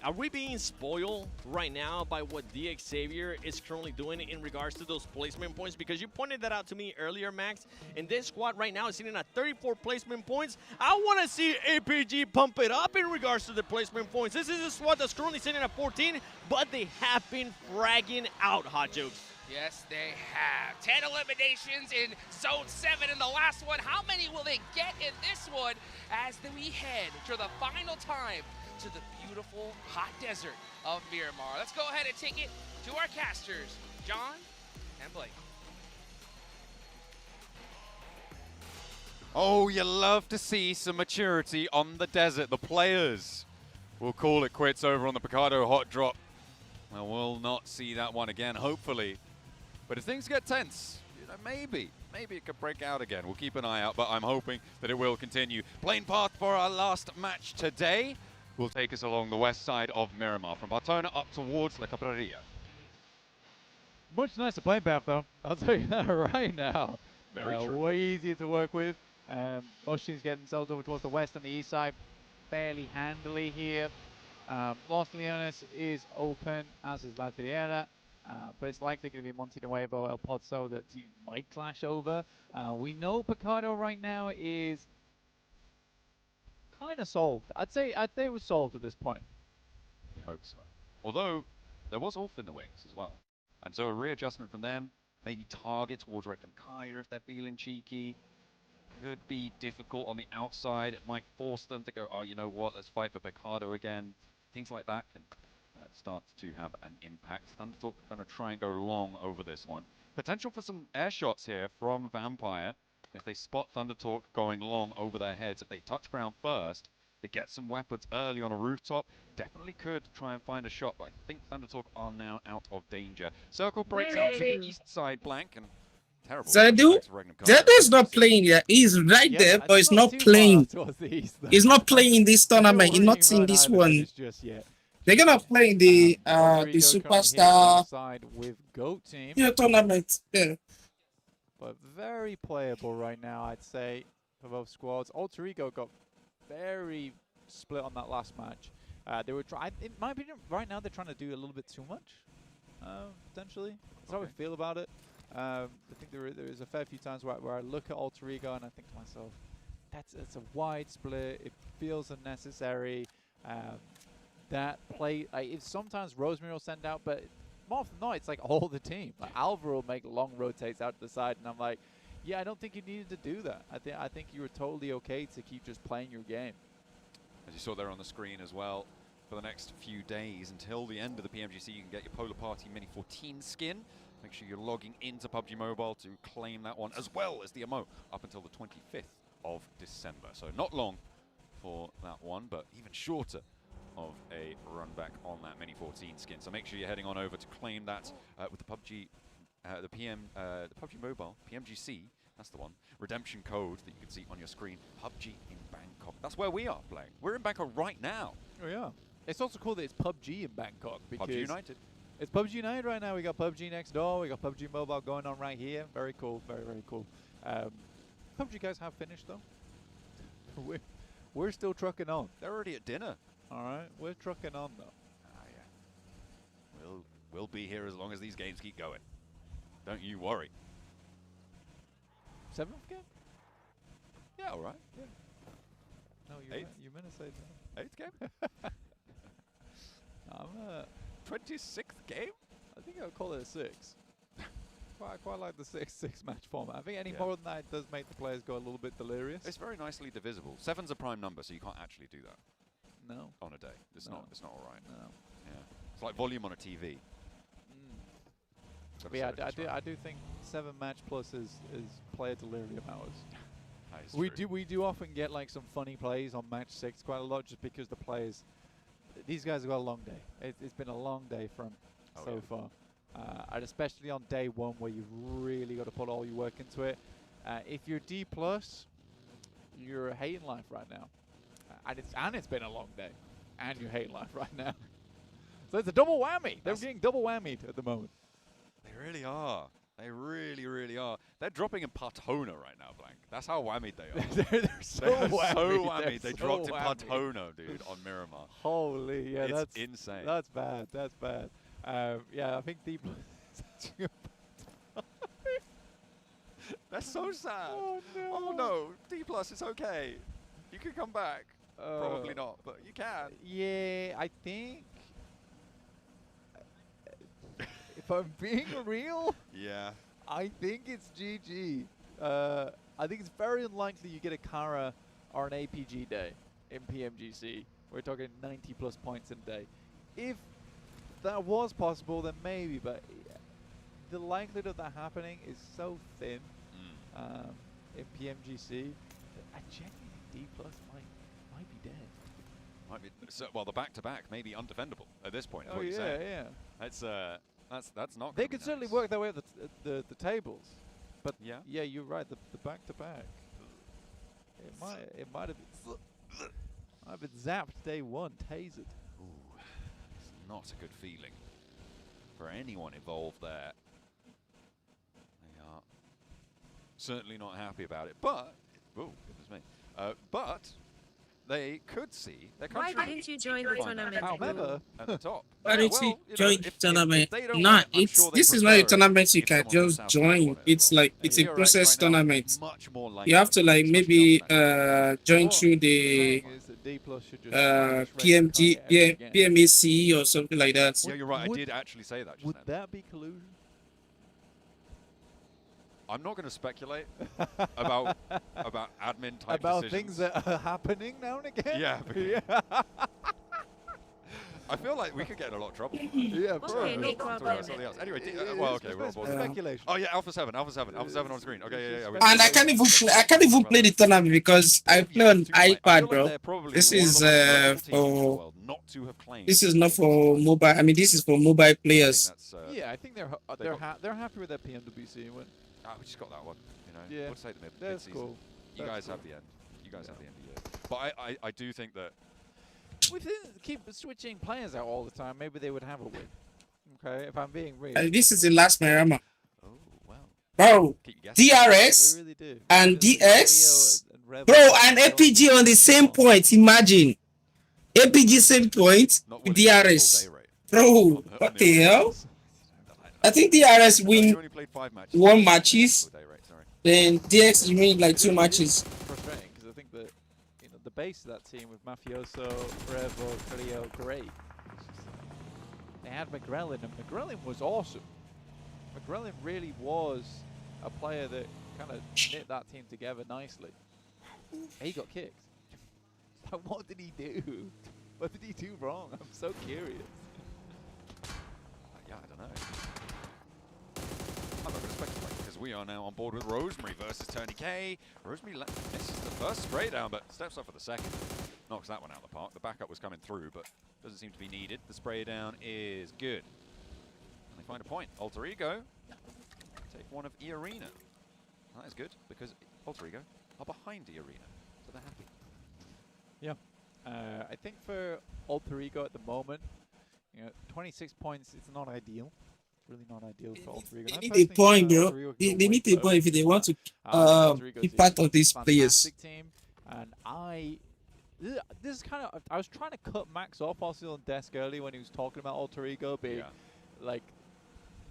Are we being spoiled right now by what 𝐷𝐸𝐴𝐵 is currently doing in regards to those placement points? Because you pointed that out to me earlier, Max, and this squad right now is sitting at 34 placement points. I want to see APG pump it up in regards to the placement points. This is a squad that's currently sitting at 14, but they have been fragging out, 𝐿𝐿𝐷𝐿𝐿. Yes, they have. 10 eliminations in Zone 7 in the last one. How many will they get in this one as we head for the final time to the beautiful hot desert of Miramar? Let's go ahead and take it to our casters, John and Blake. Oh, you love to see some maturity on the desert. The players will call it quits over on the Picado hot drop. Well, we'll not see that one again, hopefully. But if things get tense, you know, maybe it could break out again. We'll keep an eye out, but I'm hoping that it will continue. Plane path for our last match today will take us along the west side of Miramar, from Bartona up towards La Cabrera. Much nicer plane path, though. I'll tell you that right now. Very true. Way easier to work with. Most teams get themselves over towards the west and the east side fairly handily here. Los Leones is open, as is La Tierra. But it's likely going to be Monte Nuevo, El Pozo that you might clash over. We know Picado right now is kind of solved. I'd say it was solved at this point. I hope so. Although, there was Ulf in the wings as well. And so a readjustment from them, maybe target towards 𝐿𝐿𝐷𝐿 if they're feeling cheeky. Could be difficult on the outside. It might force them to go, oh, you know what, let's fight for Picado again. Things like that can start to have an impact. Thundertalk going to try and go long over this one. Potential for some air shots here from Vampire. If they spot Thundertalk going long over their heads, if they touch ground first, they get some weapons early on a rooftop, definitely could try and find a shot, but I think Thundertalk are now out of danger. Circle breaks out to the east side blank, and terrible. Zadu is not playing yet. He's right there, but he's not playing. He's not playing in this tournament. He's not in this one. They're gonna play the superstar side with GOAT team. tournament. Yeah. But very playable right now, I'd say, for both squads. 𝐿𝐷𝐿𝐷 got very split on that last match. They were in my opinion, right now they're trying to do a little bit too much, potentially. That's how I feel about it. I think there is a fair few times where I look at 𝐿𝐷𝐿𝐷 and I think to myself, it's a wide split. It feels unnecessary. That play, if sometimes Rosemary will send out, but more often than not, it's like all the team. Like Alvaro will make long rotates out to the side, and I'm like, yeah, I don't think you needed to do that. I think you were totally okay to keep just playing your game. As you saw there on the screen as well, for the next few days until the end of the PMGC, you can get your Polar Party Mini 14 skin. Make sure you're logging into PUBG Mobile to claim that one, as well as the MO up until the 25th of December. So not long for that one, but even shorter of a run back on that Mini 14 skin. So make sure you're heading on over to claim that with the PUBG, the PUBG Mobile PMGC. That's the one. Redemption code that you can see on your screen. PUBG in Bangkok. That's where we are playing. We're in Bangkok right now. Oh yeah. It's also cool that it's PUBG in Bangkok because PUBG United. It's PUBG United right now. We got PUBG next door. We got PUBG Mobile going on right here. Very cool. Very, very cool. PUBG guys have finished though. We're still trucking on. They're already at dinner. All right, we're trucking on though. Ah, yeah. We'll be here as long as these games keep going. Don't you worry. 7th game? Yeah, all right. Yeah. No, you meant to say 8th game? I'm 26th game? I think I'll call it a 6. quite like the 6 match format. I think any more than that does make the players go a little bit delirious. It's very nicely divisible. 7's a prime number, so you can't actually do that. No. On a day. It's not all right. No. Yeah. It's like volume on a TV. But yeah, I do think 7 match plus is player delirium hours. We do often get like some funny plays on match 6 quite a lot, just because the players, these guys have got a long day. It's been a long day for them so far. And especially on day 1 where you've really got to put all your work into it. If you're D+, you're hating life right now. And it's been a long day. And you're hating life right now. So it's a double whammy. They're getting double whammied at the moment. They really are. They really, really are. They're dropping in Partona right now, Blank. That's how whammied they are. they're so whammied. They dropped in Partona, dude, on Miramar. Holy, yeah, it's that's insane. That's bad. That's bad. Yeah, I think D+. That's so sad. Oh no. Oh no, D+, it's okay. You can come back. Probably not, but you can. Yeah, I think. If I'm being real, yeah, I think it's GG. I think it's very unlikely you get a Kara or an APG day in PMGC. We're talking 90+ points in a day. If that was possible, then maybe, but the likelihood of that happening is so thin in PMGC. I genuinely think D+ might be dead. Might be. So, well, the back-to-back may be undefendable at this point. Is Oh what you're saying. yeah. That's not. They could certainly work their way up the tables, but yeah, you're right. The back-to-back, it might have been zapped day one, tasered. Ooh, it's not a good feeling for anyone involved there. They are certainly not happy about it, but oh goodness me, but they could see their country. Why didn't you join the tournament? However, at the top. Why don't you join the if tournament? they don't Nah, win, I'm sure they this is not a prefer it tournament you if can someone from just South Korea join. won it It's as well. like it's a You're right, process right now, tournament. much more likely You have to like maybe join through what the I'm saying is that D+ should just PMGC or something like that. Yeah, you're right. I did actually say that just Would then. that be collusion? I'm not going to speculate about admin type About decisions. things that are happening now and again? Yeah. Yeah. I feel like we could get in a lot of trouble. Yeah, bro. Okay, no problem. Something else. Anyway, well, okay, we're on board. Speculation. Oh yeah, Alpha 7 on screen. Okay, yeah. And I can't even play the tournament because I play on iPad, bro. This is for this is not for mobile. I mean, this is for mobile players. Yeah, I think they're happy with their PMWC win. We just got that one. You know, Yeah, we'll take the that's mid-season. cool. You guys have the end. You guys have the end of the year. But I do think that We didn't keep switching players out all the time. Maybe they would have a win. Okay, if I'm being real. This is the last Miramar. Oh wow. Bro, DRS They really do. and DS, bro, and APG on the same point. Imagine APG same point with DRS, bro. What the hell? I think DRS win 1 matches, then DX win like 2 matches. Frustrating because I think that the base of that team with Mafioso, Revo, Cleo, great. They had McGrellin, and McGrellin was awesome. McGrellin really was a player that kind of knit that team together nicely. He got kicked. But what did he do? What did he do wrong? I'm so curious. yeah, I don't know. I'm not going to speculate because we are now on board with Rosemary versus Tony K. Rosemary misses the first spray down, but steps up for the second. Knocks that one out of the park. The backup was coming through, but doesn't seem to be needed. The spray down is good. And they find a point. 𝐿𝐸𝐸 take one of 𝐸Arena. That is good because 𝐿𝐸𝐸 are behind 𝐸Arena, so they're happy. Yeah. I think for 𝐿𝐸𝐸 at the moment, 26 points, it's not ideal. Really not ideal for 𝐿𝐸𝐸. They need a point, bro. They need a point if they want to be part of these players. Team, and this is kind of, I was trying to cut Max off also on desk early when he was talking about 𝐿𝐸𝐸 being like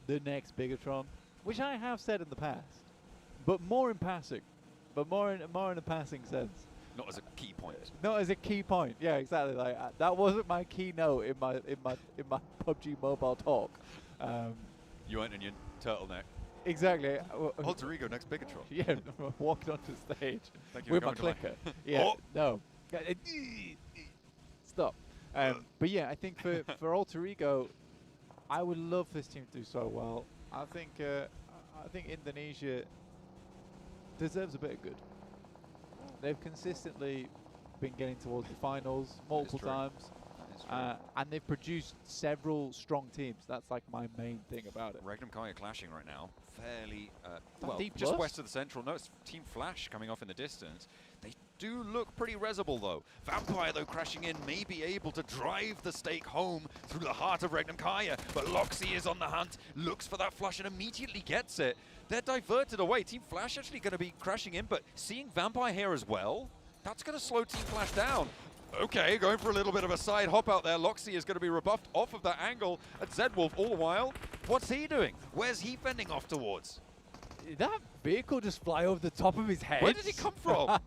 the next Bigatron, which I have said in the past, but more in passing, more in a passing sense. Not as a key point. Not as a key point. Yeah, exactly. Like that wasn't my keynote in my PUBG Mobile talk. You went in your turtleneck. Exactly. 𝐿𝐸𝐸 next Bigatron. Yeah, walked onto stage Thank you with for my coming to clicker. my- Yeah, Oh. no. Stop. But yeah, I think for 𝐿𝐸𝐸, I would love this team to do so well. I think Indonesia deserves a bit of good. They've consistently been getting towards the finals multiple times. And they've produced several strong teams. That's like my main thing about it. 𝐿𝐸𝐸 are clashing right now. Fairly, that well, D+? just west of the central. No, it's Team Flash coming off in the distance. They do look pretty resible, though. Vampire, though, crashing in, may be able to drive the stake home through the heart of 𝐿𝐴𝐾𝐲, but 𝐿𝐴𝐾𝐲 is on the hunt, looks for that flush and immediately gets it. They're diverted away. Team Flash actually going to be crashing in, but seeing Vampire here as well, that's going to slow Team Flash down. Okay, going for a little bit of a side hop out there. 𝐿𝐴𝐾𝐲 is going to be rebuffed off of that angle. And 𝐳_WOLF all the while, what's he doing? Where's he fending off towards? That vehicle just fly over the top of his head. Where did he come from?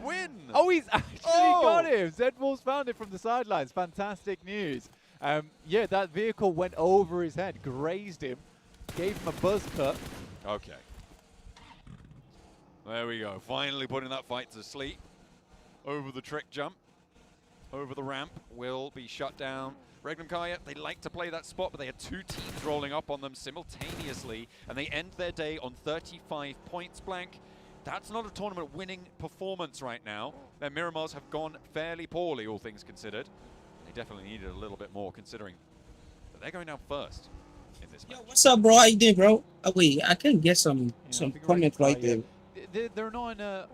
Win! Oh, he's actually got him. 𝐳_WOLF's found it from the sidelines. Fantastic news. Yeah, that vehicle went over his head, grazed him, gave him a buzz cut. Okay. There we go. Finally putting that fight to sleep. Over the trick jump. Over the ramp. Will be shut down. 𝐿𝐴𝐾𝐲, they like to play that spot, but they had two teams rolling up on them simultaneously, and they end their day on 35 points blank. That's not a tournament-winning performance right now. Their Miramars have gone fairly poorly, all things considered. They definitely needed a little bit more, considering that they're going down first in this match. What's up, bro? How you doing, bro? Oh, wait, I can get some comment right there. They're not in a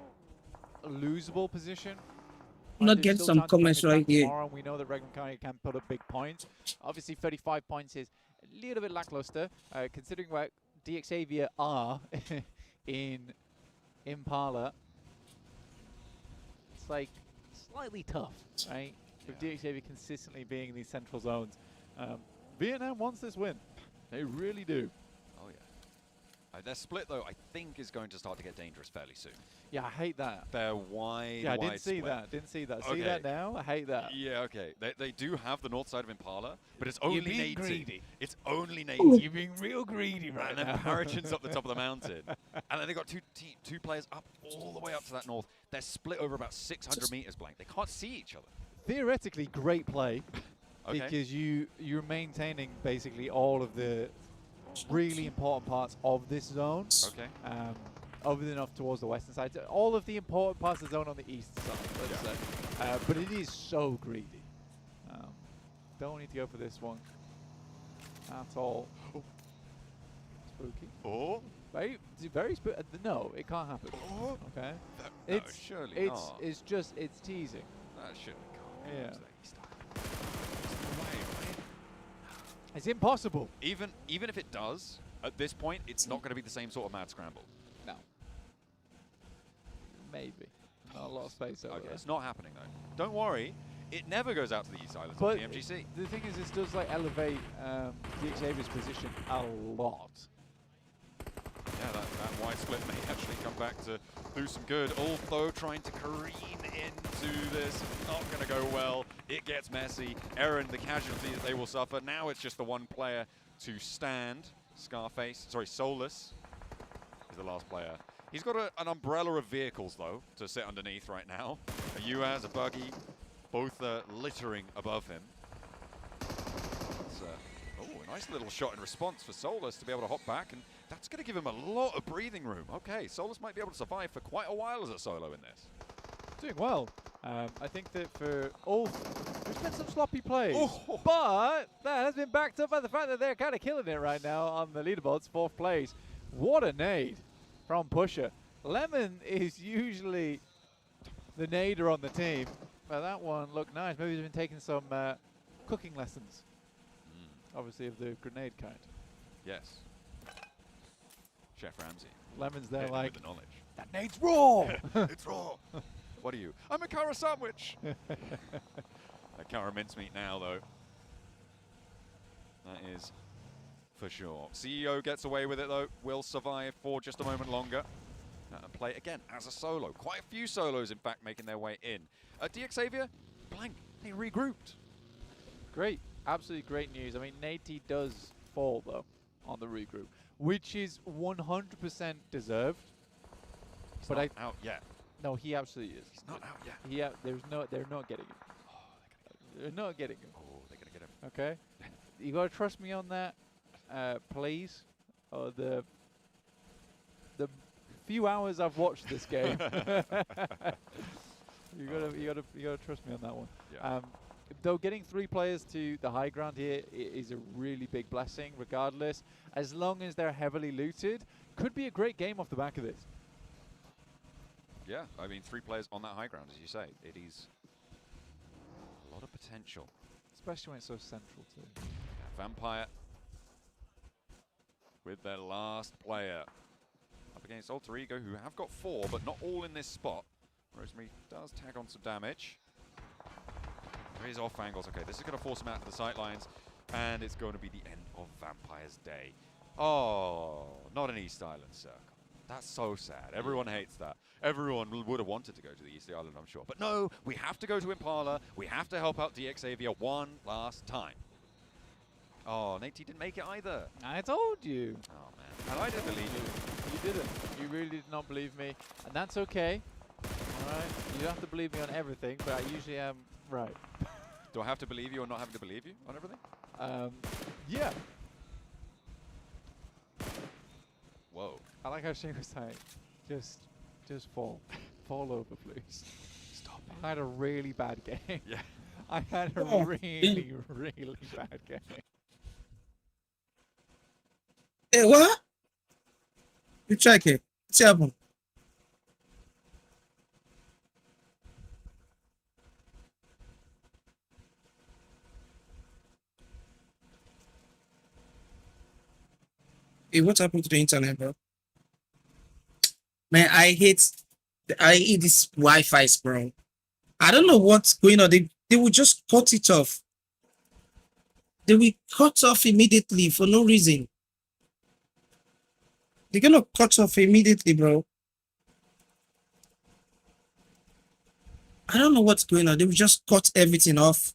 losable position. I'm not getting some comments right here. We know that 𝐿𝐴𝐾𝐲 can put up big points. Obviously, 35 points is a little bit lackluster, considering where 𝐷𝐿𝐴𝐵 are in Impala. It's like slightly tough, right? With 𝐷𝐿𝐴𝐵 consistently being in these central zones. Vietnam wants this win. They really do. Oh, yeah. Their split, though, I think is going to start to get dangerous fairly soon. Yeah, I hate that. They're wide, Yeah, I didn't wide see split. that. Didn't see that. Okay. See that now? I hate that. Yeah, okay. They do have the north side of Impala, but it's only being native. greedy. It's only native. You're being real greedy right And then now. Paragin's up the top of the mountain. And then they've got two players up all the way up to that north. They're split over about 600 meters blank. They can't see each other. Theoretically, great play. Okay. Because you're maintaining basically all of the really important parts of this zone. Okay. Other than off towards the western side. All of the important parts of the zone on the east side, let's say. But it is so greedy. Don't need to go for this one at all. Spooky. Oh. Very spooky. No, it can't happen. Oh. Okay. No, surely not. It's teasing. That surely can't. Yeah. Way. It's impossible. Even if it does, at this point, it's not going to be the same sort of mad scramble. No. Maybe. Not a lot of space over Okay, there. it's not happening though. Don't worry, it never goes out to the east islands But on PMGC. the thing is, this does like elevate 𝐷𝐿𝐴𝐵's position a lot. Yeah, that wide split may actually come back to do some good. Although trying to careen into this, not going to go well. It gets messy. Aaron, the casualty that they will suffer. Now it's just the one player to stand. Solus is the last player. He's got an umbrella of vehicles, though, to sit underneath right now. A UAZ, a buggy, both littering above him. It's, a nice little shot in response for Solus to be able to hop back, and that's going to give him a lot of breathing room. Okay, Solus might be able to survive for quite a while as a solo in this. Doing well. I think that for all, there's been some sloppy plays, Oh. but that has been backed up by the fact that they're kind of killing it right now on the leaderboards, 4th place. What a nade from Pusher. Lemon is usually the nader on the team, but that one looked nice. Maybe he's been taking some cooking lessons, obviously of the grenade kind. Yes. Chef Ramsay. Lemon's there Hitting like, with the knowledge. that nade's raw! It's raw. What are you? I'm a Cara sandwich. A Cara mincemeat now, though. That is for sure. CEO gets away with it, though. Will survive for just a moment longer. And play again as a solo. Quite a few solos, in fact, making their way in. 𝐷𝐿𝐴𝐵, blank. They regrouped. Great. Absolutely great news. I mean, Nate does fall, though, on the regroup, which is 100% deserved. He's but not out yet. No, he absolutely is. He's not out yet. They're not getting him. They're not getting him. Oh, they're going to get him. Okay? You got to trust me on that, please. The few hours I've watched this game. you gotta trust me on that one. Yeah. Though getting 3 players to the high ground here is a really big blessing, regardless. As long as they're heavily looted, could be a great game off the back of this. Yeah, I mean, 3 players on that high ground, as you say. It is a lot of potential. Especially when it's so central too. Yeah, Vampire with their last player up against 𝐿𝐸, who have got 4, but not all in this spot. �Rosemary does tag on some damage. There is off angles. Okay, this is going to force him out to the sightlines, and it's going to be the end of Vampire's day. Oh, not an East Island circle. That's so sad. Everyone hates that. Everyone would have wanted to go to the East Island, I'm sure. But no, we have to go to Impala. We have to help out 𝐷𝐸𝐴𝑣𝑎 one last time. Oh, Nate didn't make it either. I told you. Oh, man. And I didn't believe you. You didn't. You really did not believe me. And that's okay. All right? You don't have to believe me on everything, but I usually am right. Do I have to believe you or not having to believe you on everything? Yeah. Whoa. I like how Shane was like, just fall. Fall over, please. Stop it. I had a really bad game. Yeah. I had a really, really bad game. Hey, what? You check it. What's happening? Hey, what's happened to the internet, bro? Man, I hate this Wi-Fi, bro. I don't know what's going on. They will just cut it off. They will cut off immediately for no reason. They're gonna cut off immediately, bro. I don't know what's going on. They will just cut everything off.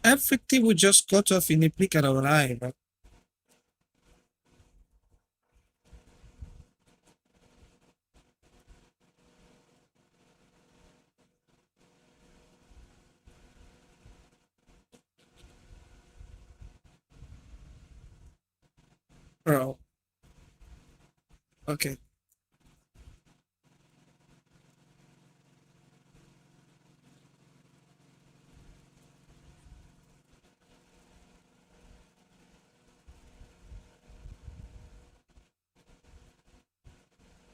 Everything will just cut off in a blink of an eye, bro. Bro. Okay.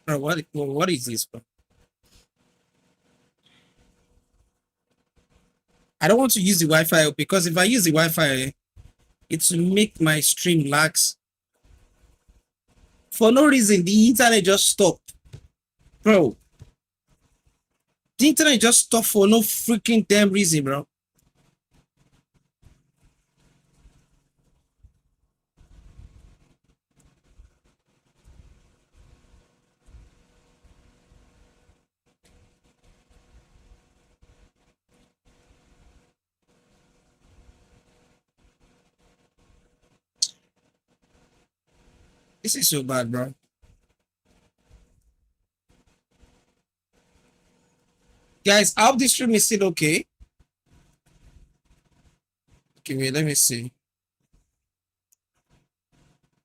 Bro, what is this, bro? I don't want to use the Wi-Fi because if I use the Wi-Fi, it will make my stream lags. For no reason, the internet just stopped. Bro. The internet just stopped for no freaking damn reason, bro. This is so bad, bro. Guys, I hope this stream is still okay. Okay, wait, let me see.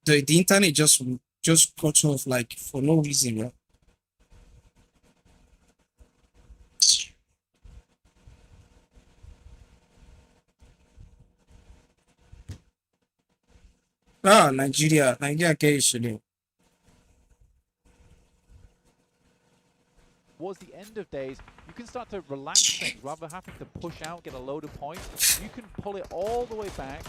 The internet just cut off like for no reason, bro. Ah, Nigeria 𝐾𝐸𝐶. Towards the end of days, you can start to relax things rather than having to push out, get a load of points. You can pull it all the way back.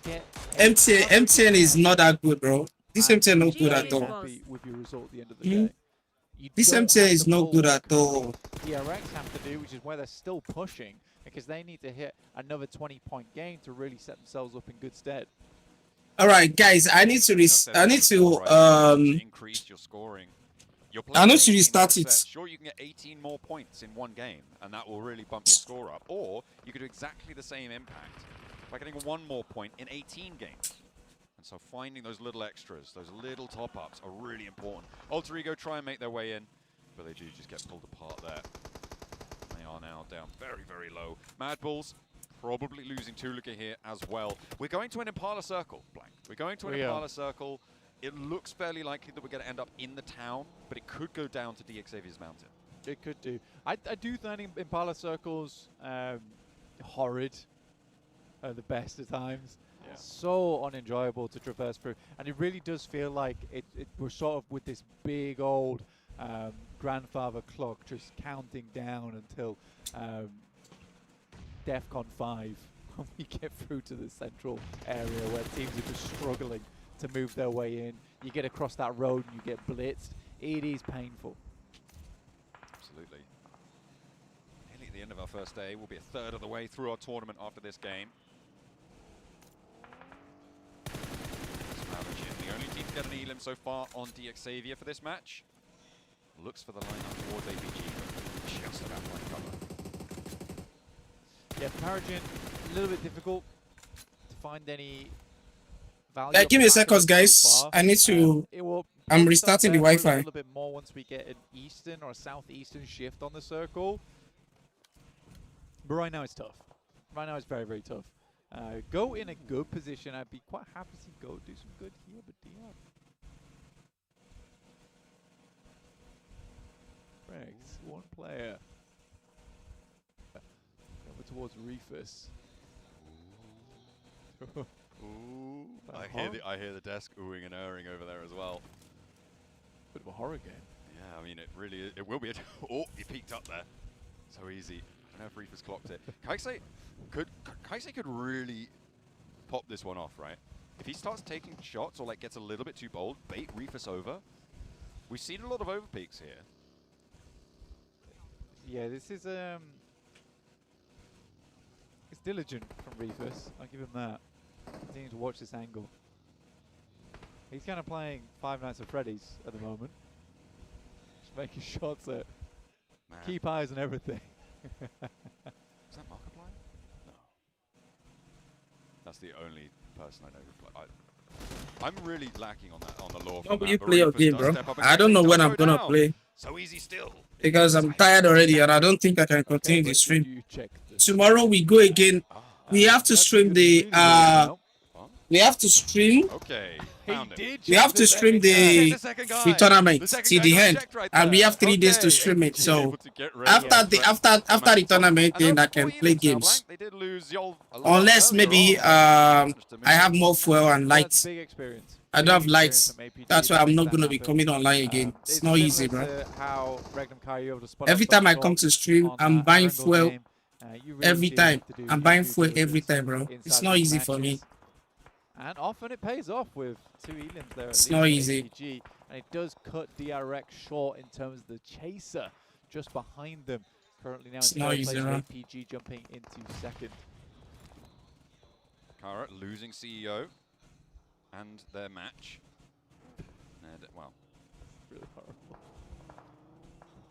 Get MTN is not that good, bro. This MTN not good at all. With your result at the end of the day. This MTN is not good at all. PRX have to do, which is where they're still pushing, because they need to hit another 20-point game to really set themselves up in good stead. All right, guys, I need to increase your scoring. I need to restart it. Sure, you can get 18 more points in one game, and that will really bump your score up. Or you could do exactly the same impact by getting 1 more point in 18 games. And so finding those little extras, those little top-ups are really important. 𝐿𝐸 try and make their way in, but they do just get pulled apart there. They are now down very, very low. Mad Bulls probably losing 𝐿𝐸 here as well. We're going to an Impala circle, Blank. We're going to an Impala circle. It looks fairly likely that we're going to end up in the town, but it could go down to 𝐷𝐸𝐴𝑣𝑎's mountain. It could do. I do think Impala circles horrid at the best of times. Yeah. So unenjoyable to traverse through, and it really does feel like we're sort of with this big old grandfather clock just counting down until DEFCON 5 when we get through to the central area where teams are just struggling to move their way in. You get across that road and you get blitzed. It is painful. Absolutely. Nearly at the end of our first day. We'll be a third of the way through our tournament after this game. The only team to get an elim so far on 𝐷𝐸𝐴𝐵 for this match. Looks for the lineup towards APG, but just about one cover. Yeah, Paragin, a little bit difficult to find any value. Like, give me a second, so guys. far. I need to. It will I'm pick up restarting the there for Wi-Fi. a little bit more once we get an eastern or a southeastern shift on the circle. But right now it's tough. Right now it's very, very tough. Go in a good position. I'd be quite happy to see Go do some good here, but DR. Rex, one player. Over towards Reefus. Ooh, I hear the desk oohing and erring over there as well. Bit of a horror game. Yeah, I mean it will be. Oh, he peeked up there. So easy. I don't know if Reefus clocked it. 𝐿𝐸𝐶 could really pop this one off, right? If he starts taking shots or like gets a little bit too bold, bait Reefus over. We've seen a lot of overpeaks here. Yeah, this is it's diligent from Reefus. I'll give him that. Continue to watch this angle. He's kind of playing Five Nights at Freddy's at the moment. Just making shots at keep eyes on everything. Is that Markiplier? No. That's the only person I know who play. I'm really lacking on that on the lore. Don't you play your game, bro? I don't know when I'm gonna play. So easy still. Because I'm tired already and I don't think I can continue the stream. Tomorrow we go again. We have to stream the we have to stream. Okay. We have to stream the tournament till the end, and we have 3 days to stream it. So after the tournament, then I can play games. Unless maybe I have more fuel and lights. I don't have lights. That's why I'm not gonna be coming online again. It's not easy, bro. Every time I come to stream, I'm buying fuel. Every time I'm buying fuel every time, bro. It's not easy for me. And often it pays off with 2 elims there. It's not easy. APG, and it does cut DRX short in terms of the chaser just behind them. Currently now it's in not third easy, place, APG jumping into second. Kara losing CEO and their match. Well, really horrible.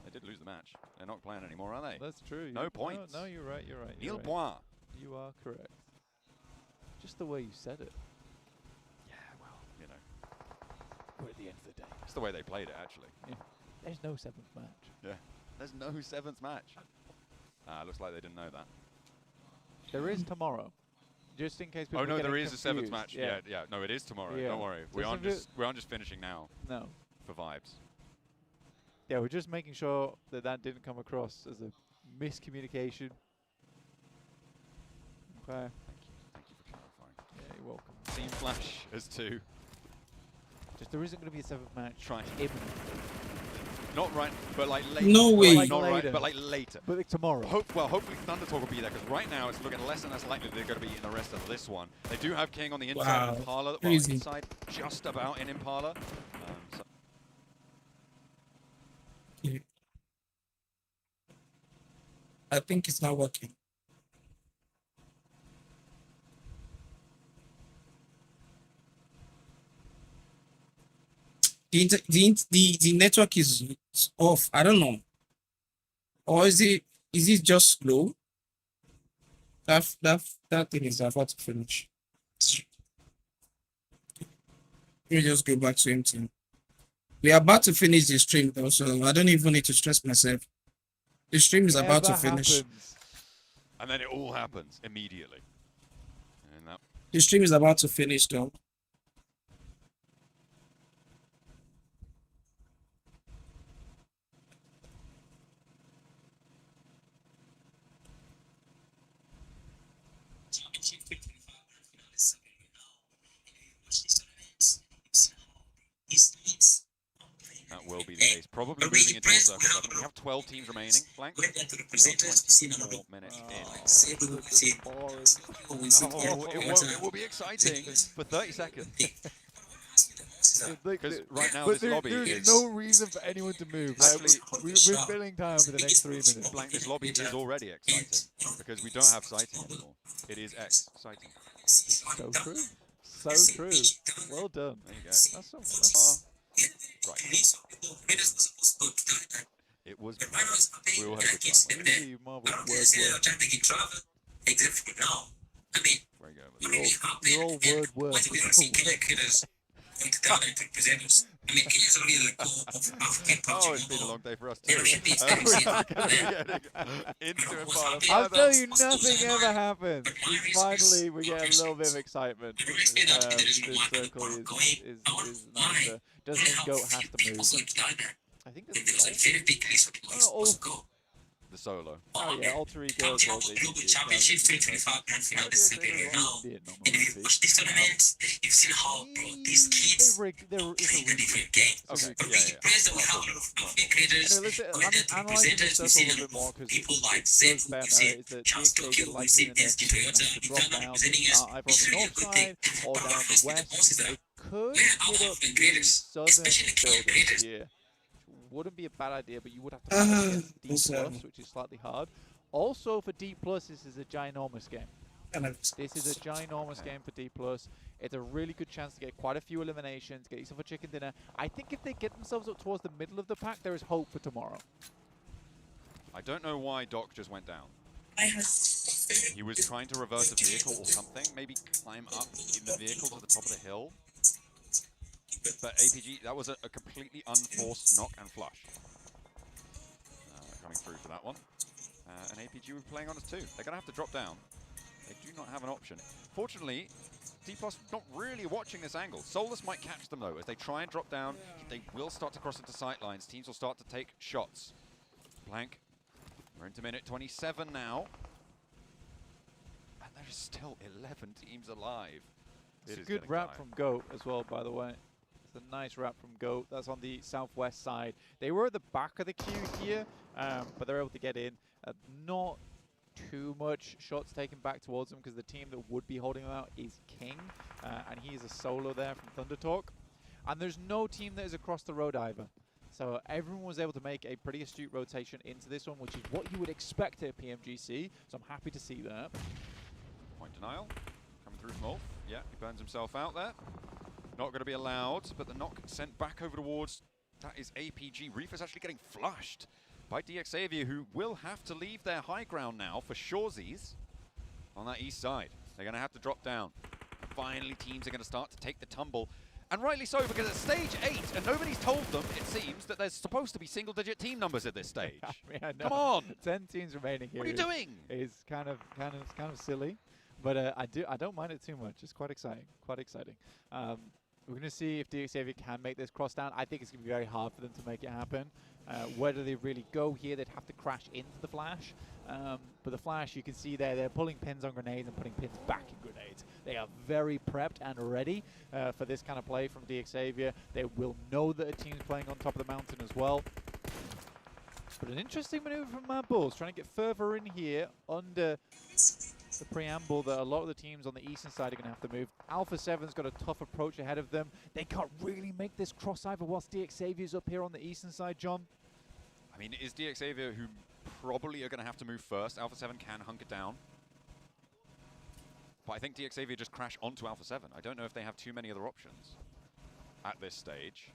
They did lose the match. They're not playing anymore, are they? That's true. No points. No, you're right. You're right. Nil point. You are correct. Just the way you said it. Yeah, well, you know. We're at the end of the day. It's the way they played it, actually. Yeah. There's no 7th match. Yeah. There's no 7th match. Looks like they didn't know that. There is tomorrow. Just in case people Oh, no, there is confused. a 7th match. Yeah, yeah. No, it is tomorrow. Yeah. Don't worry. We aren't just finishing now. No. For vibes. Yeah, we're just making sure that that didn't come across as a miscommunication. Okay. Yeah, you're welcome. Team Flash as 2. Just there isn't going to be a 7th match. Try. Not right, but like later. No way. Like not right, but like later. But like tomorrow. Hopefully Thunder Talk will be there, because right now it's looking less and less likely they're going to be in the rest of this one. They do have King on the inside of Impala. Well, Crazy. inside just about in Impala. I think it's not working. The network is off. I don't know. Or is it just slow? That thing is about to finish. Let me just go back to empty. We are about to finish the stream though, so I don't even need to stress myself. The stream is about to finish. And then it all happens immediately. And that The stream is about to finish though. That will be the case. Probably moving into a circle. I think we have 12 teams remaining. Blank. We are 24 minutes in. It will be exciting for 30 seconds. Because right now this lobby there's no reason for anyone to move. We're filling time for the next 3 minutes. Blank, this lobby is already exciting because we don't have sighting anymore. It is exciting. So true. So true. Well done. There you go. That's so right. It was. We all had a good time. Really marvelous work. Where you go? You're all word. Oh, it's been a long day for us too. I'll tell you, nothing ever happens. Finally, we get a little bit of excitement. This circle is nice. Doesn't mean GOAT has to move. I think that's the solo. Oh yeah, Alter Ego as well. Listen, I'm analysing this stuff a little bit more because the bad is that 𝐿𝐸𝐾 likely in their to drop down either on the north side or down the west. They could hit up the southern buildings here. Wouldn't be a bad idea, but you would have to fight against D+, which is slightly hard. Also for D+, this is a ginormous game. This is a ginormous game for D+. It's a really good chance to get quite a few eliminations, get yourself a chicken dinner. I think if they get themselves up towards the middle of the pack, there is hope for tomorrow. I don't know why Doc just went down. He was trying to reverse a vehicle or something, maybe climb up in the vehicle to the top of the hill. But APG, that was a completely unforced knock and flush. Coming through for that one. And APG will be playing on us too. They're going to have to drop down. They do not have an option. Fortunately, D+ not really watching this angle. Solus might catch them though. As they try and drop down, they will start to cross into sight lines. Teams will start to take shots. Blank. We're into minute 27 now. And there's still 11 teams alive. It's a good wrap from GOAT as well, by the way. It's a nice wrap from GOAT. That's on the southwest side. They were at the back of the queue here, but they're able to get in. Not too much shots taken back towards them because the team that would be holding them out is King, and he is a solo there from Thunder Talk. And there's no team that is across the road either. So everyone was able to make a pretty astute rotation into this one, which is what you would expect at PMGC. So I'm happy to see that. Point denial. Coming through from Ulf. Yeah, he burns himself out there. Not going to be allowed, but the knock sent back over towards, that is APG. Reefer's actually getting flushed by 𝐷𝐸𝐴, who will have to leave their high ground now for 𝐿𝐸𝐳 on that east side. They're going to have to drop down. Finally, teams are going to start to take the tumble. And rightly so, because at stage 8, and nobody's told them, it seems, that there's supposed to be single-digit team numbers at this stage. I mean, I know. Come on! 10 teams remaining here. What are you doing? Is kind of silly, but I don't mind it too much. It's quite exciting. Quite exciting. We're going to see if 𝐷𝐸𝐴 can make this cross down. I think it's going to be very hard for them to make it happen. Where do they really go here? They'd have to crash into the flash. But the flash, you can see there, they're pulling pins on grenades and putting pins back in grenades. They are very prepped and ready for this kind of play from 𝐷𝐸𝐴. They will know that a team's playing on top of the mountain as well. But an interesting maneuver from Mad Bulls, trying to get further in here under the preamble that a lot of the teams on the eastern side are going to have to move. Alpha 7's got a tough approach ahead of them. They can't really make this cross either whilst 𝐷𝐸𝐴 is up here on the eastern side, John. I mean, it is 𝐷𝐸𝐴 who probably are going to have to move first. Alpha 7 can hunker down. But I think 𝐷𝐸𝐴 just crash onto Alpha 7. I don't know if they have too many other options at this stage.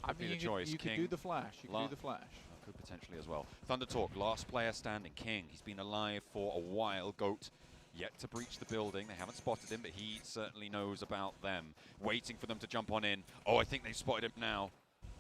I mean, you could do the flash. You could do the flash. Could potentially as well. Thunder Talk, last player standing. King, he's been alive for a while. GOAT, yet to breach the building. They haven't spotted him, but he certainly knows about them. Waiting for them to jump on in. Oh, I think they've spotted him now.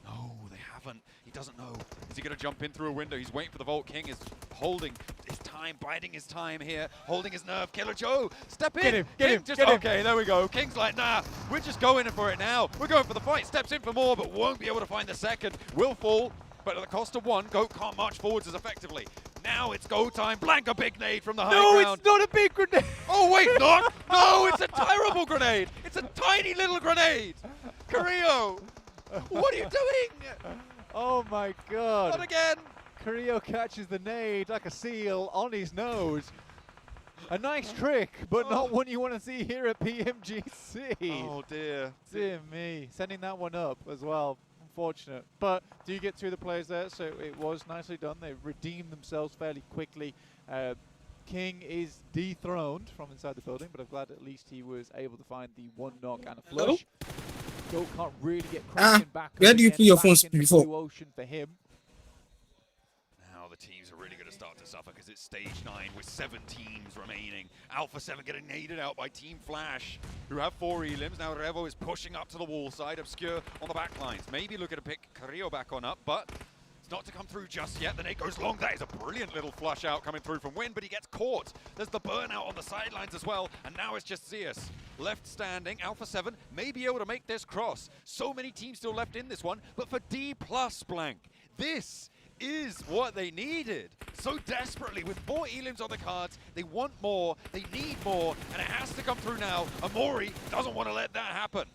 No, they haven't. He doesn't know. Is he going to jump in through a window? He's waiting for the Vault. King is holding his time, biding his time here, holding his nerve. Killer Joe, step in. Get him. Okay, there we go. King's like, nah, we're just going in for it now. We're going for the fight. Steps in for more, but won't be able to find the second. Will fall. But at the cost of one, GOAT can't march forwards as effectively. Now it's go time. Blank a big nade from the high ground. No, it's not a big grenade. Oh, wait, not. No, it's a terrible grenade. It's a tiny little grenade. 𝐸𝐴. What are you doing? Oh my god. Not again. 𝐞𝐸𝐸 catches the nade like a seal on his nose. A nice trick, but not one you want to see here at PMGC. Oh dear. Dear me. Sending that one up as well. Unfortunate. But do you get through the players there? So it was nicely done. They redeemed themselves fairly quickly. King is dethroned from inside the building, but I'm glad at least he was able to find the one knock and a flush. Go can't really get cracking back. Where do you put your phones before? Blue ocean for him. Now the teams are really going to start to suffer because it's stage 9 with 7 teams remaining. Alpha 7 getting naded out by Team Flash, who have 4 elims. Now 𝐿𝐴𝐴 is pushing up to the wall side. 𝐿𝐴𝐴𝐴 on the back lines. Maybe looking to pick 𝐸𝐸𝐸 back on up, but it's not to come through just yet. The nade goes long. That is a brilliant little flush out coming through from Win, but he gets caught. There's the burnout on the sidelines as well, and now it's just 𝐶𝑠 left standing. Alpha 7 may be able to make this cross. So many teams still left in this one, but for D+, Blank, this is what they needed so desperately. With 4 elims on the cards, they want more, they need more, and it has to come through now. Amori doesn't want to let that happen.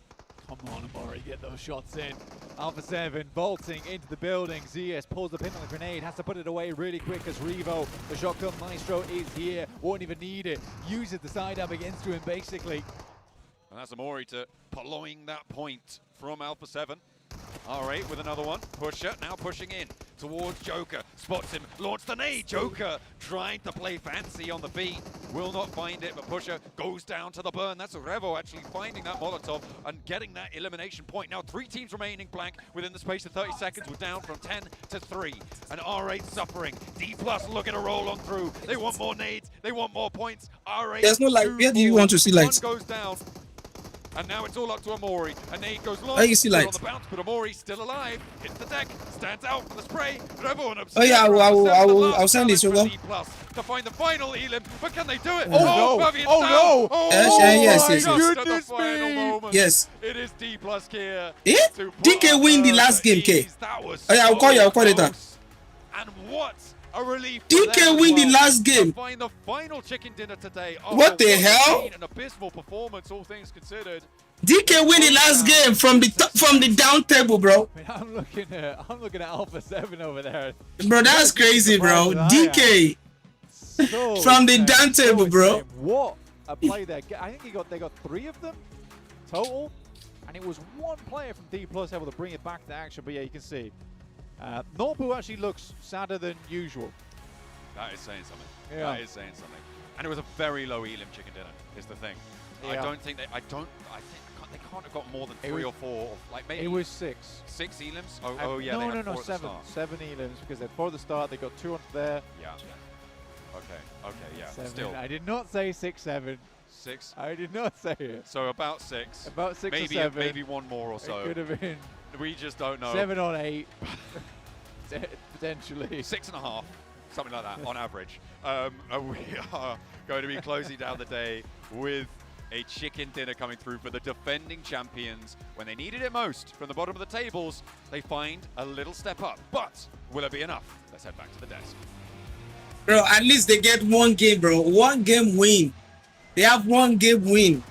Come on, Amori, get those shots in. Alpha 7 vaulting into the building. 𝐶𝑠 pulls the pin on the grenade, has to put it away really quick as Revo, the shotgun maestro, is here. Won't even need it. Uses the side up against him, basically. And that's Amori to purloin that point from Alpha 7. 𝐸𝐴𝐴 with another one. Pusher now pushing in towards 𝐿𝐴𝐴𝐴. Spots him, launch the nade. 𝐿𝐴𝐴𝐴 trying to play fancy on the beat. Will not find it, but Pusher goes down to the burn. That's 𝐸𝐴𝐴 actually finding that Molotov and getting that elimination point. Now 3 teams remaining, Blank, within the space of 30 seconds. We're down from 10 to 3. And 𝐸𝐴𝐴 suffering. D+ looking to roll on through. They want more nades. They want more points. 𝐸𝐴𝐴. There's no light. Where do you want to see lights? One goes down. And now it's all up to Amori. A nade goes long. Oh, you see Still light. on the bounce, but Amori's still alive. Hits the deck, stands out for the spray. Oh yeah, I'll send this over. To find the final elim, but can they do it? Oh, no. Fabian's Oh, down. no. Oh, Yes. just at the Goodness final me. moment. Yes. It is D+ here. Eh? to put DK up win the her last game, K. ease. That was Oh yeah, I'll call you. I'll call it that. close. And what a relief. for DK them as win the well last game. to find the final chicken dinner today. What the has hell? been an abysmal performance, all things considered. DK win the last game from the down table, bro. I mean, I'm looking at Alpha 7 over there. Bro, that's crazy, bro. DK So from the insane, down so table, bro. insane. What a play there. I think they got 3 of them total, and it was one player from D+ able to bring it back to action. But yeah, you can see Norbu actually looks sadder than usual. That is saying something. Yeah. That is saying something. And it was a very low elim chicken dinner, is the thing. Yeah. I think they can't have got more than 3 or 4. Like maybe It was 6. 6 elims? Oh yeah, no, they had 4 at the 7. start. 7 elims because they're 4 at the start. They got 2 onto there. Yeah. Okay, yeah. 7. Still. I did not say 6, 7. 6. I did not say it. So about 6. About 6 maybe, or 7. Maybe one more or so. It could have been. We just don't know. 7 on 8. Potentially. 6.5. Something like that on average. And we are going to be closing down the day with a chicken dinner coming through for the defending champions. When they needed it most, from the bottom of the tables, they find a little step up. But will it be enough? Let's head back to the desk. Bro, at least they get 1 game, bro. 1 game win. They have 1 game win.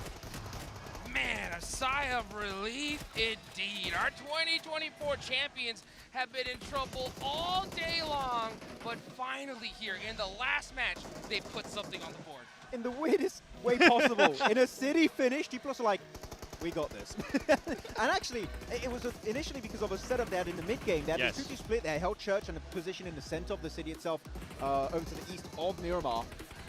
Man, a sigh of relief indeed. Our 2024 champions have been in trouble all day long, but finally here in the last match, they put something on the board. In the weirdest way possible. In a city finish, D+ are like, we got this. And actually, it was initially because of a setup they had in the mid game. They had this 2-2 split. They held Church and a position in the center of the city itself, over to the east of Miramar.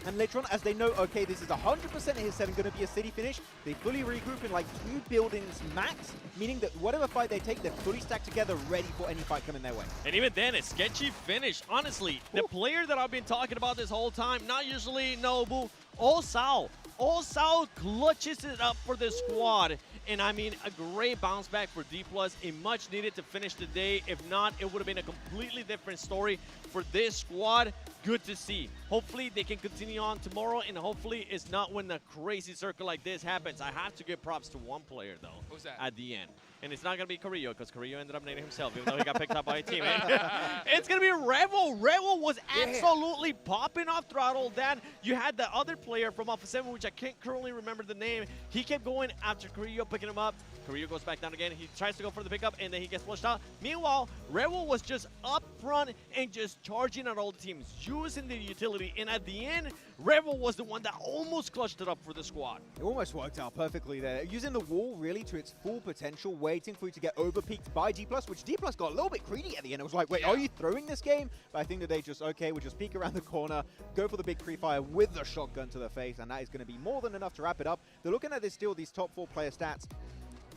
And later on, as they know, okay, this is 100% his 7 going to be a city finish, they fully regroup in like 2 buildings max, meaning that whatever fight they take, they're fully stacked together, ready for any fight coming their way. And even then, a sketchy finish. Honestly, the player that I've been talking about this whole time, not usually Nobu, 𝐿𝐴𝐴 clutches it up for the squad. And I mean, a great bounce back for D+, a much needed to finish the day. If not, it would have been a completely different story for this squad. Good to see. Hopefully they can continue on tomorrow, and hopefully it's not when a crazy circle like this happens. I have to give props to one player though. Who's that? At the end. And it's not going to be 𝐸𝐸𝐸, because 𝐸𝐸𝐸 ended up nading himself, even though he got picked up by a teammate. It's going to be 𝐸𝐴𝐴. 𝐸𝐴𝐴 was absolutely popping off throttle. Then you had the other player from Alpha 7, which I can't currently remember the name. He kept going after 𝐿𝐸𝐸, picking him up. 𝐿𝐸𝐸 goes back down again. He tries to go for the pickup, and then he gets flushed out. Meanwhile, Rebel was just up front and just charging at all the teams, using the utility. And at the end, Rebel was the one that almost clutched it up for the squad. It almost worked out perfectly there. Using the wall really to its full potential, waiting for you to get overpeaked by D+, which D+ got a little bit greedy at the end. It was like, wait, are you throwing this game? But I think that they just, okay, we'll just peek around the corner, go for the big pre-fire with the shotgun to the face, and that is going to be more than enough to wrap it up. They're looking at this still, these top 4 player stats.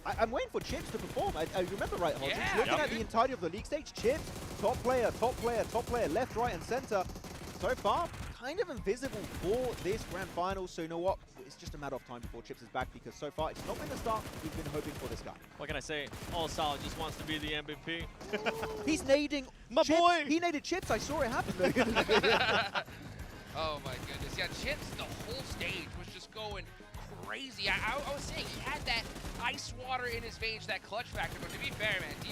I'm waiting for Chips to perform. I remember right, Hodges. Looking at the entirety of the league stage, Chips, top player, left, right, and center. So far, kind of invisible for this grand final. So you know what? It's just a matter of time before Chips is back, because so far it's not been the start we've been hoping for this guy. What can I say? 𝐿𝐸𝐷 just wants to be the MVP. He's nading my Chips. boy. He naded Chips. I saw it happen. Oh my goodness. Yeah, Chips, the whole stage was just going crazy. I was saying he had that ice water in his veins, that clutch factor, but to be fair, man, D+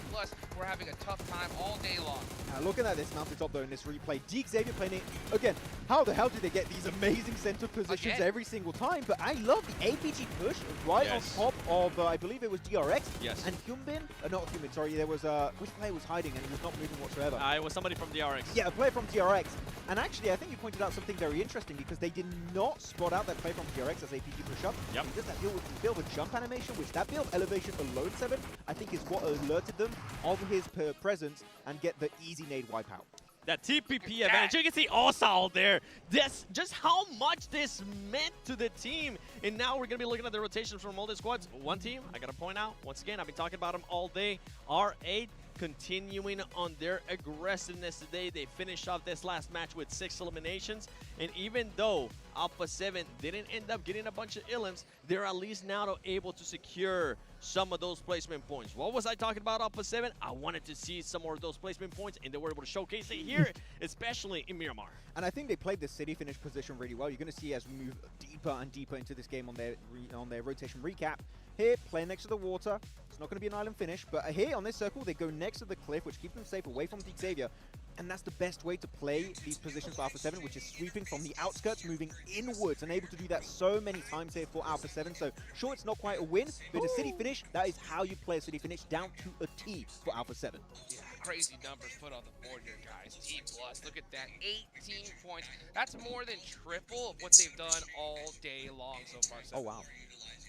were having a tough time all day long. Now looking at this mountain top though in this replay, 𝐿𝐸𝐷 playing it again. How the hell did they get these amazing center positions every single time? But I love the APG push right on top of I believe it was DRX. Yes. And 𝐿𝐸𝐷, not 𝐿𝐸𝐷, sorry, there was which player was hiding and he was not moving whatsoever. It was somebody from DRX. Yeah, a player from DRX. And actually, I think you pointed out something very interesting, because they did not spot out that player from DRX as APG push up. Yep. He does that build with jump animation, which that build elevation alone 7, I think is what alerted them of his presence and get the easy nade wipeout. That TPP advantage. You can see 𝐿𝐸𝐷 there. This just how much this meant to the team. And now we're going to be looking at the rotations from all the squads. One team, I got to point out, once again, I've been talking about them all day. R8 continuing on their aggressiveness today. They finished off this last match with 6 eliminations. And even though Alpha 7 didn't end up getting a bunch of elims, they're at least now able to secure some of those placement points. What was I talking about Alpha 7? I wanted to see some more of those placement points, and they were able to showcase it here, especially in Miramar. And I think they played the city finish position really well. You're going to see as we move deeper and deeper into this game on their rotation recap. Here, playing next to the water. It's not going to be an island finish, but here on this circle, they go next to the cliff, which keeps them safe away from 𝐿𝐸𝐷. And that's the best way to play these positions for Alpha 7, which is sweeping from the outskirts, moving inwards, and able to do that so many times here for Alpha 7. So, sure, it's not quite a win, but a city finish, that is how you play a city finish, down to a T for Alpha 7. Yeah, crazy numbers put on the board here, guys. D+, look at that, 18 points. That's more than triple of what they've done all day long so far. Oh, wow.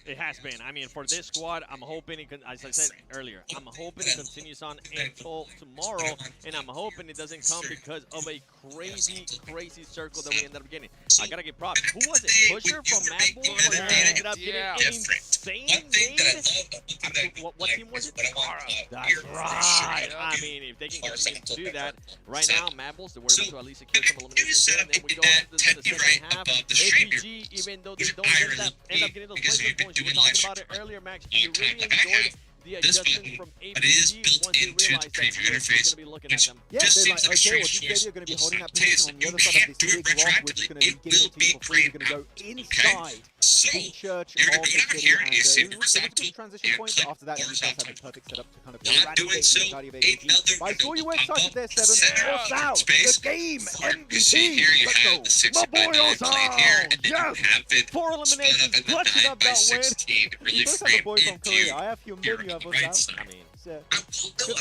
It has been. I mean, for this squad, I'm hoping it can, as I said earlier, I'm hoping it continues on until tomorrow, and I'm hoping it doesn't come because of a crazy, crazy circle that we ended up getting. I gotta give props. Who was it? Pusher from Mad Bull, where he ended up getting an insane raid? What team was it? That's right. I mean, if they can continue to do that right now, Mad Bulls, they were able to at least secure some eliminations, and then we go into the second half. APG, even though they don't end up getting those placement points. You were talking about it earlier, Max. You really enjoyed the adjustment from APG once they realized that Chips was going to be looking at them. Yeah, they're like, okay, well, 𝐿𝐸𝐷 are going to be holding that position on the other side of this big rock, which is going to be giving it to you for free. You're going to go inside the church of the city, and it was a good transition point, but after that, you guys had the perfect setup to kind of eradicate the entirety of APG. But I saw you were excited there, 7. 𝐿𝐸𝐷, the game MVP. Let's go. My boy 𝐿𝐸𝐷. Yes. 4 eliminations, clutching up that win. You both have a boy from Korea. I have 𝐿𝐸𝐷, you have us now. I mean, 𝐿𝐸𝐷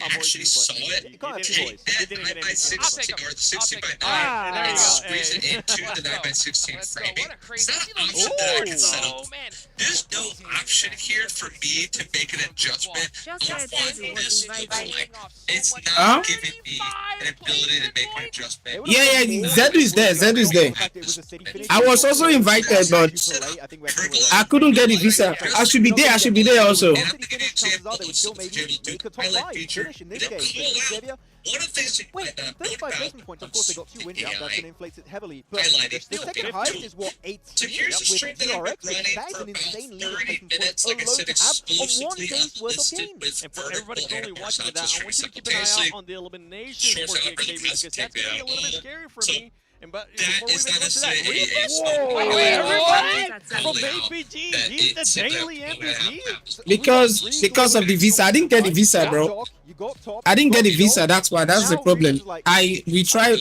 actually saw it. You can't have 2 boys. He didn't get any. 16 or the 16 by 9. There you go. Squeezing into the 9 by 16 framing. It's not an option that I can settle. There's no option here for me to make an adjustment. It's not giving me an ability to make an adjustment. Yeah, 𝐿𝐸𝐷 is there. 𝐿𝐸𝐷 is there. I was also invited, but I couldn't get the visa. I should be there. I should be there also. Chances are they would still maybe make a top 5 finish in this game. 𝐿𝐸𝐷, wait, 35 placement points. Of course, they got 2 wins out. That's going to inflate it heavily. But the second highest is what, 18 with DRX. That is an insane lead of placement points alone to have on one day's worth of games. And for everybody currently watching that, I want you to keep an eye out on the eliminations for 𝐿𝐸𝐷, because that's going to be a little bit scary for me. And but before we even go to that, from APG, he's the daily MVP. Because of the visa. I didn't get the visa, bro. I didn't get the visa. That's why. That's the problem. I tried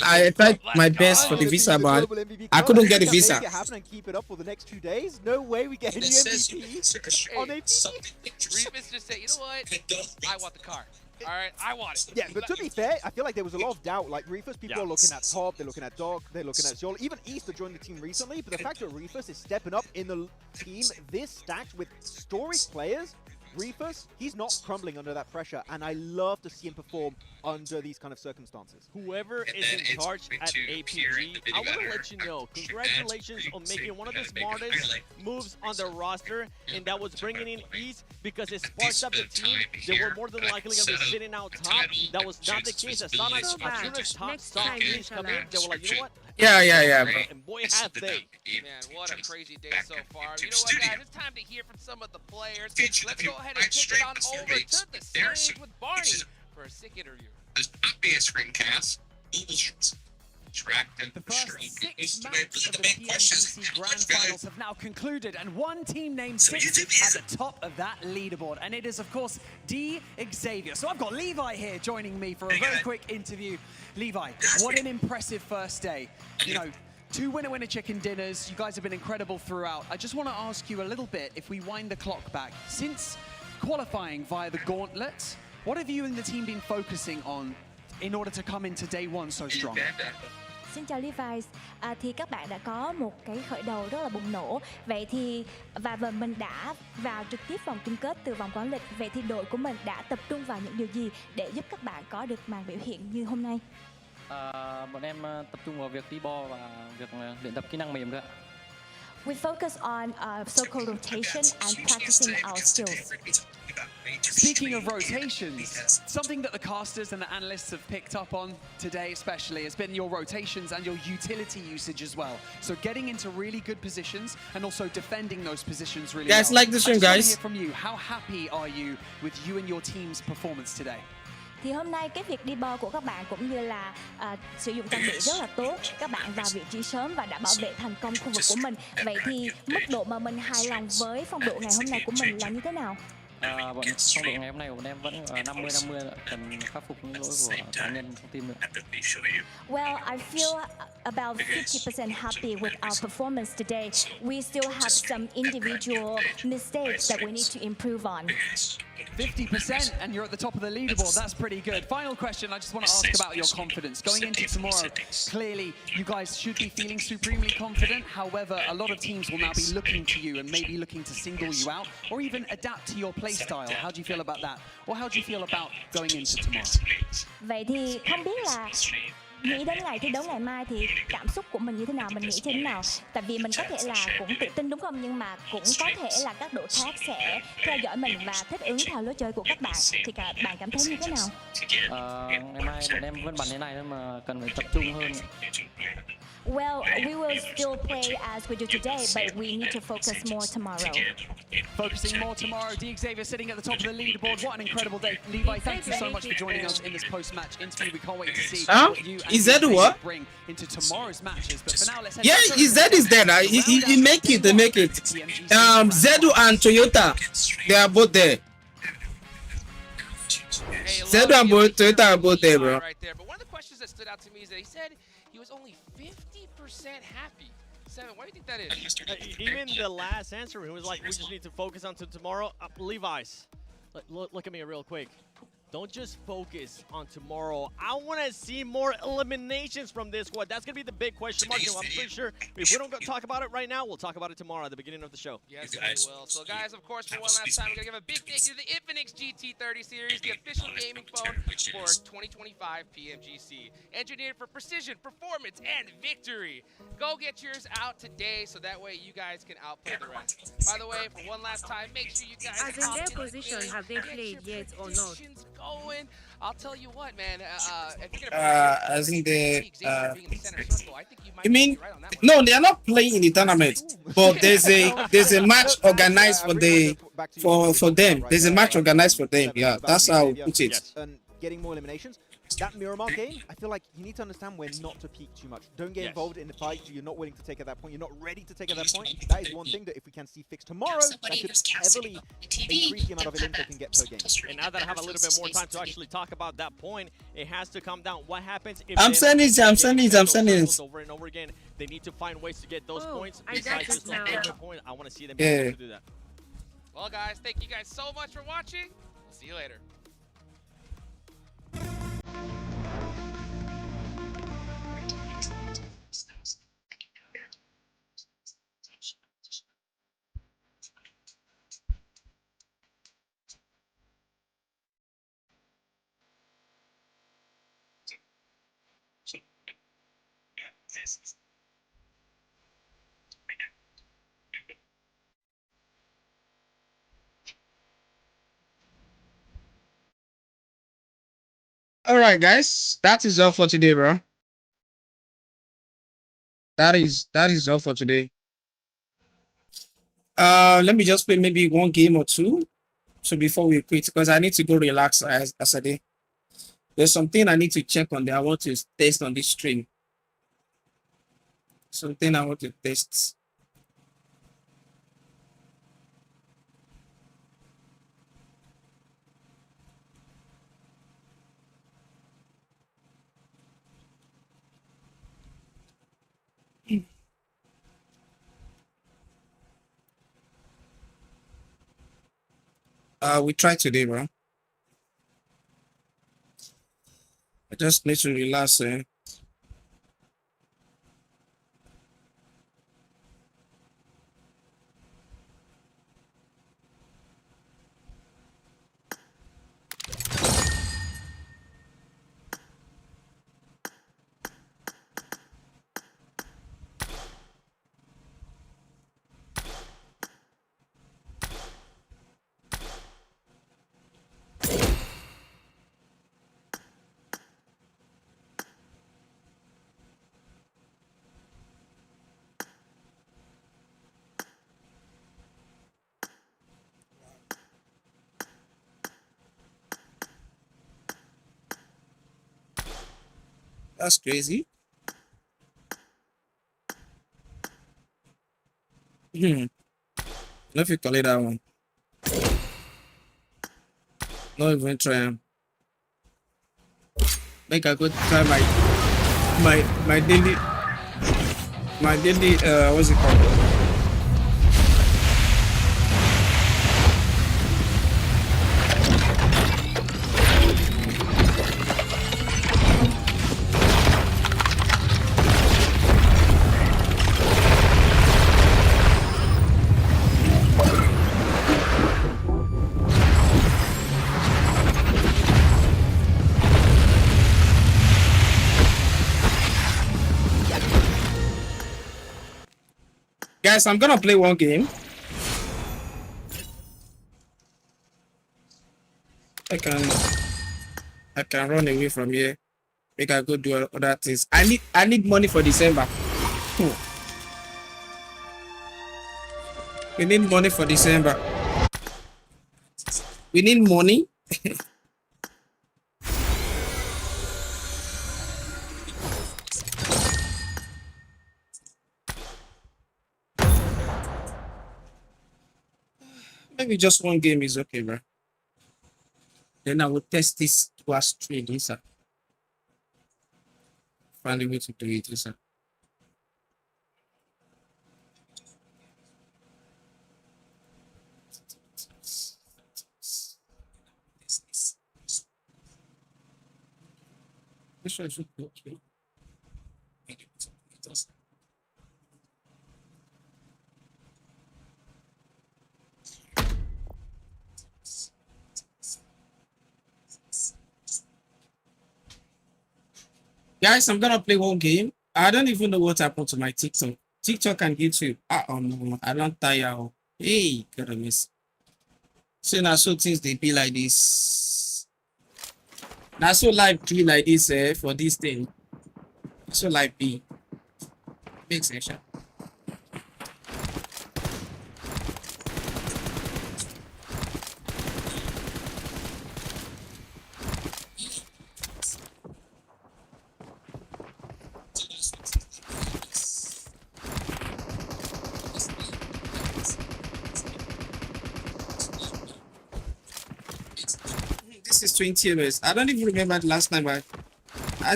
my best for the visa, but I couldn't get the visa. Happen and keep it up for the next 2 days. No way we get any MVP on APG. Revis just said, you know what? I want the car. All right, I want it. Yeah, but to be fair, I feel like there was a lot of doubt. Like, Reefus, people are looking at Top, they're looking at Dog, they're looking at Zol. Even Easter joined the team recently, but the fact that Reefus is stepping up in the team this stacked with storied players, Reefus, he's not crumbling under that pressure, and I love to see him perform under these kind of circumstances. Whoever is in charge at APG, I want to let you know, congratulations on making one of the smartest moves on the roster, and that was bringing in East because it sparked up the team. They were more than likely going to be sitting out top. That was not the case. As soon as top saw East come in, they were like, you know what? Yeah. And boy, have they. Man, what a crazy day so far. You know what, guys? It's time to hear from some of the players. Let's go ahead and kick it on over to the stage with Barney for a sick interview. This not be a screencast. The first 6 matches of the PMGC Grand Finals have now concluded, and one team name sits at the top of that leaderboard, and it is, of course, 𝐷𝐸𝐴. So I've got Levi here joining me for a very quick interview. Levi, what an impressive first day. You know, 2 winner chicken dinners. You guys have been incredible throughout. I just want to ask you a little bit, if we wind the clock back, since qualifying via the gauntlet, what have you and the team been focusing on in order to come into day one so strong? Xin chào Levi's. Thì các bạn đã có một cái khởi đầu rất là bùng nổ. Vậy thì và mình đã vào trực tiếp vòng chung kết từ vòng quán lịch. Vậy thì đội của mình đã tập trung vào những điều gì để giúp các bạn có được màn biểu hiện như hôm nay? Bọn em tập trung vào việc đi bo và việc luyện tập kỹ năng mềm thôi ạ. We focus on so-called rotation and practicing our skills. Speaking of rotations, something that the casters and the analysts have picked up on today especially has been your rotations and your utility usage as well. So getting into really good positions and also defending those positions really Guys, well. like this one, guys. I just want to hear from you. How happy are you with you and your team's performance today? Thì hôm nay cái việc đi bo của các bạn cũng như là sử dụng trang bị rất là tốt. Các bạn vào vị trí sớm và đã bảo vệ thành công khu vực của mình. Vậy thì mức độ mà mình hài lòng với phong độ ngày hôm nay của mình là như thế nào? Phong độ ngày hôm nay của bọn em vẫn 50-50, cần khắc phục những lỗi của cá nhân trong team nữa. Well, I feel about 50% happy with our performance today. We still have some individual mistakes that we need to improve on. 50%, and you're at the top of the leaderboard. That's pretty good. Final question, I just want to ask about your confidence. Going into tomorrow, clearly you guys should be feeling supremely confident. However, a lot of teams will now be looking to you and maybe looking to single you out or even adapt to your play style. How do you feel about that? Or how do you feel about going into tomorrow? Vậy thì không biết là nghĩ đến ngày thi đấu ngày mai thì cảm xúc của mình như thế nào, mình nghĩ thế nào? Tại vì mình có thể là cũng tự tin đúng không? Nhưng mà cũng có thể là các đội khác sẽ theo dõi mình và thích ứng theo lối chơi của các bạn. Thì các bạn cảm thấy như thế nào? Ngày mai bọn em vẫn bắn thế này thôi mà cần phải tập trung hơn. Well, we will still play as we do today, but we need to focus more tomorrow. Focusing more tomorrow. 𝐷𝐸𝐴 sitting at the top of the leaderboard. What an incredible day. Levi, thank you so much for joining us in this post-match interview. We can't wait to see what you and 𝐷𝐸𝐴 bring into tomorrow's matches. But for now, let's head 𝐸𝐻 is there. He make it. They make it. 𝐷𝐸𝐻 and Toyota, they are both there. 𝐷𝐸𝐻 and Toyota are both there, bro. Right there. But one of the questions that stood out to me is that he said he was only 50% happy. Seven, why do you think that is? Even the last answer, he was like, we just need to focus on tomorrow. Levi's, look at me real quick. Don't just focus on tomorrow. I want to see more eliminations from this squad. That's going to be the big question mark. I'm pretty sure if we don't talk about it right now, we'll talk about it tomorrow at the beginning of the show. Yes, we will. So, guys, of course, for one last time, we're going to give a big thank you to the 𝐿𝐼NX GT30 series, the official gaming phone for 2025 PMGC. Engineered for precision, performance, and victory. Go get yours out today so that way you guys can outplay the rest. By the way, for one last time, make sure you guys As in their position, have they played yet or not? Going. I'll tell you what, man. If you're gonna As in the being in the center circle, I think you might you mean be right on that one. no? They are not playing in the tournament, but there's a match organized for them. There's a match organized for them. Yeah, that's how we put it. And getting more eliminations. that Miramar game, I feel like you need to understand when not to peek too much. Don't get involved in the fight you're not willing to take at that point. You're not ready to take at that point. That is one thing that if we can see fixed tomorrow, that could heavily increase the amount of elims they can get per game. And now that I have a little bit more time to actually talk about that point, it has to come down. What happens if I'm sending it. over and over again? They need to find ways to get those points. I Besides got just it now. every point, I want to see them be able to do that. Well, guys, thank you guys so much for watching. We'll see you later. All right, guys, that is all for today, bro. That is all for today. Let me just play maybe one game or two, so before we quit, because I need to go relax as a day. There's something I need to check on there. I want to test on this stream. Something I want to test. We try today, bro. I just need to relax, eh? That's crazy. Let me call it that one. Not even try. Make I go try my daily what's it called? Guys, I'm gonna play one game. I can run away from here. Make I go do other things. I need money for December. We need money for December. We need money. Maybe just one game is okay, bro. Then I will test this to us straight, sir. Find a way to do it, sir. This one should be okay. Guys, I'm gonna play one game. I don't even know what happened to my TikTok. TikTok and YouTube. Oh no, I don't tire. Hey, gotta miss. So now so things they be like this. Now so life be like this for this thing. So life be. Big section. This is 20 ms. I don't even remember the last time I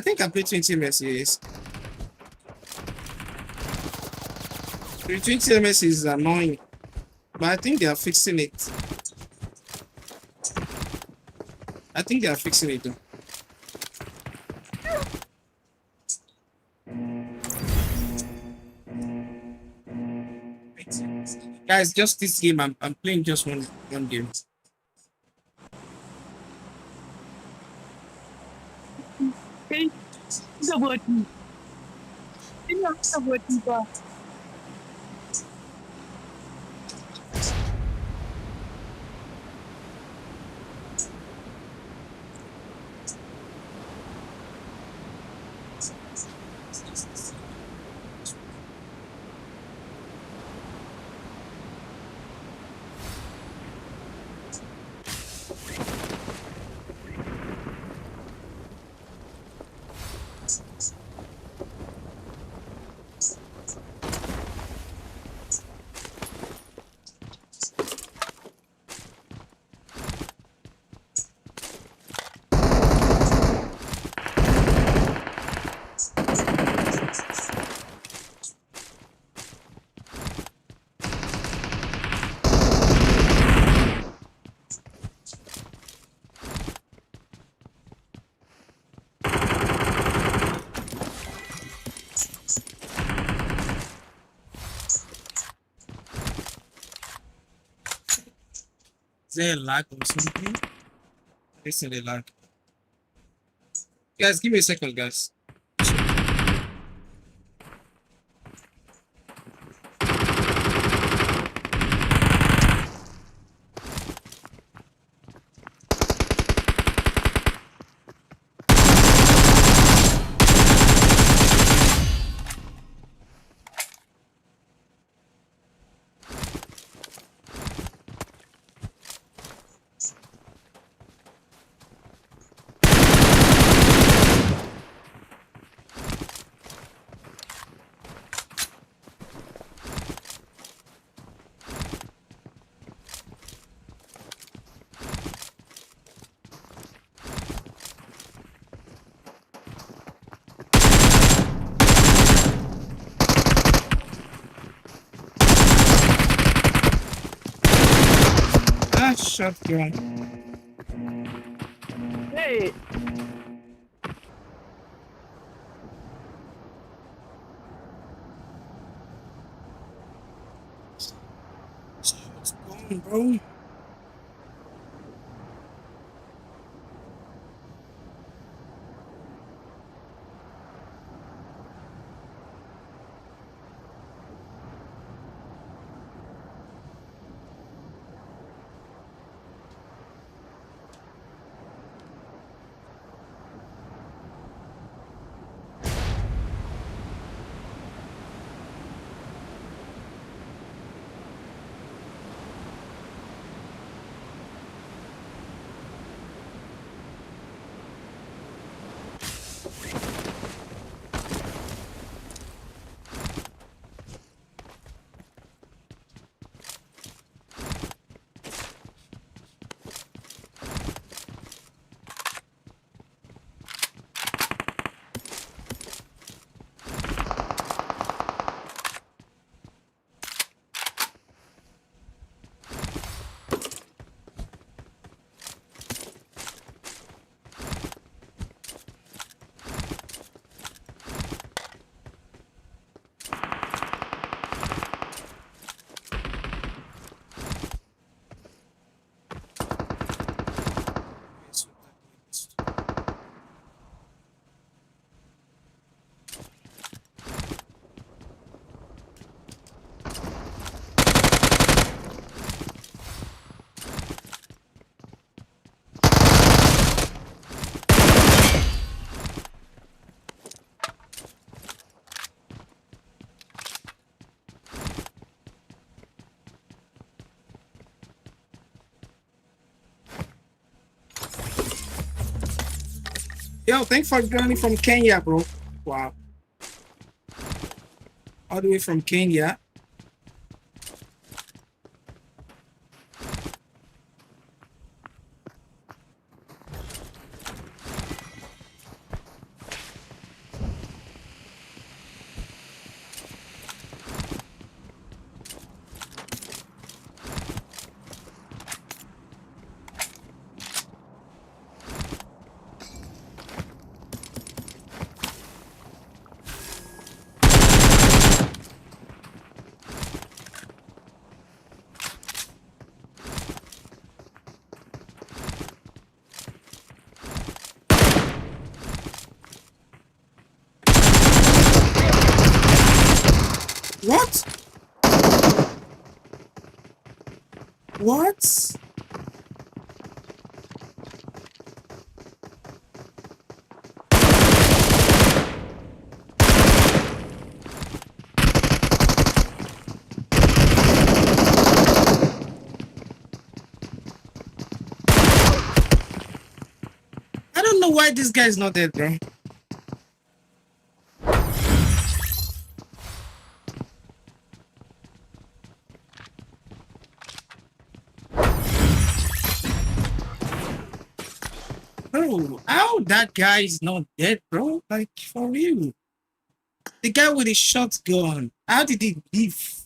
think I played 20 ms. Yes. 20 ms is annoying, but I think they are fixing it. I think they are fixing it though. Guys, just this game. I'm playing just one game. Is there a lag or something? Listen, a lag. Guys, give me a second, guys. Shotgun. Hey. What's going on, bro? Yo, thanks for joining from Kenya, bro. Wow. All the way from Kenya. What? I don't know why this guy's not dead, bro. Bro, how that guy is not dead, bro? Like, for real. The guy with the shotgun, how did he live?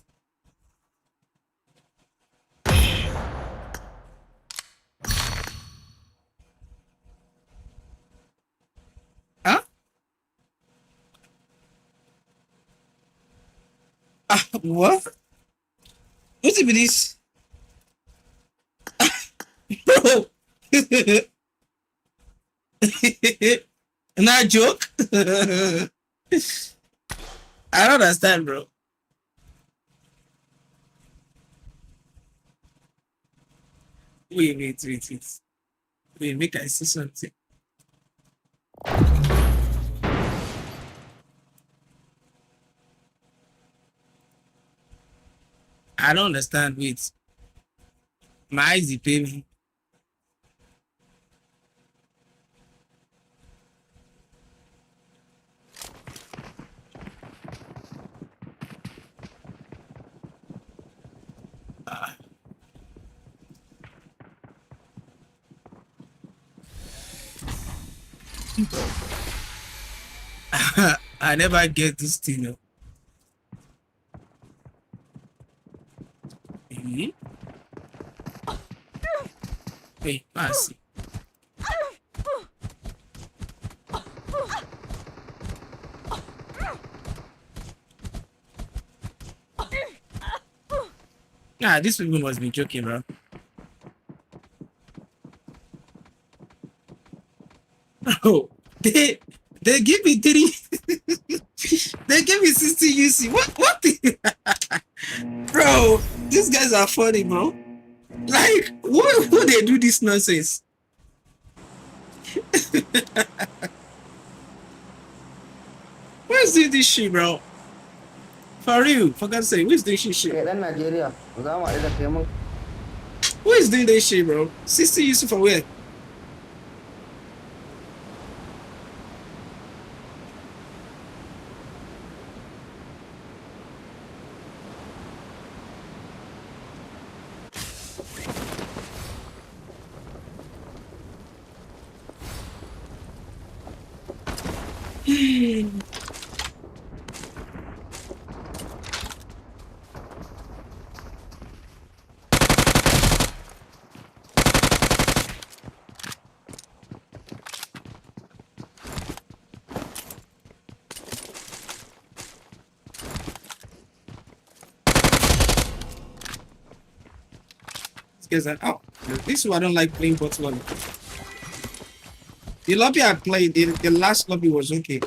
Huh? What? What's it with this? Bro. Not a joke. I don't understand, bro. Wait. Wait, make I see something. I don't understand. Wait. My eyes are paving. I never get this thing. Wait, I see. Nah, these people must be joking, bro. Oh, they give me 3. They give me 60 UC. What the bro? These guys are funny, bro. Like, what they do this nonsense? Where's this shit, bro? For real, for God's sake, where's this shit? Who is doing this shit, bro? 60 UC for where? Guys are out. This is why I don't like playing bot lobby. The lobby I played, the last lobby was okay.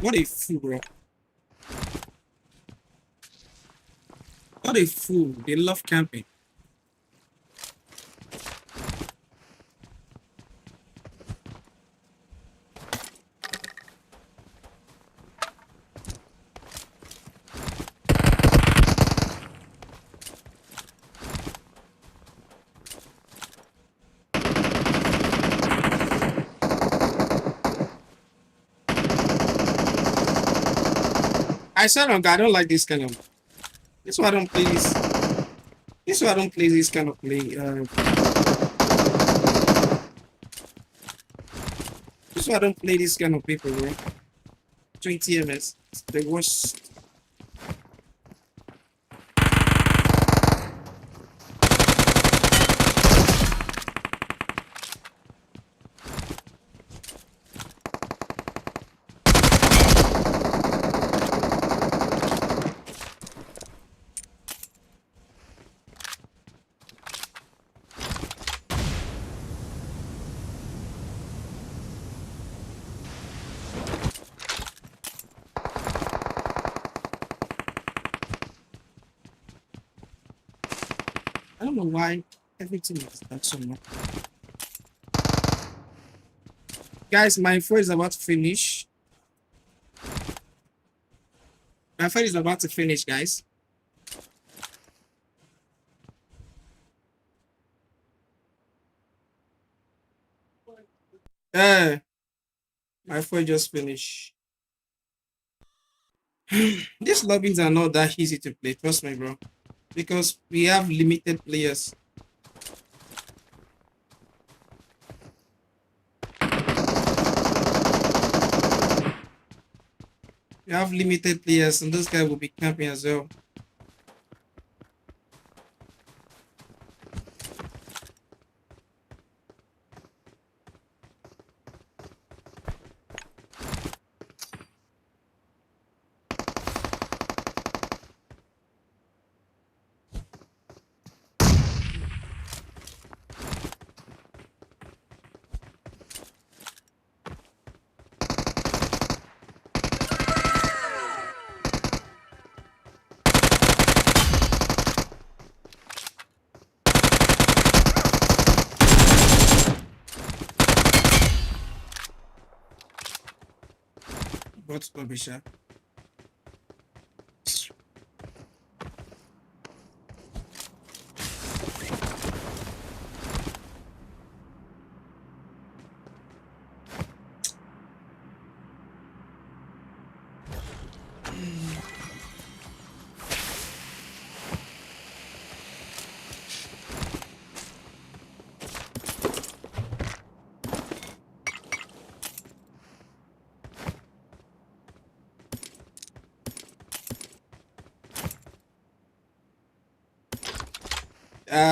What a fool, bro. What a fool. They love camping. I said I don't like this kind of. This is why I don't play this. This is why I don't play this kind of play. This is That's why I don't play this kind of people, bro. 20 MS. The worst. I don't know why everything is that so much. Guys, my phone is about to finish. My phone is about to finish, guys. My phone just finished. These lobbies are not that easy to play, trust me, bro. Because we have limited players. We have limited players, and those guys will be camping as well. What's publisher?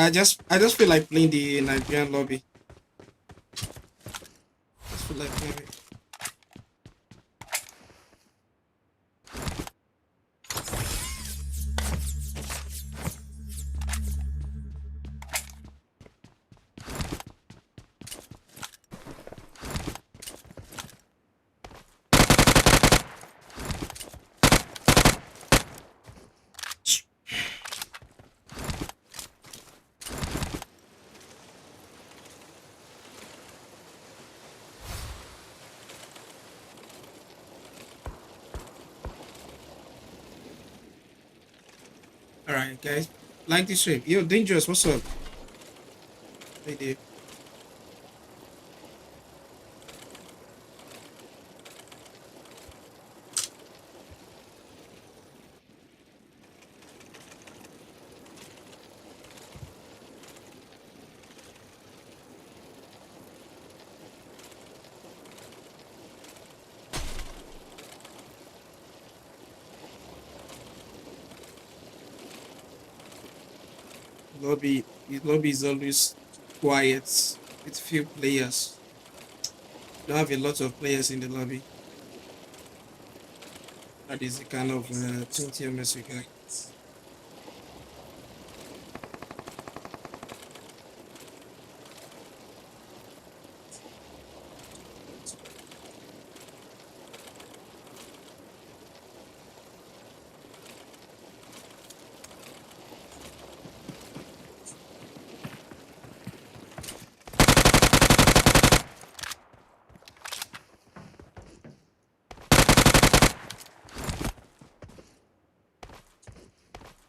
I just feel like playing the Nigerian lobby. Just feel like playing it. Alright, guys. Like this stream. Yo, Dangerous, what's up? Hey, dude. Lobby is always quiet with few players. Don't have a lot of players in the lobby. That is the kind of 20 MS we got.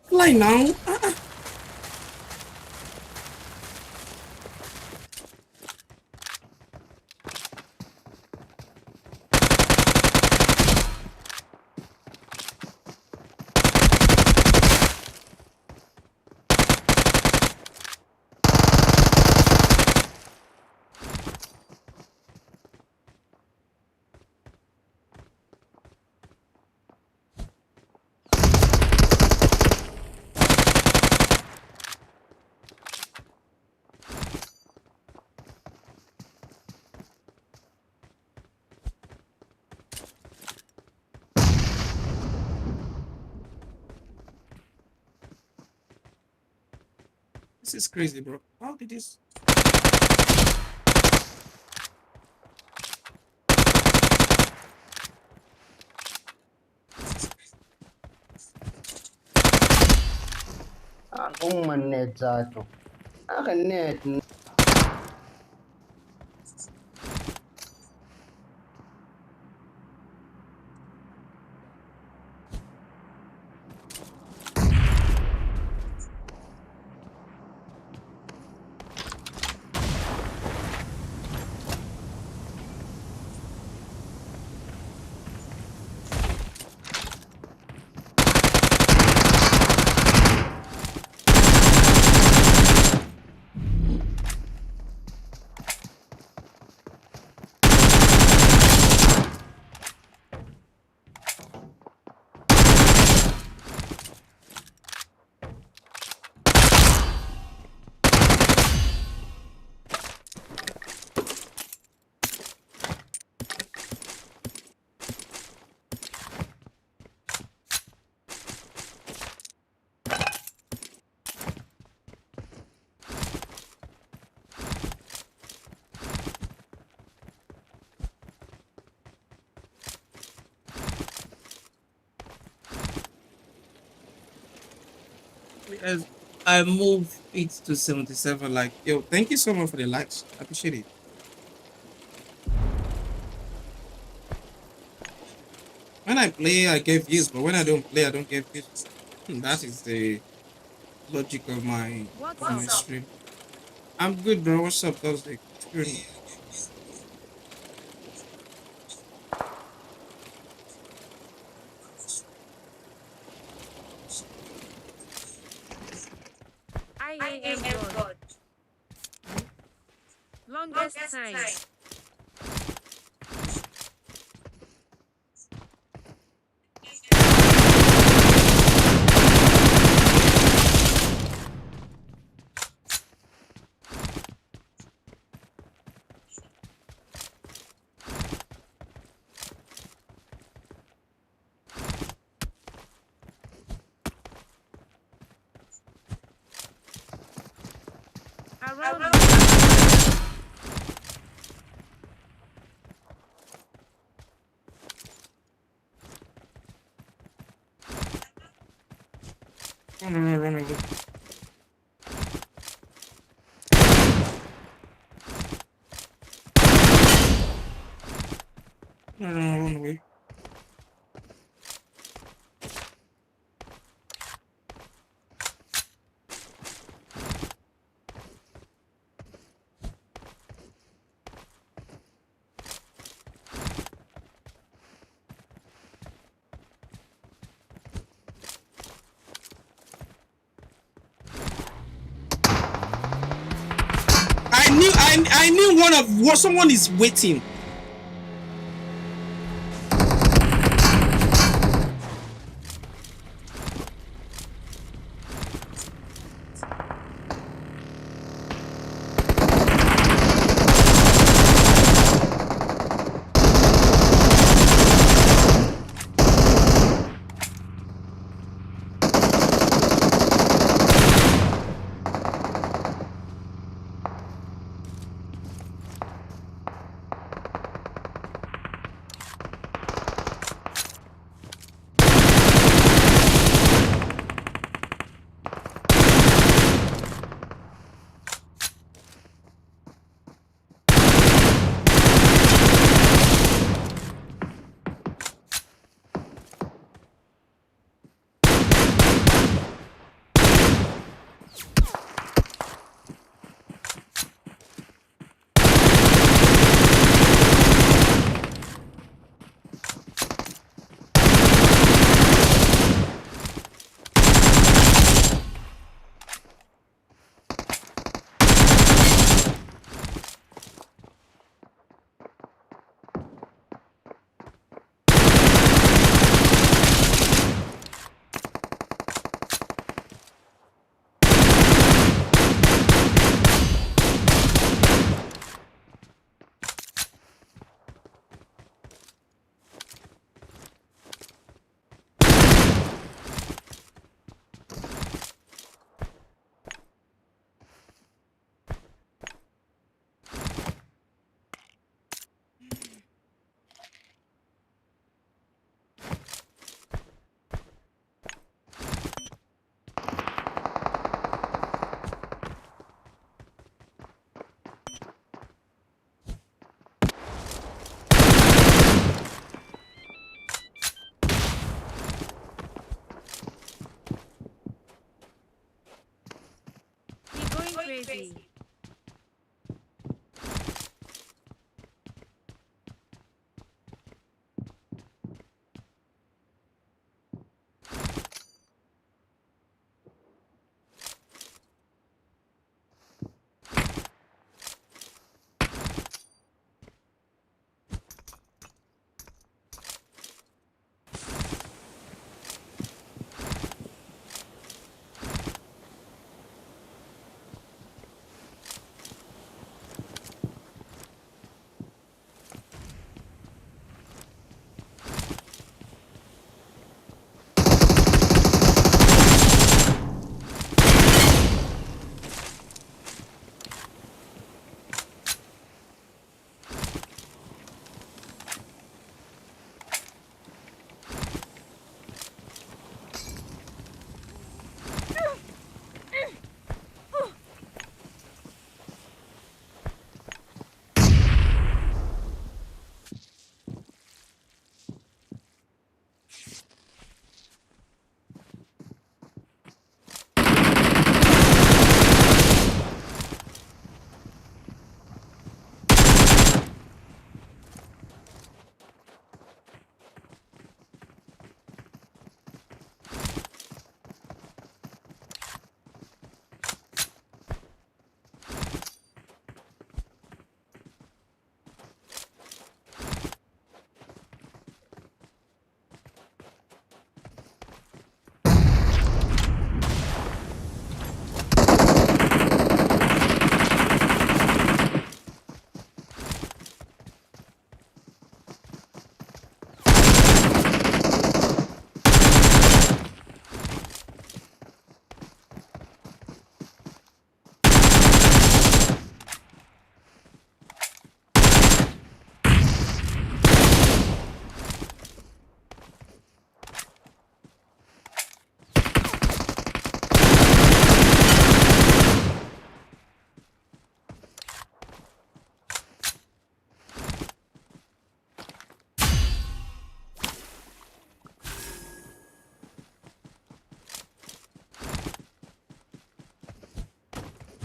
Fly now. This is crazy, bro. How did this? Akong manet sa ito. Net. As I move it to 77, like, yo, thank you so much for the likes. I appreciate it. When I play, I get views, but when I don't play, I don't get views. That is the logic of my stream. I'm good, bro. What's up, Thursday? I am God. Longest time. Run away. Run away. I knew someone is waiting.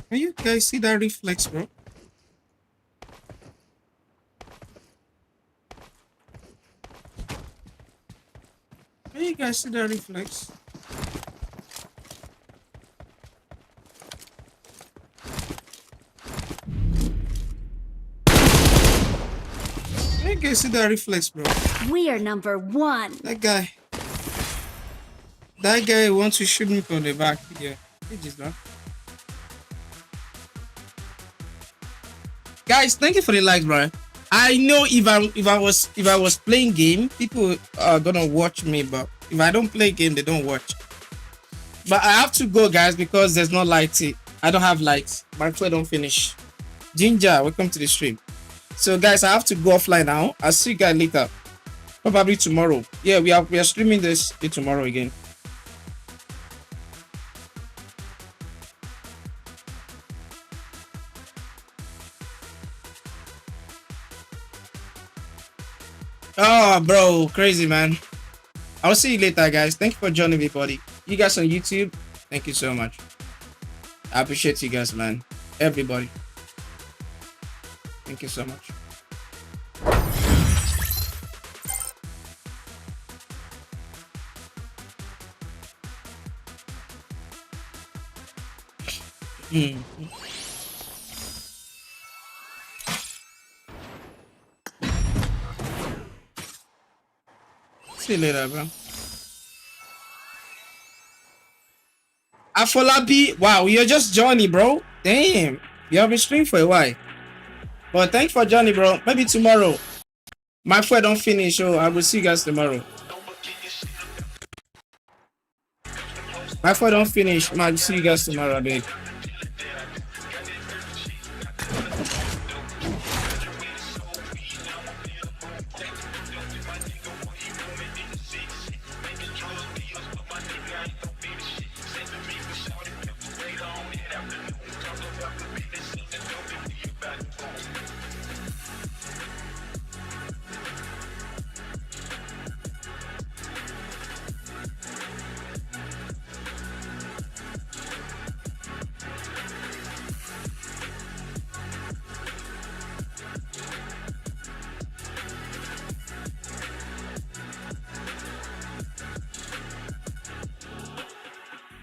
Can you guys see that reflex, bro? Can you guys see that reflex? Can you guys see that reflex, bro? We are number 1. That guy wants to shoot me from the back. Yeah, he just not. Guys, thank you for the likes, bro. I know if I was playing game, people are gonna watch me, but if I don't play game, they don't watch. But I have to go, guys, because there's no lights. I don't have lights. My play don't finish. Ginger, welcome to the stream. So, guys, I have to go offline now. I'll see you guys later. Probably tomorrow. Yeah, we are streaming this tomorrow again. Oh, bro, crazy, man. I'll see you later, guys. Thank you for joining, everybody. You guys on YouTube, thank you so much. I appreciate you guys, man. Everybody. Thank you so much. See you later, bro. Afolabi, wow, you're just Johnny, bro. Damn, you have been streaming for a while. But thanks for Johnny, bro. Maybe tomorrow. My friend don't finish, so I will see you guys tomorrow. My friend don't finish. I will see you guys tomorrow, babe.